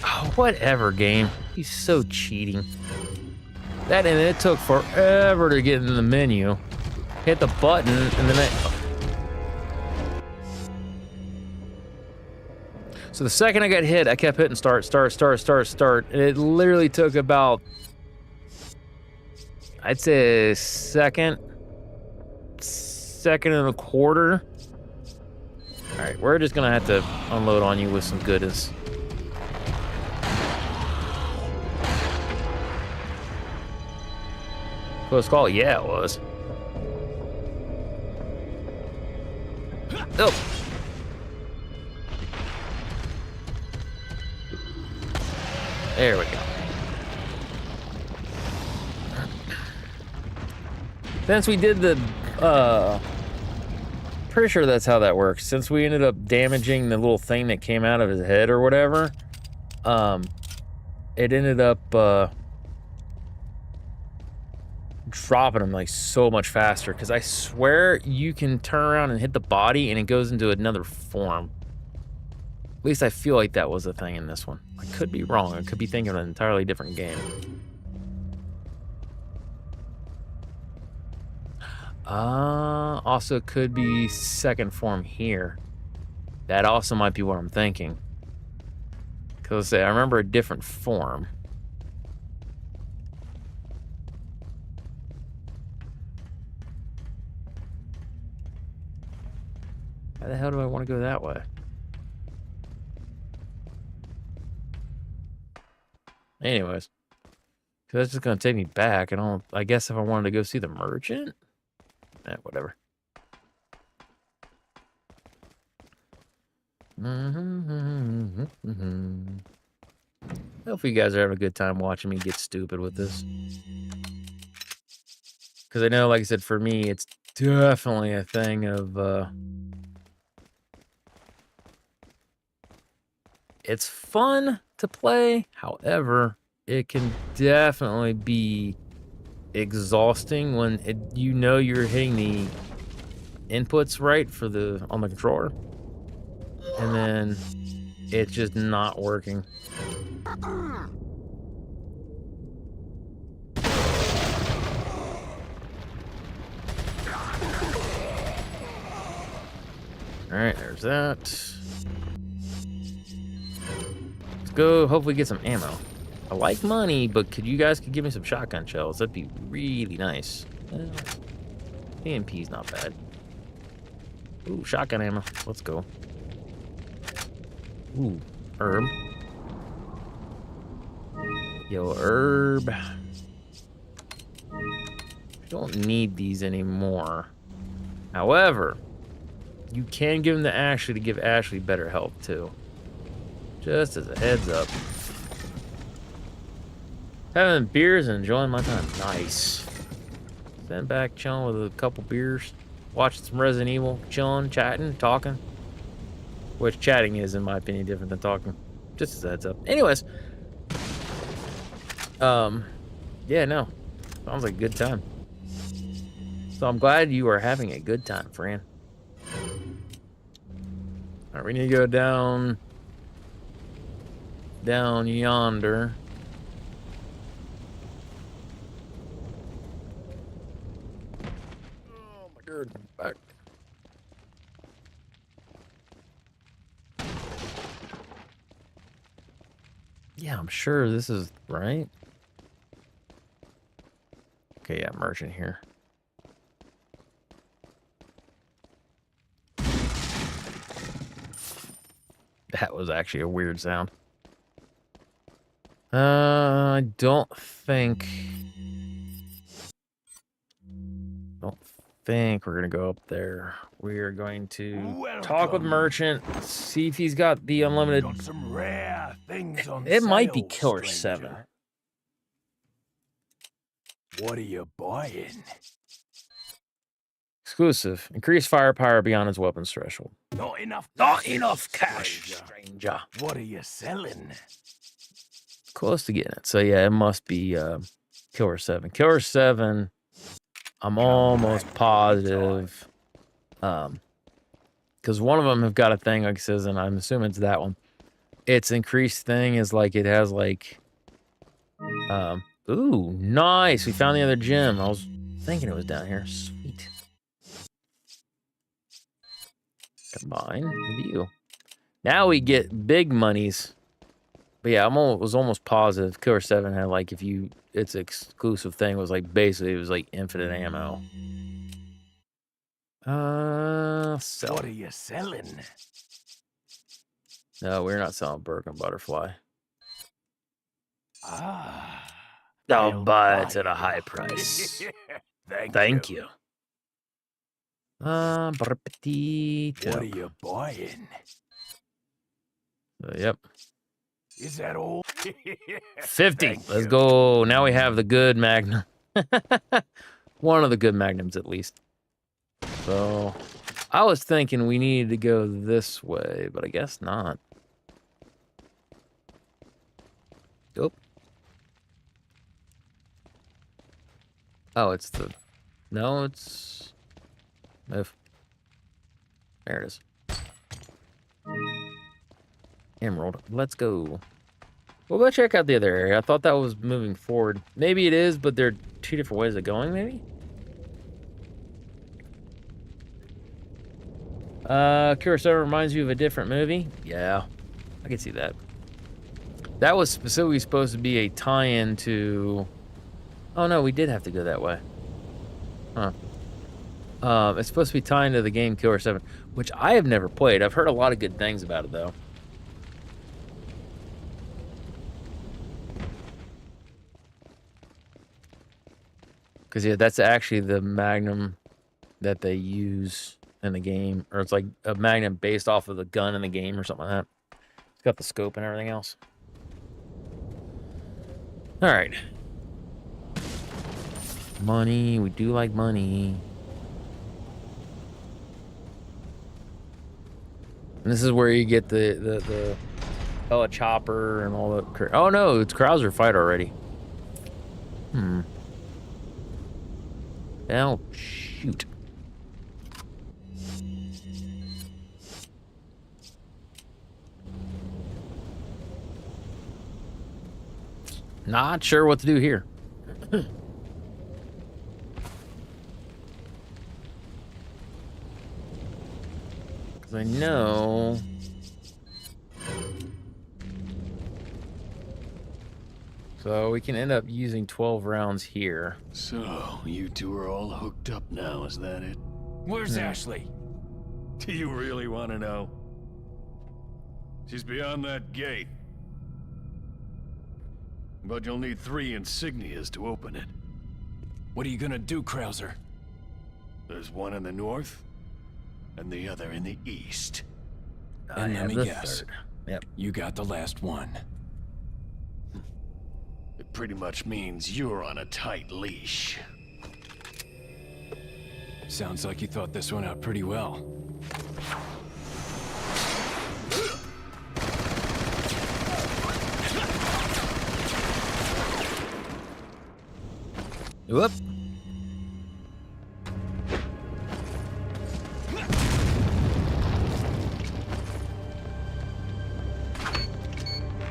Oh, Whatever, game. He's so cheating. And it took forever to get in the menu. Hit the button, and then So the second I got hit, I kept hitting start. And it literally took about, I'd say, a second and a quarter. All right, we're just gonna have to unload on you with some goodness. Close call? Yeah, it was. Oh. There we go. Since we did the, pretty sure that's how that works. Since we ended up damaging the little thing that came out of his head or whatever, it ended up, dropping him like so much faster, because I swear you can turn around and hit the body and it goes into another form. At least I feel like that was a thing in this one. I could be wrong. I could be thinking of an entirely different game. Also could be second form here. That also might be what I'm thinking. Because I remember a different form. Why the hell do I want to go that way? Anyways, because that's just gonna take me back. I guess if I wanted to go see the merchant, whatever. Hopefully you guys are having a good time watching me get stupid with this. Because I know, like I said, for me, it's definitely a thing of, it's fun to play, however, it can definitely be exhausting when you know you're hitting the inputs right for on the controller, and then it's just not working. All right, there's that. Go hopefully get some ammo. I like money, but you guys could give me some shotgun shells. That'd be really nice. PMP's not bad. Ooh, shotgun ammo. Let's go. Ooh, herb. Yo, herb. Don't need these anymore. However, you can give them to Ashley to give Ashley better health too. Just as a heads up. Having beers and enjoying my time. Nice. Sitting back, chilling with a couple beers. Watching some Resident Evil. Chilling, chatting, talking. Which chatting is, in my opinion, different than talking. Just as a heads up. Anyways. Yeah, no. Sounds like a good time. So I'm glad you are having a good time, friend. Alright, we need to go down yonder. Oh my god, back. Yeah, I'm sure this is right. Okay, yeah, merchant here. That was actually a weird sound. I don't think we're gonna go up there. We are going to talk with merchant, see if he's got the unlimited. Got some rare things on It might be sale, Killer stranger. 7. What are you buying? Exclusive. Increase firepower beyond his weapons threshold. Not enough. Not enough cash, stranger. What are you selling? Close to getting it. So yeah, it must be Killer 7. Killer 7, I'm almost positive. Because one of them have got a thing, like it says, and I'm assuming it's that one. its increased thing is like it has like ooh, nice. We found the other gem. I was thinking it was down here. Sweet. Combine view. Now we get big monies. But yeah, was almost positive Killer 7 had like its exclusive thing was like basically it was like infinite ammo. Sell. What are you selling? No, we're not selling Birkin Butterfly. Ah. I'll buy it at a high price. Thank you. What are you buying? Yep. Is that all? 50. Let's go. Now we have the good Magnum. One of the good Magnums, at least. So, I was thinking we needed to go this way, but I guess not. Nope. Oh, it's the... No, it's... Move. There it is. Emerald. Let's go. Well, let's check out the other area. I thought that was moving forward. Maybe it is, but there are two different ways of going, maybe? Kurosawa reminds you of a different movie? Yeah, I can see that. That was specifically supposed to be a tie-in to... Oh, no, we did have to go that way. Huh. It's supposed to be tying to the game Killer 7, which I have never played. I've heard a lot of good things about it, though. Because, yeah, that's actually the Magnum that they use in the game. Or it's like a Magnum based off of the gun in the game or something like that. It's got the scope and everything else. All right. Money. We do like money. And this is where you get the hella chopper and all that. Oh, no. It's Krauser fight already. Oh, shoot. Not sure what to do here. Because I know... So we can end up using 12 rounds here. So, you two are all hooked up now, is that it? Where's Ashley? Do you really want to know? She's beyond that gate. But you'll need 3 insignias to open it. What are you gonna do, Krauser? There's one in the north, and the other in the east. And let have me the guess. third. Yep. You got the last one. It pretty much means you're on a tight leash. Sounds like you thought this one out pretty well. Whoop.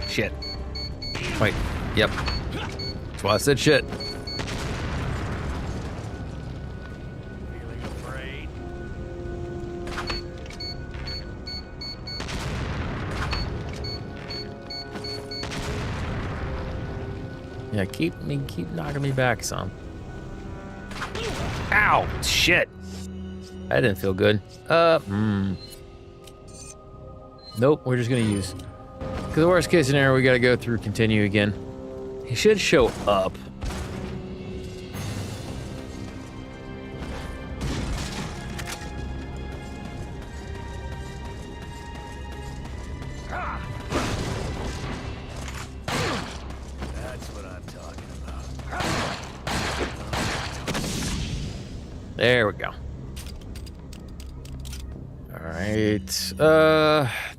Shit. Wait. Yep. That's why I said shit. Feeling afraid? Yeah, keep knocking me back some. Ow! Shit! That didn't feel good. Nope, we're just gonna use. Because the worst case scenario, we gotta go through continue again. He should show up. That's what I'm talking about. There we go. All right.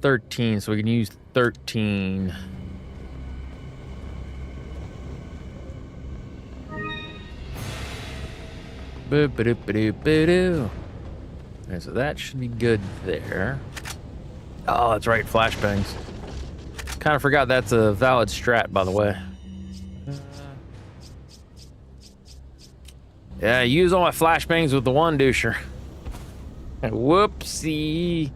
13, so we can use 13. Boo-ba-doo-ba-doo-ba-doo. Okay, so that should be good there. Oh, that's right, flashbangs. Kind of forgot that's a valid strat, by the way. Yeah, use all my flashbangs with the one doucher. Whoopsie.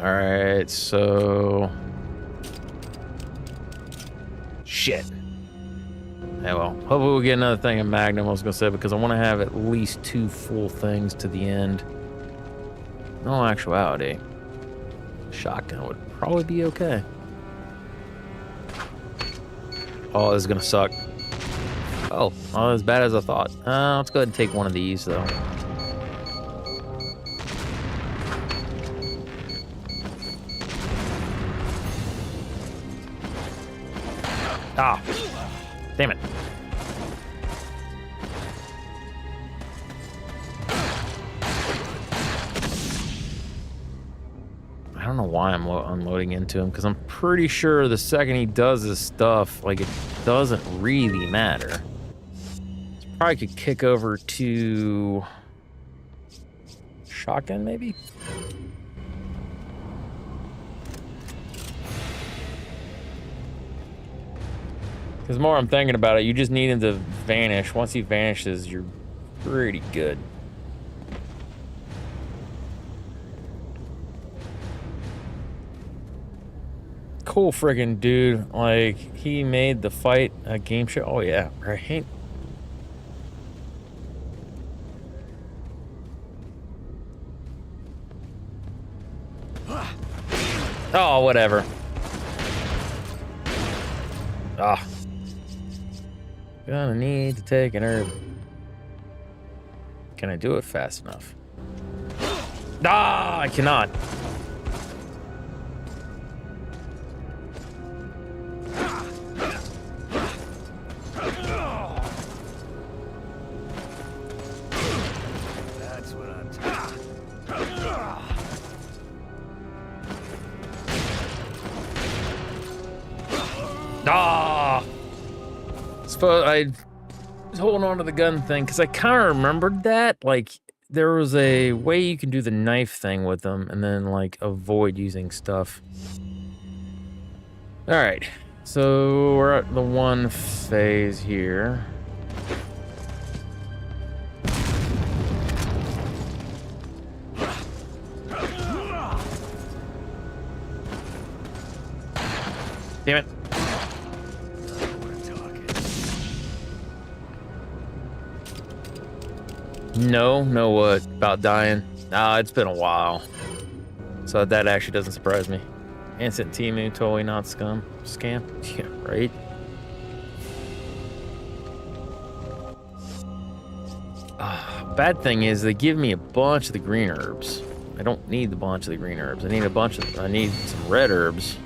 All right, so shit. Yeah, well, hopefully we'll get another thing of Magnum, I was gonna say, because I want to have at least 2 full things to the end. In all actuality, shotgun would probably be okay. Oh, this is gonna suck. Oh, not as bad as I thought. Let's go ahead and take one of these, though. Ah, damn it. I don't know why I'm unloading into him, because I'm pretty sure the second he does his stuff, like, it doesn't really matter. Probably could kick over to shotgun, maybe? Because the more I'm thinking about it, you just need him to vanish. Once he vanishes, you're pretty good. Cool friggin' dude. Like, he made the fight a game show. Oh, yeah, right? Oh, whatever. Ah. Gonna need to take an herb. Can I do it fast enough? Ah, I cannot. That's what I'm talking. Ah! Suppose I was holding on to the gun thing because I kind of remembered that. Like, there was a way you can do the knife thing with them and then, like, avoid using stuff. All right, so we're at the one phase here. Damn it. No, what? About dying? Nah, it's been a while. So that actually doesn't surprise me. Instant Timu, totally not scam. Yeah, right? Bad thing is they give me a bunch of the green herbs. I don't need the bunch of the green herbs. I need some red herbs.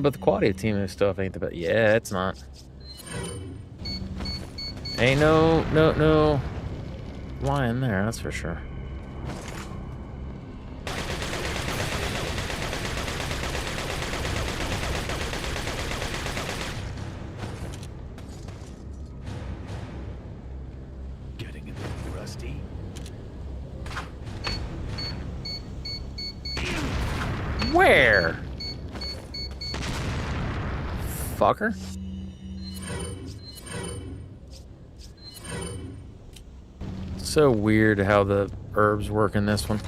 But the quality of team stuff ain't the best. Yeah, it's not. Ain't no lying there, that's for sure. Getting a bit rusty. Where? Fucker. So weird how the herbs work in this one.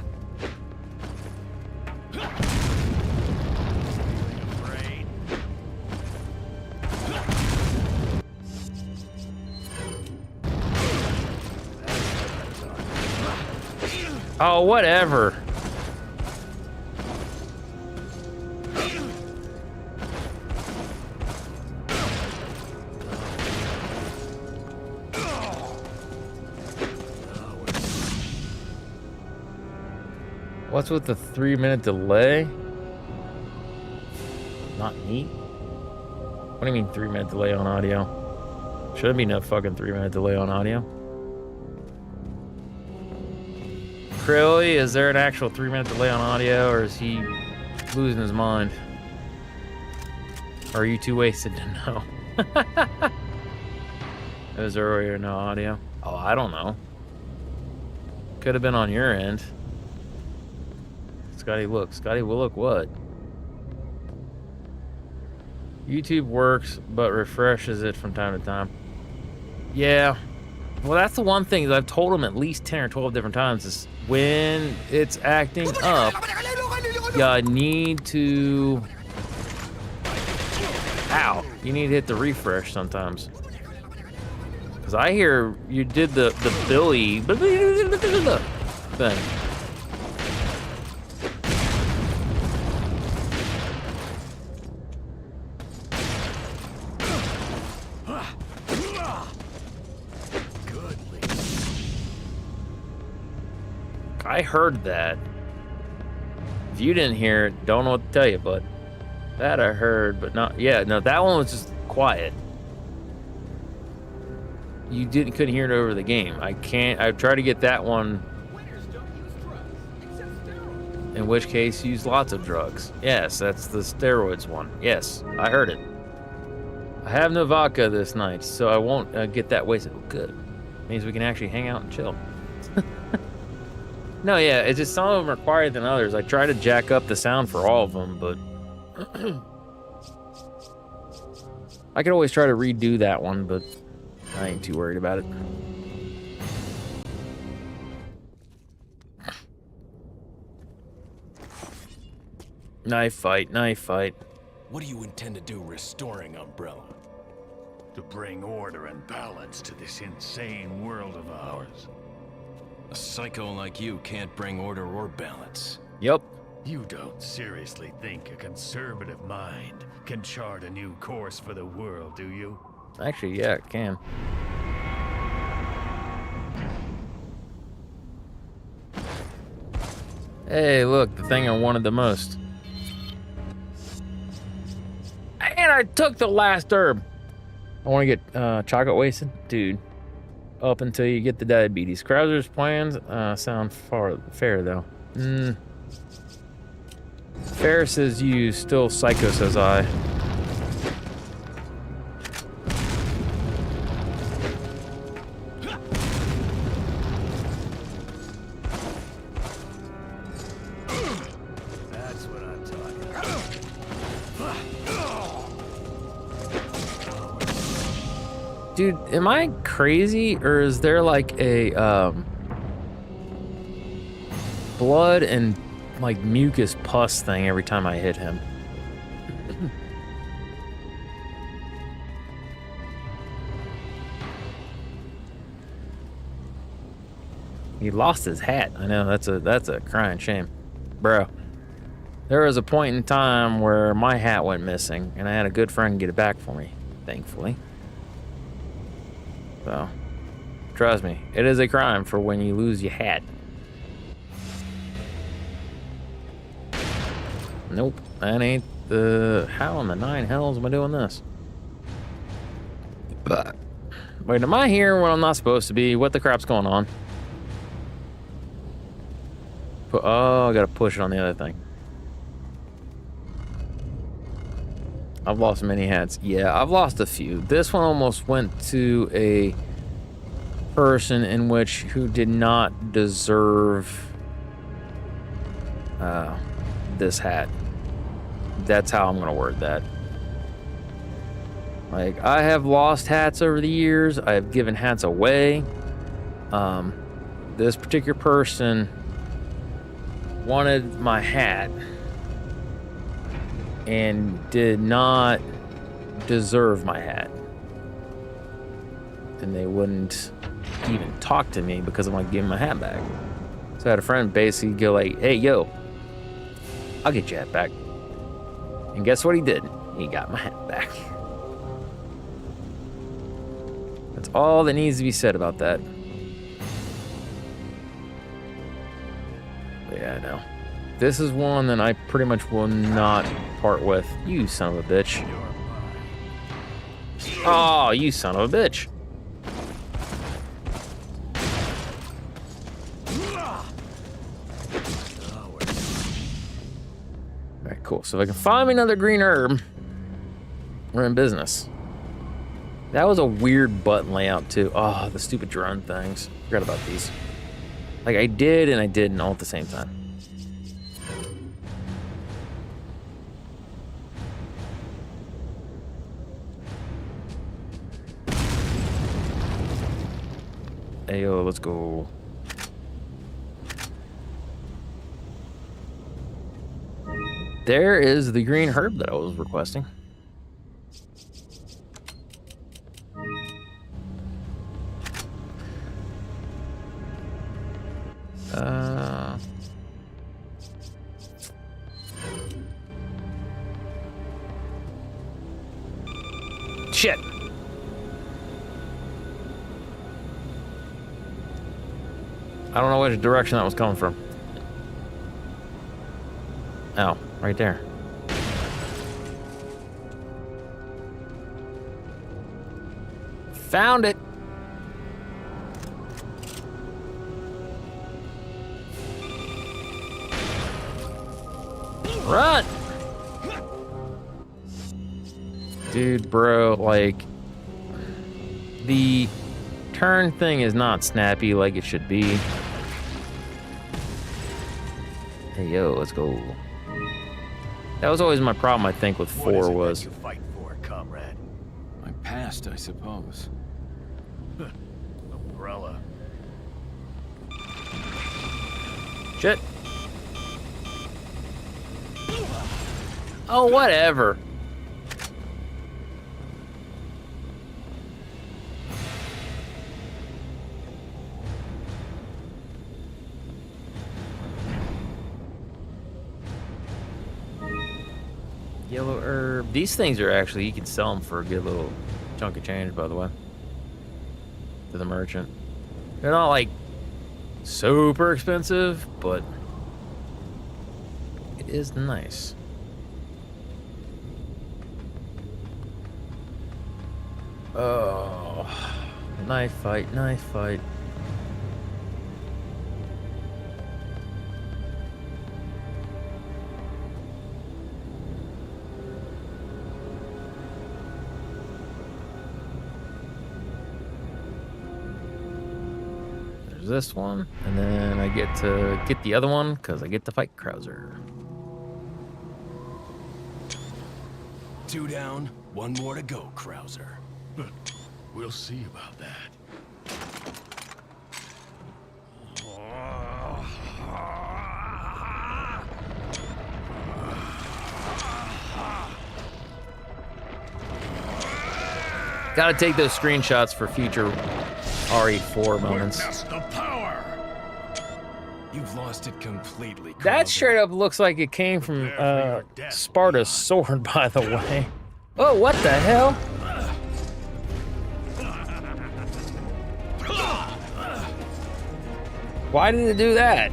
Oh, whatever. What's with the 3-minute delay? Not neat. What do you mean 3-minute delay on audio? Shouldn't be no fucking 3-minute delay on audio. Crilly, is there an actual 3-minute delay on audio, or is he losing his mind? Or are you too wasted to know? Is there or no audio? Oh, I don't know. Could have been on your end. Scotty, look. Scotty, will look what? YouTube works, but refreshes it from time to time. Yeah. Well, that's the one thing that I've told him at least 10 or 12 different times is when it's acting up, you need to... Ow. You need to hit the refresh sometimes. Because I hear you did the Billy thing. I heard that. If you didn't hear it, don't know what to tell you, but that I heard, but not. Yeah, no, that one was just quiet. You couldn't hear it over the game. I tried to get that one. In which case, use lots of drugs. Yes, that's the steroids one. Yes, I heard it. I have no vodka this night, so I won't get that wasted. Good. Means we can actually hang out and chill. No, yeah, it's just some of them are quieter than others. I try to jack up the sound for all of them, but I could always try to redo that one, but I ain't too worried about it. Knife fight, knife fight. What do you intend to do restoring Umbrella? To bring order and balance to this insane world of ours. A psycho like you can't bring order or balance. Yep. You don't seriously think a conservative mind can chart a new course for the world, do you? Actually, yeah, it can. Hey, look, the thing I wanted the most. And I took the last herb. I want to get chocolate wasted? Dude. Up until you get the diabetes. Krauser's plans sound fair, though. Fair says you, still psycho says I. That's what I'm talking about. Dude, am I crazy, or is there like a blood and like mucus pus thing every time I hit him? He lost his hat. I know, that's a crying shame. Bro, there was a point in time where my hat went missing, and I had a good friend get it back for me, thankfully. So, trust me, it is a crime for when you lose your hat. Nope, that ain't the... How in the 9 hells am I doing this? But, wait, am I here when I'm not supposed to be? What the crap's going on? Oh, I gotta push it on the other thing. I've lost many hats. Yeah, I've lost a few. This one almost went to a person who did not deserve this hat. That's how I'm gonna word that. Like, I have lost hats over the years. I have given hats away. This particular person wanted my hat and did not deserve my hat. And they wouldn't even talk to me because I'm like giving my hat back. So I had a friend basically go like, hey, yo, I'll get your hat back. And guess what he did? He got my hat back. That's all that needs to be said about that. But yeah, I know. this is one that I pretty much will not part with. You son of a bitch. Oh, you son of a bitch. Alright, cool. So if I can find me another green herb, we're in business. That was a weird button layout too. Oh, the stupid drone things. Forgot about these. Like I did and I didn't all at the same time. Hey, yo, let's go. There is the green herb that I was requesting. Shit. I don't know which direction that was coming from. Oh, right there. Found it. Run! Dude, bro, like, the turn thing is not snappy like it should be. Hey, yo, let's go. That was always my problem, I think, with 4 was. You fight for, comrade? My past, I suppose. Umbrella. Shit. Oh, whatever. Yellow herb. These things are actually, you can sell them for a good little chunk of change, by the way. To the merchant. They're not like super expensive, but it is nice. Oh, knife fight, knife fight. There's this one, and then I get to get the other one because I get to fight Krauser. 2 down, 1 more to go, Krauser. We'll see about that. Gotta take those screenshots for future RE4 moments. Witness the power. You've lost it completely, That Krauser. straight up looks like it came from Sparta's sword, by the way. Oh, what the hell? Why did it do that?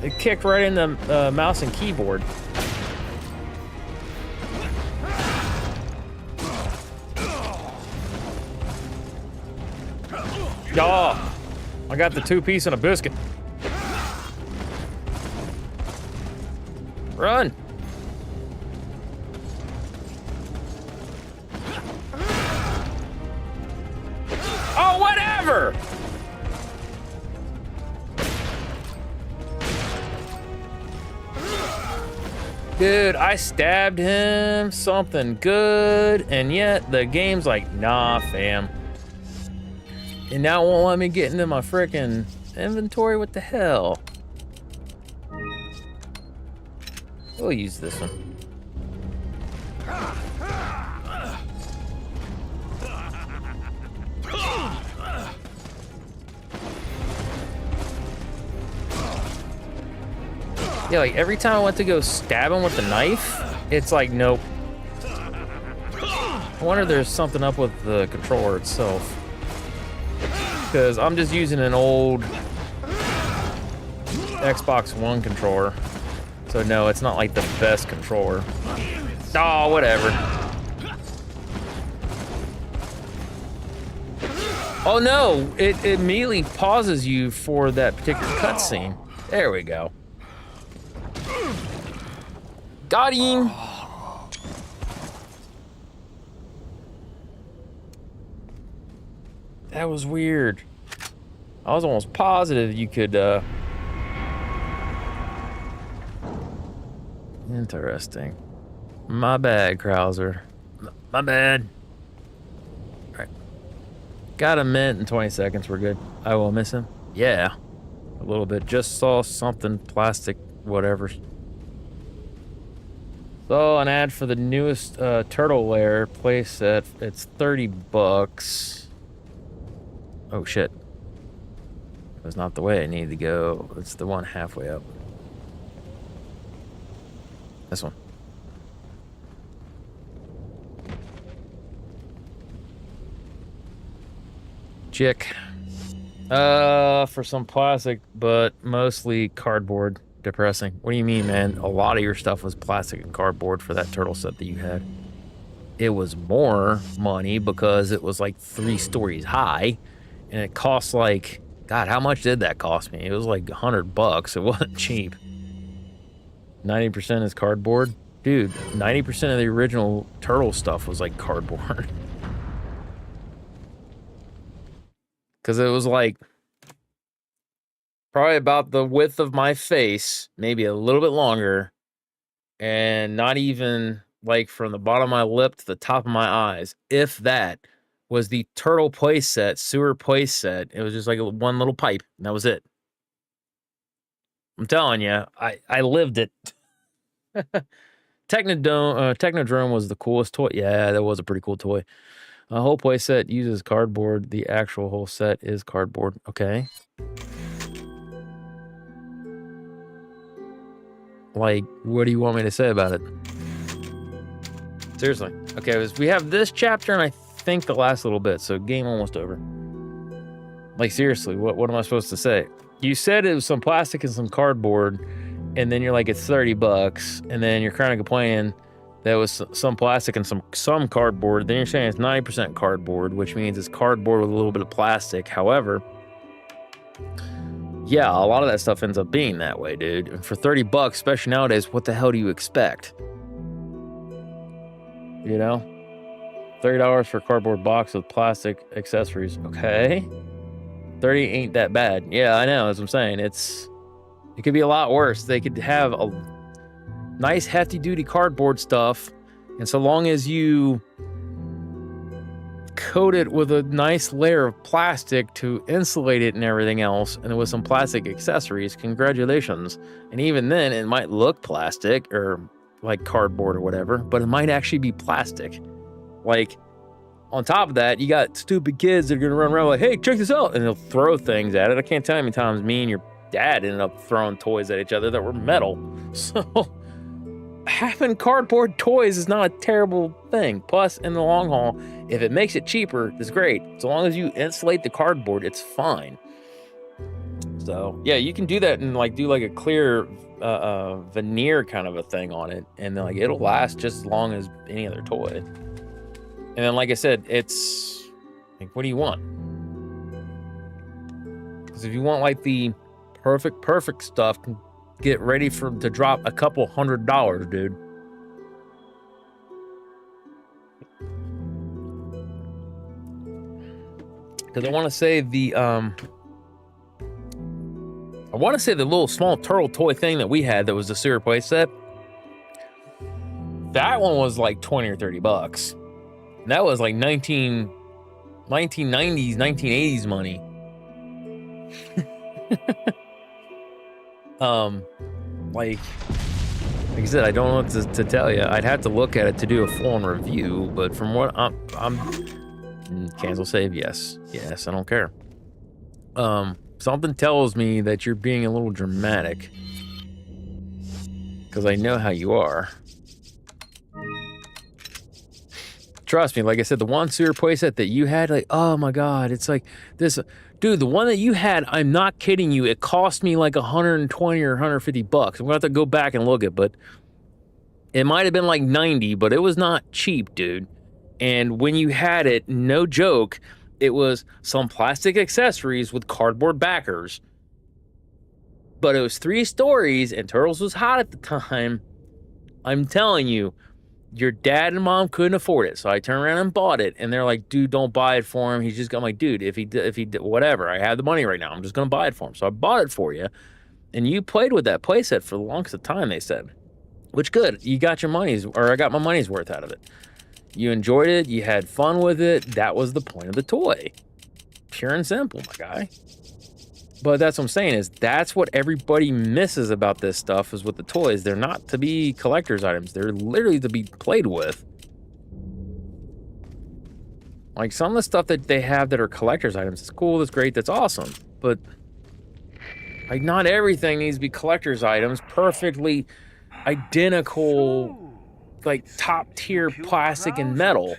It kicked right in the mouse and keyboard. Oh, I got the 2-piece and a biscuit. Run. Oh, whatever. Dude, I stabbed him something good, and yet the game's like, nah, fam. And now it won't let me get into my frickin' inventory. What the hell? We'll use this one. Yeah, like every time I went to go stab him with the knife, it's like, nope. I wonder if there's something up with the controller itself. Because I'm just using an old Xbox One controller. So no, it's not like the best controller. Oh, whatever. Oh no, it immediately pauses you for that particular cutscene. There we go. Got him. That was weird. I was almost positive you could, Interesting. My bad, Krauser. My bad. Alright. Got a minute and 20 seconds, we're good. I will miss him. Yeah. A little bit. Just saw something, plastic, whatever. So, an ad for the newest turtle lair playset. It's $30. Oh shit. It was not the way I needed to go. It's the one halfway up. This one. Chick. For some plastic, but mostly cardboard. Depressing. What do you mean, man? A lot of your stuff was plastic and cardboard for that turtle set that you had. It was more money because it was like 3 stories high, and it cost like, God, how much did that cost me? It was like $100. It wasn't cheap. 90% is cardboard? Dude, 90% of the original turtle stuff was like cardboard. Because it was like probably about the width of my face, maybe a little bit longer, and not even like from the bottom of my lip to the top of my eyes. If that was the turtle place set, sewer place set, it was just like one little pipe, and that was it. I'm telling you, I lived it. Technodrome was the coolest toy. Yeah, that was a pretty cool toy. A whole play set uses cardboard. The actual whole set is cardboard. Okay. Like, what do you want me to say about it? Seriously. Okay, we have this chapter and I think the last little bit, so game almost over. Like, seriously, what am I supposed to say? You said it was some plastic and some cardboard, and then you're like, it's $30, and then you're kind of complaining that was some plastic and some cardboard. Then you're saying it's 90% cardboard, which means it's cardboard with a little bit of plastic. However, yeah, a lot of that stuff ends up being that way, dude. And for $30, especially nowadays, what the hell do you expect? You know? $30 for a cardboard box with plastic accessories. Okay. 30 ain't that bad. Yeah, I know, as I'm saying. It could be a lot worse. They could have a nice hefty duty cardboard stuff, and so long as you coat it with a nice layer of plastic to insulate it and everything else, and with some plastic accessories, congratulations. And even then, it might look plastic or like cardboard or whatever, but it might actually be plastic. Like, on top of that, you got stupid kids that are gonna run around like, hey, check this out, and they'll throw things at it. I can't tell you how many times me and your dad ended up throwing toys at each other that were metal. So having cardboard toys is not a terrible thing. Plus, in the long haul, if it makes it cheaper, it's great. So long as you insulate the cardboard, it's fine. So yeah, you can do that and like do like a clear veneer kind of a thing on it, and then like it'll last just as long as any other toy. And then, like I said, it's like, what do you want? Because if you want like the perfect stuff, get ready to drop a couple $100, dude. Because I want to say the little small turtle toy thing that we had that was the sewer play set. That one was like 20 or $30. And that was like 1990s, 1980s money. Like I said, I don't know what to tell you. I'd have to look at it to do a full-on review, but from what I'm cancel save, yes, I don't care. Something tells me that you're being a little dramatic, because I know how you are. Trust me, like I said, the one sewer playset that you had, like, oh my God, it's like this. Dude, the one that you had, I'm not kidding you, it cost me like 120 or 150 bucks. I'm going to have to go back and look at it, but it might have been like 90, but it was not cheap, dude. And when you had it, no joke, it was some plastic accessories with cardboard backers. But it was 3 stories, and Turtles was hot at the time. I'm telling you, your dad and mom couldn't afford it. So I turned around and bought it. And they're like, dude, don't buy it for him. He's just, I'm like, dude, if he did, whatever. I have the money right now. I'm just going to buy it for him. So I bought it for you. And you played with that playset for the longest of time, they said. Which, good. You got your money's, or I got my money's worth out of it. You enjoyed it. You had fun with it. That was the point of the toy. Pure and simple, my guy. But that's what I'm saying is that's what everybody misses about this stuff is with the toys. They're not to be collector's items. They're literally to be played with. Like some of the stuff that they have that are collector's items, it's cool, that's great, that's awesome. But like not everything needs to be collector's items, perfectly identical, like top tier plastic and metal.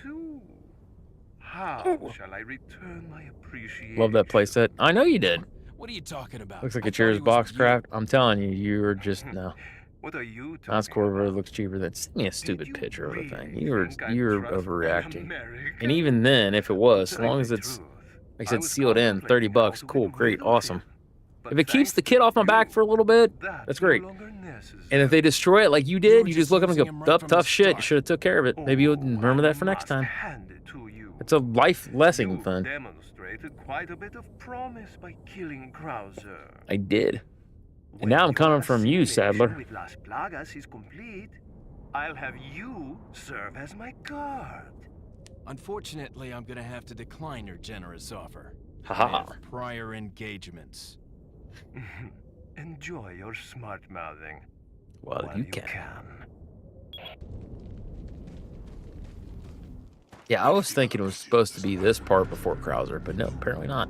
How shall I return my appreciation? Love that playset. I know you did. What are you talking about? Looks like a Cheers Boxcraft. I'm telling you, you're just no. What are you talking That's Corvette about? looks cheaper than. Send me a stupid you picture of the really thing. You're think I trust overreacting. an American? And even then, if it was, as To tell long you as the it's truth, like I I said, was sealed in, 30 contemplating bucks, how to cool, get great, rid of awesome. it. But If it keeps thanks the kid to off my back you, for a little bit, that's no great. longer necessary. And if they destroy it like you did, were you just just look up and using him go, right tough from the shit, you start. should have took care of it. Maybe you'll Oh, remember I that for next must time. hand it to you. It's a life lesson You've thing. demonstrated quite a bit of promise by killing Krauser. I did. When now I'm your coming from you, assimilation Sadler. With Las Plagas is complete, I'll have you serve as my guard. Unfortunately, I'm gonna have to decline your generous offer. Haha. I have prior engagements. Enjoy your smart mouthing. Well, while you can. can. Yeah, I was thinking it was supposed to be this part before Krauser, but no, apparently not.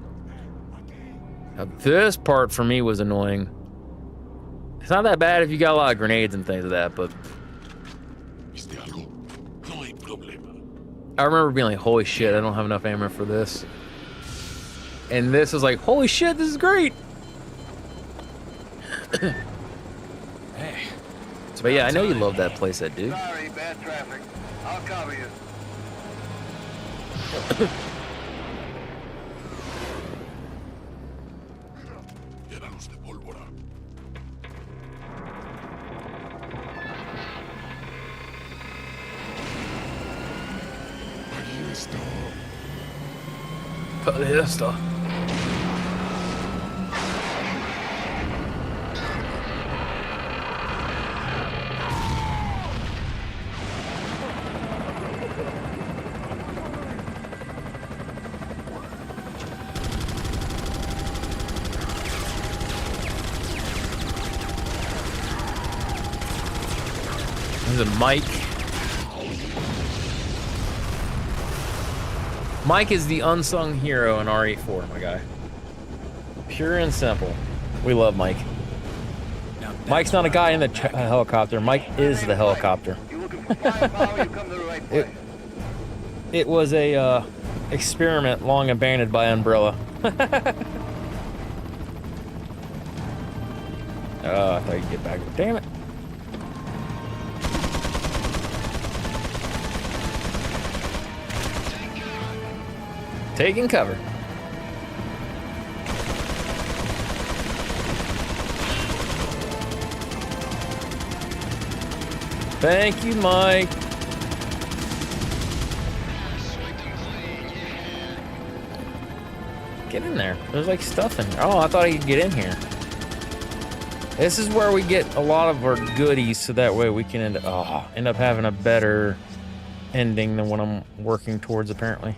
Now, this part for me was annoying. It's not that bad if you got a lot of grenades and things like that, but I remember being like, holy shit, I don't have enough ammo for this. And this is like, holy shit, this is great. Hey. So, but yeah, I know you love that playset, dude. Sorry, bad traffic. I'll cover you. Palesta. There's a Mike. Mike is the unsung hero in R84, my guy. Pure and simple. We love Mike. Now Mike's not a guy in the helicopter. Mike is the helicopter. You looking for firepower? You come to the right place. It was a experiment long abandoned by Umbrella. I thought you'd get back. Damn it. Taking cover. Thank you, Mike. Get in there. There's like stuff in here. Oh, I thought I could get in here. This is where we get a lot of our goodies, so that way we can end up having a better ending than what I'm working towards, apparently.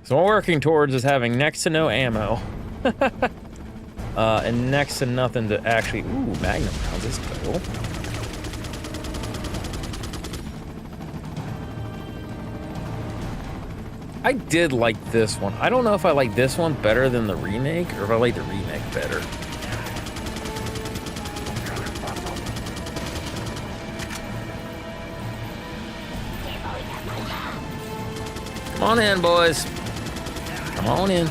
So what I'm working towards is having next to no ammo. And next to nothing to actually... Ooh, Magnum rounds. This is cool. I did like this one. I don't know if I like this one better than the remake, or if I like the remake better. on in, boys. Come on in.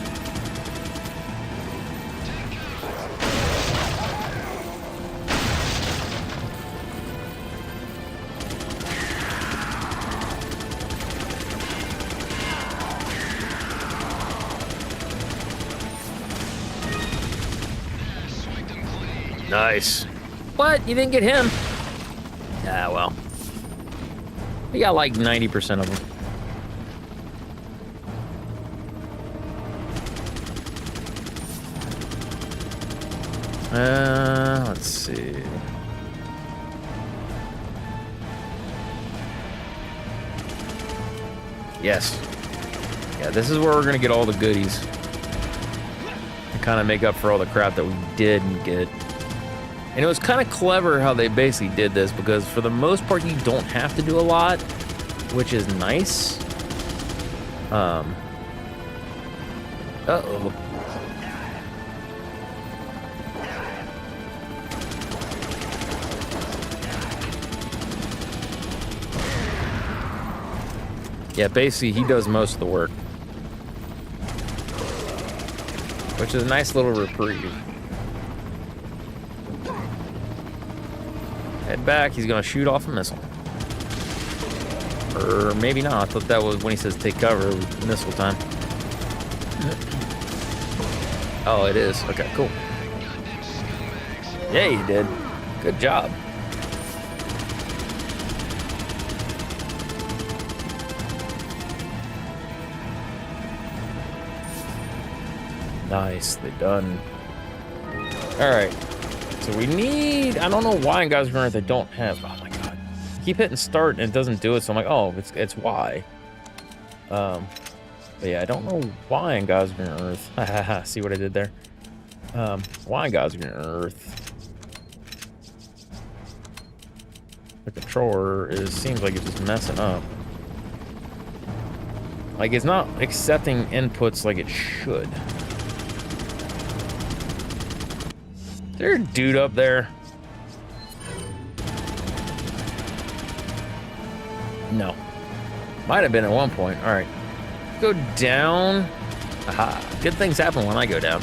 Nice. What? You didn't get him? Ah, well. We got like 90% of them. Let's see. Yes. Yeah, this is where we're gonna get all the goodies. To kind of make up for all the crap that we didn't get. And it was kind of clever how they basically did this, because for the most part you don't have to do a lot, which is nice. Uh-oh. Yeah, basically he does most of the work, which is a nice little reprieve. Head back, he's gonna shoot off a missile. Or maybe not, I thought that was when he says take cover, it was missile time. Oh, it is, okay, cool. Yeah, you did, good job. Nicely done. All right. So we need, I don't know why in God's Green Earth they don't have, oh my God. Keep hitting start and it doesn't do it, so I'm like, oh, it's why. But yeah, I don't know why in God's Green Earth. See what I did there? Why in God's Green Earth? The controller seems like it's just messing up. Like it's not accepting inputs like it should. Is there a dude up there? No. Might have been at one point. All right. Go down. Aha. Good things happen when I go down.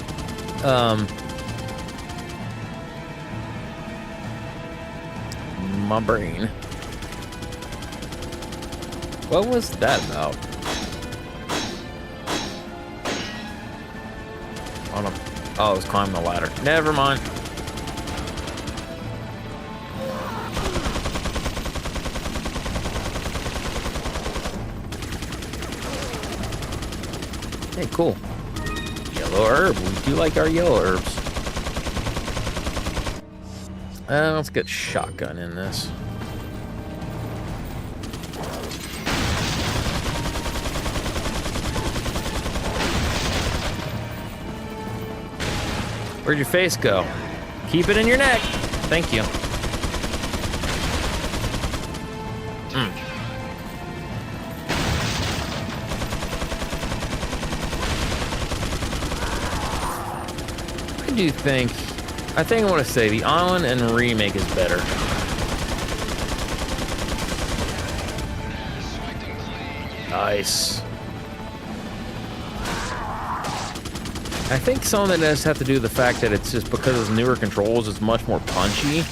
My brain. What was that about? Oh, I was climbing the ladder. Never mind. Hey, cool. Yellow herb. We do like our yellow herbs. Let's get shotgun in this. Where'd your face go? Keep it in your neck. Thank you. I think I want to say the Island and remake is better. Nice. I think some of that does have to do with the fact that it's just because of newer controls, it's much more punchy.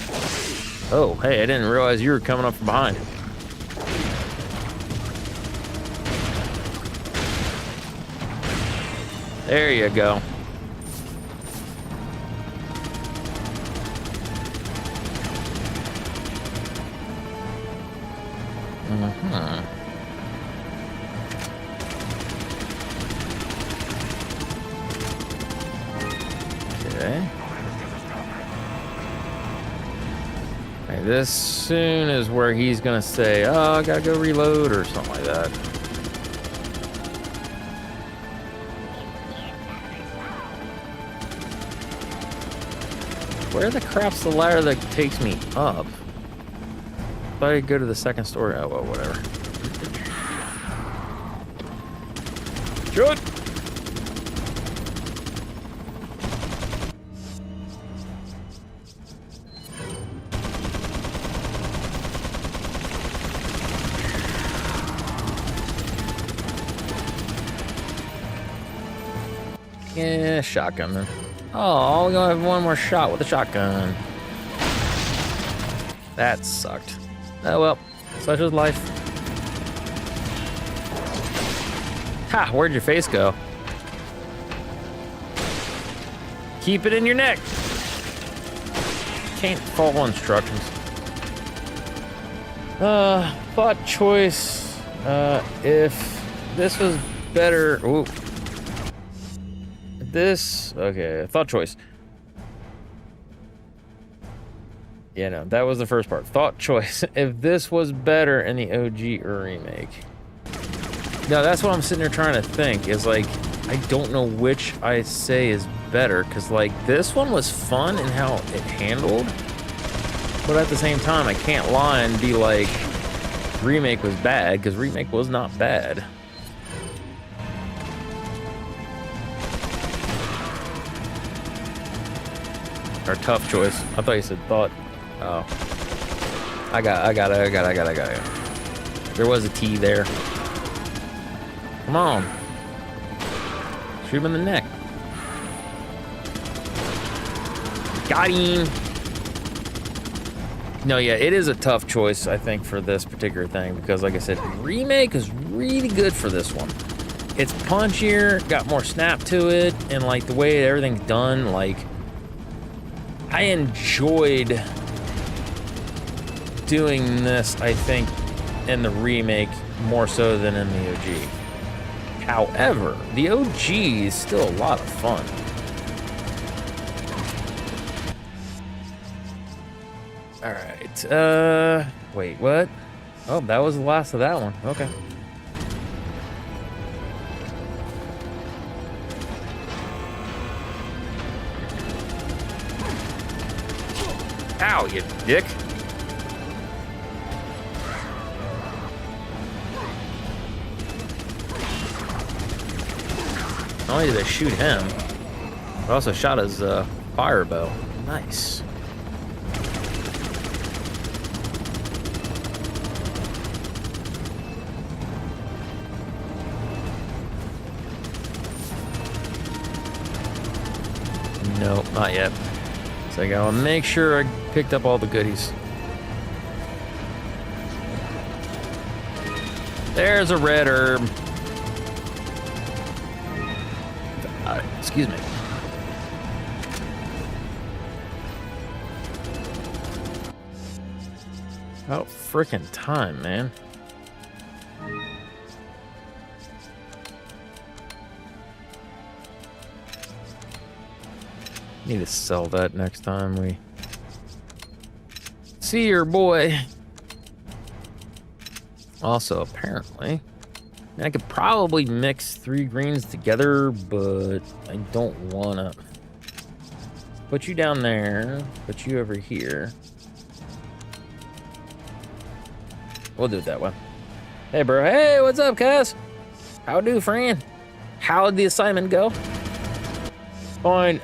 Oh, hey, I didn't realize you were coming up from behind. There you go. This soon is where he's gonna say, oh, I gotta go reload or something like that. Where the crap's the ladder that takes me up? If I go to the second story, oh well, whatever. Shoot! Yeah, shotgun then. Oh, we're gonna have one more shot with the shotgun. That sucked. Oh well, such is life. Ha, where'd your face go? Keep it in your neck. Can't follow instructions. Thought choice. If this was better. Ooh. This. Okay, thought choice. Yeah, no, that was the first part. Thought choice. If this was better in the OG or remake. No, that's what I'm sitting there trying to think. Is like, I don't know which I say is better. Because, like, this one was fun in how it handled. But at the same time, I can't lie and be like, remake was bad. Because remake was not bad. Or tough choice. I thought you said thought. Oh. I got it. There was a T there. Come on. Shoot him in the neck. Got him. No, yeah, it is a tough choice, I think, for this particular thing. Because, like I said, remake is really good for this one. It's punchier, got more snap to it, and, like, the way everything's done, like, I enjoyed doing this, I think, in the remake more so than in the OG. However, the OG is still a lot of fun. All right. Wait, what? Oh, that was the last of that one. Okay. Ow, you dick. Not only did I shoot him, but I also shot his fire bow. Nice. Nope, not yet. So I gotta make sure I picked up all the goodies. There's a red herb. Excuse me. About frickin' time, man. Need to sell that next time we see your boy. Also, apparently, I could probably mix 3 greens together, but I don't wanna. Put you down there, put you over here. We'll do it that way. Hey, bro. Hey, what's up, cuz? How do, friend? How'd the assignment go? Fine,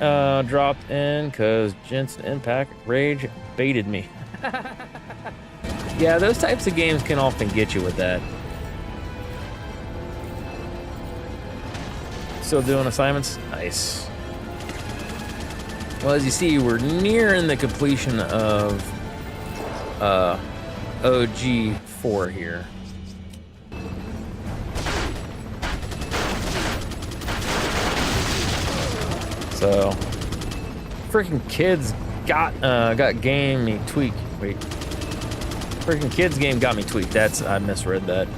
dropped in because Jensen Impact Rage baited me. Yeah, those types of games can often get you with that. Still doing assignments? Nice. Well, as you see, we're nearing the completion of OG4 here. So, freaking kids got game me tweaked. Wait, freaking kids game got me tweaked. I misread that.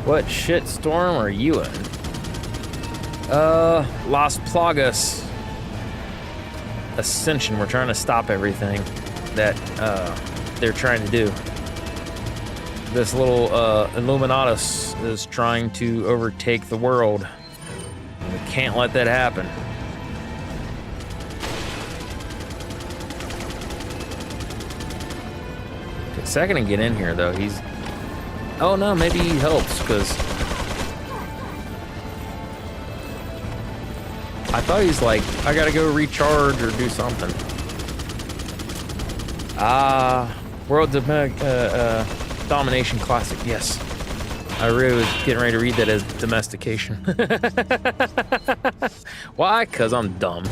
What shit storm are you in? Las Plagas Ascension. We're trying to stop everything that they're trying to do. This little Illuminatus is trying to overtake the world. We can't let that happen. Take a second to get in here, though. Oh no, maybe he helps, because I thought he's like, I gotta go recharge or do something. World Domination Classic, yes. I really was getting ready to read that as domestication. Why? Because I'm dumb.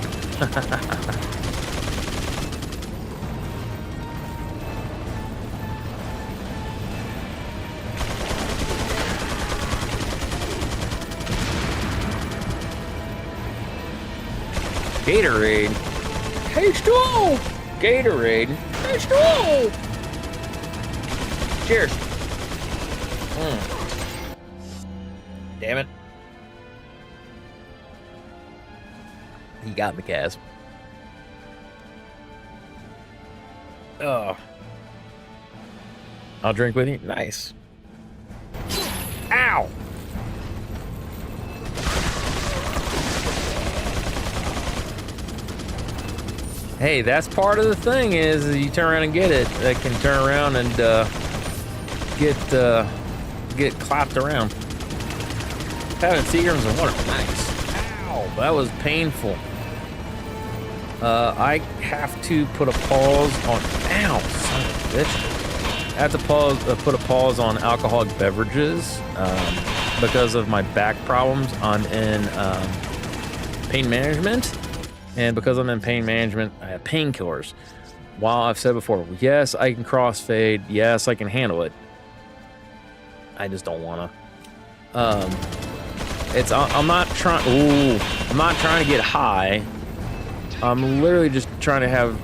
Gatorade. H2O! Gatorade. H2O! Cheers. Damn it. He got me, Kaz. Oh. I'll drink with you. Nice. Ow! Hey, that's part of the thing is you turn around and get it. That can turn around and get clapped around. Having Seagrams and water. Nice. Ow, that was painful. I have to put a pause on. Ow, son of a bitch. I have to put a pause on alcoholic beverages because of my back problems. I'm in pain management. And because I'm in pain management, I have painkillers. While I've said before, yes, I can crossfade. Yes, I can handle it. I just don't wanna. I'm not trying. Ooh, I'm not trying to get high. I'm literally just trying to have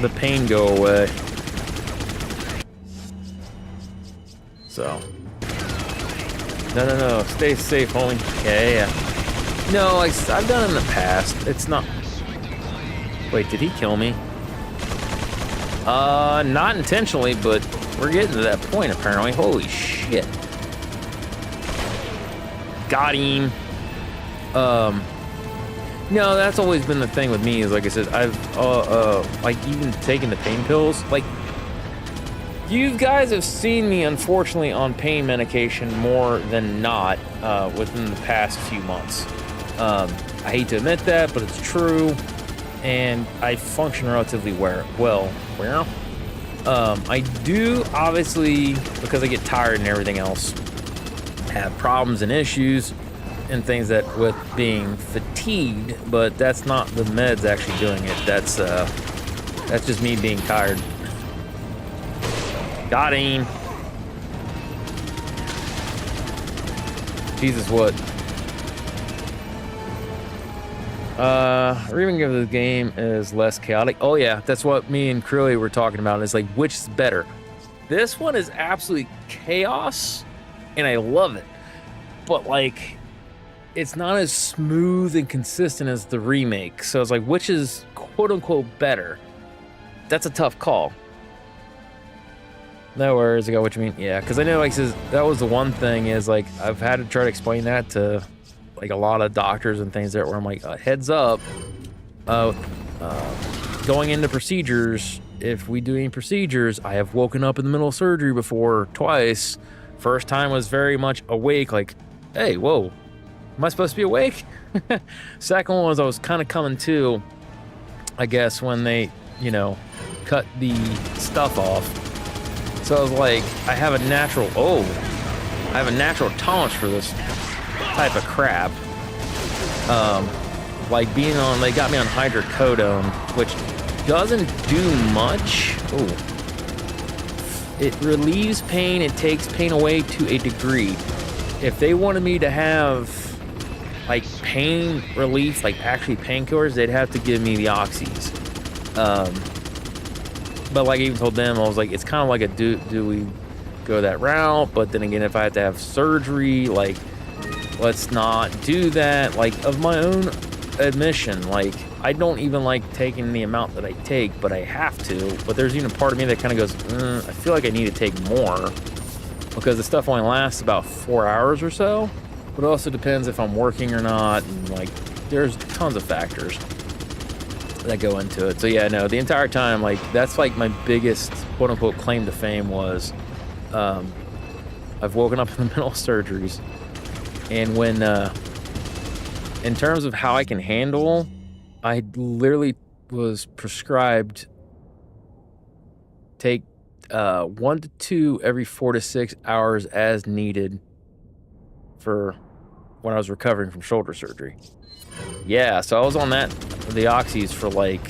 the pain go away. So, no, stay safe, homie. Yeah. No, I've done it in the past. It's not. Wait, did he kill me? Not intentionally, but we're getting to that point apparently. Holy shit. Got him. No, that's always been the thing with me is, like I said, I've, like, even taking the pain pills. Like, you guys have seen me, unfortunately, on pain medication more than not within the past few months. I hate to admit that, but it's true, and I function relatively well. I do, obviously, because I get tired and everything else, have problems and issues and things that with being fatigued, but that's not the meds actually doing it. That's just me being tired. Got him. Jesus, what? Reading of the game is less chaotic. Oh yeah, that's what me and Curly were talking about. It's like, which is better? This one is absolutely chaos, and I love it. But like, it's not as smooth and consistent as the remake. So it's like, which is quote unquote better? That's a tough call. No worries, I got what you mean. Yeah, because I know, like, says that was the one thing is like I've had to try to explain that to like a lot of doctors and things there where I'm like, heads up, going into procedures, if we do any procedures, I have woken up in the middle of surgery before twice. First time was very much awake, like, hey, whoa, am I supposed to be awake? Second one was I was kind of coming to, I guess, when they, cut the stuff off. So I was like, I have a natural tolerance for this type of crap. Like being on, they got me on hydrocodone, which doesn't do much. Oh, it relieves pain, it takes pain away to a degree. If they wanted me to have like pain relief, like actually painkillers, they'd have to give me the oxys. But like I even told them, I was like, it's kind of like a do we go that route? But then again, if I had to have surgery, like, let's not do that. Like, of my own admission, like, I don't even like taking the amount that I take, but I have to. But there's even a part of me that kind of goes, I feel like I need to take more because the stuff only lasts about 4 hours or so. But it also depends if I'm working or not, and like, there's tons of factors that go into it. So yeah, no, the entire time, like, that's like my biggest quote unquote claim to fame was I've woken up in the middle of surgeries, and when in terms of how I can handle, I literally was prescribed take 1 to 2 every 4 to 6 hours as needed for when I was recovering from shoulder surgery. Yeah, so I was on the oxys for like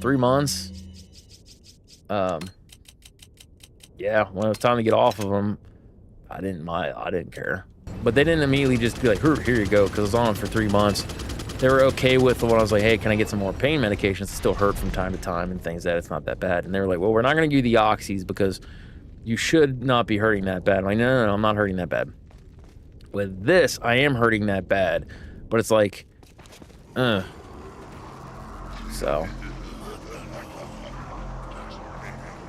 3 months. Yeah, when it was time to get off of them, I didn't care. But they didn't immediately just be like, here you go, because I was on them for 3 months. They were okay with when I was like, hey, can I get some more pain medications? It still hurt from time to time and things that it's not that bad. And they were like, well, we're not going to give you the oxys because you should not be hurting that bad. I'm like, no, I'm not hurting that bad. With this, I am hurting that bad. But it's like, so.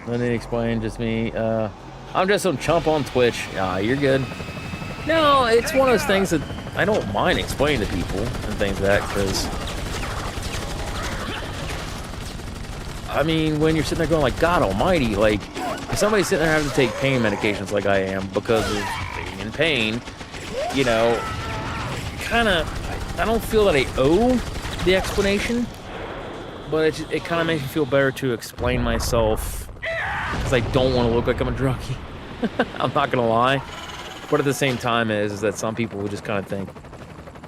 Then they explain just me, I'm just some chump on Twitch. You're good. No, it's one of those things that I don't mind explaining to people and things like that, because I mean, when you're sitting there going like, God almighty, like, if somebody's sitting there having to take pain medications like I am because of being in pain, you know, I don't feel that I owe the explanation, but it kind of makes me feel better to explain myself, because I don't want to look like I'm a druggie. I'm not gonna lie. But at the same time is that some people will just kind of think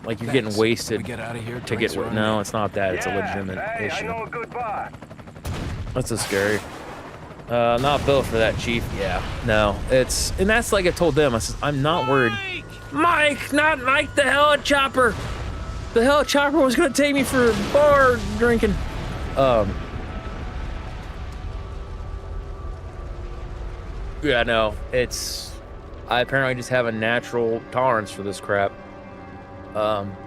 like you're getting wasted get out of here, to get... No, it's not that. It's a legitimate issue. I know a good bar. That's so scary. Not built for that, Chief. Yeah, no. It's... And that's like I told them. I said, I'm not worried. Mike, not Mike, the helichopper. The helichopper was going to take me for bar drinking. Yeah, no. It's... I apparently just have a natural tolerance for this crap.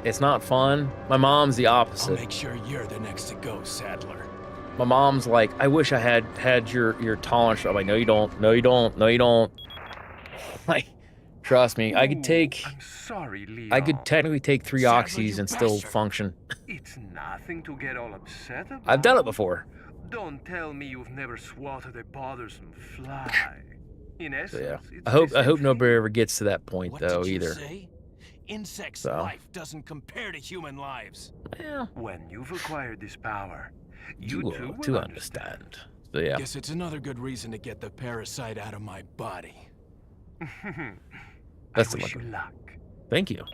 It's not fun. My mom's the opposite. I'll make sure you're the next to go, Sadler. My mom's like, I wish I had your tolerance. I'm like, no, you don't. No, you don't. No, you don't. Like, trust me, I could take... I'm sorry, Leon. I could technically take 3 oxys and still function. It's nothing to get all upset about. I've done it before. Don't tell me you've never swatted a bothersome fly. In essence, So, yeah. it's I hope nobody ever gets to that point, What though, did you either. say? Insects' So. life doesn't compare to human lives. Yeah. When you've acquired this power, you You too will will to understand. understand. So, yeah. Guess it's another good reason to get the parasite out of my body. That's I the wish you one. luck. Thank you.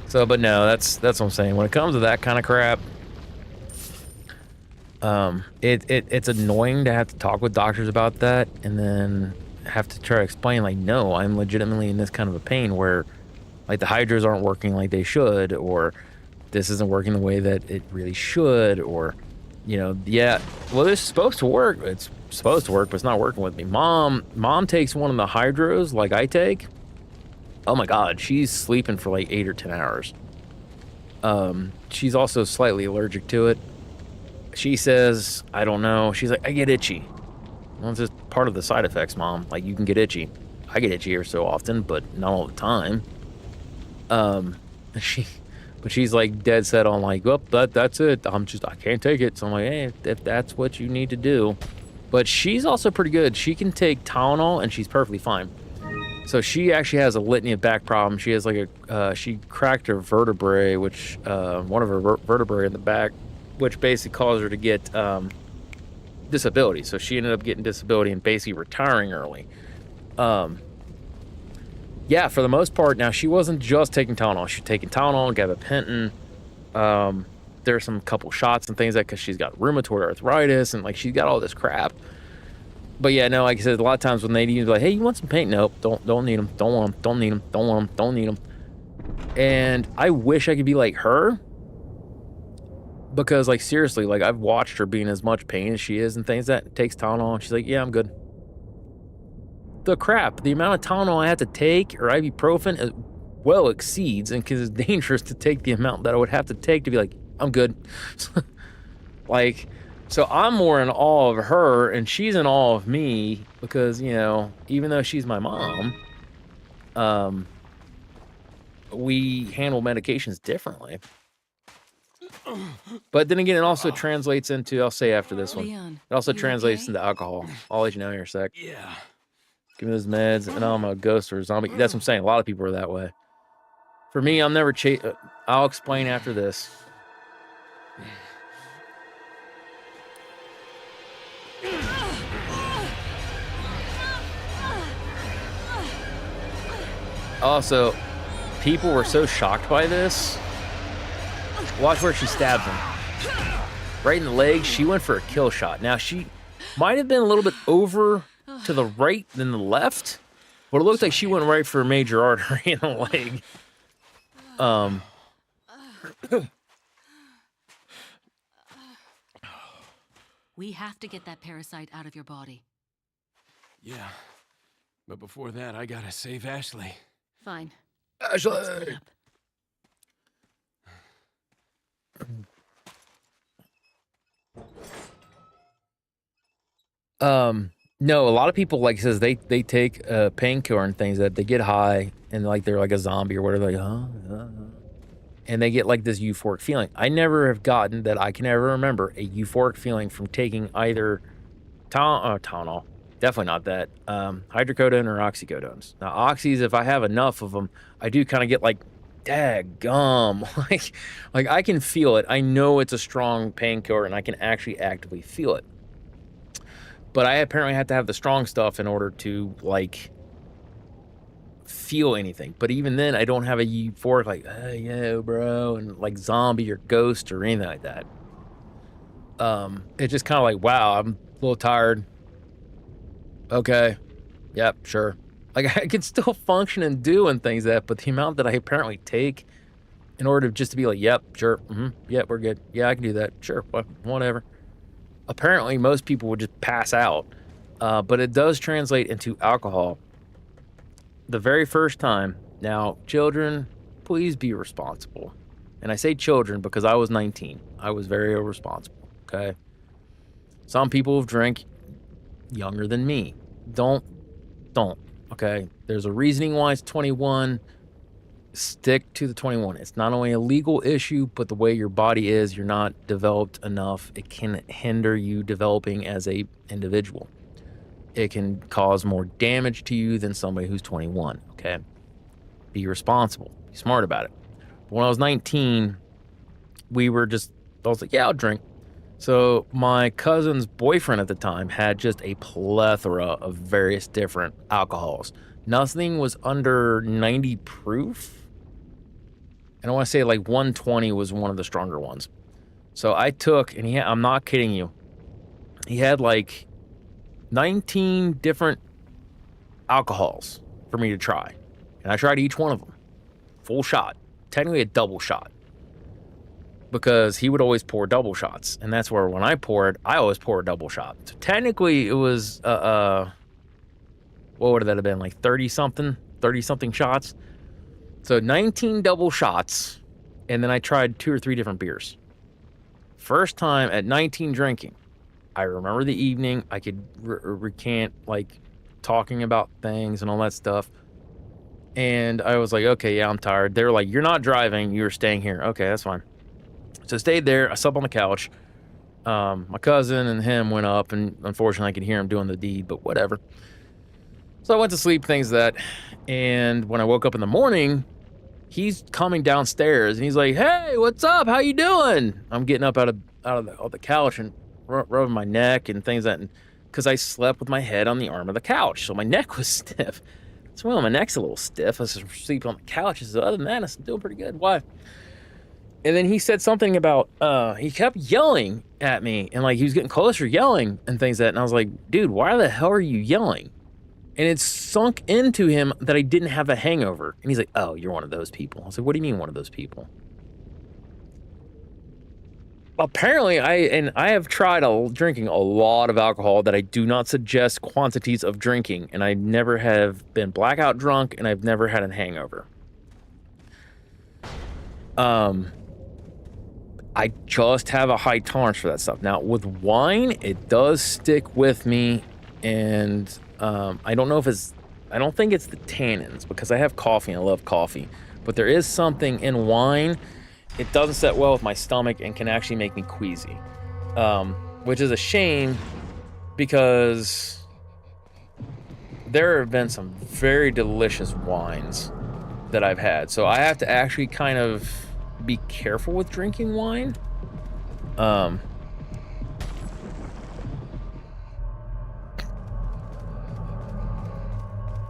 So, but no, that's what I'm saying. When it comes to that kind of crap, it's annoying to have to talk with doctors about that and then have to try to explain, like, no, I'm legitimately in this kind of a pain where, like, the hydros aren't working like they should, or this isn't working the way that it really should, or, you know, yeah, well, this is supposed to work. It's supposed to work, but it's not working with me. Mom takes one of the hydros like I take. Oh my God, she's sleeping for like 8 or 10 hours. She's also slightly allergic to it. She says, I don't know. She's like, I get itchy. Well, it's just part of the side effects, Mom. Like, you can get itchy. I get itchy every so often, but not all the time. But she's like dead set on like, well, that's it. I can't take it. So I'm like, hey, if that's what you need to do. But she's also pretty good. She can take Tylenol and she's perfectly fine. So she actually has a litany of back problems. She has like she cracked her vertebrae, which, one of her vertebrae in the back, which basically caused her to get, disability. So she ended up getting disability and basically retiring early. Yeah, for the most part. Now, she wasn't just taking Tylenol. She's taking Tylenol, gabapentin. There's some couple shots and things like, because she's got rheumatoid arthritis and like she's got all this crap. But yeah, no, like I said, a lot of times when they need, like, hey, you want some paint? Nope, don't need them. Don't want them. Don't need them. Don't want them. Don't need them. And I wish I could be like her, because like seriously, like I've watched her be in as much pain as she is and things that takes Tylenol. And she's like, yeah, I'm good. The crap, the amount of Tylenol I have to take or ibuprofen is well exceeds, and because it's dangerous to take the amount that I would have to take to be like, I'm good. Like, so I'm more in awe of her and she's in awe of me because, you know, even though she's my mom, we handle medications differently. But then again, it also translates into, I'll say after this one, Leon, it also you translates okay? into alcohol. I'll let you know here in a sec. Yeah. Give me those meds, and I'm a ghost or a zombie. That's what I'm saying. A lot of people are that way. For me, I'm never I'll explain after this. Also, people were so shocked by this. Watch where she stabs him. Right in the leg, she went for a kill shot. Now, she might have been a little bit over to the right than the left, but it looked like she went right for a major artery in the leg. We have to get that parasite out of your body. Yeah. But before that, I gotta save Ashley. Fine. Ashley! Let's split up. No, a lot of people, like, says they take painkiller and things that they get high and like they're like a zombie or whatever, like and they get like this euphoric feeling. I never have gotten that. I can ever remember a euphoric feeling from taking either Tylenol, definitely not that, hydrocodone or oxycodones. Now oxys, if I have enough of them, I do kind of get like daggum, like I can feel it. I know it's a strong painkiller and I can actually actively feel it. But I apparently have to have the strong stuff in order to, like, feel anything. But even then, I don't have a euphoric, like, hey, yo, bro, and, like, zombie or ghost or anything like that. It's just kind of like, wow, I'm a little tired. Okay. Yep, sure. Like, I can still function and do and things that, but the amount that I apparently take in order just to be like, yep, sure, yeah, we're good. Yeah, I can do that. Sure, whatever. Apparently, most people would just pass out, but it does translate into alcohol. The very first time. Now, children, please be responsible. And I say children because I was 19. I was very irresponsible, okay? Some people have drank younger than me. Don't, okay? There's a reasoning why it's 21. Stick to the 21. It's not only a legal issue, but the way your body is, you're not developed enough. It can hinder you developing as a individual. It can cause more damage to you than somebody who's 21, okay? Be responsible. Be smart about it. When I was 19, I was like, yeah, I'll drink. So my cousin's boyfriend at the time had just a plethora of various different alcohols. Nothing was under 90 proof. And I want to say like 120 was one of the stronger ones. So I took, and I'm not kidding you, he had like 19 different alcohols for me to try. And I tried each one of them. Full shot. Technically a double shot. Because he would always pour double shots. And that's where when I poured, I always pour a double shot. So technically it was, what would that have been? Like 30 something shots. So 19 double shots, and then I tried 2 or 3 different beers. First time at 19 drinking, I remember the evening. I could recant, like, talking about things and all that stuff. And I was like, okay, yeah, I'm tired. They were like, you're not driving. You're staying here. Okay, that's fine. So I stayed there. I slept on the couch. My cousin and him went up, and unfortunately I could hear him doing the deed, but whatever. So I went to sleep, things that, and when I woke up in the morning, he's coming downstairs and he's like, hey, what's up? How you doing? I'm getting up out of the couch and rubbing my neck and things that, because I slept with my head on the arm of the couch, so my neck was stiff. So, well, my neck's a little stiff. I was sleeping on the couch. So other than that, I'm doing pretty good. Why? And then he said something about, he kept yelling at me, and like he was getting closer, yelling and things that, and I was like, dude, why the hell are you yelling? And it sunk into him that I didn't have a hangover. And he's like, oh, you're one of those people. I was like, what do you mean one of those people? Apparently, I have tried drinking a lot of alcohol that I do not suggest quantities of drinking. And I never have been blackout drunk, and I've never had a hangover. I just have a high tolerance for that stuff. Now, with wine, it does stick with me, and I don't know if I don't think it's the tannins, because I have coffee and I love coffee, but there is something in wine. It doesn't set well with my stomach and can actually make me queasy, which is a shame, because there have been some very delicious wines that I've had. So I have to actually kind of be careful with drinking wine.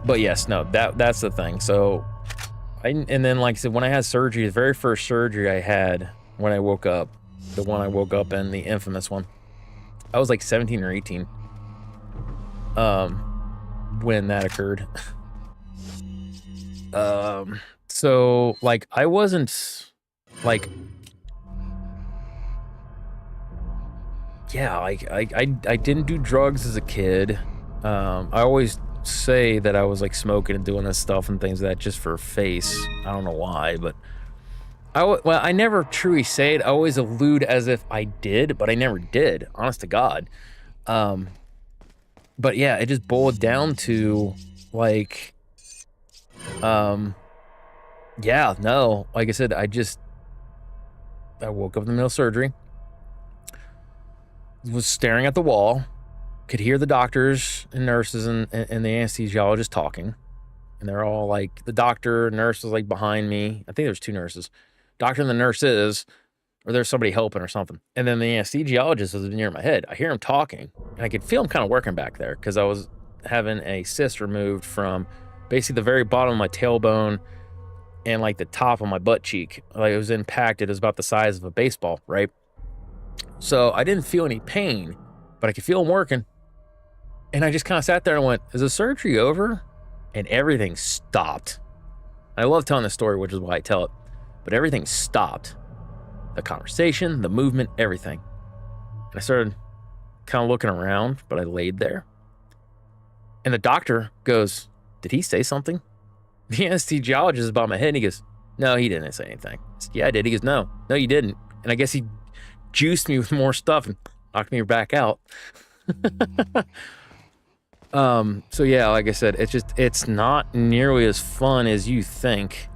But yes, no, that's the thing. So And then, like I said, when I had surgery, the very first surgery I had when I woke up, the one I woke up in, the infamous one, I was like 17 or 18 when that occurred. So, like, I wasn't, like, yeah, like, I didn't do drugs as a kid. I always say that I was, like, smoking and doing this stuff and things like that just for face. I don't know why, but well, I never truly say it. I always allude as if I did, but I never did, honest to God. But yeah, it just boiled down to, like, yeah, no, like I said, I woke up in the middle of surgery, was staring at the wall, could hear the doctors and nurses and the anesthesiologist talking, and they're all like, the doctor, nurse was like behind me. I think there's 2 nurses, doctor and the nurses, or there's somebody helping or something. And then the anesthesiologist was near my head. I hear him talking, and I could feel him kind of working back there because I was having a cyst removed from basically the very bottom of my tailbone and like the top of my butt cheek. Like, it was impacted. It was about the size of a baseball, right? So I didn't feel any pain, but I could feel him working. And I just kind of sat there and went, is the surgery over? And everything stopped. I love telling the story, which is why I tell it. But everything stopped. The conversation, the movement, everything. And I started kind of looking around, but I laid there. And the doctor goes, did he say something? The anesthesiologist is by my head, and he goes, no, he didn't say anything. I said, yeah, I did. He goes, no, you didn't. And I guess he juiced me with more stuff and knocked me back out. So yeah, like I said, it's not nearly as fun as you think.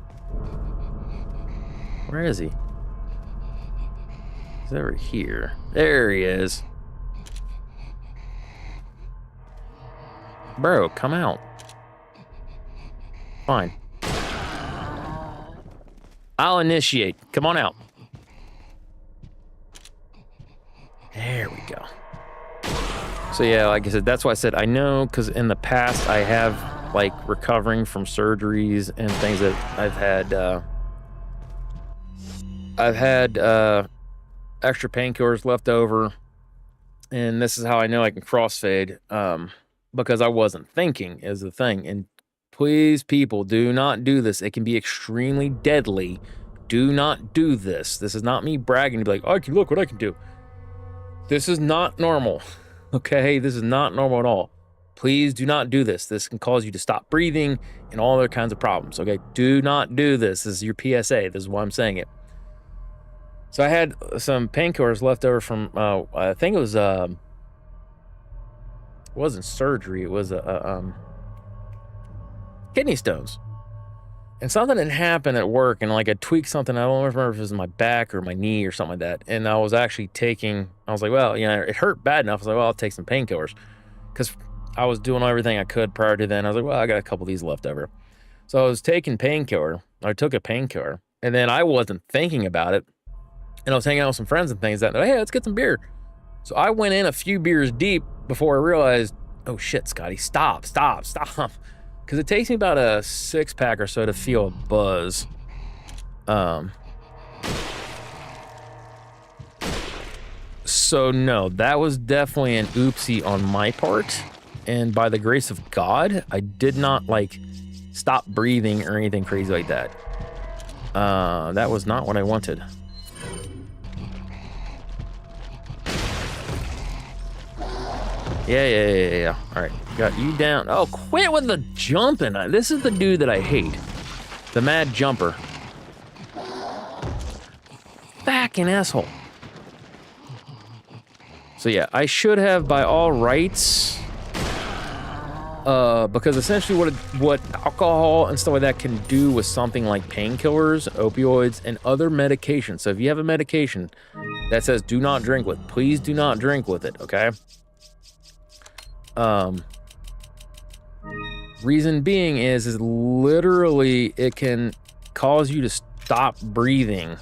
Where is he? He's over here. There he is. Bro, come out. Fine. I'll initiate. Come on out. There we go. So yeah, like I said, that's why I said I know, because in the past I have, like, recovering from surgeries and things that I've had extra painkillers left over, and this is how I know I can crossfade, because I wasn't thinking is the thing. And please, people, do not do this. It can be extremely deadly. Do not do this. This is not me bragging to be like, oh, look what I can do. This is not normal. Okay, this is not normal at all. Please do not do this. This can cause you to stop breathing and all other kinds of problems. Okay, do not do this. This is your PSA. This is why I'm saying it. So I had some painkillers left over from, I think it was, it wasn't surgery. It was kidney stones. And something had happened at work, and like I tweaked something. I don't remember if it was in my back or my knee or something like that. And I was actually I was like, well, you know, it hurt bad enough. I was like, well, I'll take some painkillers, because I was doing everything I could prior to then. I was like, well, I got a couple of these left over. So I was taking painkiller. I took a painkiller, and then I wasn't thinking about it. And I was hanging out with some friends and things that, hey, let's get some beer. So I went in a few beers deep before I realized, oh shit, Scotty, stop. Because it takes me about a 6-pack or so to feel a buzz. So no, that was definitely an oopsie on my part. And by the grace of God, I did not, like, stop breathing or anything crazy like that. That was not what I wanted. Yeah. All right, got you down. Oh, quit with the jumping. This is the dude that I hate. The mad jumper. Fucking asshole. So yeah, I should have by all rights, because essentially what alcohol and stuff like that can do with something like painkillers, opioids, and other medications. So if you have a medication that says do not drink with, please do not drink with it, okay? Reason being is literally it can cause you to stop breathing,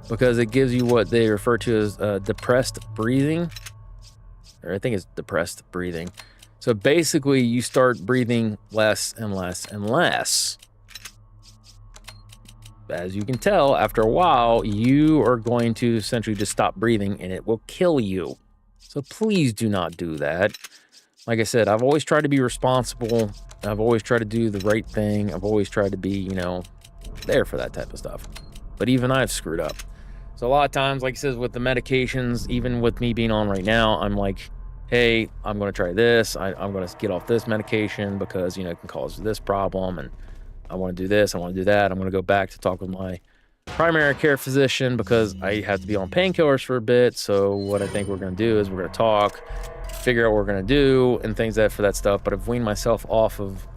because it gives you what they refer to as depressed breathing, or I think it's depressed breathing. So basically you start breathing less and less and less. as you can tell, after a while, you are going to essentially just stop breathing and it will kill you. So please do not do that. Like I said, I've always tried to be responsible. I've always tried to do the right thing. I've always tried to be, you know, there for that type of stuff. But even I've screwed up. So a lot of times, like I said, with the medications, even with me being on right now, I'm like, hey, I'm going to try this. I'm going to get off this medication because, you know, it can cause this problem. And I want to do this. I want to do that. I'm going to go back to talk with my primary care physician because I have to be on painkillers for a bit. So what I think we're going to do is we're going to talk, figure out what we're going to do and things for that stuff. But I've weaned myself off of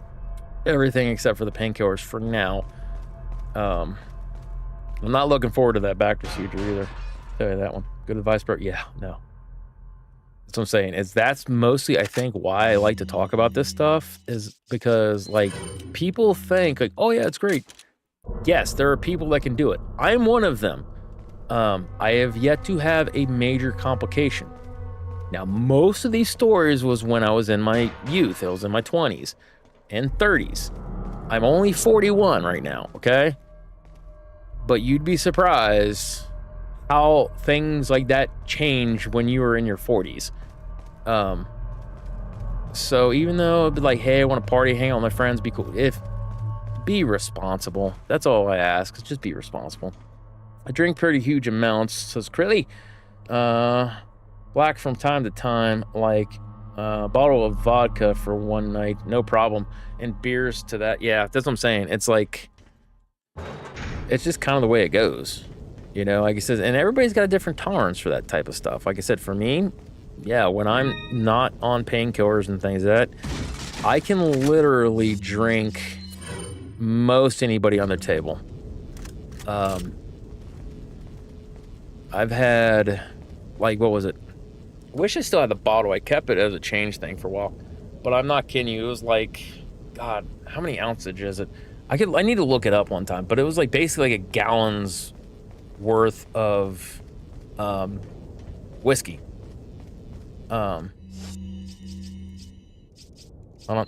everything except for the painkillers for now. I'm not looking forward to that back procedure either. I'll tell you that one. Good advice, bro. Yeah, no. That's what I'm saying. That's mostly, I think, why I like to talk about this stuff is because, like, people think, like, oh, yeah, it's great. Yes, there are people that can do it. I'm one of them. I have yet to have a major complication. Now, most of these stories was when I was in my youth. I was in my 20s and 30s. I'm only 41 right now, okay? But you'd be surprised how things like that change when you were in your 40s. So even though it'd be like, hey, I want to party, hang out with my friends, be cool. Be responsible. That's all I ask. Just be responsible. I drink pretty huge amounts, so it's really black from time to time, like a bottle of vodka for one night, no problem. And beers to that. Yeah, that's what I'm saying. It's like, it's just kind of the way it goes. You know, like I said, and everybody's got a different tolerance for that type of stuff. Like I said, for me, yeah, when I'm not on painkillers and things like that, I can literally drink most anybody on their table. I've had, like, what was it? I wish I still had the bottle. I kept it as a change thing for a while, but I'm not kidding you. It was like, God, how many ounces is it? I need to look it up one time, but it was like basically like a gallon's worth of whiskey. Hold on.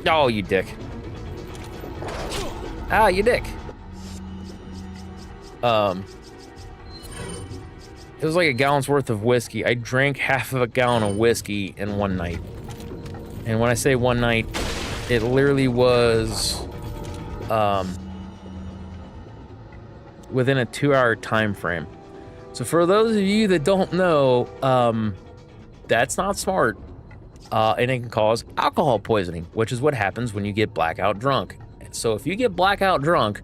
Oh, you dick. Ah, you dick. It was like a gallon's worth of whiskey. I drank half of a gallon of whiskey in one night. And when I say one night, it literally was within a 2-hour time frame. So for those of you that don't know, that's not smart. And it can cause alcohol poisoning, which is what happens when you get blackout drunk. So if you get blackout drunk,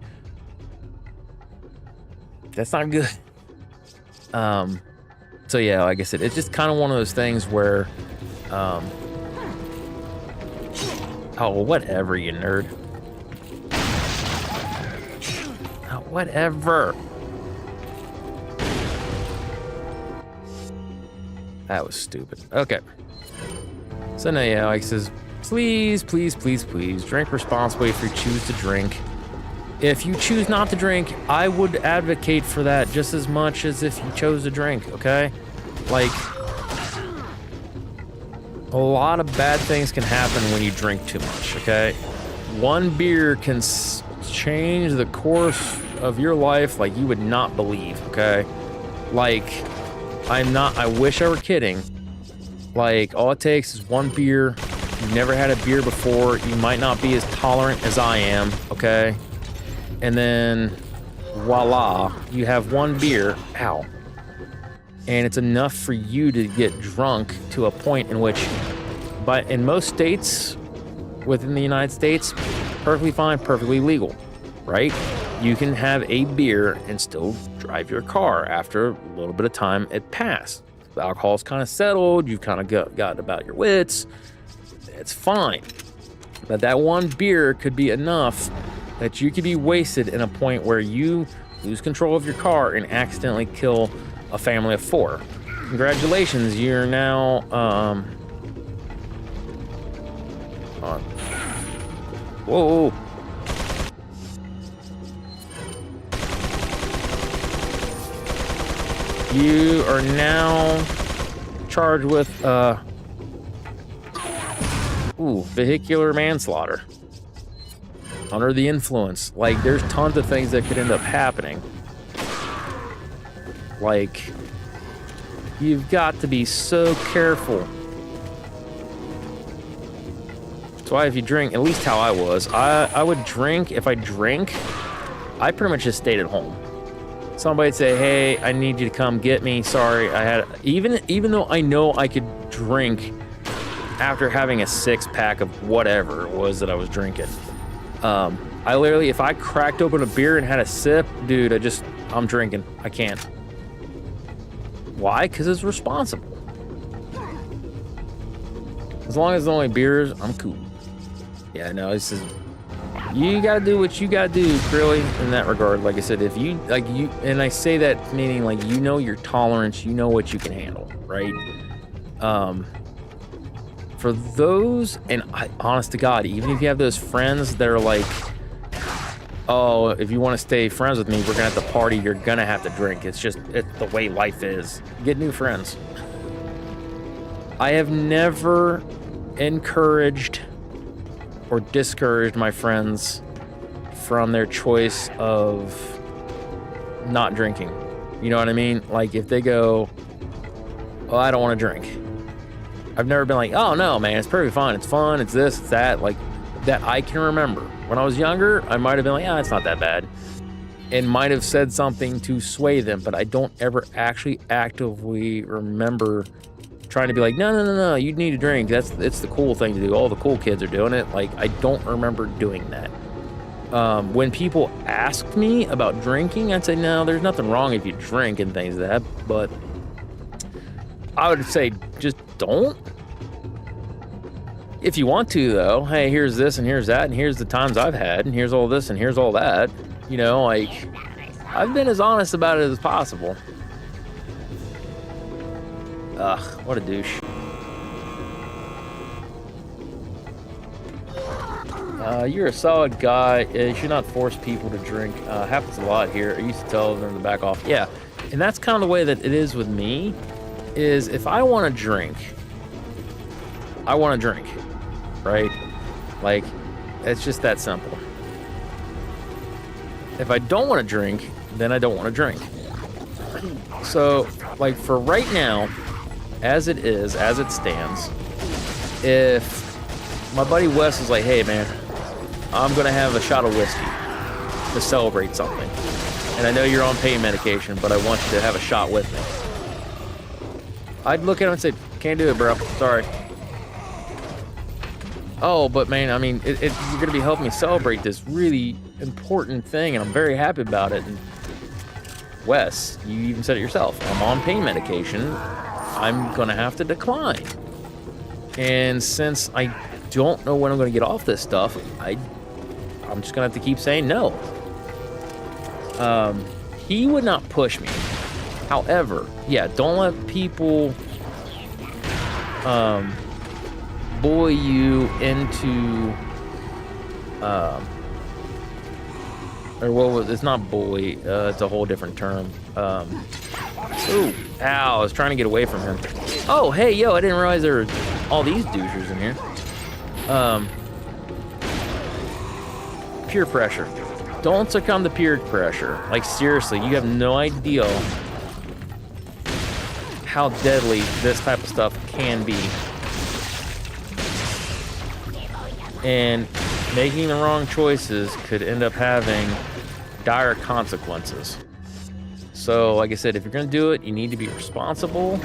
that's not good. So yeah, like I said, it's just kind of one of those things where, oh, whatever, you nerd. Oh, whatever. That was stupid. Okay. So now, yeah, like I says, please, please, please, please drink responsibly if you choose to drink. If you choose not to drink, I would advocate for that just as much as if you chose to drink, okay? Like, a lot of bad things can happen when you drink too much, okay? One beer can change the course of your life like you would not believe, okay? Like, I wish I were kidding. Like, all it takes is one beer. You've never had a beer before. You might not be as tolerant as I am, okay? And then, voila, you have one beer, ow. And it's enough for you to get drunk to a point in which, but in most states within the United States, perfectly fine, perfectly legal, right? You can have a beer and still drive your car after a little bit of time it passed. The alcohol's kind of settled, you've kind of got about your wits, it's fine. But that one beer could be enough that you could be wasted in a point where you lose control of your car and accidentally kill a family of 4. Congratulations, you're now, whoa. You are now charged with, Ooh, vehicular manslaughter. Under the influence. Like, there's tons of things that could end up happening. Like, you've got to be so careful. That's why if you drink, at least how I was, I would drink. If I drink, I pretty much just stayed at home. Somebody'd say, hey, I need you to come get me. Sorry, I had... Even though I know I could drink after having a 6-pack of whatever it was that I was drinking. I literally, if I cracked open a beer and had a sip, dude, I'm drinking. I can't. Why? Because it's responsible. As long as it's only beers, I'm cool. Yeah, no, this is... You gotta do what you gotta do, really, in that regard. Like I said, if you, and I say that meaning, like, you know your tolerance, you know what you can handle, right? For those, and honest to God, even if you have those friends that are like, oh, if you want to stay friends with me, we're gonna have to party, you're gonna have to drink. It's the way life is. Get new friends. I have never encouraged or discouraged my friends from their choice of not drinking. You know what I mean? Like, if they go, well, I don't want to drink. I've never been like, oh no, man, it's perfectly fine. It's fun. It's this, it's that. Like, that I can remember. When I was younger, I might have been like, it's not that bad. And might have said something to sway them, but I don't ever actually actively remember trying to be like, no, you need to drink. It's the cool thing to do. All the cool kids are doing it. Like, I don't remember doing that. When people asked me about drinking, I'd say, no, there's nothing wrong if you drink and things like that. But I would say, just don't. If you want to, though, hey, here's this and here's that, and here's the times I've had, and here's all this and here's all that. You know, like, I've been as honest about it as possible. Ugh, what a douche. You're a solid guy. You should not force people to drink. Happens a lot here. I used to tell them to back off. Yeah, and that's kind of the way that it is with me, is if I want to drink, I want to drink, right? Like, it's just that simple. If I don't want to drink, then I don't want to drink. So, like, for right now, as it is, as it stands, if my buddy Wes is like, hey man, I'm gonna have a shot of whiskey to celebrate something, and I know you're on pain medication, but I want you to have a shot with me, I'd look at him and say, can't do it, bro, sorry. Oh, but man, I mean, you're gonna be helping me celebrate this really important thing, and I'm very happy about it. And Wes, you even said it yourself, I'm on pain medication, I'm gonna have to decline. And since I don't know when I'm gonna get off this stuff, I'm just gonna have to keep saying no. He would not push me. However, yeah, don't let people bully you into or what was, it's not bully, it's a whole different term. Ooh, ow, I was trying to get away from him. Oh, hey, yo, I didn't realize there were all these douchers in here. Peer pressure. Don't succumb to peer pressure. Like, seriously, you have no idea how deadly this type of stuff can be. And making the wrong choices could end up having dire consequences. So, like I said, if you're going to do it, you need to be responsible.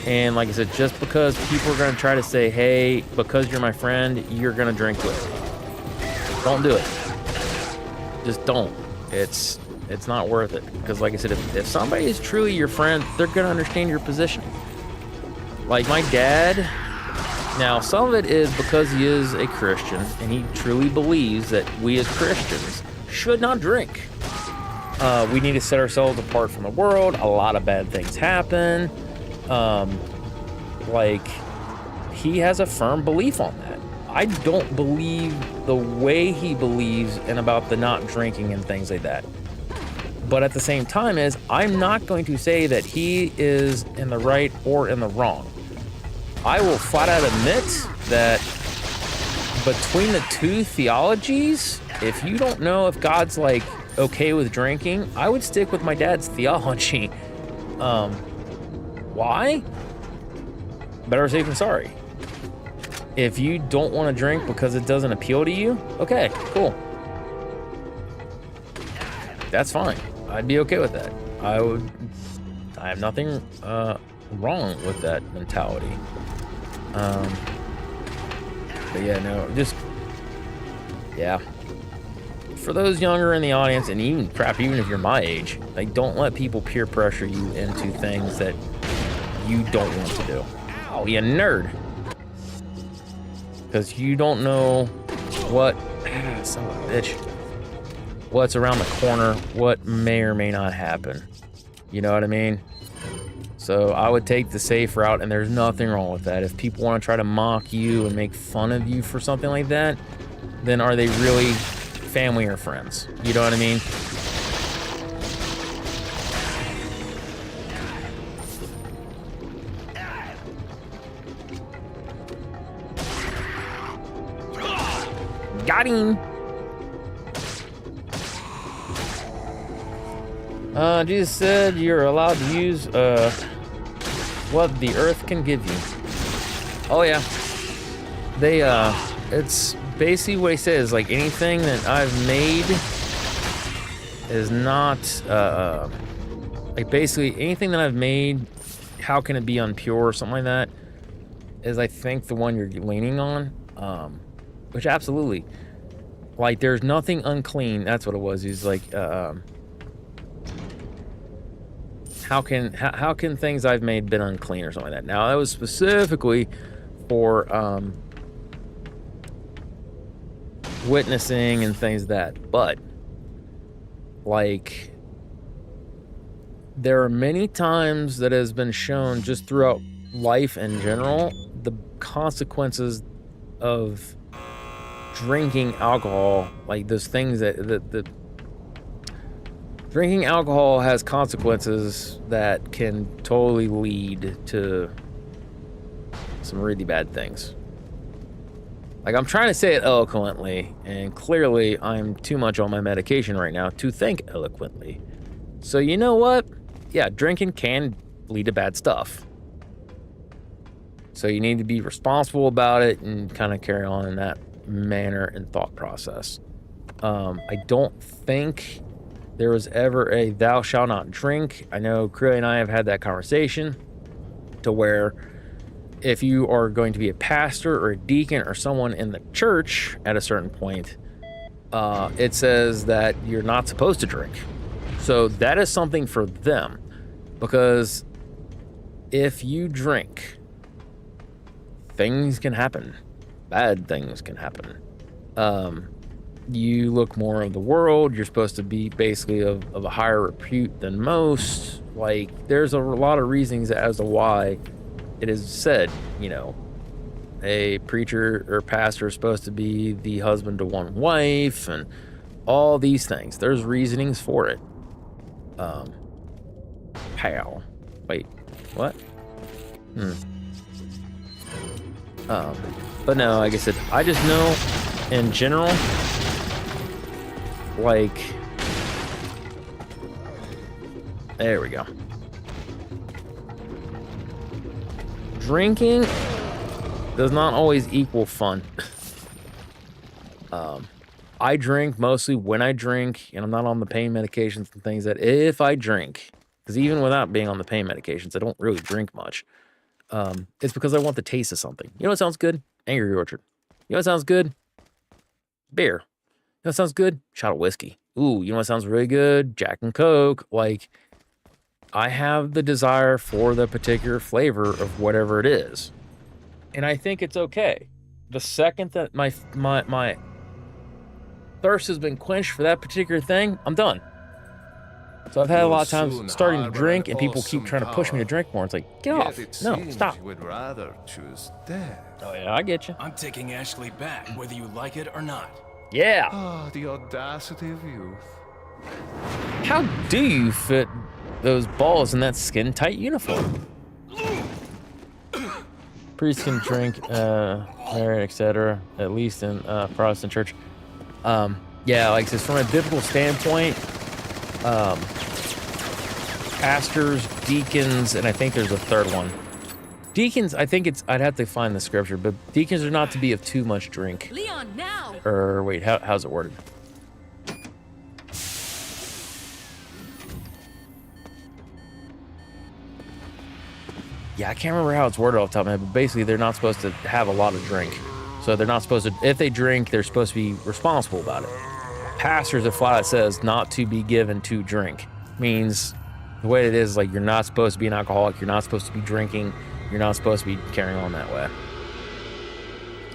And like I said, just because people are going to try to say, hey, because you're my friend, you're going to drink with me. Don't do it. Just don't. It's not worth it. Because like I said, if somebody is truly your friend, they're going to understand your position. Like my dad, now some of it is because he is a Christian and he truly believes that we as Christians should not drink. We need to set ourselves apart from the world. A lot of bad things happen. Like, he has a firm belief on that. I don't believe the way he believes and about the not drinking and things like that. But at the same time I'm not going to say that he is in the right or in the wrong. I will flat out admit that between the two theologies, if you don't know if God's like okay with drinking, I would stick with my dad's theology. Why? Better safe than sorry. If you don't want to drink because it doesn't appeal to you, okay, cool. That's fine. I'd be okay with that. I have nothing wrong with that mentality. But yeah, no, just, yeah. For those younger in the audience, and even if you're my age, like, don't let people peer pressure you into things that you don't want to do. Ow, you nerd. Because you don't know what, son of a bitch, what's around the corner, what may or may not happen. You know what I mean? So I would take the safe route, and there's nothing wrong with that. If people want to try to mock you and make fun of you for something like that, then are they really family or friends? You know what I mean? Got him! Jesus said you're allowed to use what the earth can give you. Oh yeah. They it's basically what he says, like anything that I've made is not like basically anything that I've made, how can it be unpure or something like that, is I think the one you're leaning on. Which absolutely, like, there's nothing unclean. That's what it was. He's like, how can things I've made been unclean or something like that? Now that was specifically for witnessing and things like that. But like, there are many times that has been shown just throughout life in general, the consequences of drinking alcohol, like those things that the drinking alcohol has consequences that can totally lead to some really bad things. Like, I'm trying to say it eloquently, and clearly I'm too much on my medication right now to think eloquently. So you know what? Yeah, drinking can lead to bad stuff. So you need to be responsible about it and kind of carry on in that manner and thought process. I don't think there was ever a thou shalt not drink. I know Crilly and I have had that conversation to where if you are going to be a pastor or a deacon or someone in the church at a certain point, it says that you're not supposed to drink. So that is something for them, because if you drink, things can happen. Bad things can happen. You look more of the world. You're supposed to be basically of a higher repute than most. Like, there's a lot of reasons as to why it is said, you know, a preacher or pastor is supposed to be the husband to one wife and all these things. There's reasonings for it. Pow. Wait, what? But no, like I said, I just know in general, like, there we go. Drinking does not always equal fun. I drink mostly when I drink, and I'm not on the pain medications and things that if I drink, because even without being on the pain medications, I don't really drink much. It's because I want the taste of something. You know what sounds good? Angry Orchard. You know what sounds good? Beer. You know what sounds good? Shot of whiskey. Ooh, you know what sounds really good? Jack and Coke. Like, I have the desire for the particular flavor of whatever it is. And I think it's okay. The second that my thirst has been quenched for that particular thing, I'm done. So I've had a lot of times starting to drink, and people keep trying to push me to drink more. It's like, get off. No, stop. You would rather choose death. Oh yeah, I get you. I'm taking Ashley back, whether you like it or not. Yeah. Ah, the audacity of youth. How do you fit those balls in that skin-tight uniform? Priests can drink, marry, etc. At least in Protestant church. Yeah, like this from a biblical standpoint, pastors, deacons, and I think there's a third one. Deacons, I think it's, I'd have to find the scripture, but deacons are not to be of too much drink. Leon, now! Or wait, how's it worded? Yeah, I can't remember how it's worded off the top of my head, but basically they're not supposed to have a lot of drink. So they're not supposed to, if they drink, they're supposed to be responsible about it. Pastors, it flat out says not to be given to drink. Means the way it is, like, you're not supposed to be an alcoholic, you're not supposed to be drinking, you're not supposed to be carrying on that way.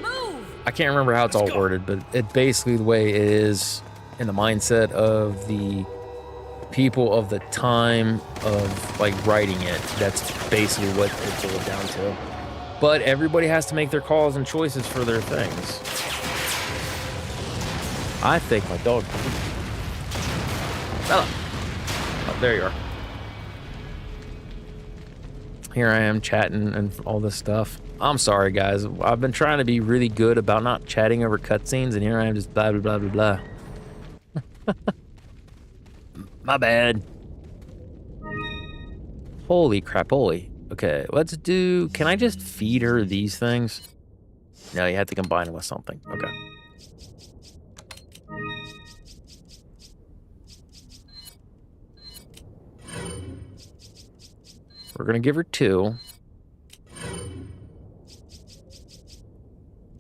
Move! I can't remember how it's all worded, but it basically the way it is in the mindset of the people of the time of like writing it. That's basically what it boiled down to. But everybody has to make their calls and choices for their things. I think my dog. Bella. Oh, there you are. Here I am chatting and all this stuff. I'm sorry, guys. I've been trying to be really good about not chatting over cutscenes, and here I am just blah, blah, blah, blah, blah. My bad. Holy crapoly. Okay, let's do... Can I just feed her these things? No, you have to combine them with something. Okay. We're going to give her 2.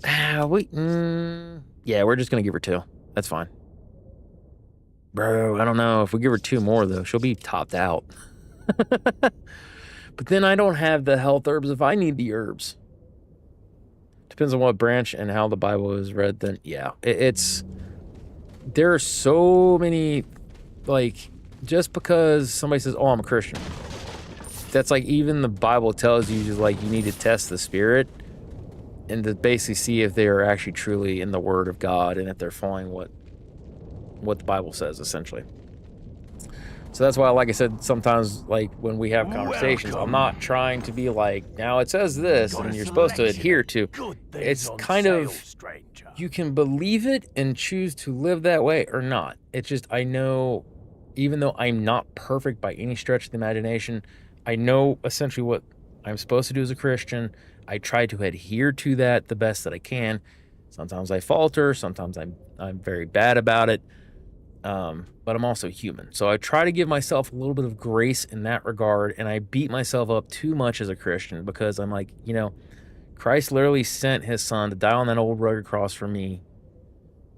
Yeah, we're just going to give her 2. That's fine. Bro, I don't know. If we give her 2 more, though, she'll be topped out. But then I don't have the health herbs if I need the herbs. Depends on what branch and how the Bible is read, then, yeah. There are so many, like, just because somebody says, oh, I'm a Christian. That's like, even the Bible tells you, just like, you need to test the spirit and to basically see if they are actually truly in the Word of God and if they're following what the Bible says, essentially. So that's why, like I said, sometimes, like, when we have conversations, I'm not trying to be like, now it says this and you're supposed to adhere to. It's kind of, you can believe it and choose to live that way or not. It's just, I know, even though I'm not perfect by any stretch of the imagination, I know essentially what I'm supposed to do as a Christian. I try to adhere to that the best that I can. Sometimes I falter. Sometimes I'm very bad about it. But I'm also human. So I try to give myself a little bit of grace in that regard, and I beat myself up too much as a Christian because I'm like, you know, Christ literally sent his son to die on that old rugged cross for me.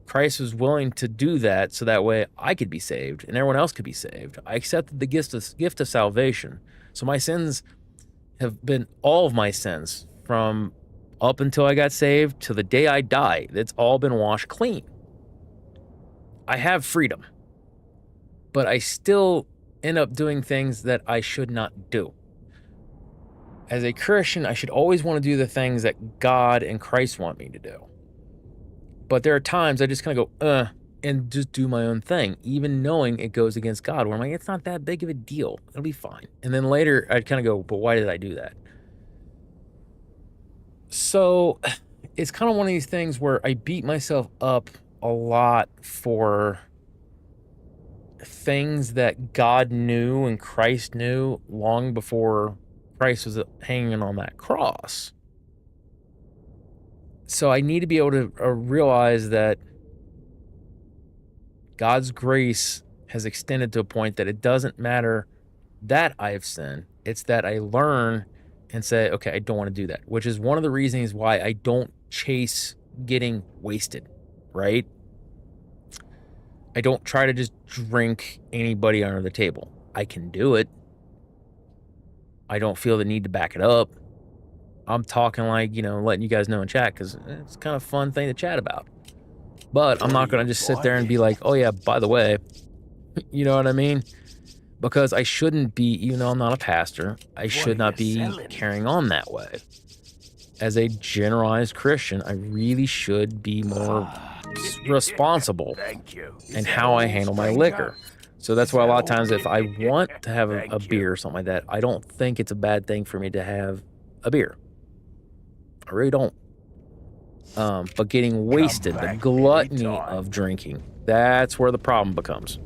Christ was willing to do that so that way I could be saved and everyone else could be saved. I accepted the gift of salvation. So my sins have been, all of my sins from up until I got saved to the day I die, it's all been washed clean. I have freedom, but I still end up doing things that I should not do. As a Christian, I should always want to do the things that God and Christ want me to do. But there are times I just kind of go, and just do my own thing, even knowing it goes against God, where I'm like, it's not that big of a deal. It'll be fine. And then later I'd kind of go, but why did I do that? So it's kind of one of these things where I beat myself up a lot for things that God knew and Christ knew long before Christ was hanging on that cross. So I need to be able to realize that God's grace has extended to a point that it doesn't matter that I have sinned. It's that I learn and say, okay, I don't want to do that, which is one of the reasons why I don't chase getting wasted, right? I don't try to just drink anybody under the table. I can do it. I don't feel the need to back it up. I'm talking like, you know, letting you guys know in chat because it's kind of a fun thing to chat about. But I'm not going to just sit there and be like, oh yeah, by the way, you know what I mean? Because I shouldn't be, even though I'm not a pastor, I should not be carrying on that way. As a generalized Christian, I really should be more responsible in how I handle my liquor. So that's why a lot of times if I want to have a beer or something like that, I don't think it's a bad thing for me to have a beer. I really don't. But getting wasted, the gluttony of drinking, that's where the problem becomes.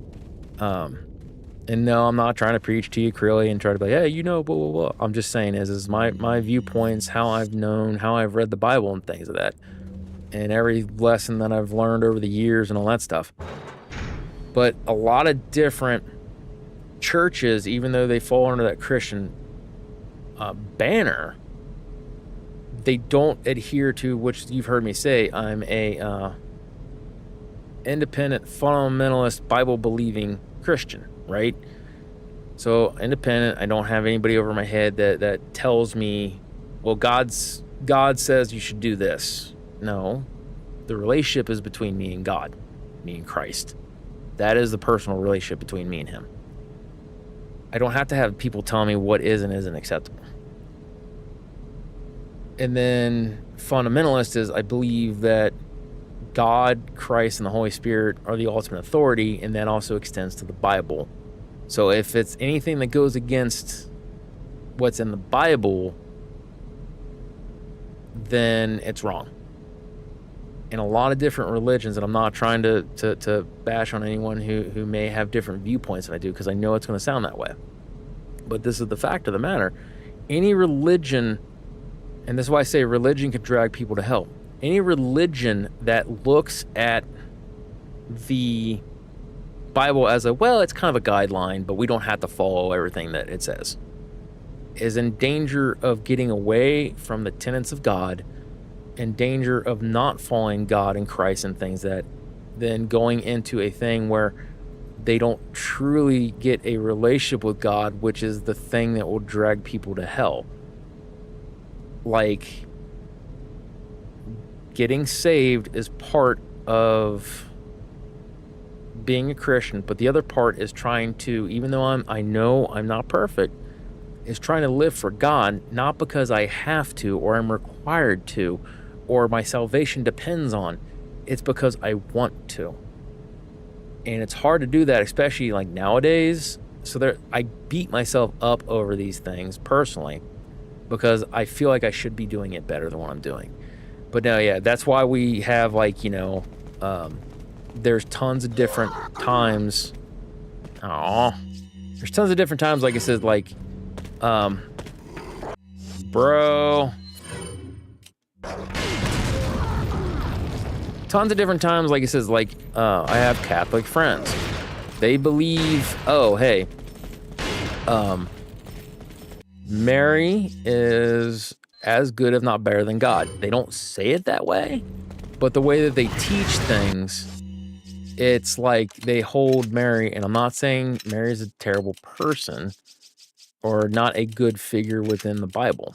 And no, I'm not trying to preach to you, Crilly, and try to be like, hey, you know, blah, blah, blah. I'm just saying is my viewpoints, how I've known, how I've read the Bible and things of that. And every lesson that I've learned over the years and all that stuff. But a lot of different churches, even though they fall under that Christian banner, they don't adhere to, which you've heard me say, I'm a independent, fundamentalist, Bible-believing Christian, right? So independent, I don't have anybody over my head that tells me, well, God says you should do this. No, the relationship is between me and God, me and Christ. That is the personal relationship between me and him. I don't have to have people tell me what is and isn't acceptable. And then fundamentalist is I believe that God, Christ, and the Holy Spirit are the ultimate authority, and that also extends to the Bible. So if it's anything that goes against what's in the Bible, then it's wrong. In a lot of different religions, and I'm not trying to bash on anyone who may have different viewpoints than I do, because I know it's going to sound that way. But this is the fact of the matter. Any religion, and this is why I say religion can drag people to hell. Any religion that looks at the Bible as a, well, it's kind of a guideline, but we don't have to follow everything that it says, is in danger of getting away from the tenets of God, in danger of not following God and Christ and things that, then going into a thing where they don't truly get a relationship with God, which is the thing that will drag people to hell. Like, getting saved is part of being a Christian, but the other part is trying to, even though I know I'm not perfect, is trying to live for God, not because I have to or I'm required to or my salvation depends on. It's because I want to. And it's hard to do that, especially like nowadays. So I beat myself up over these things personally because I feel like I should be doing it better than what I'm doing. But no, yeah, that's why we have, like, you know, there's tons of different times. There's tons of different times, like I said, like, bro. Tons of different times, like it says, like, I have Catholic friends. They believe, oh, hey, Mary is as good, if not better, than God. They don't say it that way, but the way that they teach things, it's like they hold Mary, and I'm not saying Mary is a terrible person or not a good figure within the Bible.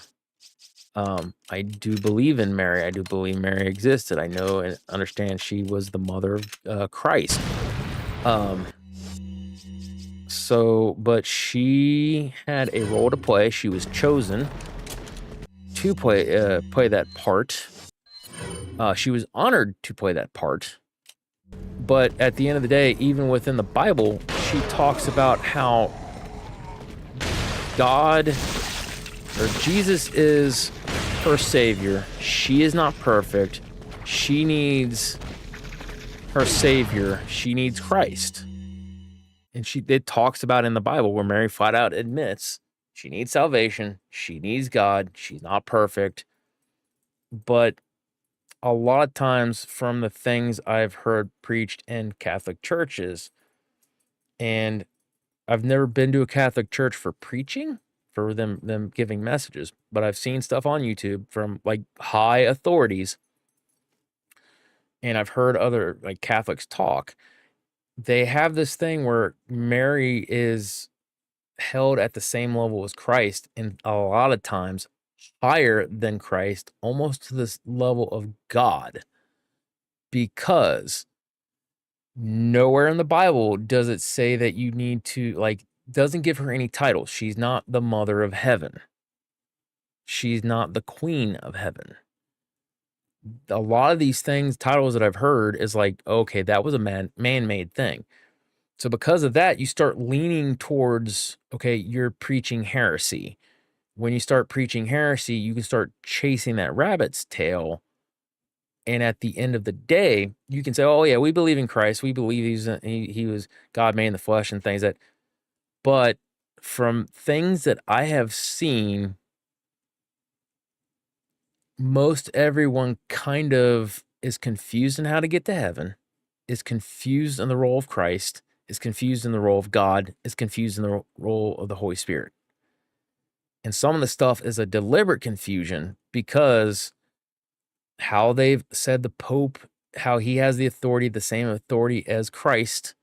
I do believe in Mary. I do believe Mary existed. I know and understand she was the mother of Christ. But she had a role to play. She was chosen to play that part. She was honored to play that part. But at the end of the day, even within the Bible, she talks about how God or Jesus is her savior. She is not perfect. She needs her savior. She needs Christ. And it talks about in the Bible where Mary flat out admits she needs salvation. She needs God. She's not perfect. But a lot of times from the things I've heard preached in Catholic churches, and I've never been to a Catholic church for preaching, for them giving messages, but I've seen stuff on YouTube from like high authorities, and I've heard other like Catholics talk. They have this thing where Mary is held at the same level as Christ, and a lot of times higher than Christ, almost to this level of God, because nowhere in the Bible does it say that you need to, like, doesn't give her any titles. She's not the mother of heaven. She's not the queen of heaven. A lot of these things, titles that I've heard, is like, okay, that was a man-made thing. So because of that, you start leaning towards, okay, you're preaching heresy. when you start preaching heresy, you can start chasing that rabbit's tail. And at the end of the day, you can say, oh, yeah, we believe in Christ. We believe he was God made in the flesh and things that. But from things that I have seen, most everyone kind of is confused in how to get to heaven, is confused in the role of Christ, is confused in the role of God, is confused in the role of the Holy Spirit. And some of the stuff is a deliberate confusion because how they've said the Pope, how he has the authority, the same authority as Christ,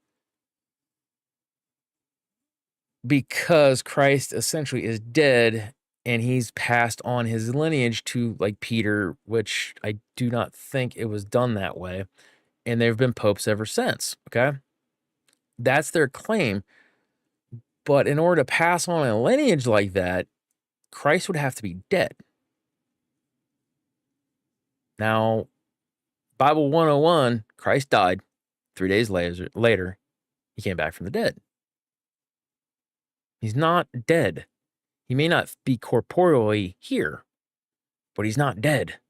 because Christ essentially is dead and he's passed on his lineage to like Peter, which I do not think it was done that way. And there have been popes ever since. Okay. That's their claim. But in order to pass on a lineage like that, Christ would have to be dead. Now, Bible 101, Christ died. 3 days later, he came back from the dead. He's not dead. He may not be corporeally here, but he's not dead.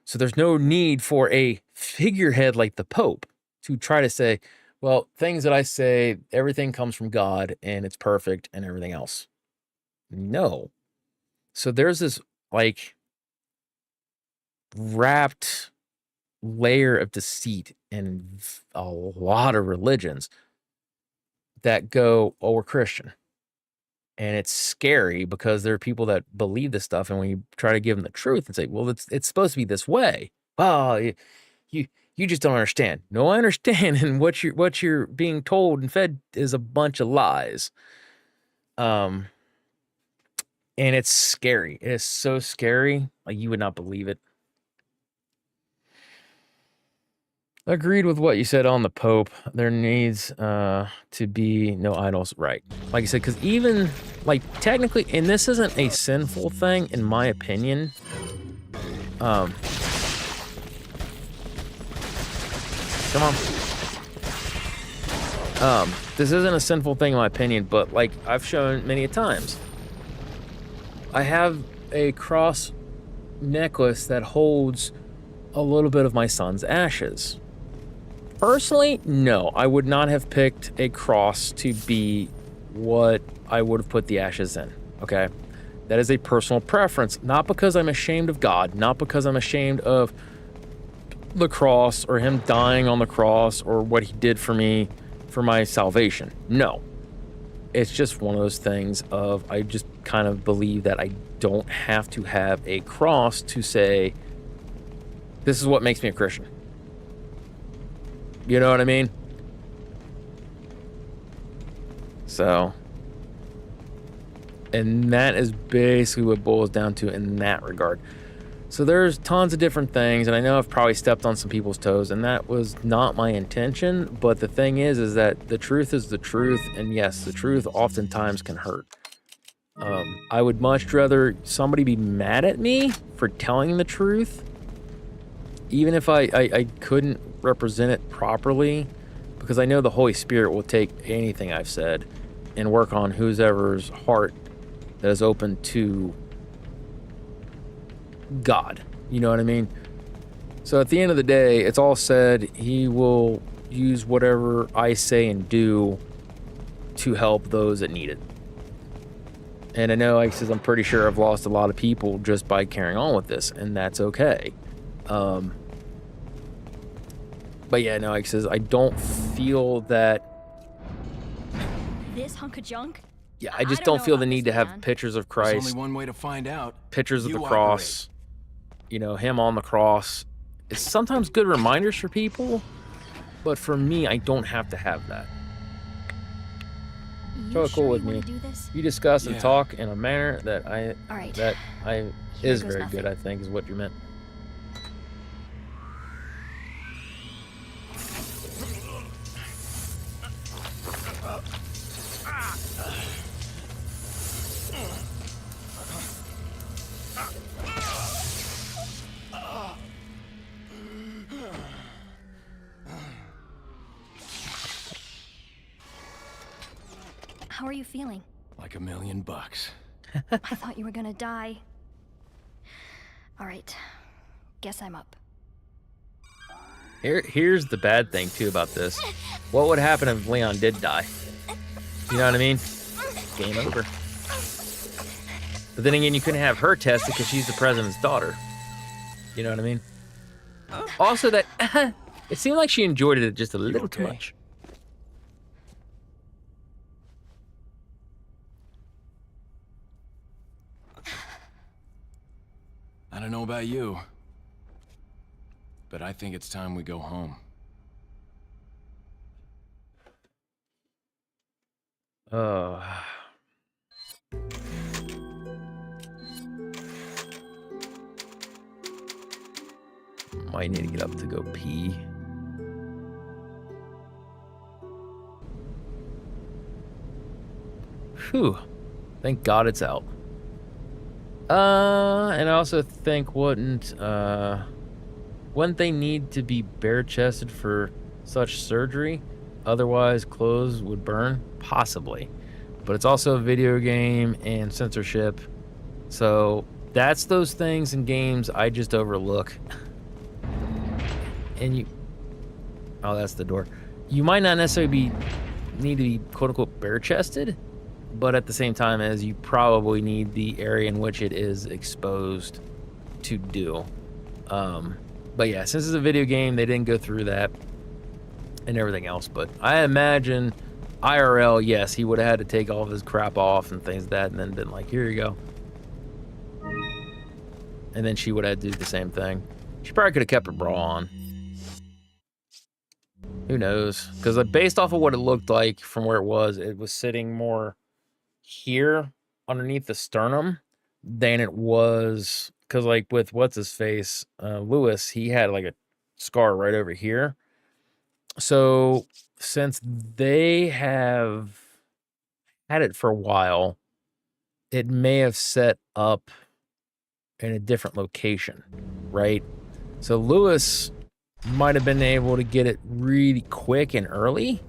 So there's no need for a figurehead like the Pope to try to say, well, things that I say, everything comes from God and it's perfect and everything else. No. So there's this like wrapped layer of deceit in a lot of religions that go, oh, we're Christian. And it's scary because there are people that believe this stuff. And when you try to give them the truth and say, well, it's supposed to be this way. Well, you just don't understand. No, I understand. And what you're being told and fed is a bunch of lies. And it's scary. It is so scary. Like you would not believe it. Agreed with what you said on the Pope. There needs to be no idols, right? Like I said, because even like technically, and this isn't a sinful thing in my opinion. Come on. This isn't a sinful thing in my opinion, but like I've shown many a times, I have a cross necklace that holds a little bit of my son's ashes. Personally, no, I would not have picked a cross to be what I would have put the ashes in, okay? That is a personal preference, not because I'm ashamed of God, not because I'm ashamed of the cross or him dying on the cross or what he did for me for my salvation. No. It's just one of those things of I just kind of believe that I don't have to have a cross to say, this is what makes me a Christian. You know what I mean? So, and that is basically what it boils down to in that regard. So there's tons of different things, and I know I've probably stepped on some people's toes, and that was not my intention, but the thing is that the truth is the truth, and yes, the truth oftentimes can hurt. I would much rather somebody be mad at me for telling the truth, even if I couldn't represent it properly, because I know the Holy Spirit will take anything I've said and work on whoever's heart that is open to God. You know what I mean? So at the end of the day, it's all said. He will use whatever I say and do to help those that need it. And I know, like I said, I'm pretty sure I've lost a lot of people just by carrying on with this, and that's okay. But yeah, no, like I says, I don't feel that. This hunk of junk? Yeah, I just don't feel the need to have pictures of Christ. There's only one way to find out. Pictures of the cross. You know, him on the cross. It's sometimes good reminders for people, but for me, I don't have to have that. So cool with me. You discuss and talk in a manner that is very good, I think, is what you meant. How are you feeling? Like $1 million. I thought you were gonna die. Alright. Guess I'm up. Here's the bad thing, too, about this. What would happen if Leon did die? You know what I mean? Game over. But then again, you couldn't have her tested because she's the president's daughter. You know what I mean? Also, that it seemed like she enjoyed it just a little too much. I don't know about you, but I think it's time we go home. Might need to get up to go pee. Whew. Thank God it's out. And I also think wouldn't they need to be bare-chested for such surgery? Otherwise, clothes would burn? Possibly. But it's also a video game and censorship. So that's those things in games I just overlook. And oh, that's the door. You might not necessarily need to be quote-unquote bare-chested, but at the same time as you probably need the area in which it is exposed to do. But yeah, since it's a video game, they didn't go through that and everything else. But I imagine IRL, yes, he would have had to take all of his crap off and things like that, and then been like, here you go. And then she would have to do the same thing. She probably could have kept her bra on. Who knows? Because based off of what it looked like from where it was sitting more here underneath the sternum than it was. Because like with what's his face, Lewis, he had like a scar right over here. So since they have had it for a while, it may have set up in a different location, right? So Lewis might have been able to get it really quick and early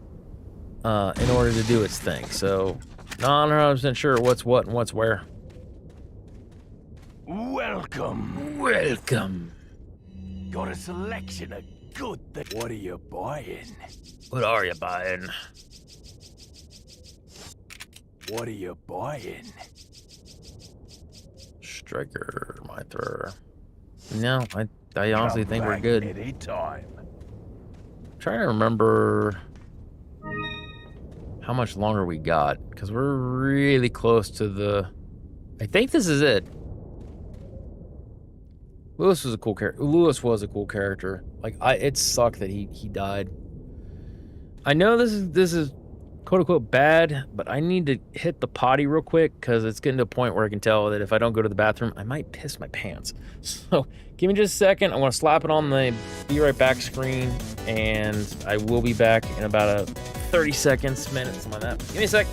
in order to do its thing. So not 100% sure what's what and what's where. Welcome. Welcome. Got a selection of good things. What are you buying? What are you buying? What are you buying? Striker, my thrower. No, I honestly think we're good. Anytime. Trying to remember how much longer we got, because we're really close to the... I think this is it. Lewis was a cool character. Lewis was a cool character. Like, it sucked that he died. I know this is quote unquote bad, but I need to hit the potty real quick because it's getting to a point where I can tell that if I don't go to the bathroom, I might piss my pants. So give me just a second. I want to slap it on the be right back screen, and I will be back in about 30 seconds, minutes, something like that. Give me a sec.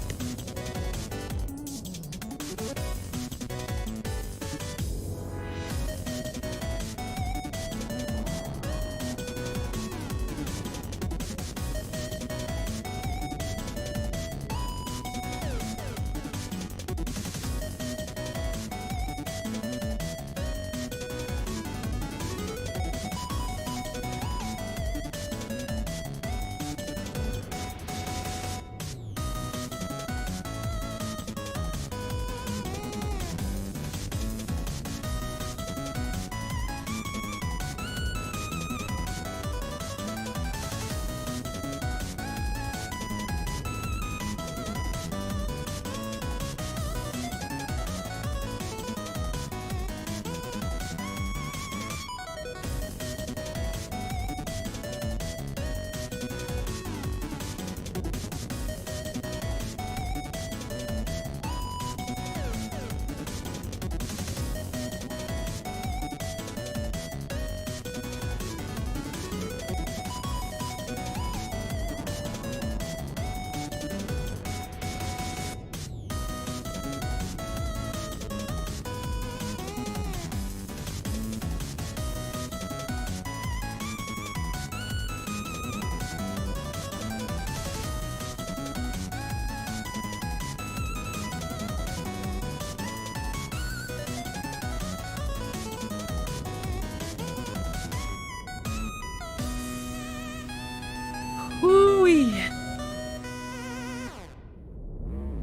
Woo-wee.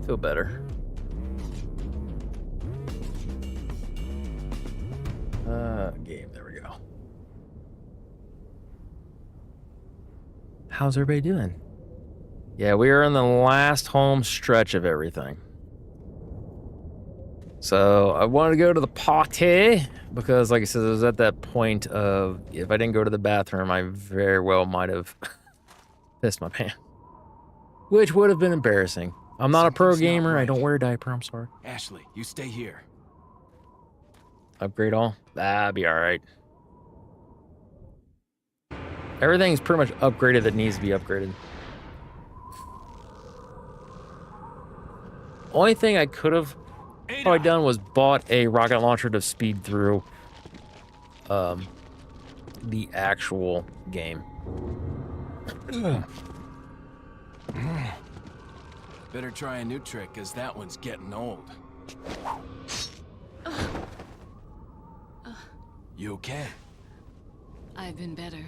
Feel better. Game, there we go. How's everybody doing? Yeah, we are in the last home stretch of everything. So I wanted to go to the potty because, like I said, I was at that point of if I didn't go to the bathroom, I very well might have pissed my pants, which would have been embarrassing. I'm not a pro Something's not gamer. I right. don't wear a diaper. I'm sorry. Ashley, you stay here. Upgrade all? That'd be all right. Everything's pretty much upgraded that needs to be upgraded. Only thing I could have probably done was bought a rocket launcher to speed through the actual game. Better try a new trick, cause that one's getting old. You okay? I've been better.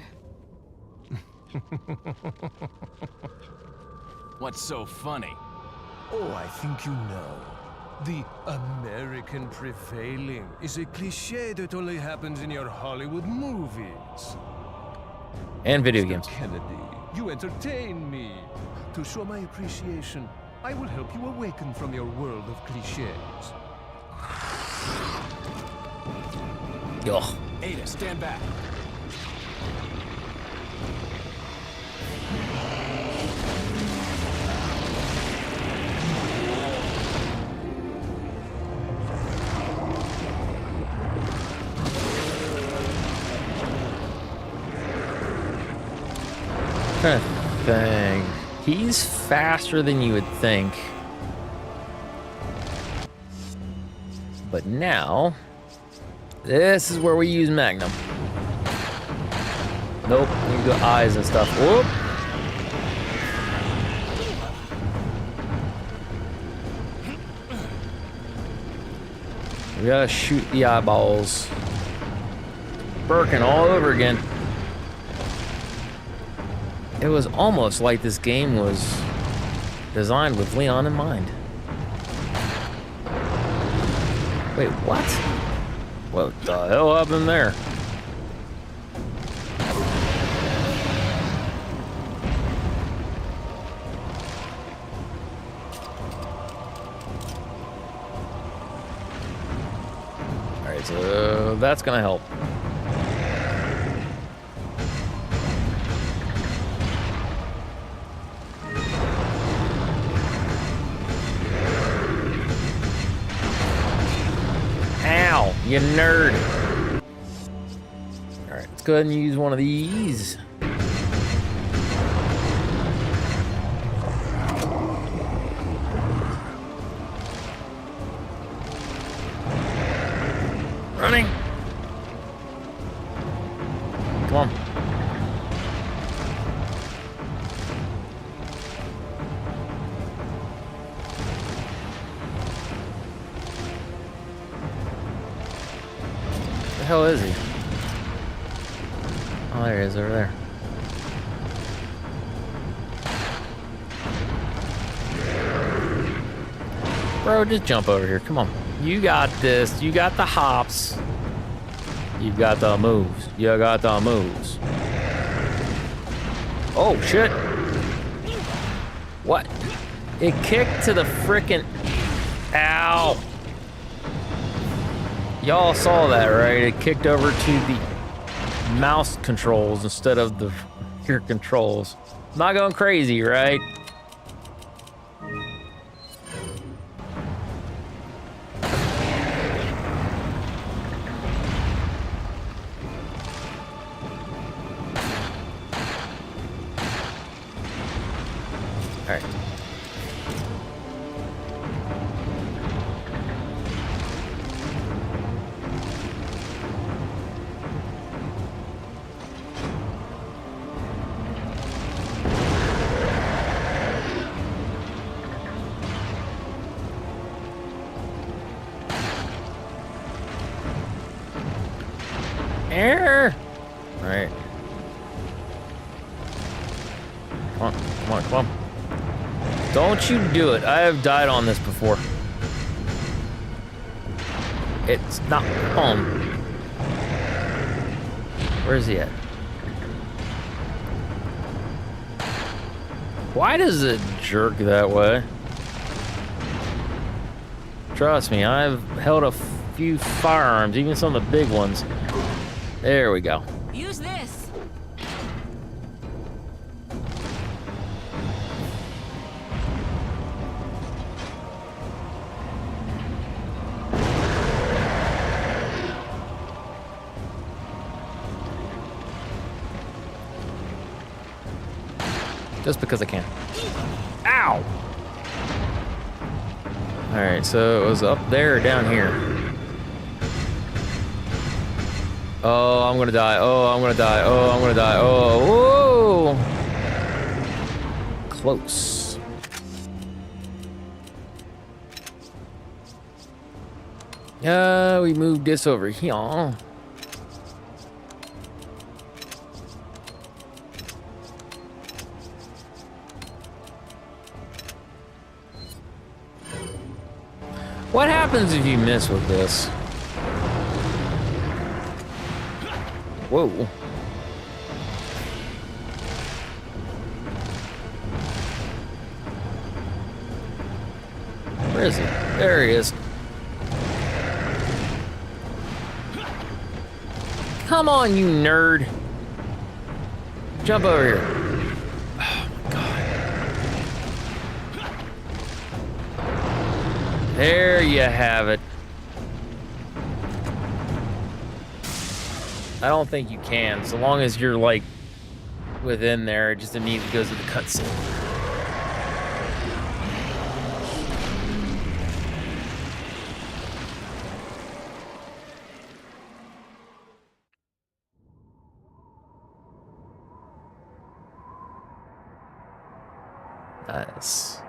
What's so funny? Oh, I think you know. The American prevailing is a cliche that only happens in your Hollywood movies. And video Mr. games. Kennedy, you entertain me. To show my appreciation, I will help you awaken from your world of cliches. Ugh. Ada, stand back. Kind of thing. He's faster than you would think. But now, this is where we use Magnum. Nope, we do eyes and stuff. Whoop. We gotta shoot the eyeballs. Birkin all over again. It was almost like this game was designed with Leon in mind. Wait, what? What the hell happened there? Alright, so that's gonna help. Ow, you nerd. Alright, let's go ahead and use one of these. Running. Come on. Where the hell is he? Oh, there he is, over there. Bro, just jump over here. Come on. You got this. You got the hops. You got the moves. You got the moves. Oh, shit. What? It kicked to the frickin'... Ow. Y'all saw that, right? It kicked over to the mouse controls instead of the your controls. Not going crazy, right? All right. Error. All right. Come on, come on, come on. Don't you do it. I have died on this before. It's not on. Where is he at? Why does it jerk that way? Trust me, I've held a few firearms, even some of the big ones. There we go. Use this. Just because I can. Ow! Alright, so it was up there or down here? Oh, I'm gonna die. Oh, I'm gonna die. Oh, I'm gonna die. Oh, whoa! Close. We moved this over here. What happens if you miss with this? Whoa. Where is he? There he is. Come on, you nerd. Jump over here. Oh my god. There you have it. I don't think you can, so long as you're like within there. It just immediately goes to the cutscene. Nice.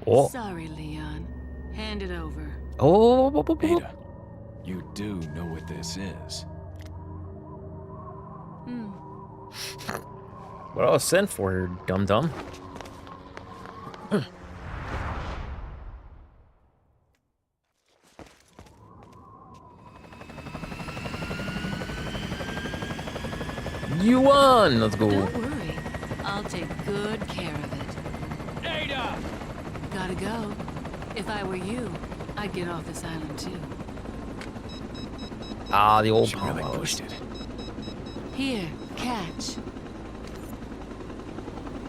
Oh. Sorry, Leon. Hand it over. Oh. Ada, you do know what this is. What I was sent for here, dum-dum. You won! Let's go. Don't worry. I'll take good care of it. Ada! Gotta go. If I were you, I'd get off this island too. Ah, the old She really promos. pushed it. Here, catch.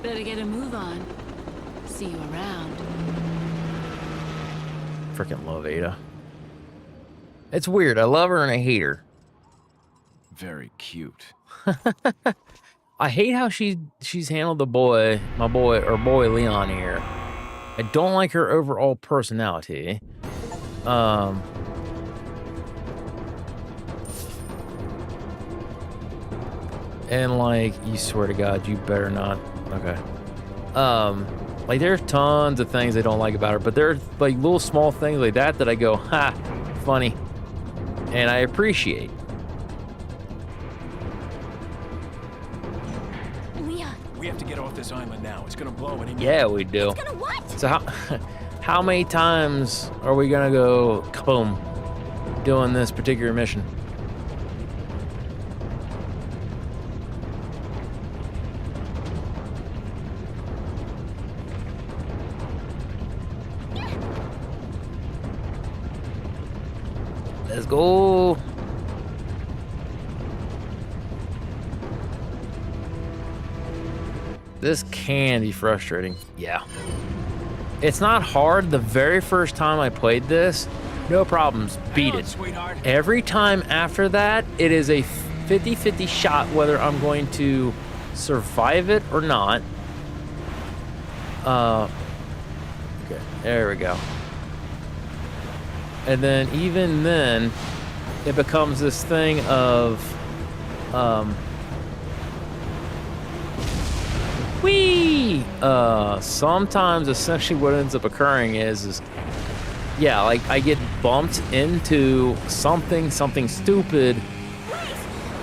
Better get a move on. See you around. Freaking love Ada. It's weird. I love her and I hate her. Very cute. I hate how she's handled the boy Leon here. I don't like her overall personality. And like, you swear to God, you better not. Okay. Like there's tons of things I don't like about her, but there's like little small things like that that I go, ha, funny, and I appreciate. Leon, We have to get off this island now. It's gonna blow any minute. Yeah, we do. it's gonna what? So how many times are we gonna go kaboom doing this particular mission? Let's go. This can be frustrating. Yeah. It's not hard. The very first time I played this, no problems. Beat Hang on, it. sweetheart. Every time after that, it is a 50-50 shot whether I'm going to survive it or not. Okay, there we go. And then even then, it becomes this thing of, sometimes essentially what ends up occurring is yeah, like I get bumped into something stupid,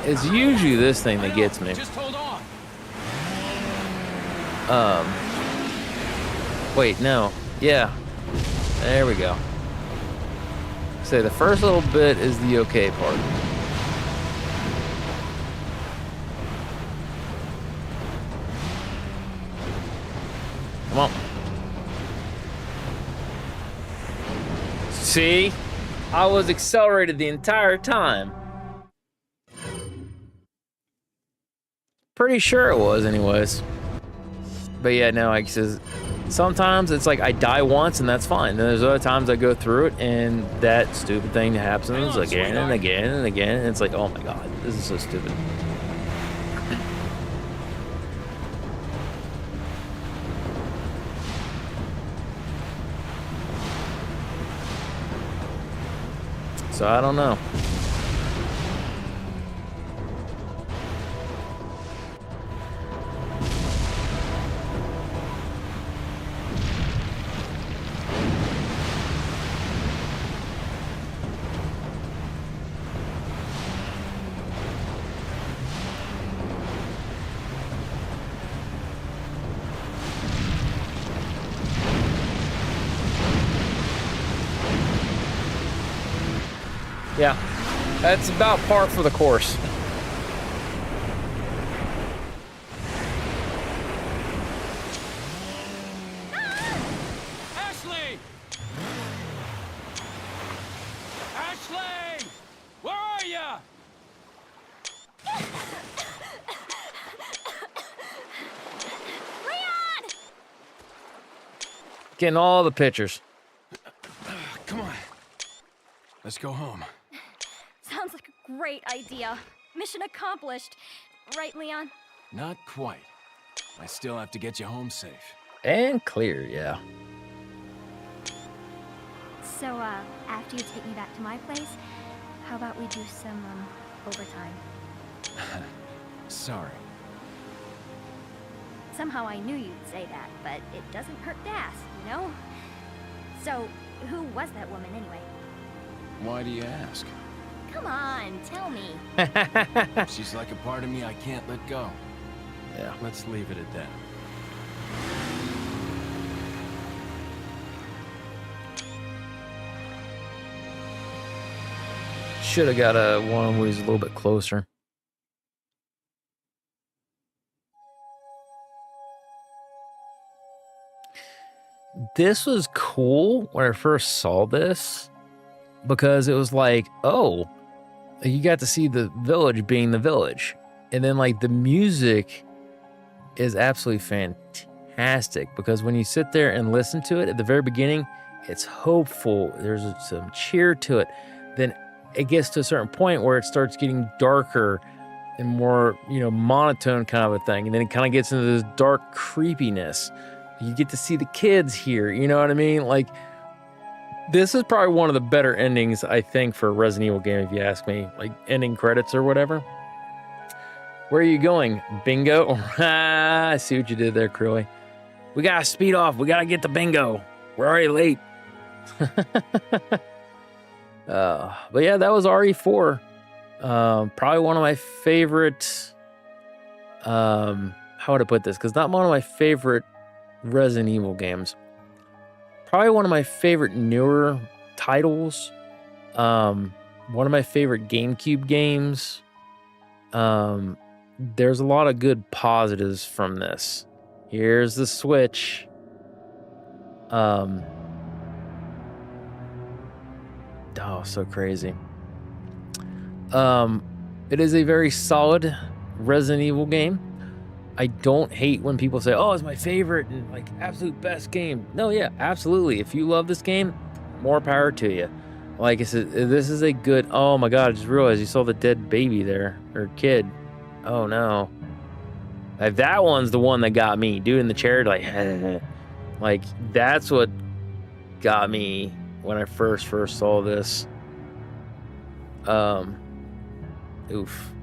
It's usually this thing that gets me. Just hold on. Wait, no. Yeah. There we go. So the first little bit is the okay part. Come on. See? I was accelerated the entire time. Pretty sure it was anyways. But yeah, no, like says sometimes it's like I die once and that's fine. Then there's other times I go through it and that stupid thing happens again and again and again. And it's like, oh my god, this is so stupid. So I don't know. Yeah, that's about par for the course. Ashley! Ashley! Where are ya? Leon! Getting all the pictures. Come on. Let's go home. Sounds like a great idea. Mission accomplished. Right, Leon? Not quite. I still have to get you home safe. And clear, yeah. So, after you take me back to my place, how about we do some, overtime? Sorry. Somehow I knew you'd say that, but it doesn't hurt to ask, you know? So, who was that woman anyway? Why do you ask? Come on, tell me. She's like a part of me I can't let go. Yeah. Let's leave it at that. Should have got one who's a little bit closer. This was cool when I first saw this because it was like, oh, you got to see the village being the village. And then like the music is absolutely fantastic because when you sit there and listen to it at the very beginning, it's hopeful. There's some cheer to it. Then it gets to a certain point where it starts getting darker and more, monotone kind of a thing. And then it kind of gets into this dark creepiness. You get to see the kids here, you know what I mean? Like, this is probably one of the better endings, I think, for a Resident Evil game, if you ask me. Like, ending credits or whatever. Where are you going? Bingo? I see what you did there, Cruey. We gotta speed off. We gotta get to bingo. We're already late. But yeah, that was RE4. Probably one of my favorite... how would I put this? Because not one of my favorite Resident Evil games. Probably one of my favorite newer titles. One of my favorite GameCube games. There's a lot of good positives from this. Here's the Switch. Oh, so crazy. It is a very solid Resident Evil game. I don't hate when people say, oh, it's my favorite and like absolute best game. No, yeah, absolutely. If you love this game, more power to you. Like I said, this is a good, oh my God, I just realized you saw the dead baby there, or kid. Oh no. Like that one's the one that got me. Dude in the chair, like, like that's what got me when I first saw this. Oof.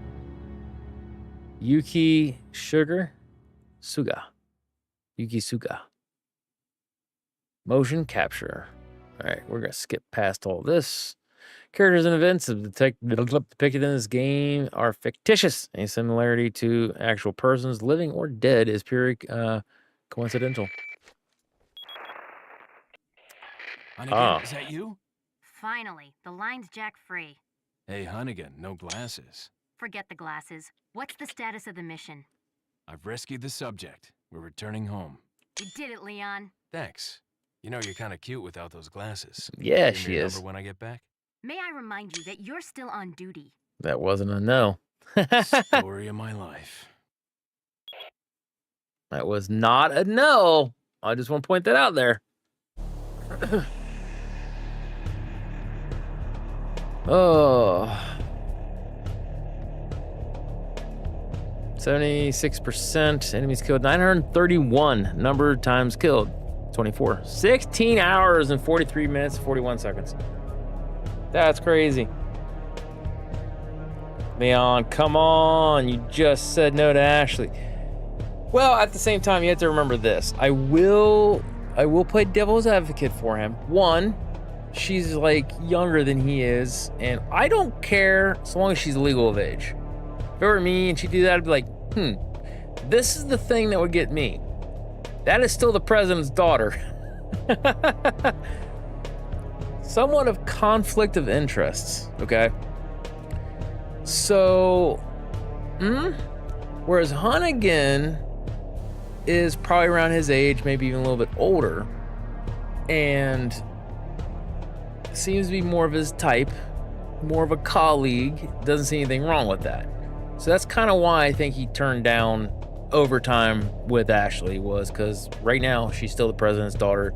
Yuki Suga. Yuki Suga. Motion capture. All right, we're gonna skip past all this. Characters and events depicted in this game are fictitious. Any similarity to actual persons, living or dead, is purely coincidental. Hunnigan, is that you? Finally, the line's jack free. Hey, Hunnigan, no glasses. Forget the glasses. What's the status of the mission? I've rescued the subject. We're returning home. You did it, Leon. Thanks. You know, you're kind of cute without those glasses. Yeah, Give me she your is. number when I get back. May I remind you that you're still on duty. That wasn't a no. Story of my life. That was not a no. I just want to point that out there. Oh. 76% enemies killed. 931 number of times killed. 24. 16 hours and 43 minutes, 41 seconds. That's crazy. Leon, come on. You just said no to Ashley. Well, at the same time, you have to remember this. I will play devil's advocate for him. One, she's like younger than he is, and I don't care so long as she's legal of age. If it were me and she'd do that, I'd be like, this is the thing that would get me. That is still the president's daughter. Somewhat of conflict of interests, okay? So, whereas Hunnigan is probably around his age, maybe even a little bit older, and seems to be more of his type, more of a colleague, doesn't see anything wrong with that. So that's kind of why I think he turned down overtime with Ashley, was because right now she's still the president's daughter.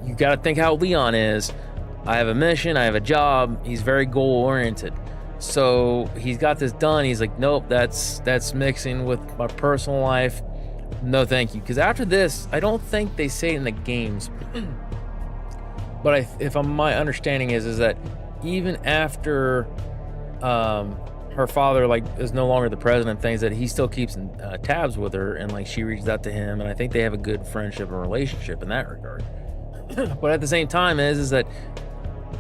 You got to think how Leon is. I have a mission, I have a job. He's very goal oriented. So he's got this done. He's like, nope, that's mixing with my personal life. No, thank you. Because after this, I don't think they say it in the games. But my understanding is that even after her father is no longer the president, things that he still keeps in tabs with her, and like she reaches out to him, and I think they have a good friendship and relationship in that regard. But at the same time, is that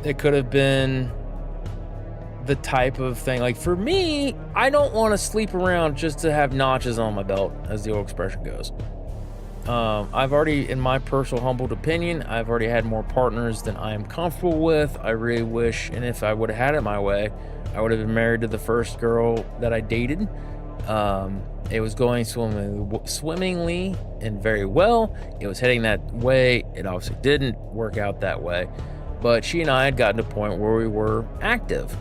it could have been the type of thing. Like for me, I don't want to sleep around just to have notches on my belt, as the old expression goes. I've already, in my personal humbled opinion, I've already had more partners than I am comfortable with. I really wish, and if I would have had it my way, I would have been married to the first girl that I dated. It was going swimmingly and very well. It was heading that way. It obviously didn't work out that way. But she and I had gotten to a point where we were active.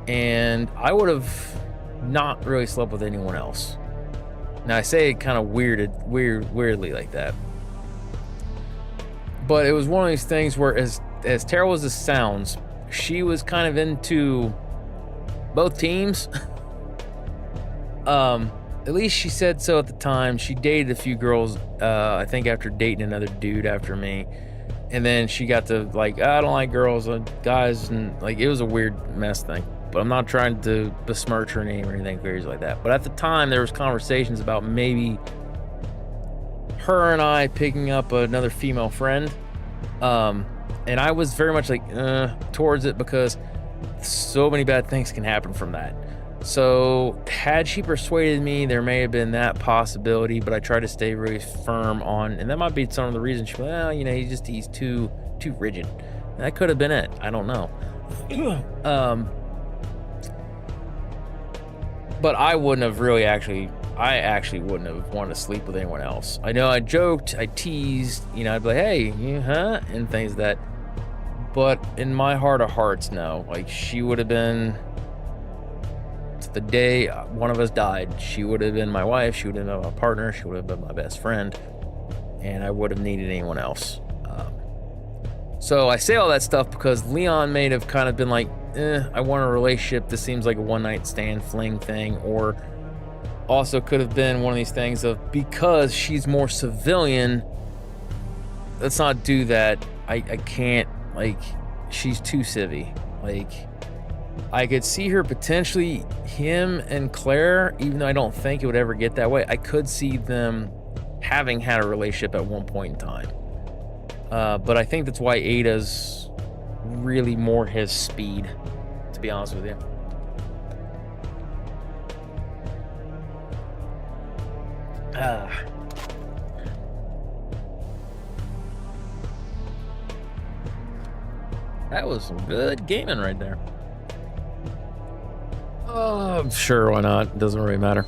And I would have not really slept with anyone else. Now I say it kind of weirdly like that. But it was one of these things where as terrible as this sounds, she was kind of into both teams. At least she said so at the time. She dated a few girls, I think after dating another dude after me. And then she got to like, I don't like girls, guys, and like it was a weird mess thing. But I'm not trying to besmirch her name or anything crazy like that. But at the time, there was conversations about maybe her and I picking up another female friend. And I was very much like towards it because so many bad things can happen from that. So had she persuaded me, there may have been that possibility, but I tried to stay really firm on, and that might be some of the reasons she went, well, you know, he's too rigid. And that could have been it. I don't know. But I wouldn't have really I actually wouldn't have wanted to sleep with anyone else. I know I joked, I teased, you know, I'd be like, hey, and things like that. But in my heart of hearts, no. Like, she would have been, the day one of us died, she would have been my wife, she would have been my partner, she would have been my best friend, and I would have needed anyone else. So I say all that stuff because Leon may have kind of been like, I want a relationship. This seems like a one-night stand fling thing. Or also could have been one of these things of, because she's more civilian, let's not do that. I can't, like, she's too civvy. Like, I could see her potentially, him and Claire, even though I don't think it would ever get that way, I could see them having had a relationship at one point in time. But I think that's why Ada's really more his speed. be honest with you. That was some good gaming right there. Oh, sure, why not? Doesn't really matter.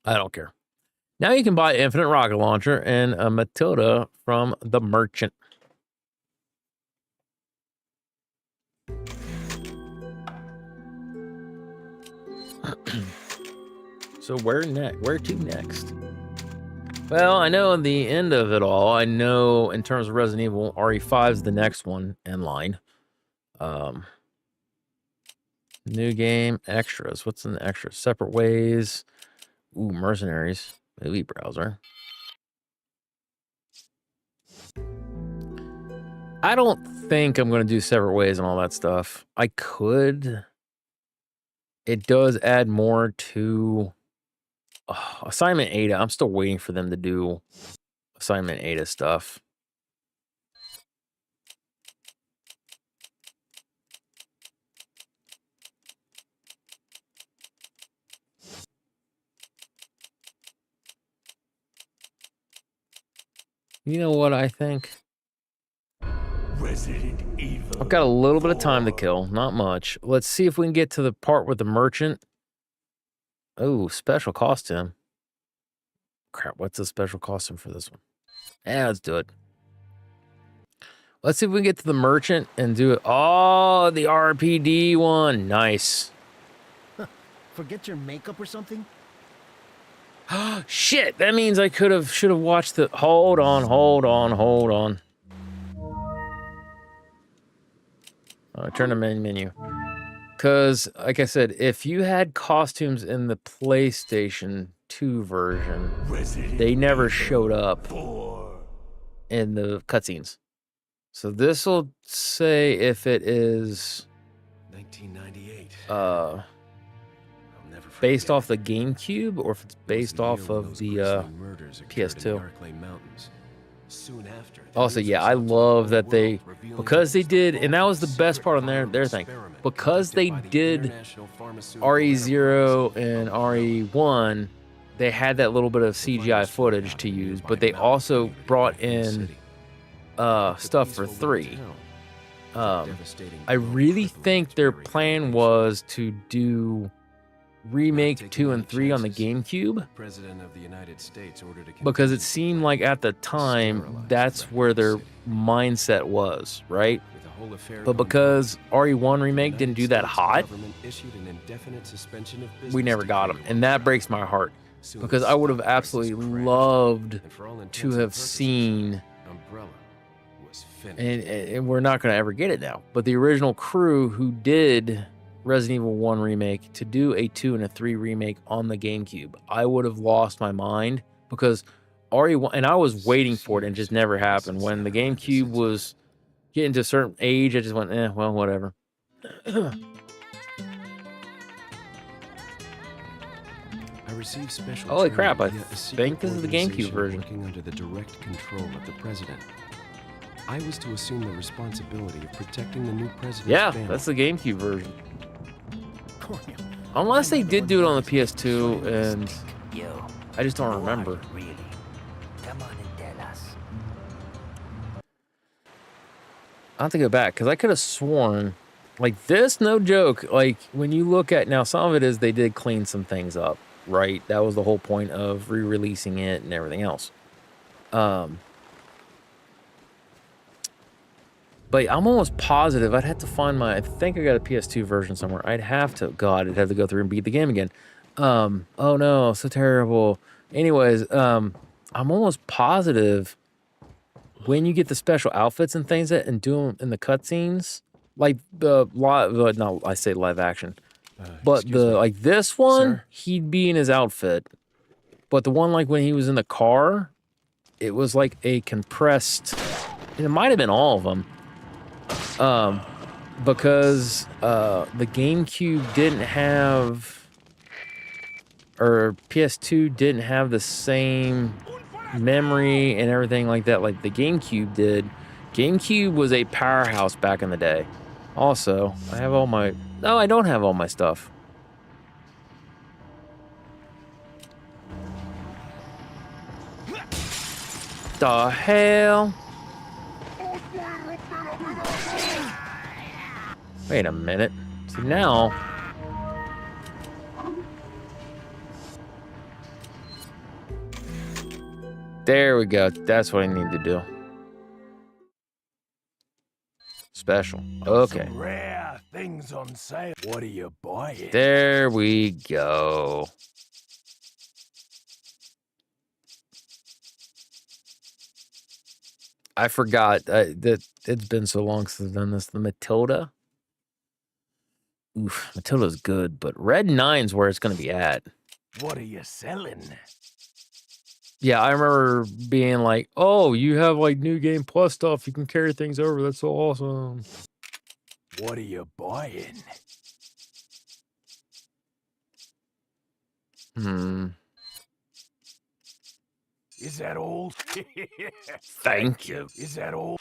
I don't care. Now you can buy Infinite Rocket Launcher and a Matilda from the merchant. So where to next? Well, I know in the end of it all, I know in terms of Resident Evil, RE5 is the next one in line. New game, extras. What's in the extras? Separate ways. Ooh, mercenaries. Movie browser. I don't think I'm going to do separate ways and all that stuff. I could. It does add more to Assignment Ada. I'm still waiting for them to do Assignment Ada stuff. You know what I think? Resident Evil. I've got a little bit of time to kill, not much. Let's see if we can get to the part with the merchant. Oh, special costume. Crap, what's the special costume for this one? Yeah, let's do it. Let's see if we can get to the merchant and do it. Oh, the RPD one. Nice. Forget your makeup or something? Shit, that means I should have watched the... Hold on. Turn the main menu. Because, like I said, if you had costumes in the PlayStation 2 version, they never showed up in the cutscenes. So this will say if it is 1998. Based off the GameCube or if it's based off of the PS2. Also, yeah, I love that because they did, and that was the best part on their thing, because they did RE0 and RE1, they had that little bit of CGI footage to use, but they also brought in stuff for 3. I really think their plan was to do remake 2 and 3 on the GameCube, because it seemed like at the time that's where their mindset was, right? But because RE1 remake didn't do that hot, we never got them, and that breaks my heart, because I would have absolutely loved to have seen, and we're not going to ever get it now, but the original crew who did Resident Evil 1 remake to do a 2 and a 3 remake on the GameCube. I would have lost my mind, because RE1, and I was waiting for it and it just never happened. When the GameCube was getting to a certain age, I just went, well, whatever. I received special Holy crap, I think this is the GameCube version. Working under the direct control of the president. I was to assume the responsibility of protecting the new president's family. That's the GameCube version. Unless they did do it on the PS2, and I just don't remember. Really? Come on and tell us. I'll have to go back, because I could have sworn, like this, no joke, like when you look at, now some of it is they did clean some things up, right? That was the whole point of re-releasing it and everything else. But I'm almost positive I'd have to find I think I got a PS2 version somewhere. I'd have to go through and beat the game again. Oh no, so terrible. Anyways, I'm almost positive when you get the special outfits and things and do them in the cutscenes, like the live, no, I say live action, but like this one, sir? He'd be in his outfit. But the one like when he was in the car, it was like a compressed, and it might have been all of them. Because the GameCube didn't have, or PS2 didn't have the same memory and everything like that like the GameCube did. GameCube was a powerhouse back in the day. Also, I have all my No, I don't have all my stuff. The hell? Wait a minute. See, now... There we go. That's what I need to do. Special. Okay. Some rare things on sale. What are you buying? There we go. I forgot that it's been so long since I've done this. The Matilda. Oof, Matilda's good, but Red 9's where it's going to be at. What are you selling? Yeah, I remember being like, oh, you have like New Game Plus stuff. You can carry things over. That's so awesome. What are you buying? Is that all? Thank you. Is that all?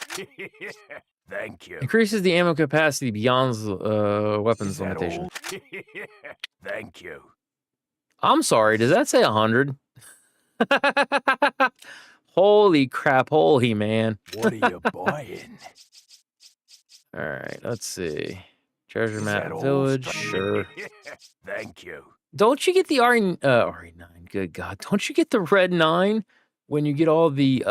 Thank you. Increases the ammo capacity beyond weapons limitation. Thank you. I'm sorry, does that say 100? Holy crap, holy man. What are you buying? All right, let's see. Treasure Is map that all? village, sure. Thank you. Don't you get the RE9? Good God, don't you get the Red 9 when you get all the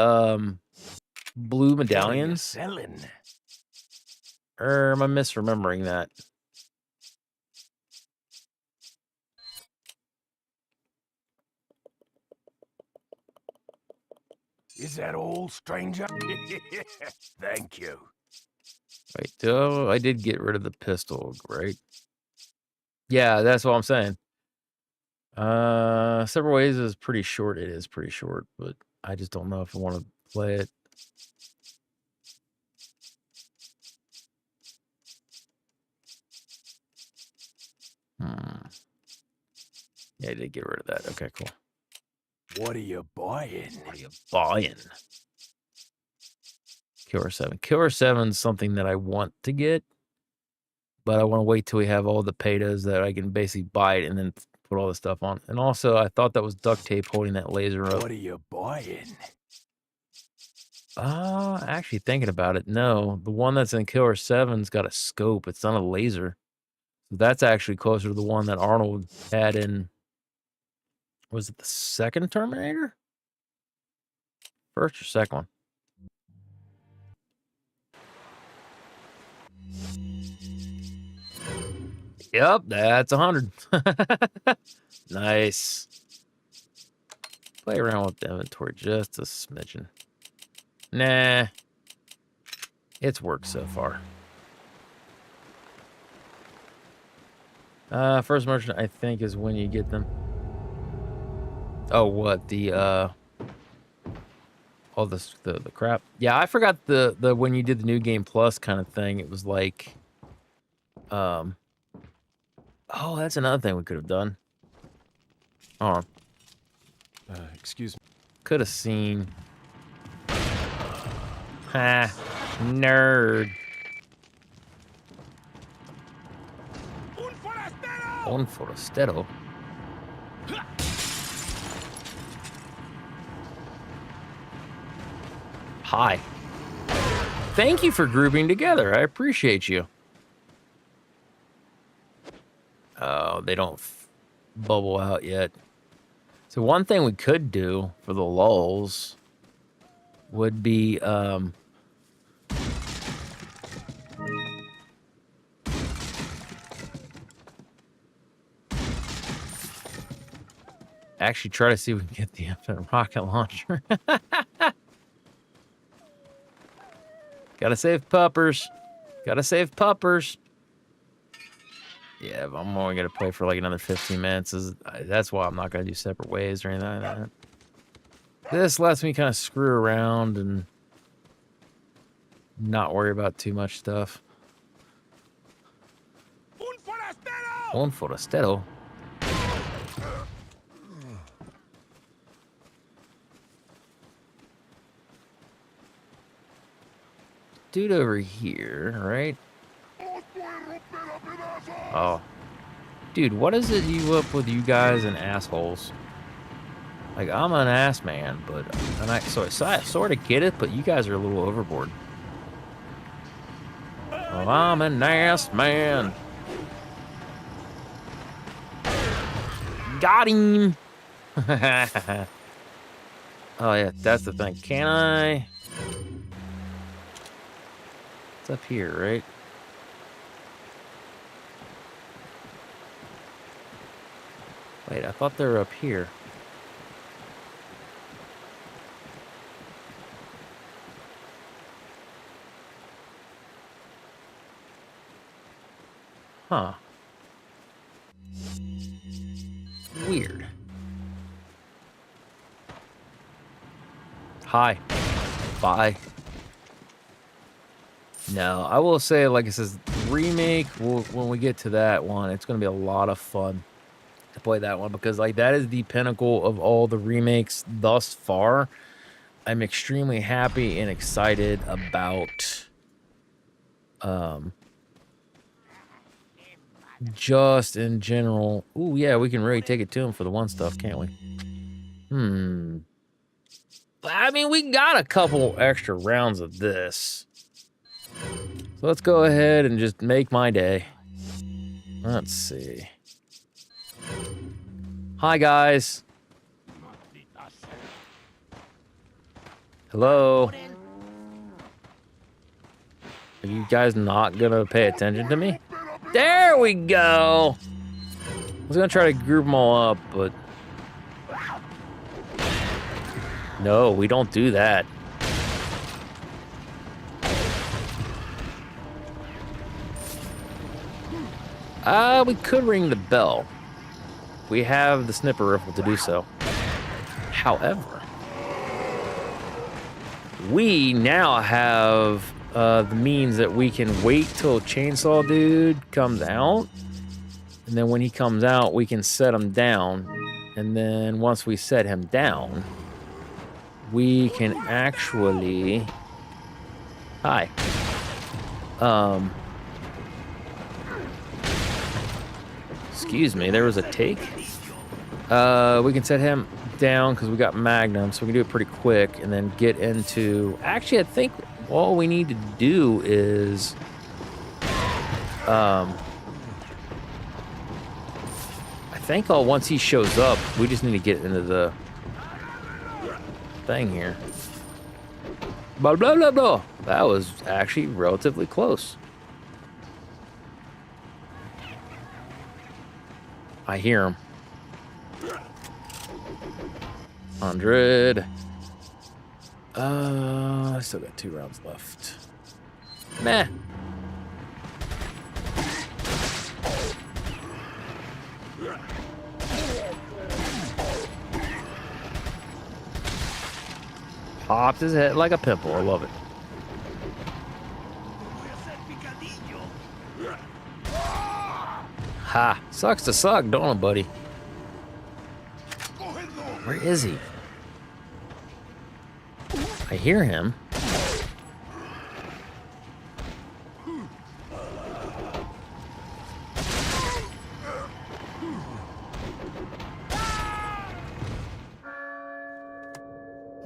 blue medallions? Selling. Or am I misremembering that? Is that all, stranger? Thank you. Wait, oh, I did get rid of the pistol, right? Yeah, that's what I'm saying. Several ways is pretty short. It is pretty short, but I just don't know if I want to play it. Yeah, I did get rid of that. Okay, cool. What are you buying? What are you buying? Killer 7. Killer 7 is something that I want to get, but I want to wait till we have all the petas that I can basically buy it and then put all the stuff on. And also, I thought that was duct tape holding that laser up. What are you buying? Actually thinking about it, no. The one that's in Killer 7's got a scope. It's not a laser. So that's actually closer to the one that Arnold had in... Was it the second Terminator? First or second one? Yep, that's 100. Nice. Play around with the inventory just a smidgen. Nah. It's worked so far. First merchant, I think, is when you get them. Oh, what? The, all this, the crap. Yeah, I forgot the when you did the New Game Plus kind of thing, it was like, oh, that's another thing we could have done. Hold on. Excuse me. Could have seen. Ha, nerd. Un forastero. Hi. Thank you for grouping together. I appreciate you. Oh, they don't bubble out yet. So one thing we could do for the lulz would be actually try to see if we can get the infinite rocket launcher. Gotta save puppers. Gotta save puppers. Yeah, but I'm only gonna play for like another 15 minutes. That's why I'm not gonna do separate ways or anything like that. This lets me kind of screw around and not worry about too much stuff. Un forastero. Dude over here, right? Oh. Dude, what is it you up with you guys and assholes? Like, I'm an ass man, but... And I sort of get it, but you guys are a little overboard. Well, I'm an ass man. Got him! Oh, yeah, that's the thing. Can I... It's up here, right? Wait, I thought they were up here. Huh. Weird. Hi. Bye. No, I will say, like it says, remake, when we get to that one, it's going to be a lot of fun to play that one because, like, that is the pinnacle of all the remakes thus far. I'm extremely happy and excited about just in general. Ooh, yeah, we can really take it to him for the one stuff, can't we? I mean, we got a couple extra rounds of this. So let's go ahead and just make my day. Let's see. Hi, guys. Hello. Are you guys not gonna pay attention to me? There we go. I was gonna try to group them all up, but no, we don't do that. We could ring the bell. We have the snipper rifle to do so. However, we now have the means that we can wait till Chainsaw Dude comes out. And then when he comes out, we can set him down. And then once we set him down, we can actually... Hi. Excuse me, there was a take. We can set him down because we got Magnum, so we can do it pretty quick and then get into... Actually, I think all we need to do is... I think once he shows up, we just need to get into the thing here. Blah, blah, blah, blah. That was actually relatively close. I hear him. 100. I still got 2 rounds left. Meh. Popped his head like a pimple. I love it. Ha! Sucks to suck, don't it, buddy? Where is he? I hear him.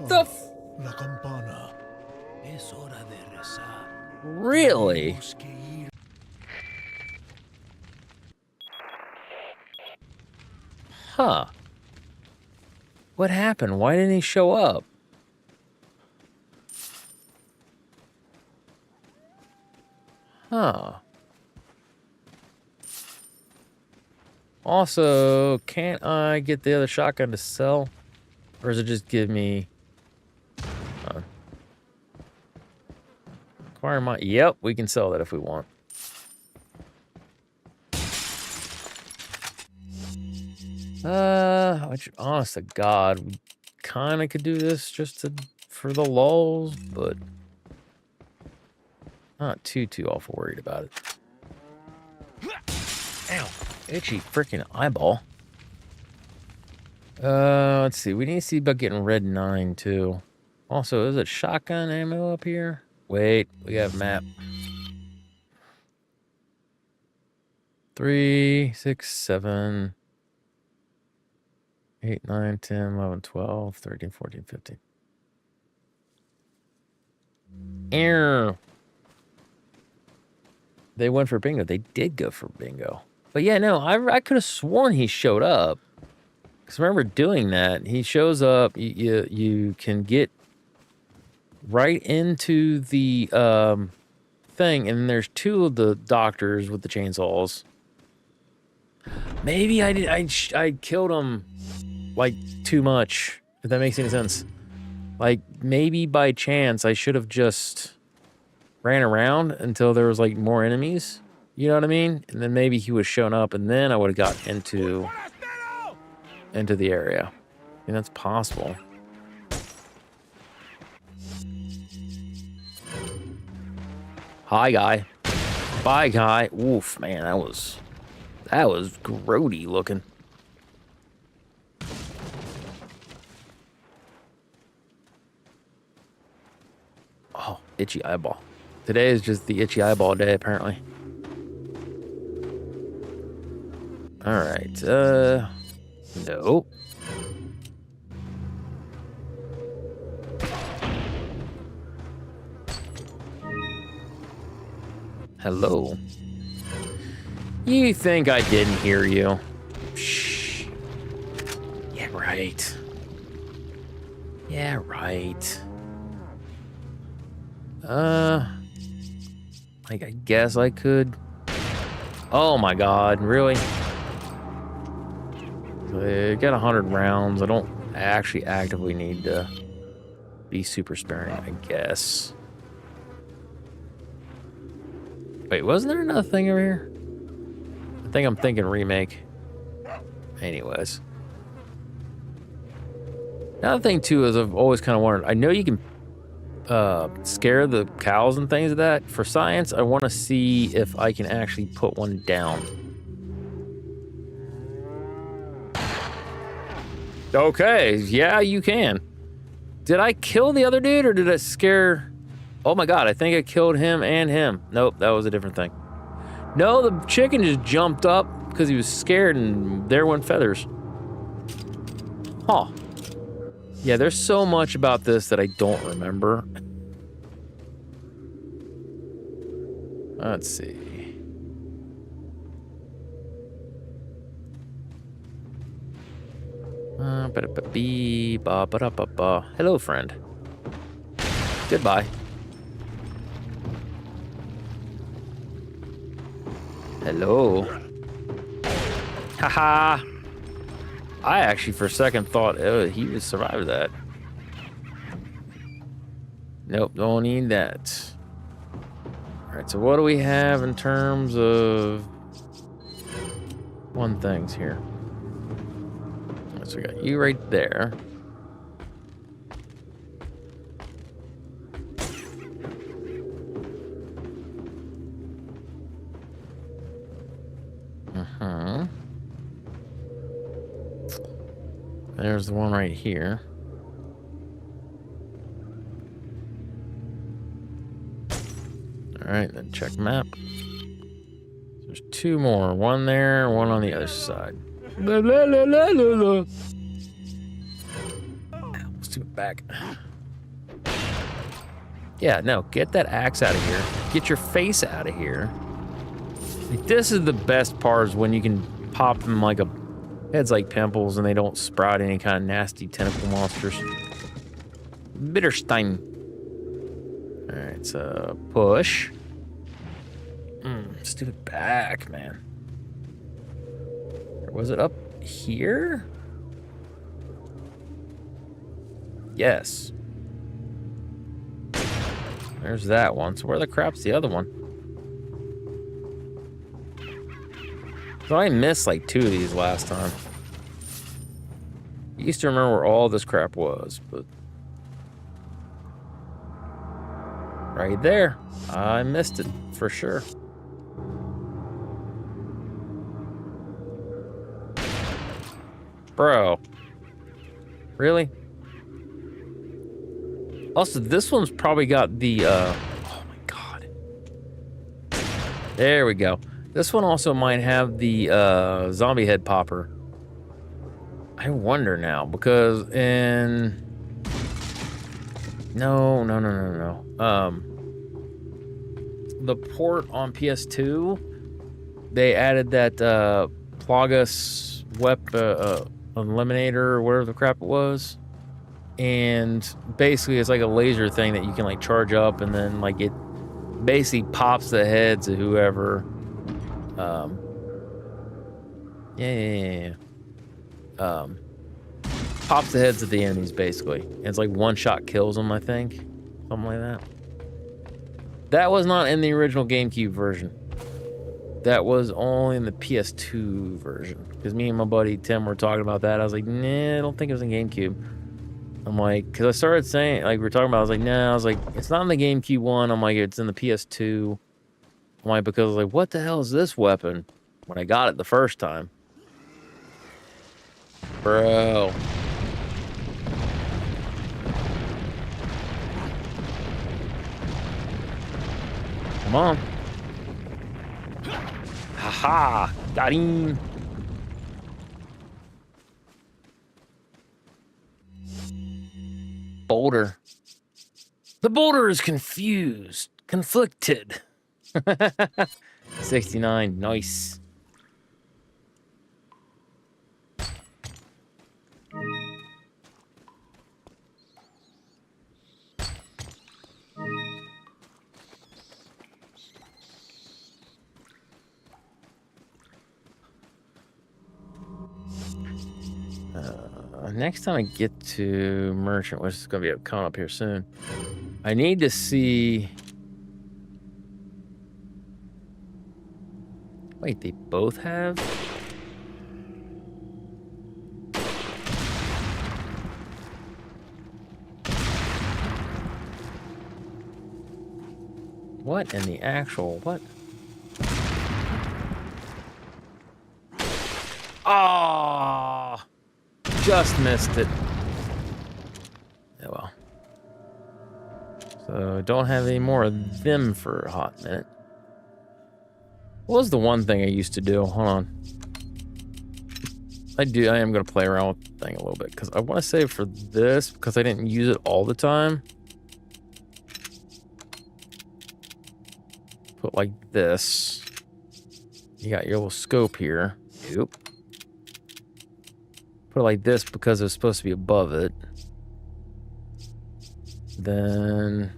The La campana. Es hora de rezar. Really? Huh. What happened? Why didn't he show up? Huh. Also, can't I get the other shotgun to sell? Or does it just give me... Acquire my... Yep, we can sell that if we want. Which, honest to God, we kind of could do this just for the lulz, but not too awful worried about it. Ow, itchy freaking eyeball. Let's see. We need to see about getting red 9 too. Also, is it shotgun ammo up here? Wait, we have map. 3, 6, 7, 8, 9, 10, 11, 12, 13, 14, 15. Ew. They went for bingo. They did go for bingo. But yeah, no, I could have sworn he showed up. Because I remember doing that. He shows up. You can get right into the thing. And there's two of the doctors with the chainsaws. Maybe I killed him like too much. If that makes any sense. Like maybe by chance I should have just ran around until there was like more enemies. You know what I mean? And then maybe he was showing up and then I would have got into the area. I mean, that's possible. Hi, guy. Bye, guy. Oof, man, that was grody looking. Oh, itchy eyeball. Today is just the itchy eyeball day, apparently. All right. No. Hello. You think I didn't hear you? Shh. Yeah, right. Yeah, right. Like, I guess I could. Oh my god, really? I got 100 rounds. I don't actually actively need to be super sparing, I guess. Wait, wasn't there another thing over here? I think I'm thinking remake. Anyways. Another thing, too, is I've always kind of wondered. I know you can scare the cows and things like that. For science, I want to see if I can actually put one down. Okay, yeah, you can. Did I kill the other dude or did I scare... Oh my god, I think I killed him and him. Nope, that was a different thing. No, the chicken just jumped up because he was scared and there went feathers. Huh. Yeah, there's so much about this that I don't remember. Let's see. Hello, friend. Goodbye. Hello. Haha. I actually, for a second, thought he would survive that. Nope, don't need that. Alright, so what do we have in terms of one things here? So we got you right there. There's the one right here. Alright, then check map. There's two more. One there, one on the other side. La, la, la, la, la, la. Let's do it back. Yeah, no, get that axe out of here. Get your face out of here. Like, this is the best part, is when you can pop them like a... Heads like pimples and they don't sprout any kind of nasty tentacle monsters. Bitterstein. Alright, so push. Let's do it back, man. Or was it up here? Yes. There's that one. So where the crap's the other one? So I missed like 2 of these last time. I used to remember where all this crap was, but... Right there. I missed it, for sure. Bro. Really? Also, this one's probably got the, oh my god. There we go. This one also might have the zombie head popper. I wonder now, because in... No. The port on PS2, they added that Plagas Eliminator or whatever the crap it was. And basically it's like a laser thing that you can like charge up, and then like it basically pops the heads of whoever. Pops the heads of the enemies basically. And it's like one shot kills them, I think. Something like that. That was not in the original GameCube version. That was only in the PS2 version. Because me and my buddy Tim were talking about that. I was like, nah, I don't think it was in GameCube. I'm like, because I started saying, like, we were talking about, I was like, nah, I was like, it's not in the GameCube one. I'm like, it's in the PS2. I'm like, because I was like, what the hell is this weapon? When I got it the first time. Bro. Come on. Haha. Got him. Boulder. The boulder is confused. Conflicted. 69. Nice. Next time I get to Merchant, which is going to be coming up here soon, I need to see... Wait, they both have? What in the actual... What? Oh! Just missed it. Oh well. So don't have any more of them for a hot minute. What was the one thing I used to do? Hold on. I am going to play around with the thing a little bit, because I want to save for this, because I didn't use it all the time. Put like this. You got your little scope here. Oop. Put it like this because it was supposed to be above it. Then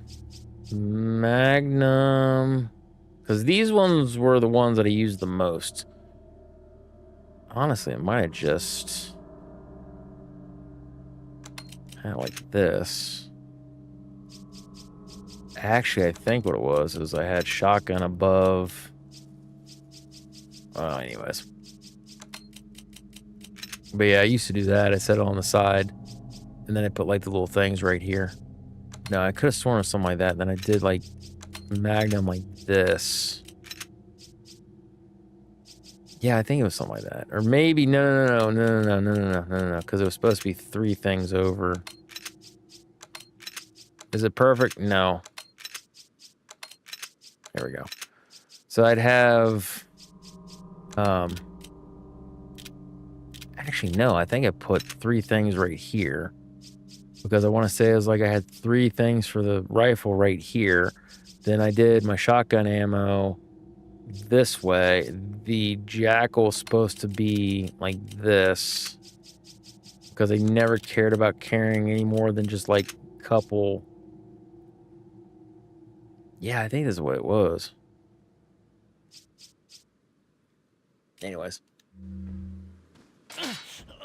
Magnum, because these ones were the ones that I used the most. Honestly, I might have just had it like this. Actually, I think what it was is I had shotgun above. Anyways. But yeah, I used to do that. I set it on the side, and then I put like the little things right here. No, I could have sworn it was something like that. Then I did like Magnum like this. Yeah, I think it was something like that. Or maybe no, because it was supposed to be 3 things over. Is it perfect? No. There we go. So I'd have actually, no, I think I put 3 things right here, because I want to say it was like I had 3 things for the rifle right here. Then I did my shotgun ammo this way. The Jackal's supposed to be like this, because I never cared about carrying any more than just like a couple. Yeah, I think this is what it was. Anyways.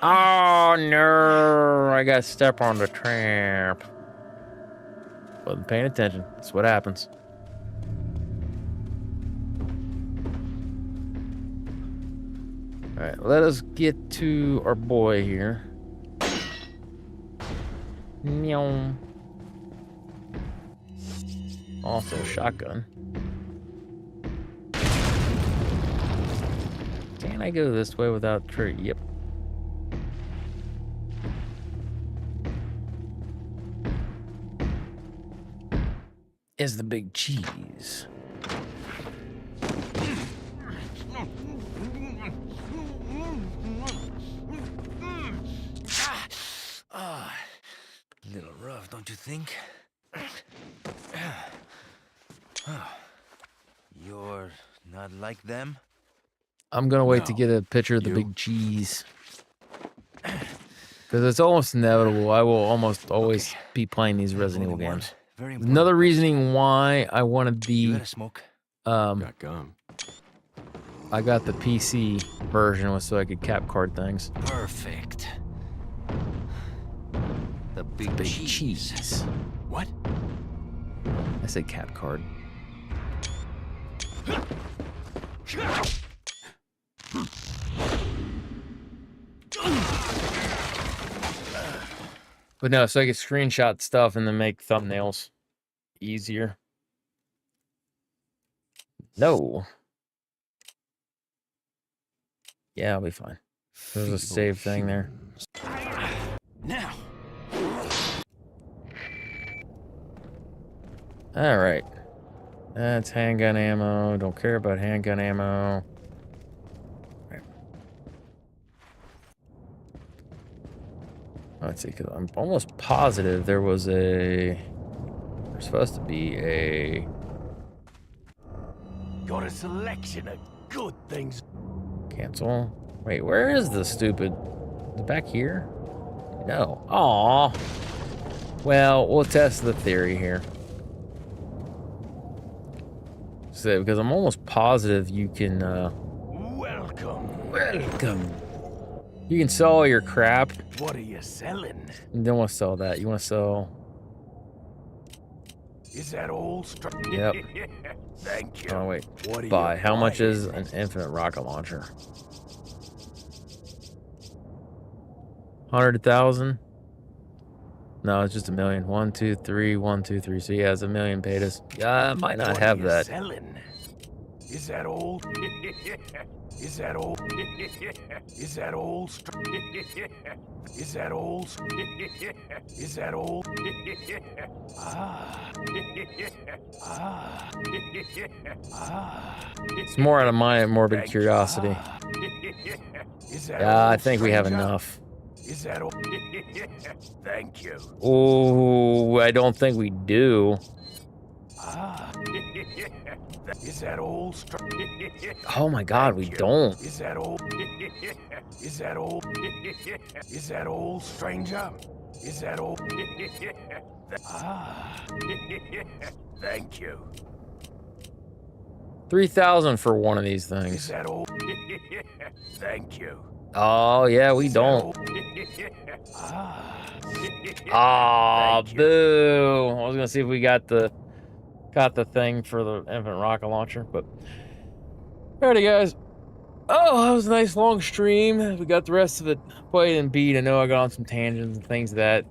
Oh no, I got to step on the tramp. Wasn't paying attention. That's what happens. Alright, let us get to our boy here. Meow. Also shotgun. Can I go this way without tree? Yep. Is the big cheese. don't you think? You're not like them? I'm gonna wait to No. get a picture of the You? big cheese. Because it's almost inevitable. I will almost always be playing these Resident Evil games. Very important Another question. reasoning why I want to You be, got a smoke? Got gum. I got the PC version so I could cap card things. Perfect. The big, cheese. What? I said cap card. But no, so I can screenshot stuff and then make thumbnails easier. No. Yeah, I'll be fine. There's a save thing there. Now. All right. That's handgun ammo. Don't care about handgun ammo. Right. Let's see, because I'm almost positive there was there's supposed to be a... Got a selection of good things. Cancel. Wait, where is the stupid... Is it back here? No. Aw. Well, we'll test the theory here. So, because I'm almost positive you can, Welcome. Welcome. You can sell all your crap. What are you selling? You don't want to sell that. You want to sell... Is that all? Yep. Thank you. Oh, wait. What are you Buy. How much buying? is an infinite rocket launcher? 100,000? No, it's just a million. 1, 2, 3, 1, 2, 3. So yeah, it's a million paid us. Yeah, I might not What are have you that. selling? Is that all? Is that all? Is that all? Is that all? Is that all? Ah. Ah. Ah. It's more out of my morbid curiosity. Is that Yeah, all, I think we have stranger? enough. Is that all? Thank you. Oh, I don't think we do. Ah. Is that all? Oh my God, we don't. Is that all? Is that all? Is that all, stranger? Is that all? Ah. Thank you. 3,000 for one of these Is things. that all? Thank you. Oh yeah, we Is that don't. all? Ah. Ah, Thank you. boo! I was gonna see if we got the thing for the infinite rocket launcher, but alrighty, guys. Oh, that was a nice long stream. We got the rest of it played and beat. I know I got on some tangents and things of that.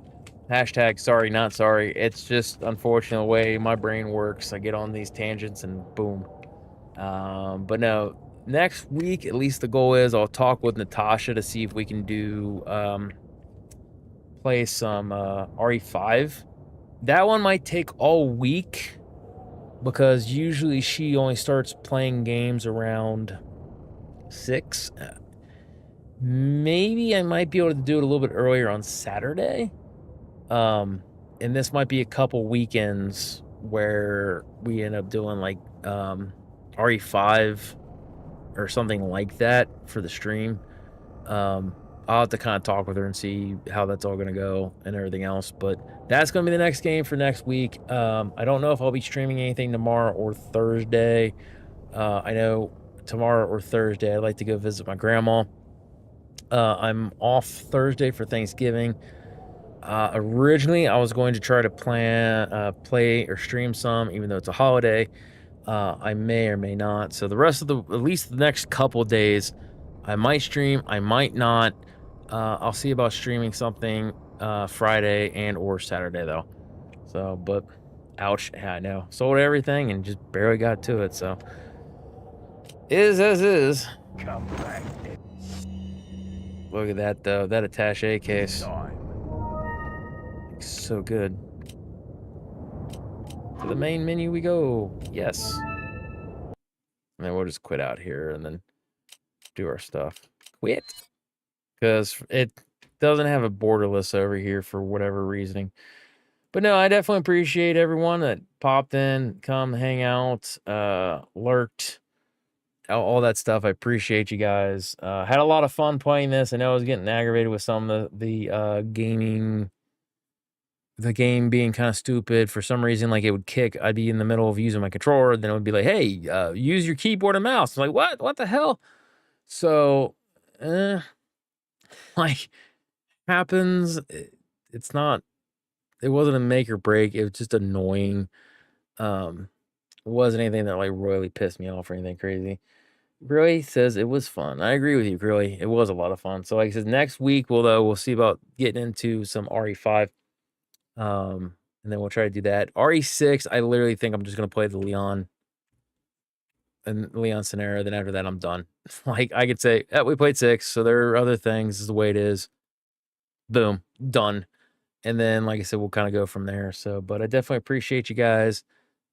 Hashtag sorry, not sorry. It's just unfortunate the way my brain works. I get on these tangents and boom. But no, next week, at least the goal is I'll talk with Natasha to see if we can do play some RE5. That one might take all week because usually she only starts playing games around 6. Maybe I might be able to do it a little bit earlier on Saturday. And this might be a couple weekends where we end up doing like RE5 or something like that for the stream. I'll have to kind of talk with her and see how that's all going to go and everything else. But that's going to be the next game for next week. I don't know if I'll be streaming anything tomorrow or Thursday. I know tomorrow or Thursday I'd like to go visit my grandma. I'm off Thursday for Thanksgiving. Originally, I was going to try to play or stream some, even though it's a holiday. I may or may not. So the rest of at least the next couple days, I might stream, I might not. I'll see about streaming something Friday and or Saturday though. So, but ouch, yeah, I know. Sold everything and just barely got to it. So, is as is. Come back. Look at that though. That attaché case. Looks so good. To the main menu we go. Yes. And then we'll just quit out here and then do our stuff. Quit. Because it doesn't have a borderless over here for whatever reasoning. But no, I definitely appreciate everyone that popped in, come hang out, lurked, all that stuff. I appreciate you guys. Had a lot of fun playing this. I know I was getting aggravated with some of the gaming, the game being kind of stupid for some reason. Like it would kick. I'd be in the middle of using my controller, then it would be like, "Hey, use your keyboard and mouse." I'm like, "What? What the hell?" So, like, happens. It's not. It wasn't a make or break. It was just annoying. It wasn't anything that like royally pissed me off or anything crazy. Grilly says it was fun. I agree with you, Grilly. It was a lot of fun. So like I said, next week we'll see about getting into some RE5. And then we'll try to do that. RE6, I literally think I'm just gonna play the Leon and Leon scenario. Then after that, I'm done. Like I could say, we played 6, so there are other things. This is the way it is. Boom, done. And then, like I said, we'll kind of go from there. So, but I definitely appreciate you guys.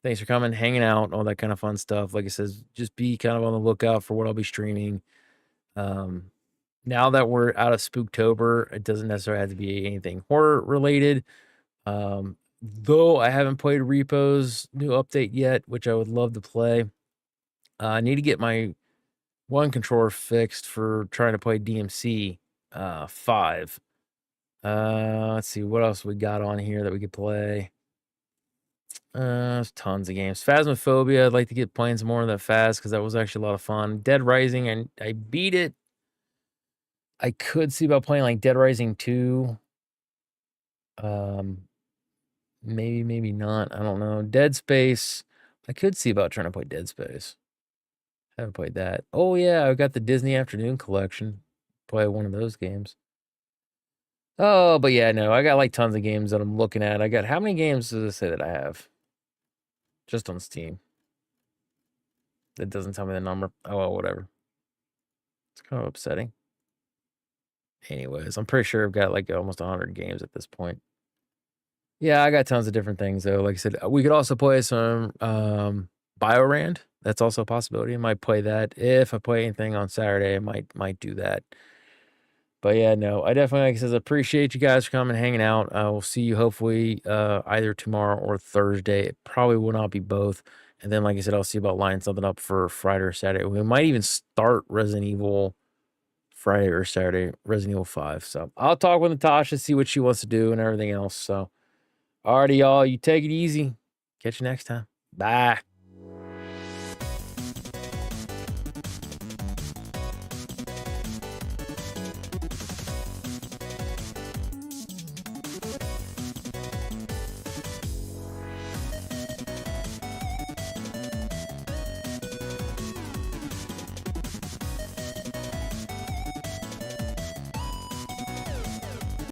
Thanks for coming, hanging out, all that kind of fun stuff. Like I said, just be kind of on the lookout for what I'll be streaming. Now that we're out of Spooktober, it doesn't necessarily have to be anything horror related. Though I haven't played Repo's new update yet, which I would love to play. I need to get my one controller fixed for trying to play DMC 5. Let's see what else we got on here that we could play. There's tons of games. Phasmophobia, I'd like to get playing some more of that Phas because that was actually a lot of fun. Dead Rising, and I beat it. I could see about playing like Dead Rising 2. Maybe not. I don't know. Dead Space. I could see about trying to play Dead Space. Haven't played that. Oh yeah, I've got the Disney Afternoon Collection. Play one of those games. Oh, but yeah, no, I got like tons of games that I'm looking at. I got how many games does it say that I have? Just on Steam. That doesn't tell me the number. Oh well, whatever. It's kind of upsetting. Anyways, I'm pretty sure I've got like almost 100 games at this point. Yeah, I got tons of different things though. Like I said, we could also play some Biorand. That's also a possibility. I might play that. If I play anything on Saturday, I might do that. But yeah, no, I definitely, like I said, appreciate you guys for coming, hanging out. We'll see you hopefully either tomorrow or Thursday. It probably will not be both. And then, like I said, I'll see about lining something up for Friday or Saturday. We might even start Resident Evil Friday or Saturday, Resident Evil 5. So I'll talk with Natasha, see what she wants to do and everything else. So, alrighty, y'all, you take it easy. Catch you next time. Bye.